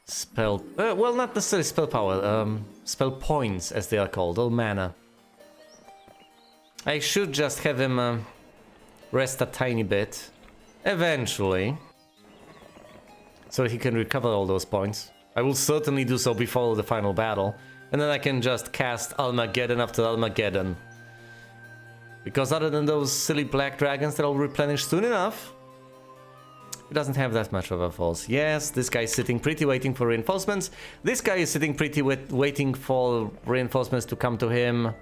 spell... well, not necessarily spell power, spell points, as they are called, or mana. I should just have him rest a tiny bit, eventually, so he can recover all those points. I will certainly do so before the final battle, and then I can just cast Armageddon after Armageddon. Because other than those silly black dragons that I'll replenish soon enough, it doesn't have that much of a force. Yes, this guy is sitting pretty waiting for reinforcements. This guy is sitting pretty waiting for reinforcements to come to him.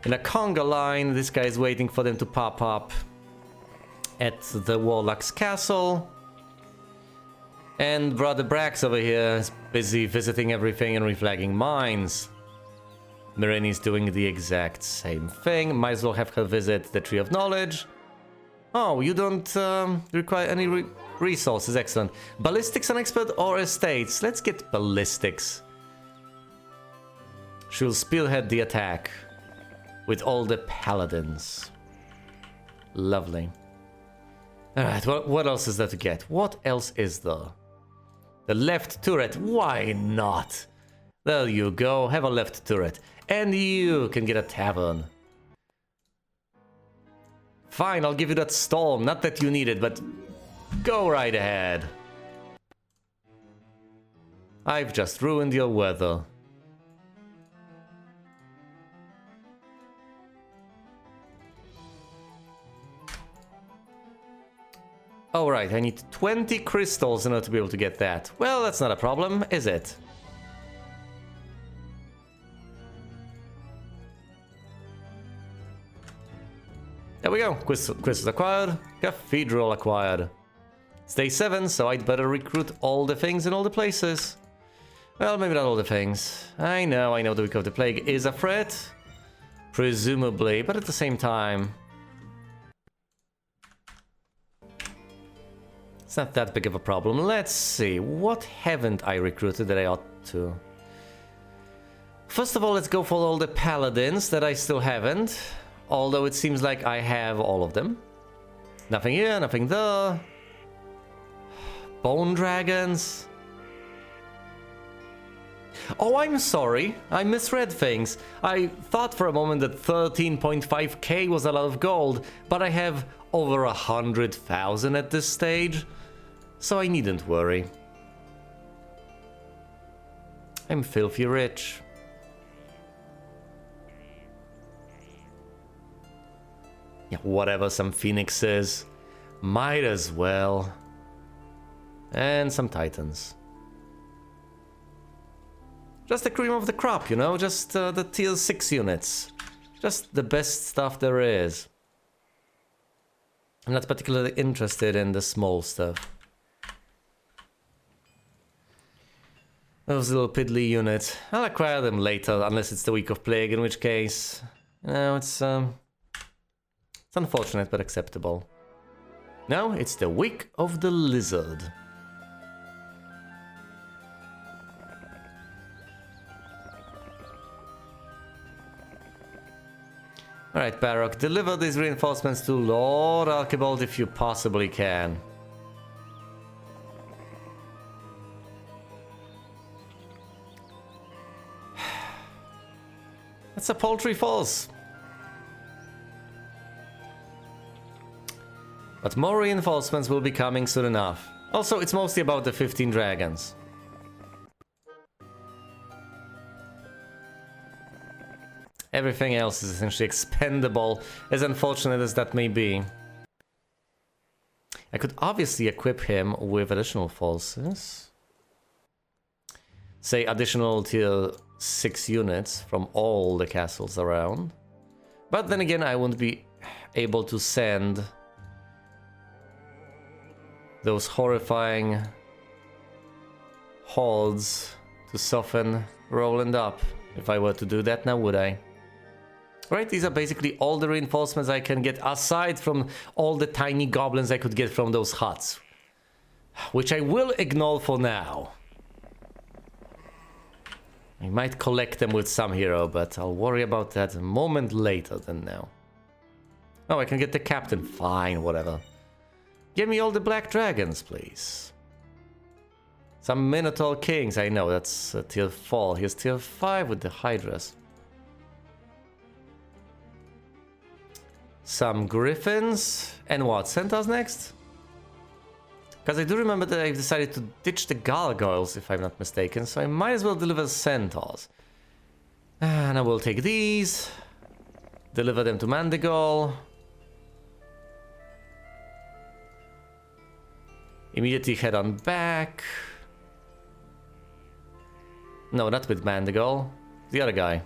In a conga line, this guy is waiting for them to pop up at the Warlock's castle. And Brother Brax over here is busy visiting everything and reflagging mines. Mireni's doing the exact same thing. Might as well have her visit the Tree of Knowledge. Oh, you don't require any resources. Excellent. Ballistics an expert or estates? Let's get ballistics. She'll spearhead the attack with all the paladins. Lovely. Alright, what else is there to get? What else is there? The left turret, why not? There you go, have a left turret. And you can get a tavern. Fine, I'll give you that storm. Not that you need it, but go right ahead. I've just ruined your weather. Alright, I need 20 crystals in order to be able to get that. Well, that's not a problem, is it? There we go. Crystals acquired. Cathedral acquired. It's day 7, so I'd better recruit all the things in all the places. Well, maybe not all the things. I know the Week of the Plague is a threat. Presumably, but at the same time... it's not that big of a problem. Let's see. What haven't I recruited that I ought to? First of all, let's go for all the paladins that I still haven't. Although it seems like I have all of them. Nothing here, nothing there. Bone dragons. Oh, I'm sorry. I misread things. I thought for a moment that 13.5k was a lot of gold, but I have over 100,000 at this stage, so I needn't worry. I'm filthy rich. Yeah, whatever, some phoenixes. Might as well. And some titans. Just the cream of the crop, you know? Just the tier 6 units. Just the best stuff there is. I'm not particularly interested in the small stuff. Those little piddly units. I'll acquire them later, unless it's the Week of Plague, in which case... you know, it's unfortunate, but acceptable. No, it's the Week of the Lizard. Alright, Baroque, deliver these reinforcements to Lord Archibald if you possibly can. That's a paltry force. But more reinforcements will be coming soon enough. Also, it's mostly about the 15 dragons. Everything else is essentially expendable, as unfortunate as that may be. I could obviously equip him with additional forces. Say additional tier 6 units from all the castles around. But then again, I won't be able to send those horrifying hordes to soften Roland up. If I were to do that now, would I? Right, these are basically all the reinforcements I can get, aside from all the tiny goblins I could get from those huts. Which I will ignore for now. I might collect them with some hero, but I'll worry about that a moment later than now. Oh, I can get the captain. Fine, whatever. Give me all the black dragons, please. Some Minotaur Kings. I know, that's tier 4. Here's tier 5 with the Hydras. Some Griffins. And what? Centaurs next? Because I do remember that I decided to ditch the gargoyles, if I'm not mistaken, so I might as well deliver centaurs. And I will take these, deliver them to Mandigal. Immediately head on back. No, not with Mandigal. The other guy.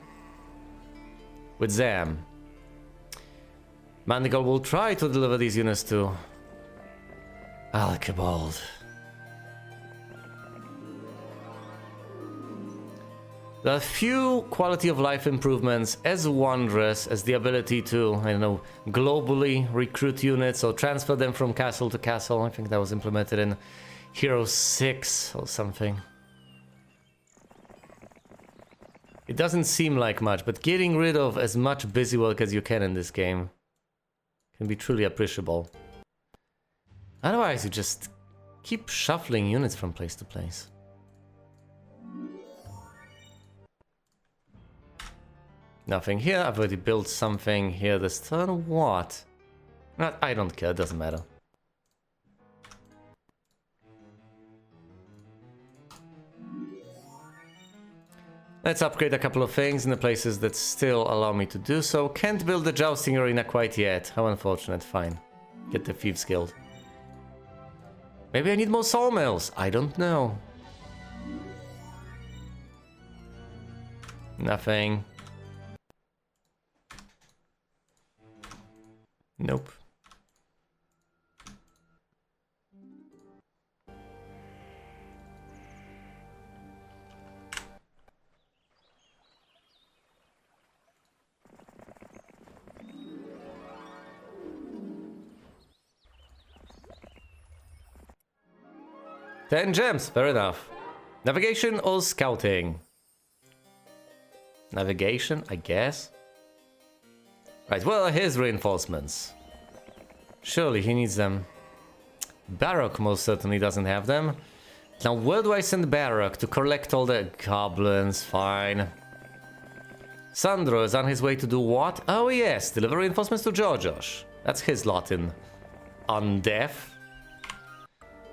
With Zam. Mandigal will try to deliver these units to Archibald. There are few quality of life improvements as wondrous as the ability to, I don't know, globally recruit units or transfer them from castle to castle. I think that was implemented in Hero 6 or something. It doesn't seem like much, but getting rid of as much busy work as you can in this game can be truly appreciable. Otherwise, you just keep shuffling units from place to place. Nothing here. I've already built something here this turn. What? I don't care. It doesn't matter. Let's upgrade a couple of things in the places that still allow me to do so. Can't build the jousting arena quite yet. How unfortunate. Fine. Get the Thieves Guild. Maybe I need more sawmills. I don't know. Nothing. Nope. Ten gems, fair enough. Navigation or scouting? Navigation, I guess. Right, well, his reinforcements. Surely he needs them. Baroque most certainly doesn't have them. Now, where do I send Baroque to collect all the goblins? Fine. Sandro is on his way to do what? Oh yes, deliver reinforcements to Georgios. That's his lot in Undeath.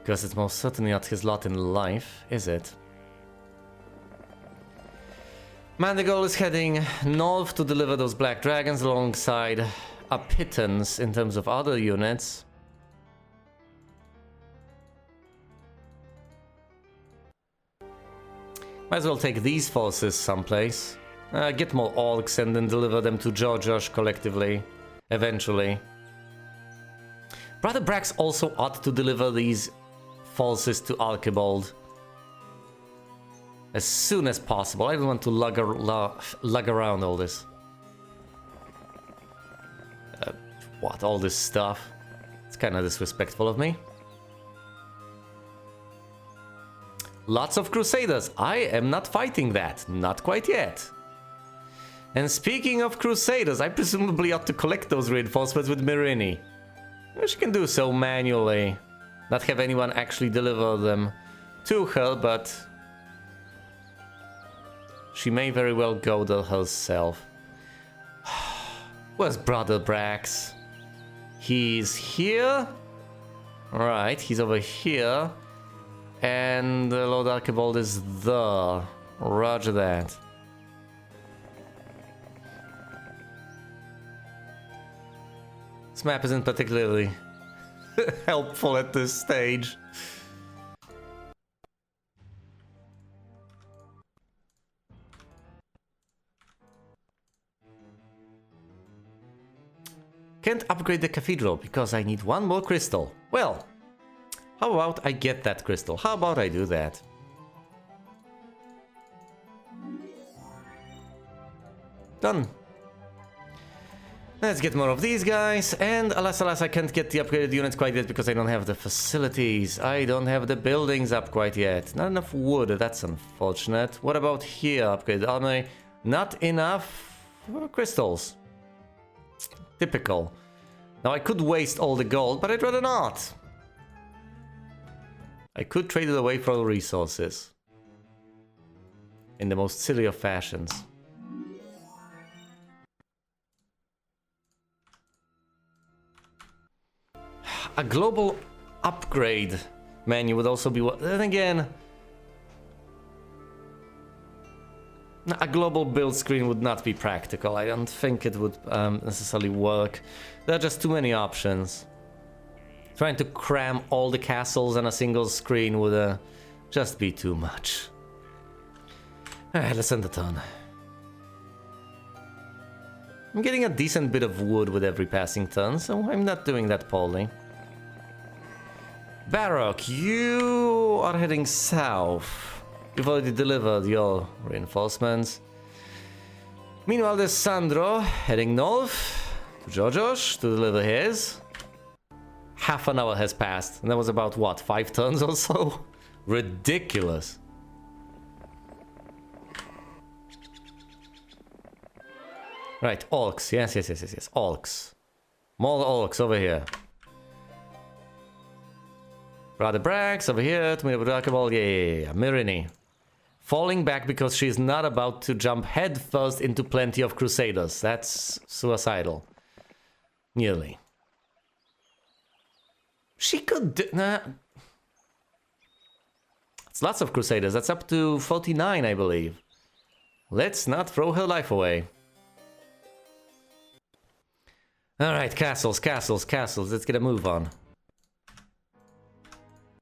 Because it's most certainly not his lot in life, is it? Mandigal is heading north to deliver those black dragons alongside a pittance in terms of other units. Might as well take these forces someplace. Get more orcs and then deliver them to Georgios collectively, eventually. Brother Brax also ought to deliver these forces to Archibald as soon as possible. I don't want to lug around all this. What, all this stuff? It's kind of disrespectful of me. Lots of Crusaders. I am not fighting that. Not quite yet. And speaking of Crusaders, I presumably ought to collect those reinforcements with Mirini. She can do so manually. Not have anyone actually deliver them to her, but she may very well go there herself. Where's Brother Brax? He's here? Right, he's over here. And Lord Archibald is there. Roger that. This map isn't particularly helpful at this stage. Can't upgrade the cathedral because I need one more crystal. Well, how about I get that crystal? How about I do that? Done. Let's get more of these guys, and alas, I can't get the upgraded units quite yet because I don't have the facilities. I don't have the buildings up quite yet. Not enough wood, that's unfortunate. What about here? Upgraded armory. Not enough crystals. Typical. Now I could waste all the gold, but I'd rather not. I could trade it away for resources. In the most silly of fashions. A global upgrade menu would also be... Then again... A global build screen would not be practical. I don't think it would necessarily work. There are just too many options. Trying to cram all the castles on a single screen would just be too much. Alright, let's end the turn. I'm getting a decent bit of wood with every passing turn, so I'm not doing that poorly. Baroque, you are heading south. You've already delivered your reinforcements. Meanwhile, there's Sandro heading north to Georgios to deliver his. Half an hour has passed, and that was about what, 5 turns or so? Ridiculous. Right, orcs. Yes. Orcs. More orcs over here. Brother Brax over here. To me with Archibald. Yeah. Mirini. Falling back because she's not about to jump headfirst into plenty of crusaders. That's suicidal. Nearly. She could... Nah. It's lots of crusaders. That's up to 49, I believe. Let's not throw her life away. Alright, castles. Let's get a move on.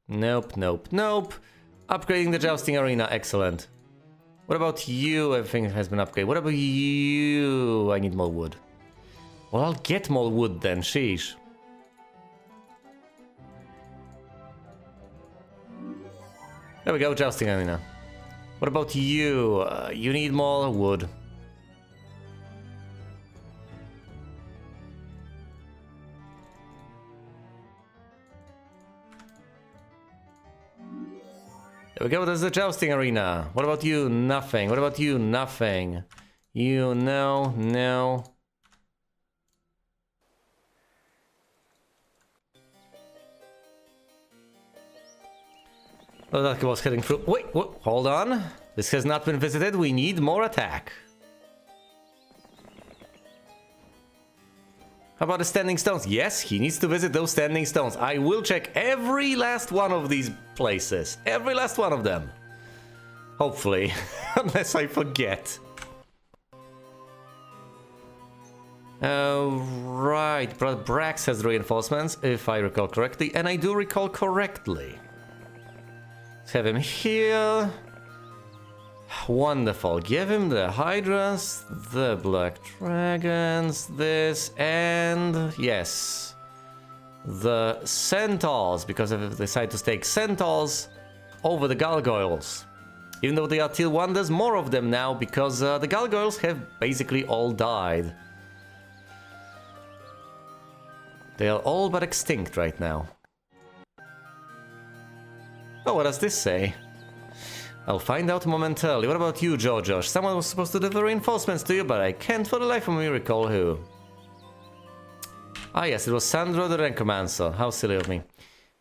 Nope. Upgrading the jousting arena, excellent. What about you? Everything has been upgraded. What about you? I need more wood. Well, I'll get more wood then, sheesh. There we go, jousting arena. What about you? You need more wood. There we go, there's the jousting arena. What about you? Nothing. What about you? Nothing. You, no. Oh, that was heading through. Wait, hold on. This has not been visited. We need more attack. How about the standing stones? Yes, he needs to visit those standing stones. I will check every last one of these places. Every last one of them. Hopefully. Unless I forget. Right. Brax has reinforcements, if I recall correctly. And I do recall correctly. Let's have him here. Wonderful. Give him the Hydras, the Black Dragons, this, and yes, the Centaurs, because I've decided to take Centaurs over the Gargoyles. Even though they are tier 1, there's more of them now, because the Gargoyles have basically all died. They are all but extinct right now. Oh, what does this say? I'll find out momentarily. What about you, Georgios? Someone was supposed to deliver reinforcements to you, but I can't for the life of me recall who. Ah yes, it was Sandro the Rancomancer. How silly of me.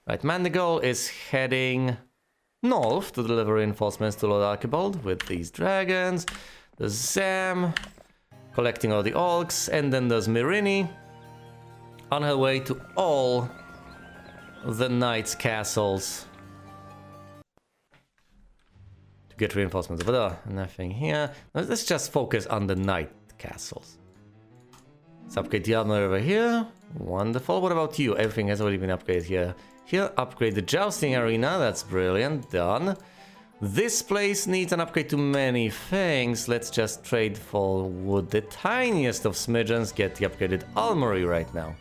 Right, Mandegol is heading north to deliver reinforcements to Lord Archibald with these dragons. There's Zam collecting all the orcs, and then there's Mirini on her way to all the knights' castles. To get reinforcements over there. Nothing here. Let's just focus on the knight castles. Let's upgrade the armor over here. Wonderful. What about you? Everything has already been upgraded here. Here, upgrade the jousting arena. That's brilliant. Done. This place needs an upgrade to many things. Let's just trade for wood. The tiniest of smidgens. Get the upgraded armory right now.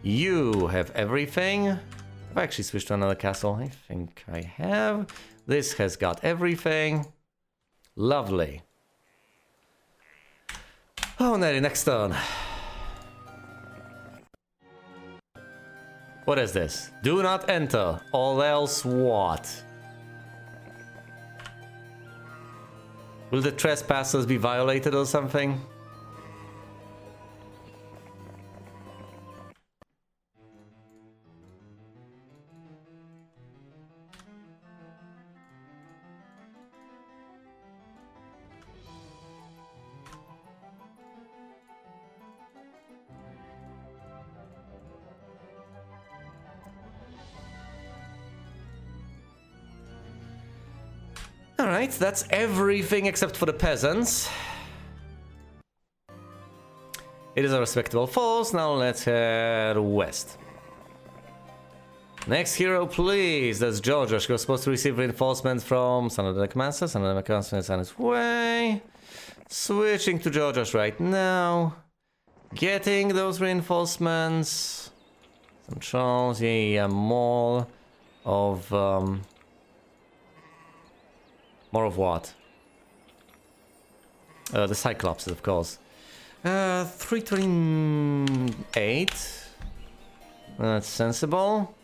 You have everything. Have I actually switched to another castle? I think I have. This has got everything. Lovely. Oh, Nelly, next turn. What is this? Do not enter, or else what? Will the trespassers be violated or something? Alright, that's everything except for the peasants. It is a respectable force. Now let's head west. Next hero, please. That's Georgia. She was supposed to receive reinforcements from Son of the Necromancer. Son of the Necromancer is on its way. Switching to Georgia right now. Getting those reinforcements. Some trolls. Yeah, more of... More of what? The Cyclops, of course. 328. That's sensible.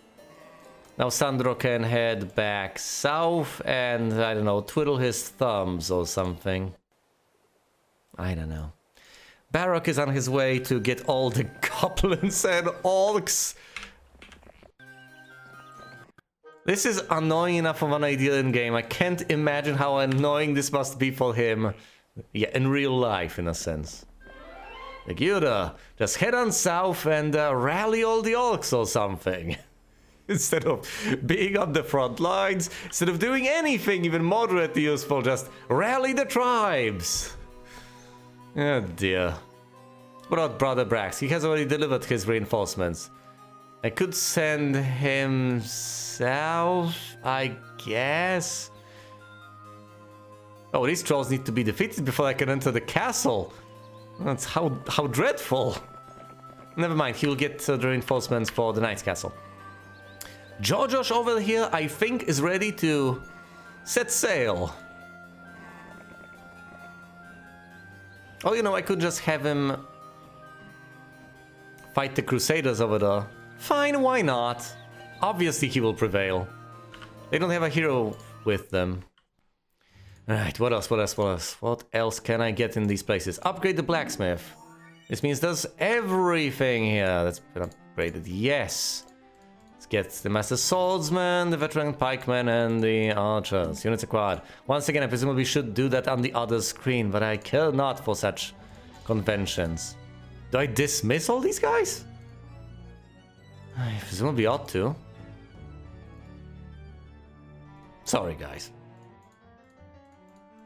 Now Sandro can head back south and, I don't know, twiddle his thumbs or something. I don't know. Baroque is on his way to get all the goblins and orcs. This is annoying enough of an idea in game. I can't imagine how annoying this must be for him. Yeah, in real life, in a sense. Like, Yuda, just head on south and rally all the orcs or something. Instead of being on the front lines, instead of doing anything even moderately useful, just rally the tribes. Oh dear. What about Brother Brax? He has already delivered his reinforcements. I could send him south, I guess. Oh, these trolls need to be defeated before I can enter the castle. That's how dreadful. Never mind, he will get the reinforcements for the Knight's Castle. Georgios over here, I think, is ready to set sail. Oh, you know, I could just have him fight the Crusaders over there. Fine, why not? Obviously he will prevail. They don't have a hero with them. Alright, what else? What else can I get in these places? Upgrade the blacksmith. This means there's everything here that's been upgraded. Yes. Let's get the master swordsman, the veteran pikeman, and the archers. Units acquired. Once again, I presumably should do that on the other screen, but I care not for such conventions. Do I dismiss all these guys? I presumably ought to. Sorry, guys.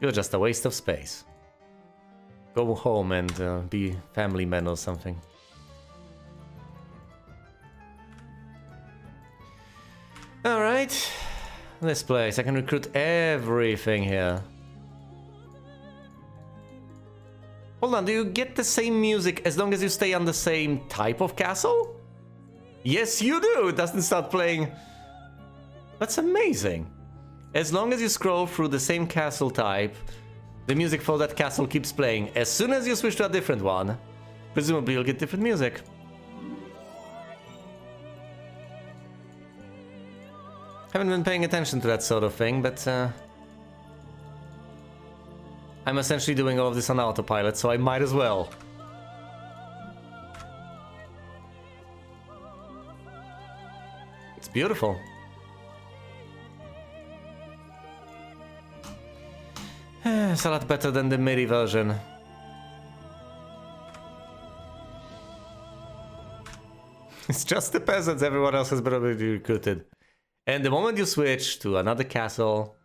You're just a waste of space. Go home and be family men or something. Alright. This place. I can recruit everything here. Hold on, do you get the same music as long as you stay on the same type of castle? Yes, you do! It doesn't start playing. That's amazing. As long as you scroll through the same castle type, the music for that castle keeps playing. As soon as you switch to a different one, presumably you'll get different music. Haven't been paying attention to that sort of thing, but I'm essentially doing all of this on autopilot, so I might as well. It's beautiful. It's a lot better than the MIDI version. It's just the peasants, everyone else has been already recruited. And the moment you switch to another castle,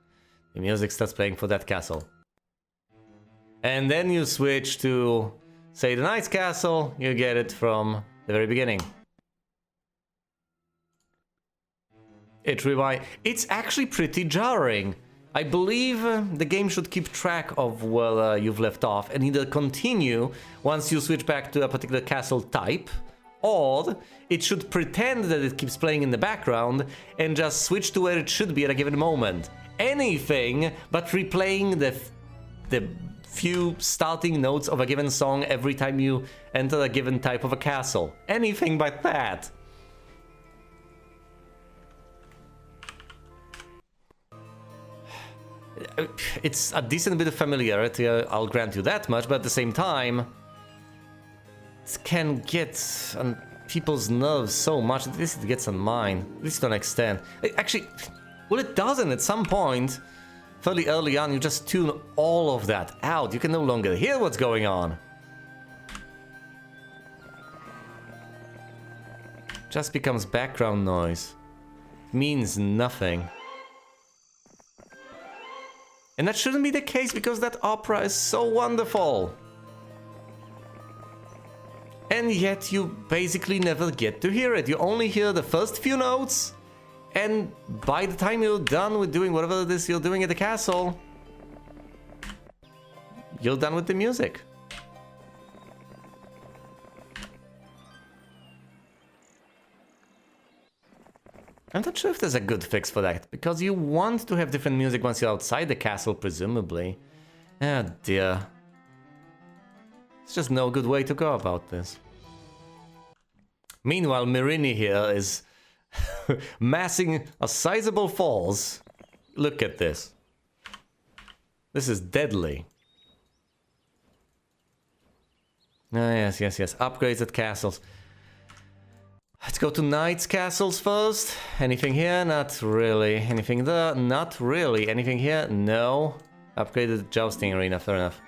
the music starts playing for that castle. And then you switch to, say, the Knight's Castle, you get it from the very beginning. It's actually pretty jarring. I believe the game should keep track of where you've left off and either continue once you switch back to a particular castle type, or it should pretend that it keeps playing in the background and just switch to where it should be at a given moment. Anything but replaying the few starting notes of a given song every time you enter a given type of a castle. Anything but that. It's a decent bit of familiarity, I'll grant you that much, but at the same time, it can get on people's nerves so much. At least it gets on mine, at least to an extent. Actually, well, it doesn't. At some point, fairly early on, you just tune all of that out. You can no longer hear what's going on. Just becomes background noise. Means nothing. And that shouldn't be the case because that opera is so wonderful. And yet you basically never get to hear it. You only hear the first few notes, and by the time you're done with doing whatever it is you're doing at the castle, you're done with the music. I'm not sure if there's a good fix for that, because you want to have different music once you're outside the castle, presumably. Oh dear. It's just no good way to go about this. Meanwhile, Mirini here is massing a sizable force. Look at this. This is deadly. Ah, yes. Upgrades at castles. Let's go to knights' castles first. Anything here? Not really. Anything there? Not really. Anything here? No. Upgraded jousting arena, fair enough.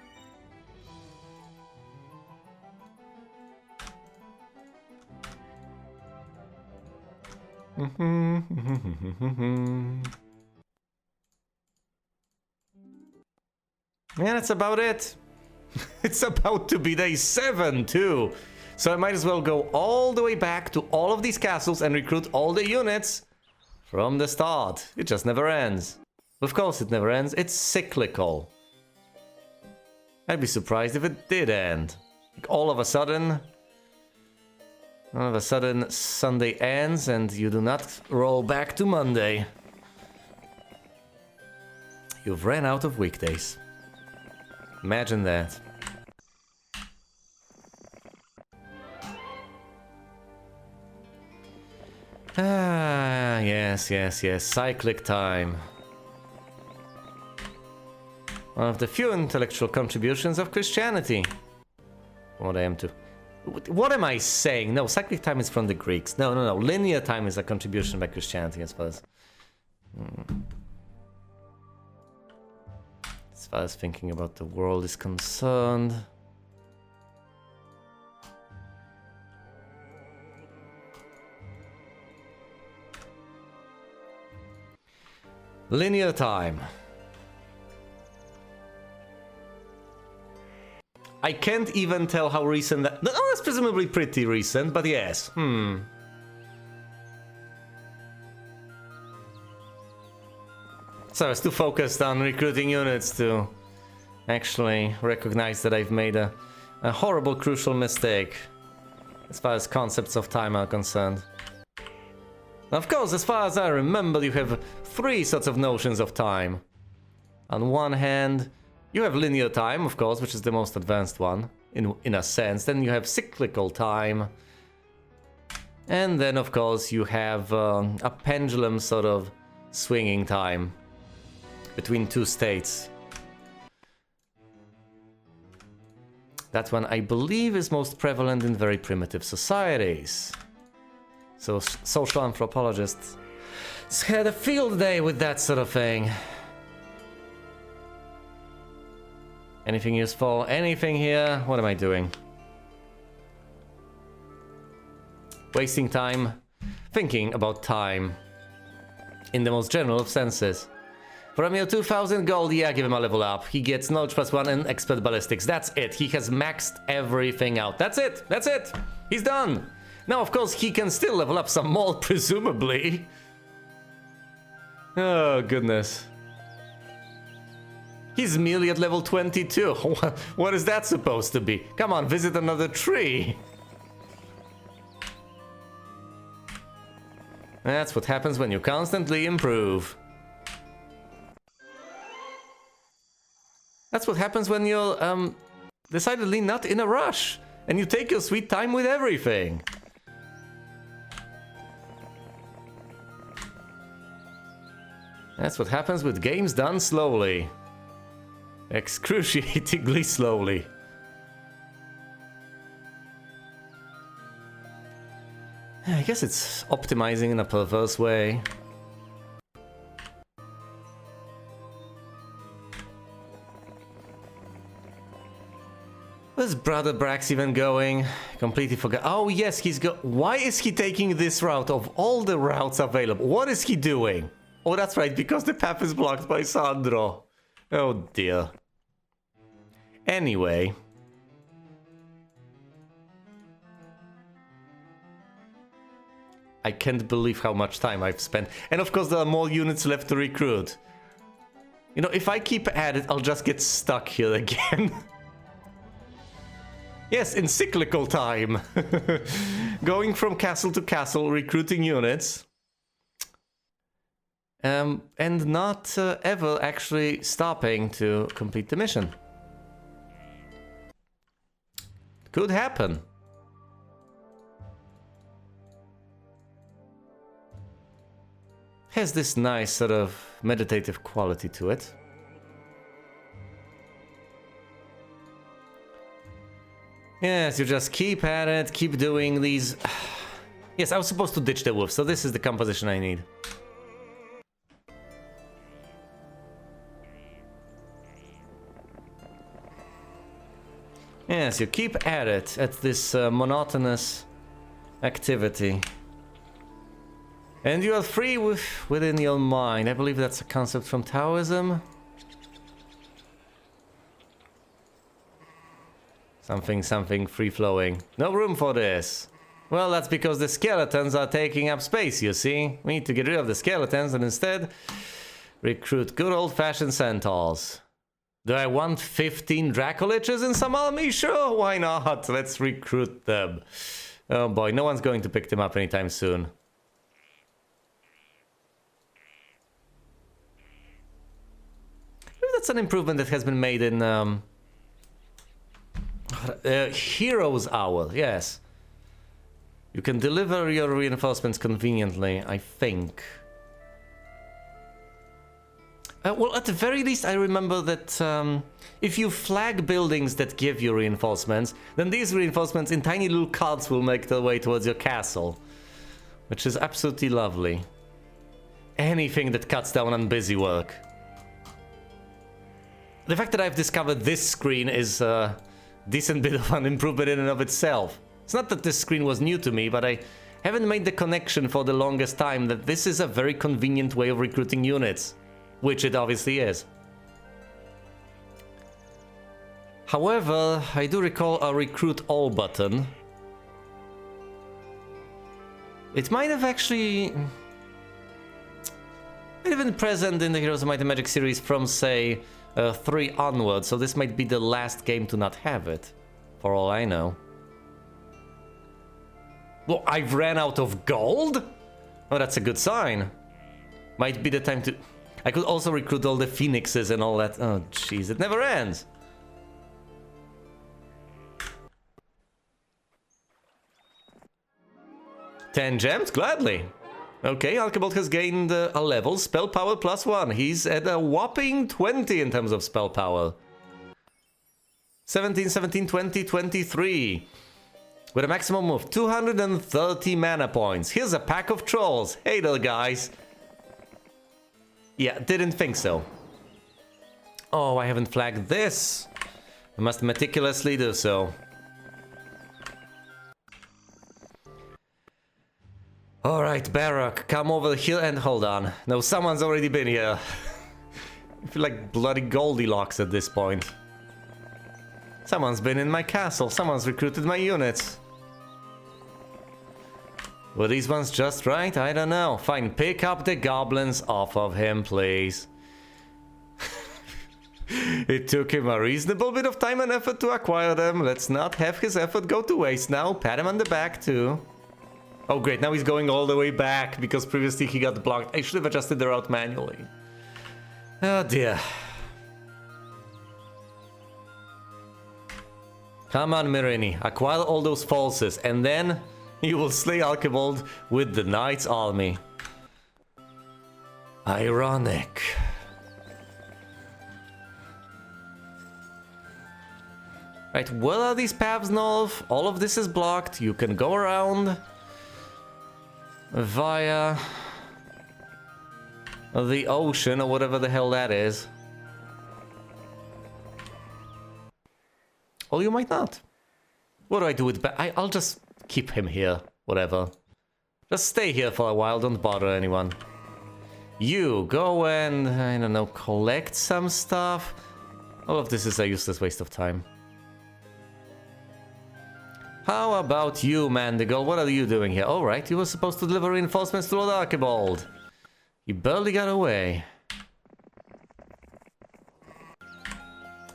Yeah, that's about it. It's about to be day 7 too. So I might as well go all the way back to all of these castles and recruit all the units from the start. It just never ends. Of course it never ends. It's cyclical. I'd be surprised if it did end. Like all of a sudden Sunday ends and you do not roll back to Monday. You've ran out of weekdays. Imagine that. Ah, yes. Cyclic time. One of the few intellectual contributions of Christianity. What I am to... What am I saying? No, cyclic time is from the Greeks. No. Linear time is a contribution by Christianity, as far as... As far as thinking about the world is concerned... Linear time. I can't even tell how recent that... No, that's presumably pretty recent, but yes. So I was too focused on recruiting units to actually recognize that I've made a horrible, crucial mistake as far as concepts of time are concerned. Of course, as far as I remember, you have 3 sorts of notions of time. On one hand, you have linear time, of course, which is the most advanced one, in a sense. Then you have cyclical time. And then, of course, you have a pendulum sort of swinging time between 2 states. That one, I believe, is most prevalent in very primitive societies. So social anthropologists had a field day with that sort of thing. Anything useful? Anything here? What am I doing? Wasting time thinking about time in the most general of senses. For a mere 2,000 gold, yeah, give him a level up. He gets knowledge +1 and expert ballistics. That's it. He has maxed everything out. That's it. That's it. He's done. Now, of course, he can still level up some more, presumably. Oh, goodness. He's merely at level 22. What is that supposed to be? Come on, visit another tree. That's what happens when you constantly improve. That's what happens when you're, decidedly not in a rush. And you take your sweet time with everything. That's what happens with games done slowly. Excruciatingly slowly. I guess it's optimizing in a perverse way. Where's Brother Brax even going? Completely forgot. Oh yes, why is he taking this route of all the routes available? What is he doing? Oh, that's right, because the path is blocked by Sandro. Oh dear. Anyway. I can't believe how much time I've spent. And of course there are more units left to recruit. You know, if I keep at it, I'll just get stuck here again. Yes, in cyclical time. Going from castle to castle, recruiting units. And not ever actually stopping to complete the mission. Could happen. Has this nice sort of meditative quality to it. Yes, you just keep at it, keep doing these... Yes, I was supposed to ditch the wolf, so this is the composition I need. Yes, you keep at it, at this monotonous activity. And you are free within your mind. I believe that's a concept from Taoism. Something free-flowing. No room for this. Well, that's because the skeletons are taking up space, you see. We need to get rid of the skeletons and instead recruit good old-fashioned centaurs. Do I want 15 Dracoliches in some army? Sure, why not? Let's recruit them. Oh boy, no one's going to pick them up anytime soon. Maybe that's an improvement that has been made in Hero's Hour, yes. You can deliver your reinforcements conveniently, I think. Well, at the very least, I remember that if you flag buildings that give you reinforcements, then these reinforcements in tiny little carts will make their way towards your castle. Which is absolutely lovely. Anything that cuts down on busy work. The fact that I've discovered this screen is a decent bit of an improvement in and of itself. It's not that this screen was new to me, but I haven't made the connection for the longest time that this is a very convenient way of recruiting units. Which it obviously is. However, I do recall a recruit all button. It might have actually... might have been present in the Heroes of Might and Magic series from, say, 3 onwards, so this might be the last game to not have it, for all I know. Well, I've ran out of gold? Oh, that's a good sign. Might be the time to... I could also recruit all the phoenixes and all that. Oh, jeez, it never ends. $10 gems? Gladly. Okay, Archibald has gained a level, spell power +1. He's at a whopping 20 in terms of spell power. 17, 17, 20, 23. With a maximum of 230 mana points. Here's a pack of trolls. Hey there, guys. Yeah, didn't think so. Oh, I haven't flagged this. I must meticulously do so. Alright, Barak, come over here and hold on. No, someone's already been here. I feel like bloody Goldilocks at this point. Someone's been in my castle. Someone's recruited my units. Were these ones just right? I don't know. Fine, pick up the goblins off of him, please. It took him a reasonable bit of time and effort to acquire them. Let's not have his effort go to waste now. Pat him on the back, too. Oh, great. Now he's going all the way back because previously he got blocked. I should have adjusted the route manually. Oh, dear. Come on, Mirini. Acquire all those falses and then... you will slay Archibald with the Knight's army. Ironic. Right, where are these paths, North? All of this is blocked. You can go around via the ocean or whatever the hell that is. Or you might not. What do I do with... I'll just keep him here. Whatever. Just stay here for a while. Don't bother anyone. You, go and, I don't know, collect some stuff. All of this is a useless waste of time. How about you, Mandigal? What are you doing here? Alright, you were supposed to deliver reinforcements to Lord Archibald. You barely got away.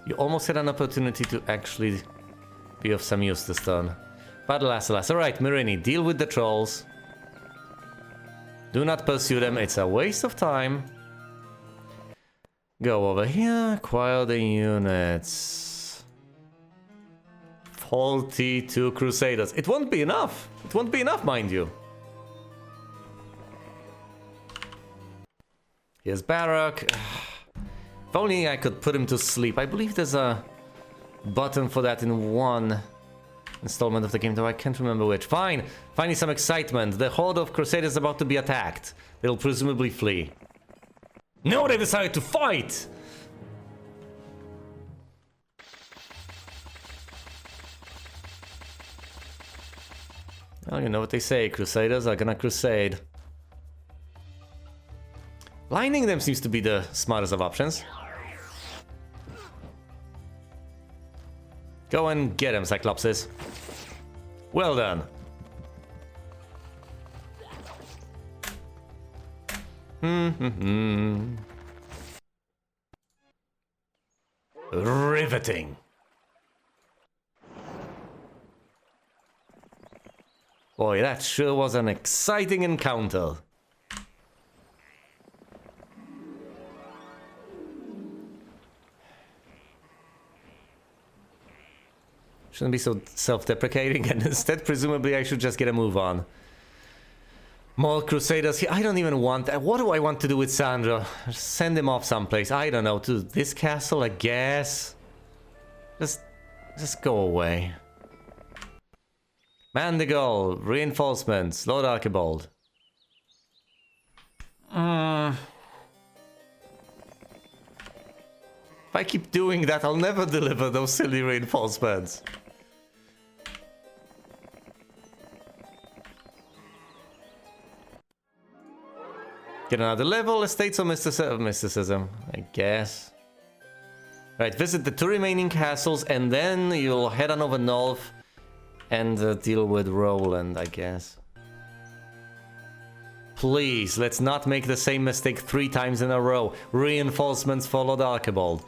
You almost had an opportunity to actually be of some use this turn. But alas. Alright, Mirini, deal with the trolls. Do not pursue them, it's a waste of time. Go over here, acquire the units. 42 Crusaders. It won't be enough. It won't be enough, mind you. Here's Barak. If only I could put him to sleep. I believe there's a button for that in one installment of the game, though I can't remember which. Fine. Finally some excitement. The horde of Crusaders is about to be attacked. They'll presumably flee. No, they decided to fight! Well, you know what they say. Crusaders are gonna crusade. Blinding them seems to be the smartest of options. Go and get him, Cyclopses. Well done. Riveting. Boy, that sure was an exciting encounter. Shouldn't be so self-deprecating, and instead, presumably, I should just get a move on. More Crusaders here. I don't even want... What do I want to do with Sandro? Send him off someplace. I don't know. To this castle, I guess. Just go away. Mandigal, reinforcements, Lord Archibald. If I keep doing that, I'll never deliver those silly reinforcements. Get another level, estates or mysticism, I guess. Right, visit the two remaining castles and then you'll head on over north and deal with Roland, I guess. Please, let's not make the same mistake 3 times in a row. Reinforcements for Lord Archibald.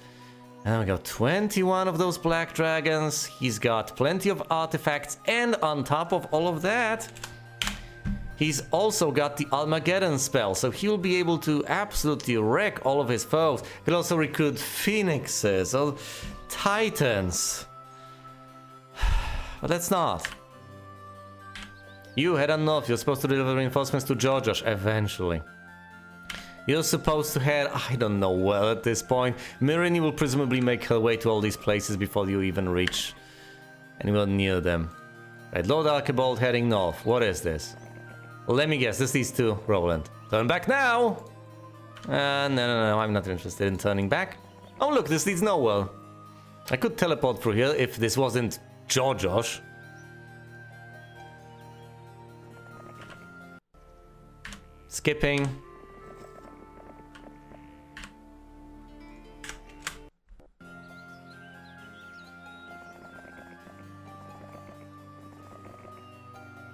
And we got 21 of those black dragons. He's got plenty of artifacts, and on top of all of that, he's also got the Armageddon spell, so he'll be able to absolutely wreck all of his foes. He'll also recruit phoenixes or titans. But let's not. You head on north. You're supposed to deliver reinforcements to Georgios eventually. You're supposed to head, I don't know where at this point. Mirini will presumably make her way to all these places before you even reach anywhere near them. Right, Lord Archibald heading north. What is this? Let me guess, this leads to Roland. Turn back now! No, I'm not interested in turning back. Oh look, this leads nowhere. I could teleport through here if this wasn't Georgios. Skipping.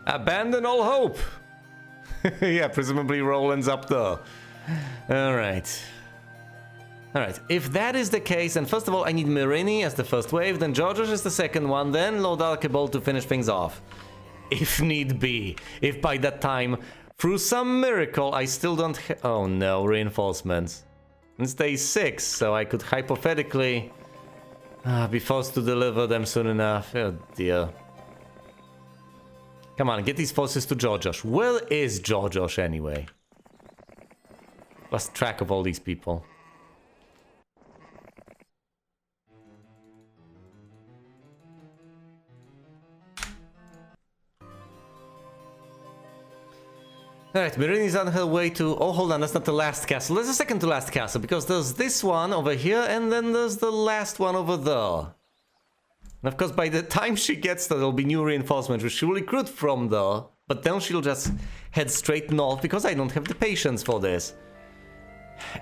Abandon all hope! Yeah, presumably Roland's up there. Alright. Alright, if that is the case, then first of all I need Mirini as the first wave, then Georgios is the second one, then Lord Archibald to finish things off. If need be. If by that time, through some miracle, I still don't oh no, reinforcements. It's day 6, so I could hypothetically be forced to deliver them soon enough. Oh dear. Come on, get these forces to Georgios. Where is Georgios anyway? Lost track of all these people. Alright, Mirin is on her way to... Oh, hold on, that's not the last castle. There's a second to last castle, because there's this one over here, and then there's the last one over there. And of course, by the time she gets there, there'll be new reinforcements, which she'll recruit from there. But then she'll just head straight north, because I don't have the patience for this.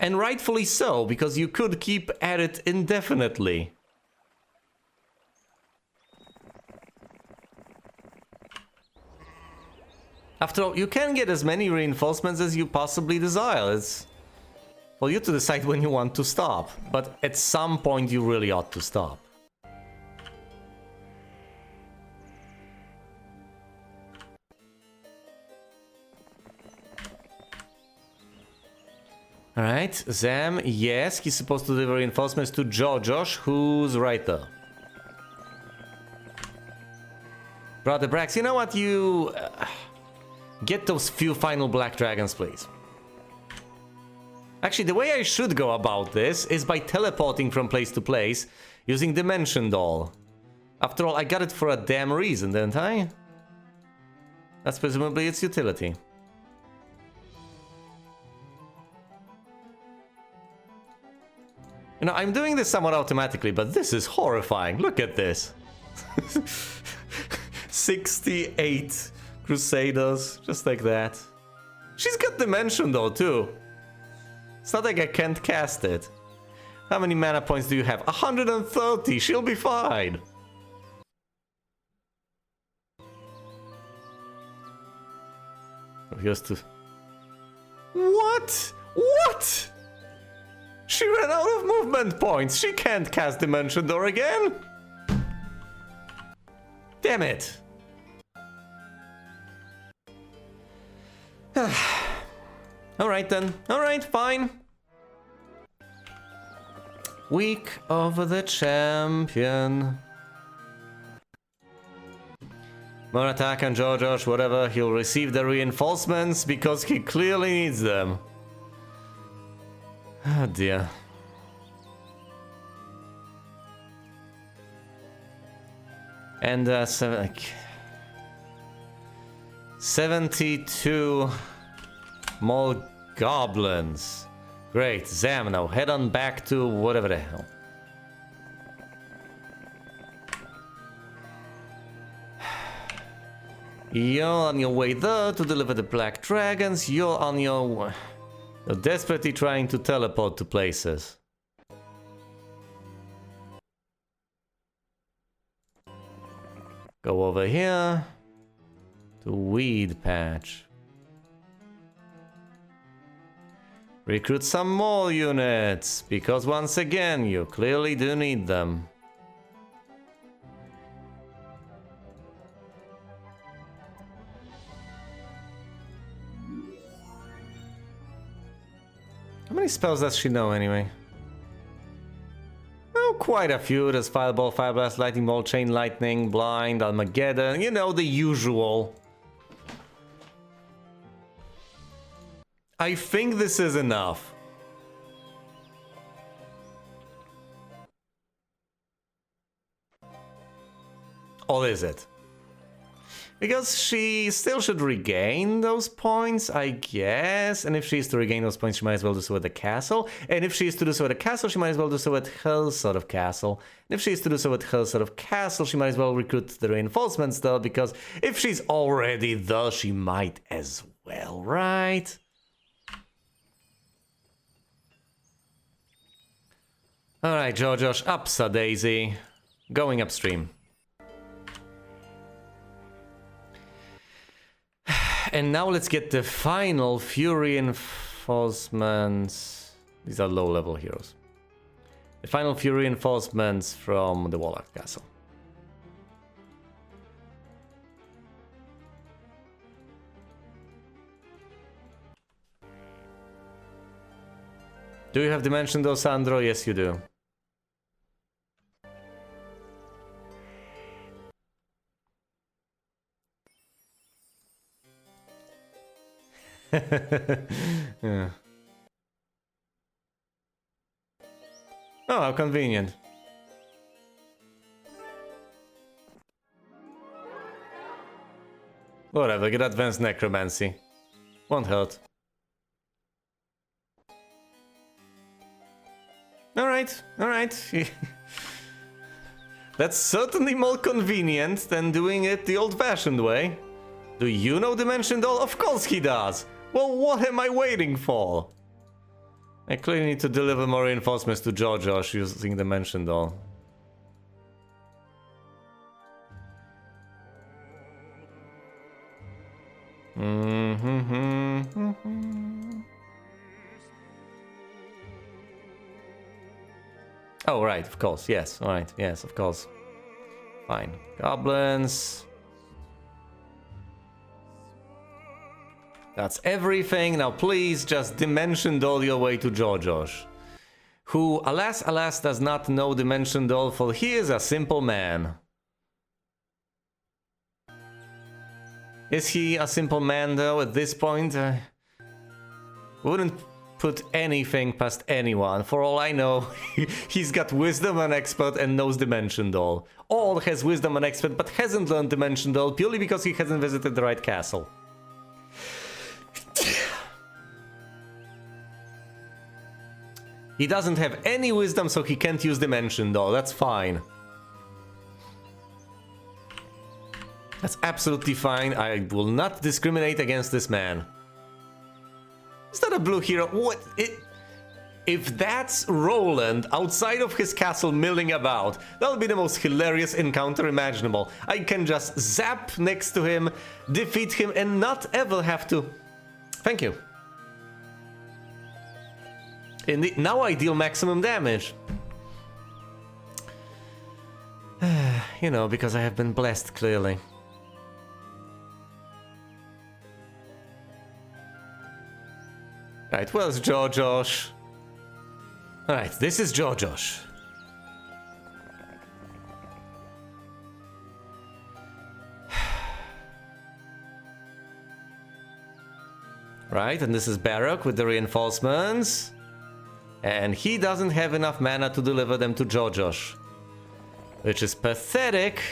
And rightfully so, because you could keep at it indefinitely. After all, you can get as many reinforcements as you possibly desire. It's for you to decide when you want to stop. But at some point you really ought to stop. Alright, Zam, yes, he's supposed to deliver reinforcements to Jojosh, who's right there. Brother Brax, you know what, you... get those few final black dragons, please. Actually, the way I should go about this is by teleporting from place to place using Dimension Doll. After all, I got it for a damn reason, didn't I? That's presumably its utility. You know, I'm doing this somewhat automatically, but this is horrifying. Look at this. 68 Crusaders, just like that. She's got Dimension though, too. It's not like I can't cast it. How many mana points do you have? 130, she'll be fine. Here's to... What? What? She ran out of movement points. She can't cast Dimension Door again. Damn it. Alright then. Alright, fine. Week over the champion. More attack on Jojosh, whatever. He'll receive the reinforcements because he clearly needs them. Oh dear. And 72 more goblins. Great, Zam, now head on back to whatever the hell. You're on your way there to deliver the black dragons. You're on your... You're desperately trying to teleport to places. Go over here to Weed Patch. Recruit some more units, because once again, you clearly do need them. How many spells does she know anyway? Oh, quite a few. There's Fireball, Fire Blast, Lightning Bolt, Chain Lightning, Blind, Armageddon, you know, the usual. I think this is enough. Or is it? Because she still should regain those points, I guess. And if she is to regain those points, she might as well do so at the castle. And if she is to do so at the castle, she might as well do so at her sort of castle. And if she is to do so at her sort of castle, she might as well recruit the reinforcements there. Because if she's already there, she might as well, right? Alright, Jojosh, upsa daisy. Going upstream. And now let's get the final few reinforcements. These are low-level heroes. The final few reinforcements from the Warlock Castle. Do you have Dimension Door, Sandro? Yes, you do. Yeah. Oh, how convenient. Whatever, get advanced necromancy. Won't hurt. Alright, alright. That's certainly more convenient than doing it the old-fashioned way. Do you know Dimension Doll? Of course he does! Well, what am I waiting for? I clearly need to deliver more reinforcements to Josh using Dimension Doll. Oh, right, of course, yes, alright, yes, of course. Fine. Goblins. That's everything. Now please just Dimension Doll your way to Josh. Who, alas, alas, does not know Dimension Doll, for he is a simple man. Is he a simple man, though, at this point? Wouldn't put anything past anyone. For all I know, he's got Wisdom and Expert and knows Dimension Doll. Or has Wisdom and Expert but hasn't learned Dimension Doll purely because he hasn't visited the right castle. He doesn't have any wisdom, so he can't use Dimension Doll. That's fine. That's absolutely fine. I will not discriminate against this man. Is that a blue hero? What? If that's Roland outside of his castle milling about, that'll be the most hilarious encounter imaginable. I can just zap next to him, defeat him, and not ever have to... Thank you. Indeed, now I deal maximum damage. You know, because I have been blessed, clearly. Right, where's Josh? Alright, this is Josh. Right, and this is Barak with the reinforcements. And he doesn't have enough mana to deliver them to Josh. Which is pathetic.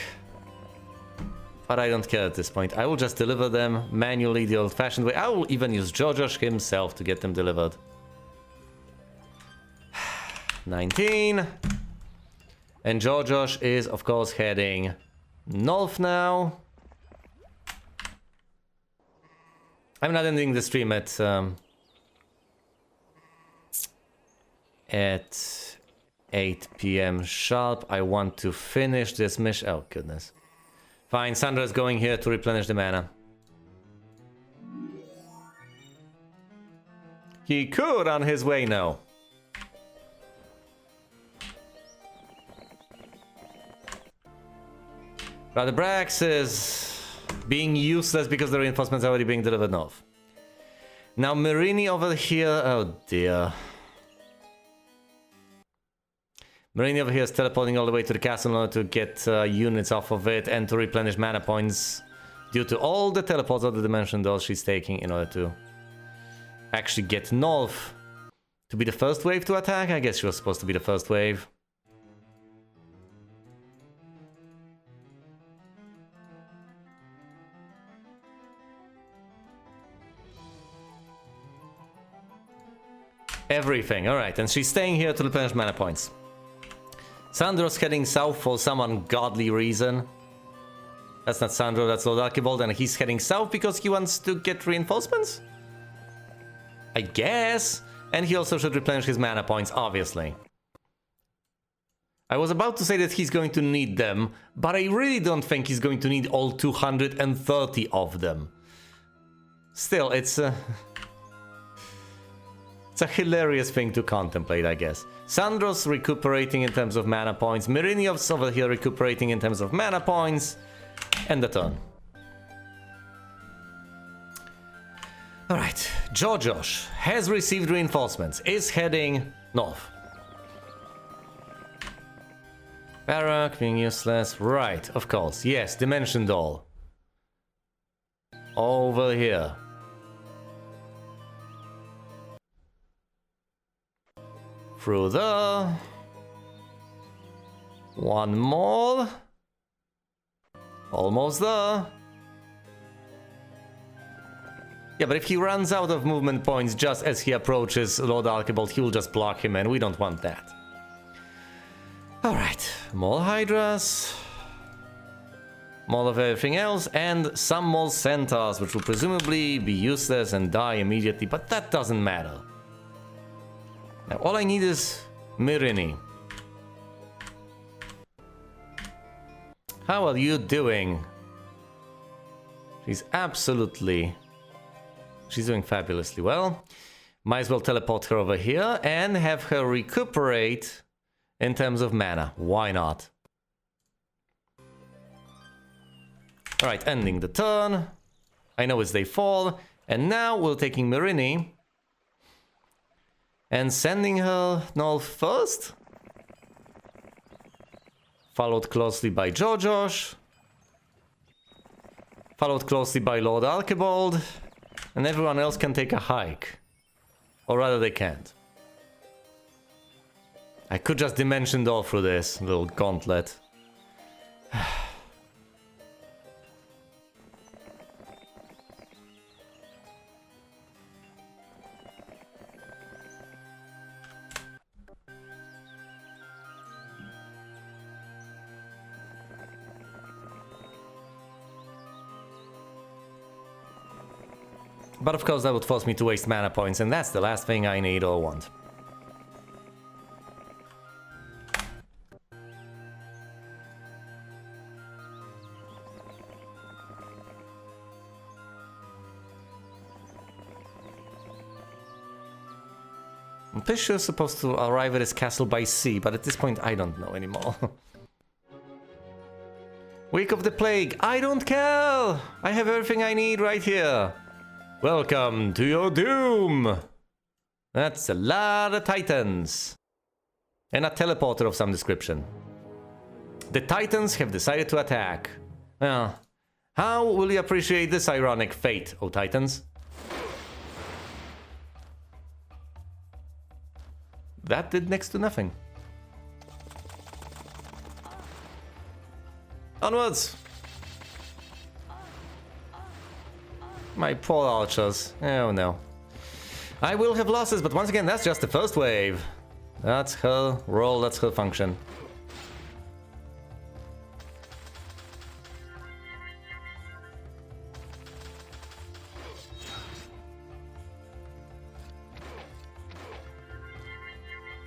But I don't care at this point. I will just deliver them manually the old-fashioned way. I will even use Josh himself to get them delivered. 19. And Josh is, of course, heading north now. I'm not ending the stream at 8 p.m. sharp. I want to finish this mission. Oh, goodness. Fine, Sandra's going here to replenish the mana. He could on his way now. Brother Brax is being useless because the reinforcements are already being delivered north. Now Marini over here, oh dear. Marini over here is teleporting all the way to the castle in order to get units off of it and to replenish mana points due to all the teleports of the Dimension Doll she's taking in order to actually get north to be the first wave to attack. I guess she was supposed to be the first wave. Everything, alright, and she's staying here to replenish mana points. Sandro's heading south for some ungodly reason. That's not Sandro, that's Lord Archibald, and he's heading south because he wants to get reinforcements? I guess. And he also should replenish his mana points, obviously. I was about to say that he's going to need them, but I really don't think he's going to need all 230 of them. Still, it's a hilarious thing to contemplate, I guess. Sandro's recuperating in terms of mana points. Myriniov's over here recuperating in terms of mana points. And the turn. Alright, Josh has received reinforcements, is heading north. Barak being useless. Right, of course. Yes, Dimension Doll. Over here. Through the... One more. Almost there. Yeah, but if he runs out of movement points just as he approaches Lord Archibald, he will just block him, and we don't want that. Alright, more Hydras. More of everything else, and some more Centaurs, which will presumably be useless and die immediately, but that doesn't matter. Now, all I need is Mirini. How are you doing? She's doing fabulously well. Might as well teleport her over here and have her recuperate in terms of mana. Why not? Alright, ending the turn. I know it's day 4. And now we're taking Mirini and sending her north first. Followed closely by Jojosh. Followed closely by Lord Archibald. And everyone else can take a hike. Or rather, they can't. I could just dimension door through this little gauntlet. But of course that would force me to waste mana points, and that's the last thing I need or want. I'm pretty sure supposed to arrive at his castle by sea, but at this point I don't know anymore. Week of the Plague, I don't care! I have everything I need right here. Welcome to your doom! That's a lot of titans. And a teleporter of some description. The titans have decided to attack. Well, how will you appreciate this ironic fate, O titans? That did next to nothing. Onwards! My poor archers. Oh no. I will have losses, but once again, that's just the first wave. That's her role, that's her function.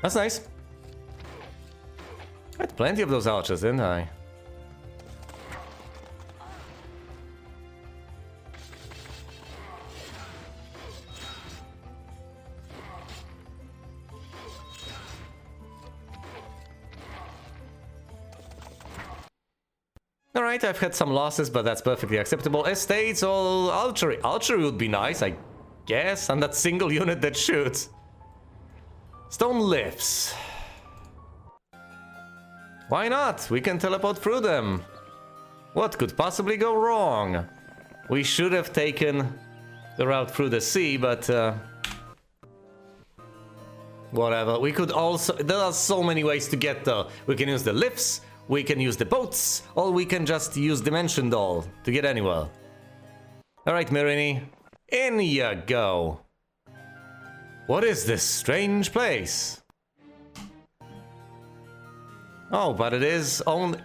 That's nice. I had plenty of those archers, didn't I? Alright, I've had some losses, but that's perfectly acceptable. Estates or archery. Archery would be nice, I guess, and that single unit that shoots. Stone lifts. Why not? We can teleport through them. What could possibly go wrong? We should have taken the route through the sea, but whatever. We could also... There are so many ways to get there. We can use the lifts, we can use the boats, or we can just use Dimension Doll to get anywhere. Alright, Mirini. In you go. What is this strange place? Oh, but it is only...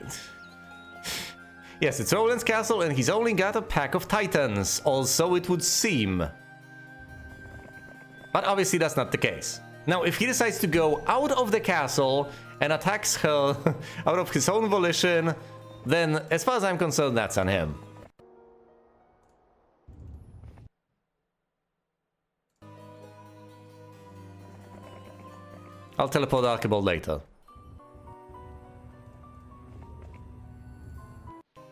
Yes, it's Roland's castle and he's only got a pack of titans, or so it would seem. But obviously that's not the case. Now, if he decides to go out of the castle and attacks her out of his own volition, then as far as I'm concerned, that's on him. I'll teleport Archibald later.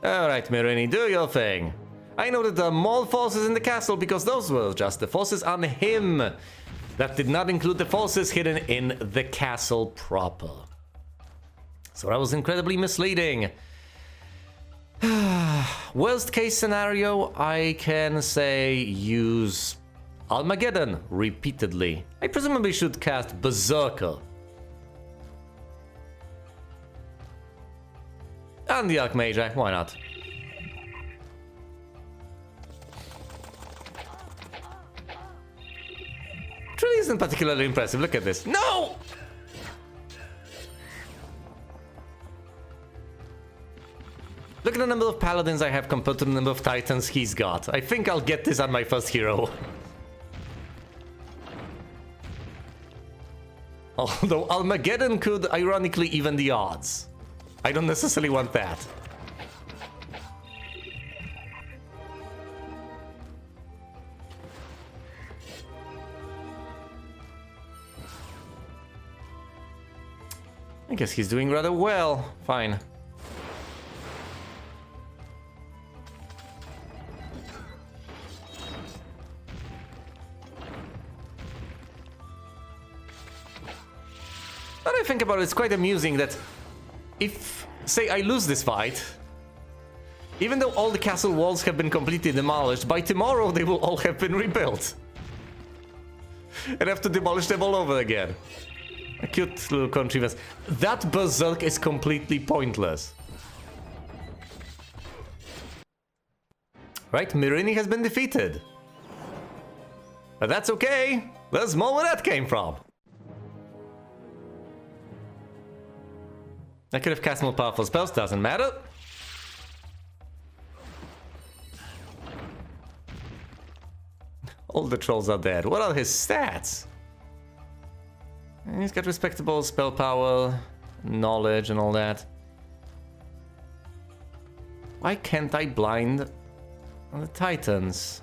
Alright, Mirini, do your thing. I know that there are more forces in the castle because those were just the forces on him. That did not include the forces hidden in the castle proper. So that was incredibly misleading. Worst case scenario, I can say use Armageddon repeatedly. I presumably should cast Berserker. And the Archmage, why not? It really isn't particularly impressive, look at this. No! Look at the number of paladins I have compared to the number of titans he's got. I think I'll get this on my first hero. Although Armageddon could ironically even the odds. I don't necessarily want that. I guess he's doing rather well. Fine. Now that I think about it, it's quite amusing that if, say, I lose this fight, even though all the castle walls have been completely demolished, by tomorrow they will all have been rebuilt. And have to demolish them all over again. A cute little contrivance. That berserk is completely pointless. Right, Mirini has been defeated. But that's okay. There's more where that came from. I could have cast more powerful spells, doesn't matter. All the trolls are dead. What are his stats? He's got respectable spell power, knowledge and all that. Why can't I blind the titans?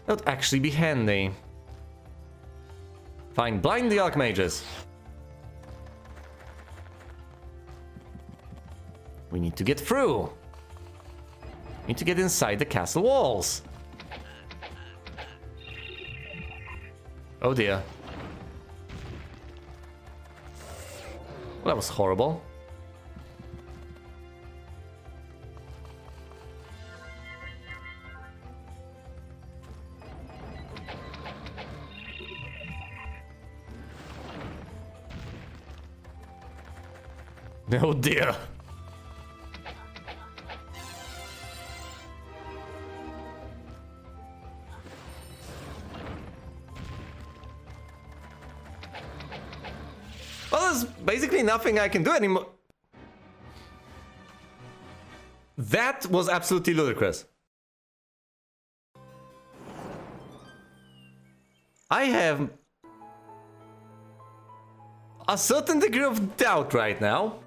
That would actually be handy. Fine, blind the Archmages. We need to get through. We need to get inside the castle walls. Oh dear. Well, that was horrible. Oh dear. Well, there's basically nothing I can do anymore. That was absolutely ludicrous. I have a certain degree of doubt right now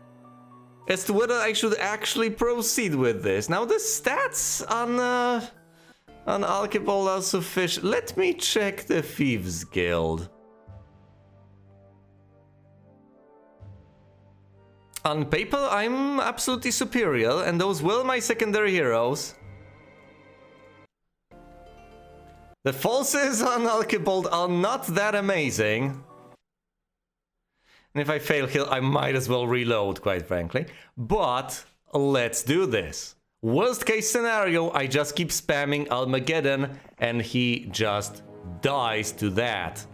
as to whether I should actually proceed with this. Now, the stats on Archibald are sufficient. Let me check the Thieves Guild. On paper, I'm absolutely superior, and those were my secondary heroes. The forces on Archibald are not that amazing. And if I fail here, I might as well reload, quite frankly. But let's do this. Worst case scenario, I just keep spamming Armageddon, and he just dies to that.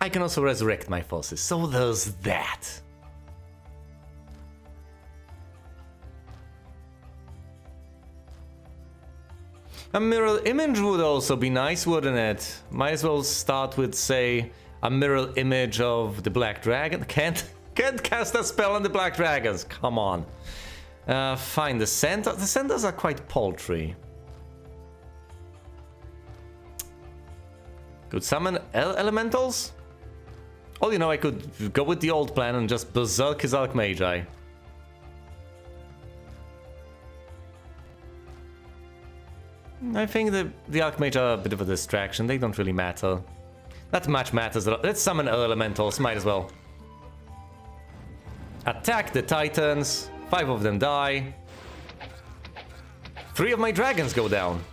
I can also resurrect my forces, so there's that. A mirror image would also be nice, wouldn't it? Might as well start with, say, a mirror image of the Black Dragon. Can't cast a spell on the Black Dragons, come on. Fine, the centers are quite paltry. Could summon elementals? Well, you know, I could go with the old plan and just berserk his Archmagi. I think the Archmage are a bit of a distraction. They don't really matter. Not much matters. Let's summon elementals. Might as well. Attack the Titans. 5 of them die. 3 of my dragons go down.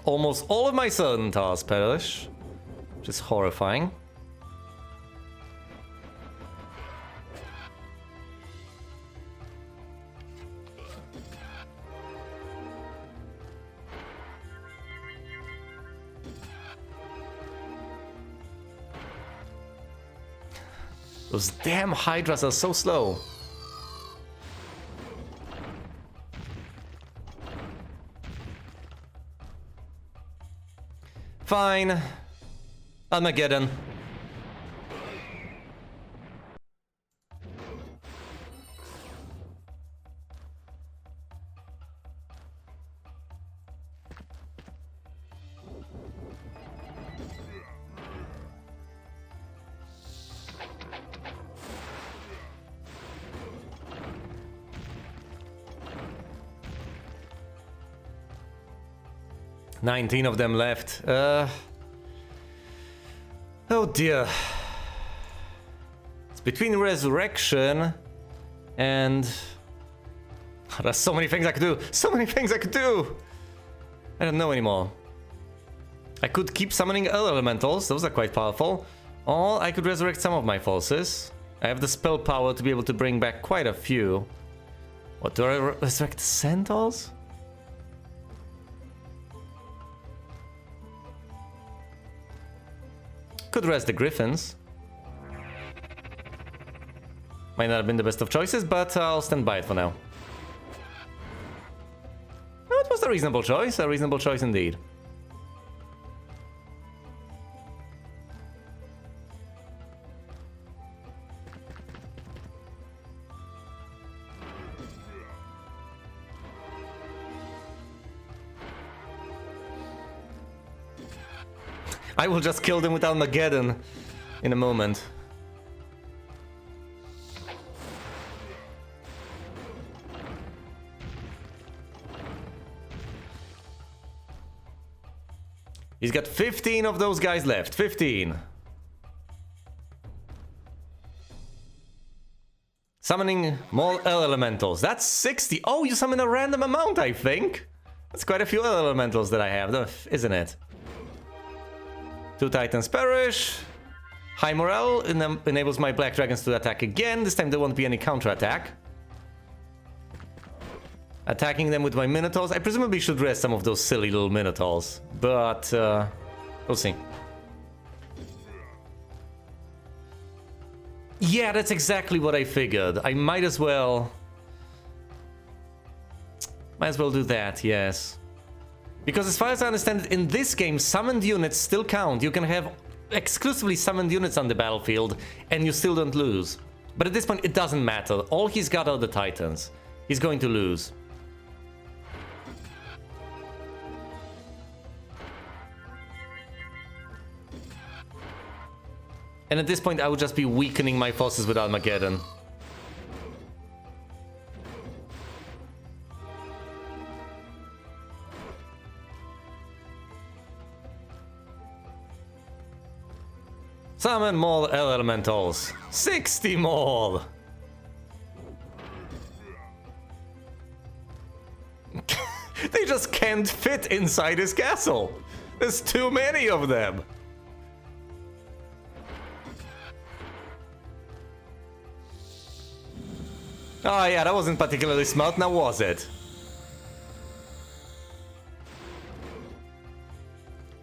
Almost all of my Centaurs perish, which is horrifying. Those damn hydras are so slow. Fine. Armageddon. $19 of them left. Oh dear. It's between resurrection and... There's so many things I could do. So many things I could do. I don't know anymore. I could keep summoning other elementals. Those are quite powerful. Or I could resurrect some of my forces. I have the spell power to be able to bring back quite a few. What, do I resurrect the centaurs? Could rest the griffins. Might not have been the best of choices, but I'll stand by it for now. Well, it was a reasonable choice indeed. I will just kill them with Armageddon in a moment. He's got 15 of those guys left. 15. Summoning more elementals. That's 60. Oh, you summon a random amount, I think. That's quite a few elementals that I have, isn't it? 2 Titans perish. High morale enables my black dragons to attack again. This time there won't be any counterattack. Attacking them with my minotaurs. I presumably should rest some of those silly little minotaurs, but we'll see. Yeah, that's exactly what I figured. I might as well do that, yes. Because as far as I understand it, in this game, summoned units still count. You can have exclusively summoned units on the battlefield, and you still don't lose. But at this point, it doesn't matter. All he's got are the Titans. He's going to lose. And at this point, I would just be weakening my forces with Armageddon. Summon more elementals. 60 more! They just can't fit inside his castle. There's too many of them. Oh yeah, that wasn't particularly smart, now was it?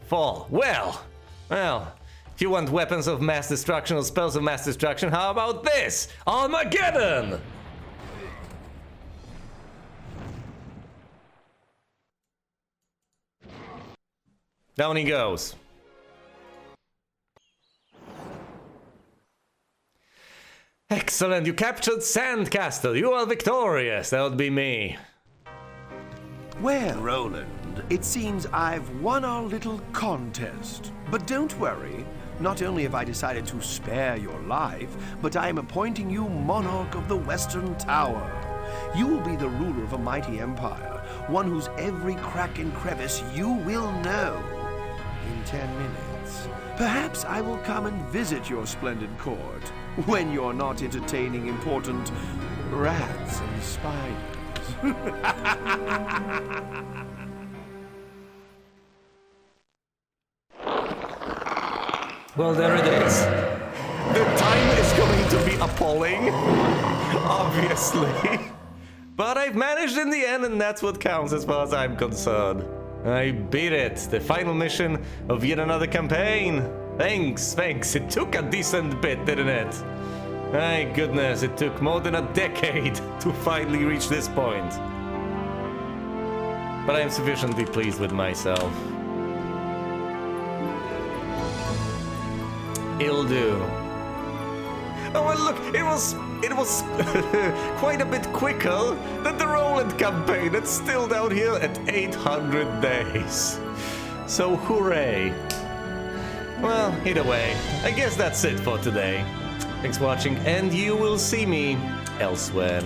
4. Well. If you want weapons of mass destruction or spells of mass destruction, how about this? Armageddon! Down he goes. Excellent, you captured Sandcastle. You are victorious. That would be me. Well, Roland, it seems I've won our little contest. But don't worry. Not only have I decided to spare your life, but I am appointing you monarch of the Western Tower. You will be the ruler of a mighty empire, one whose every crack and crevice you will know. In 10 minutes, perhaps I will come and visit your splendid court, when you're not entertaining important rats and spiders. Well, there it is. The time is going to be appalling, obviously. But I've managed in the end, and that's what counts as far as I'm concerned. I beat it. The final mission of yet another campaign. Thanks. It took a decent bit, didn't it? My goodness, it took more than a decade to finally reach this point. But I am sufficiently pleased with myself. It'll do. Oh, well, look, it was quite a bit quicker than the Roland campaign. It's still down here at 800 days. So, hooray. Well, either way, I guess that's it for today. Thanks for watching, and you will see me elsewhere.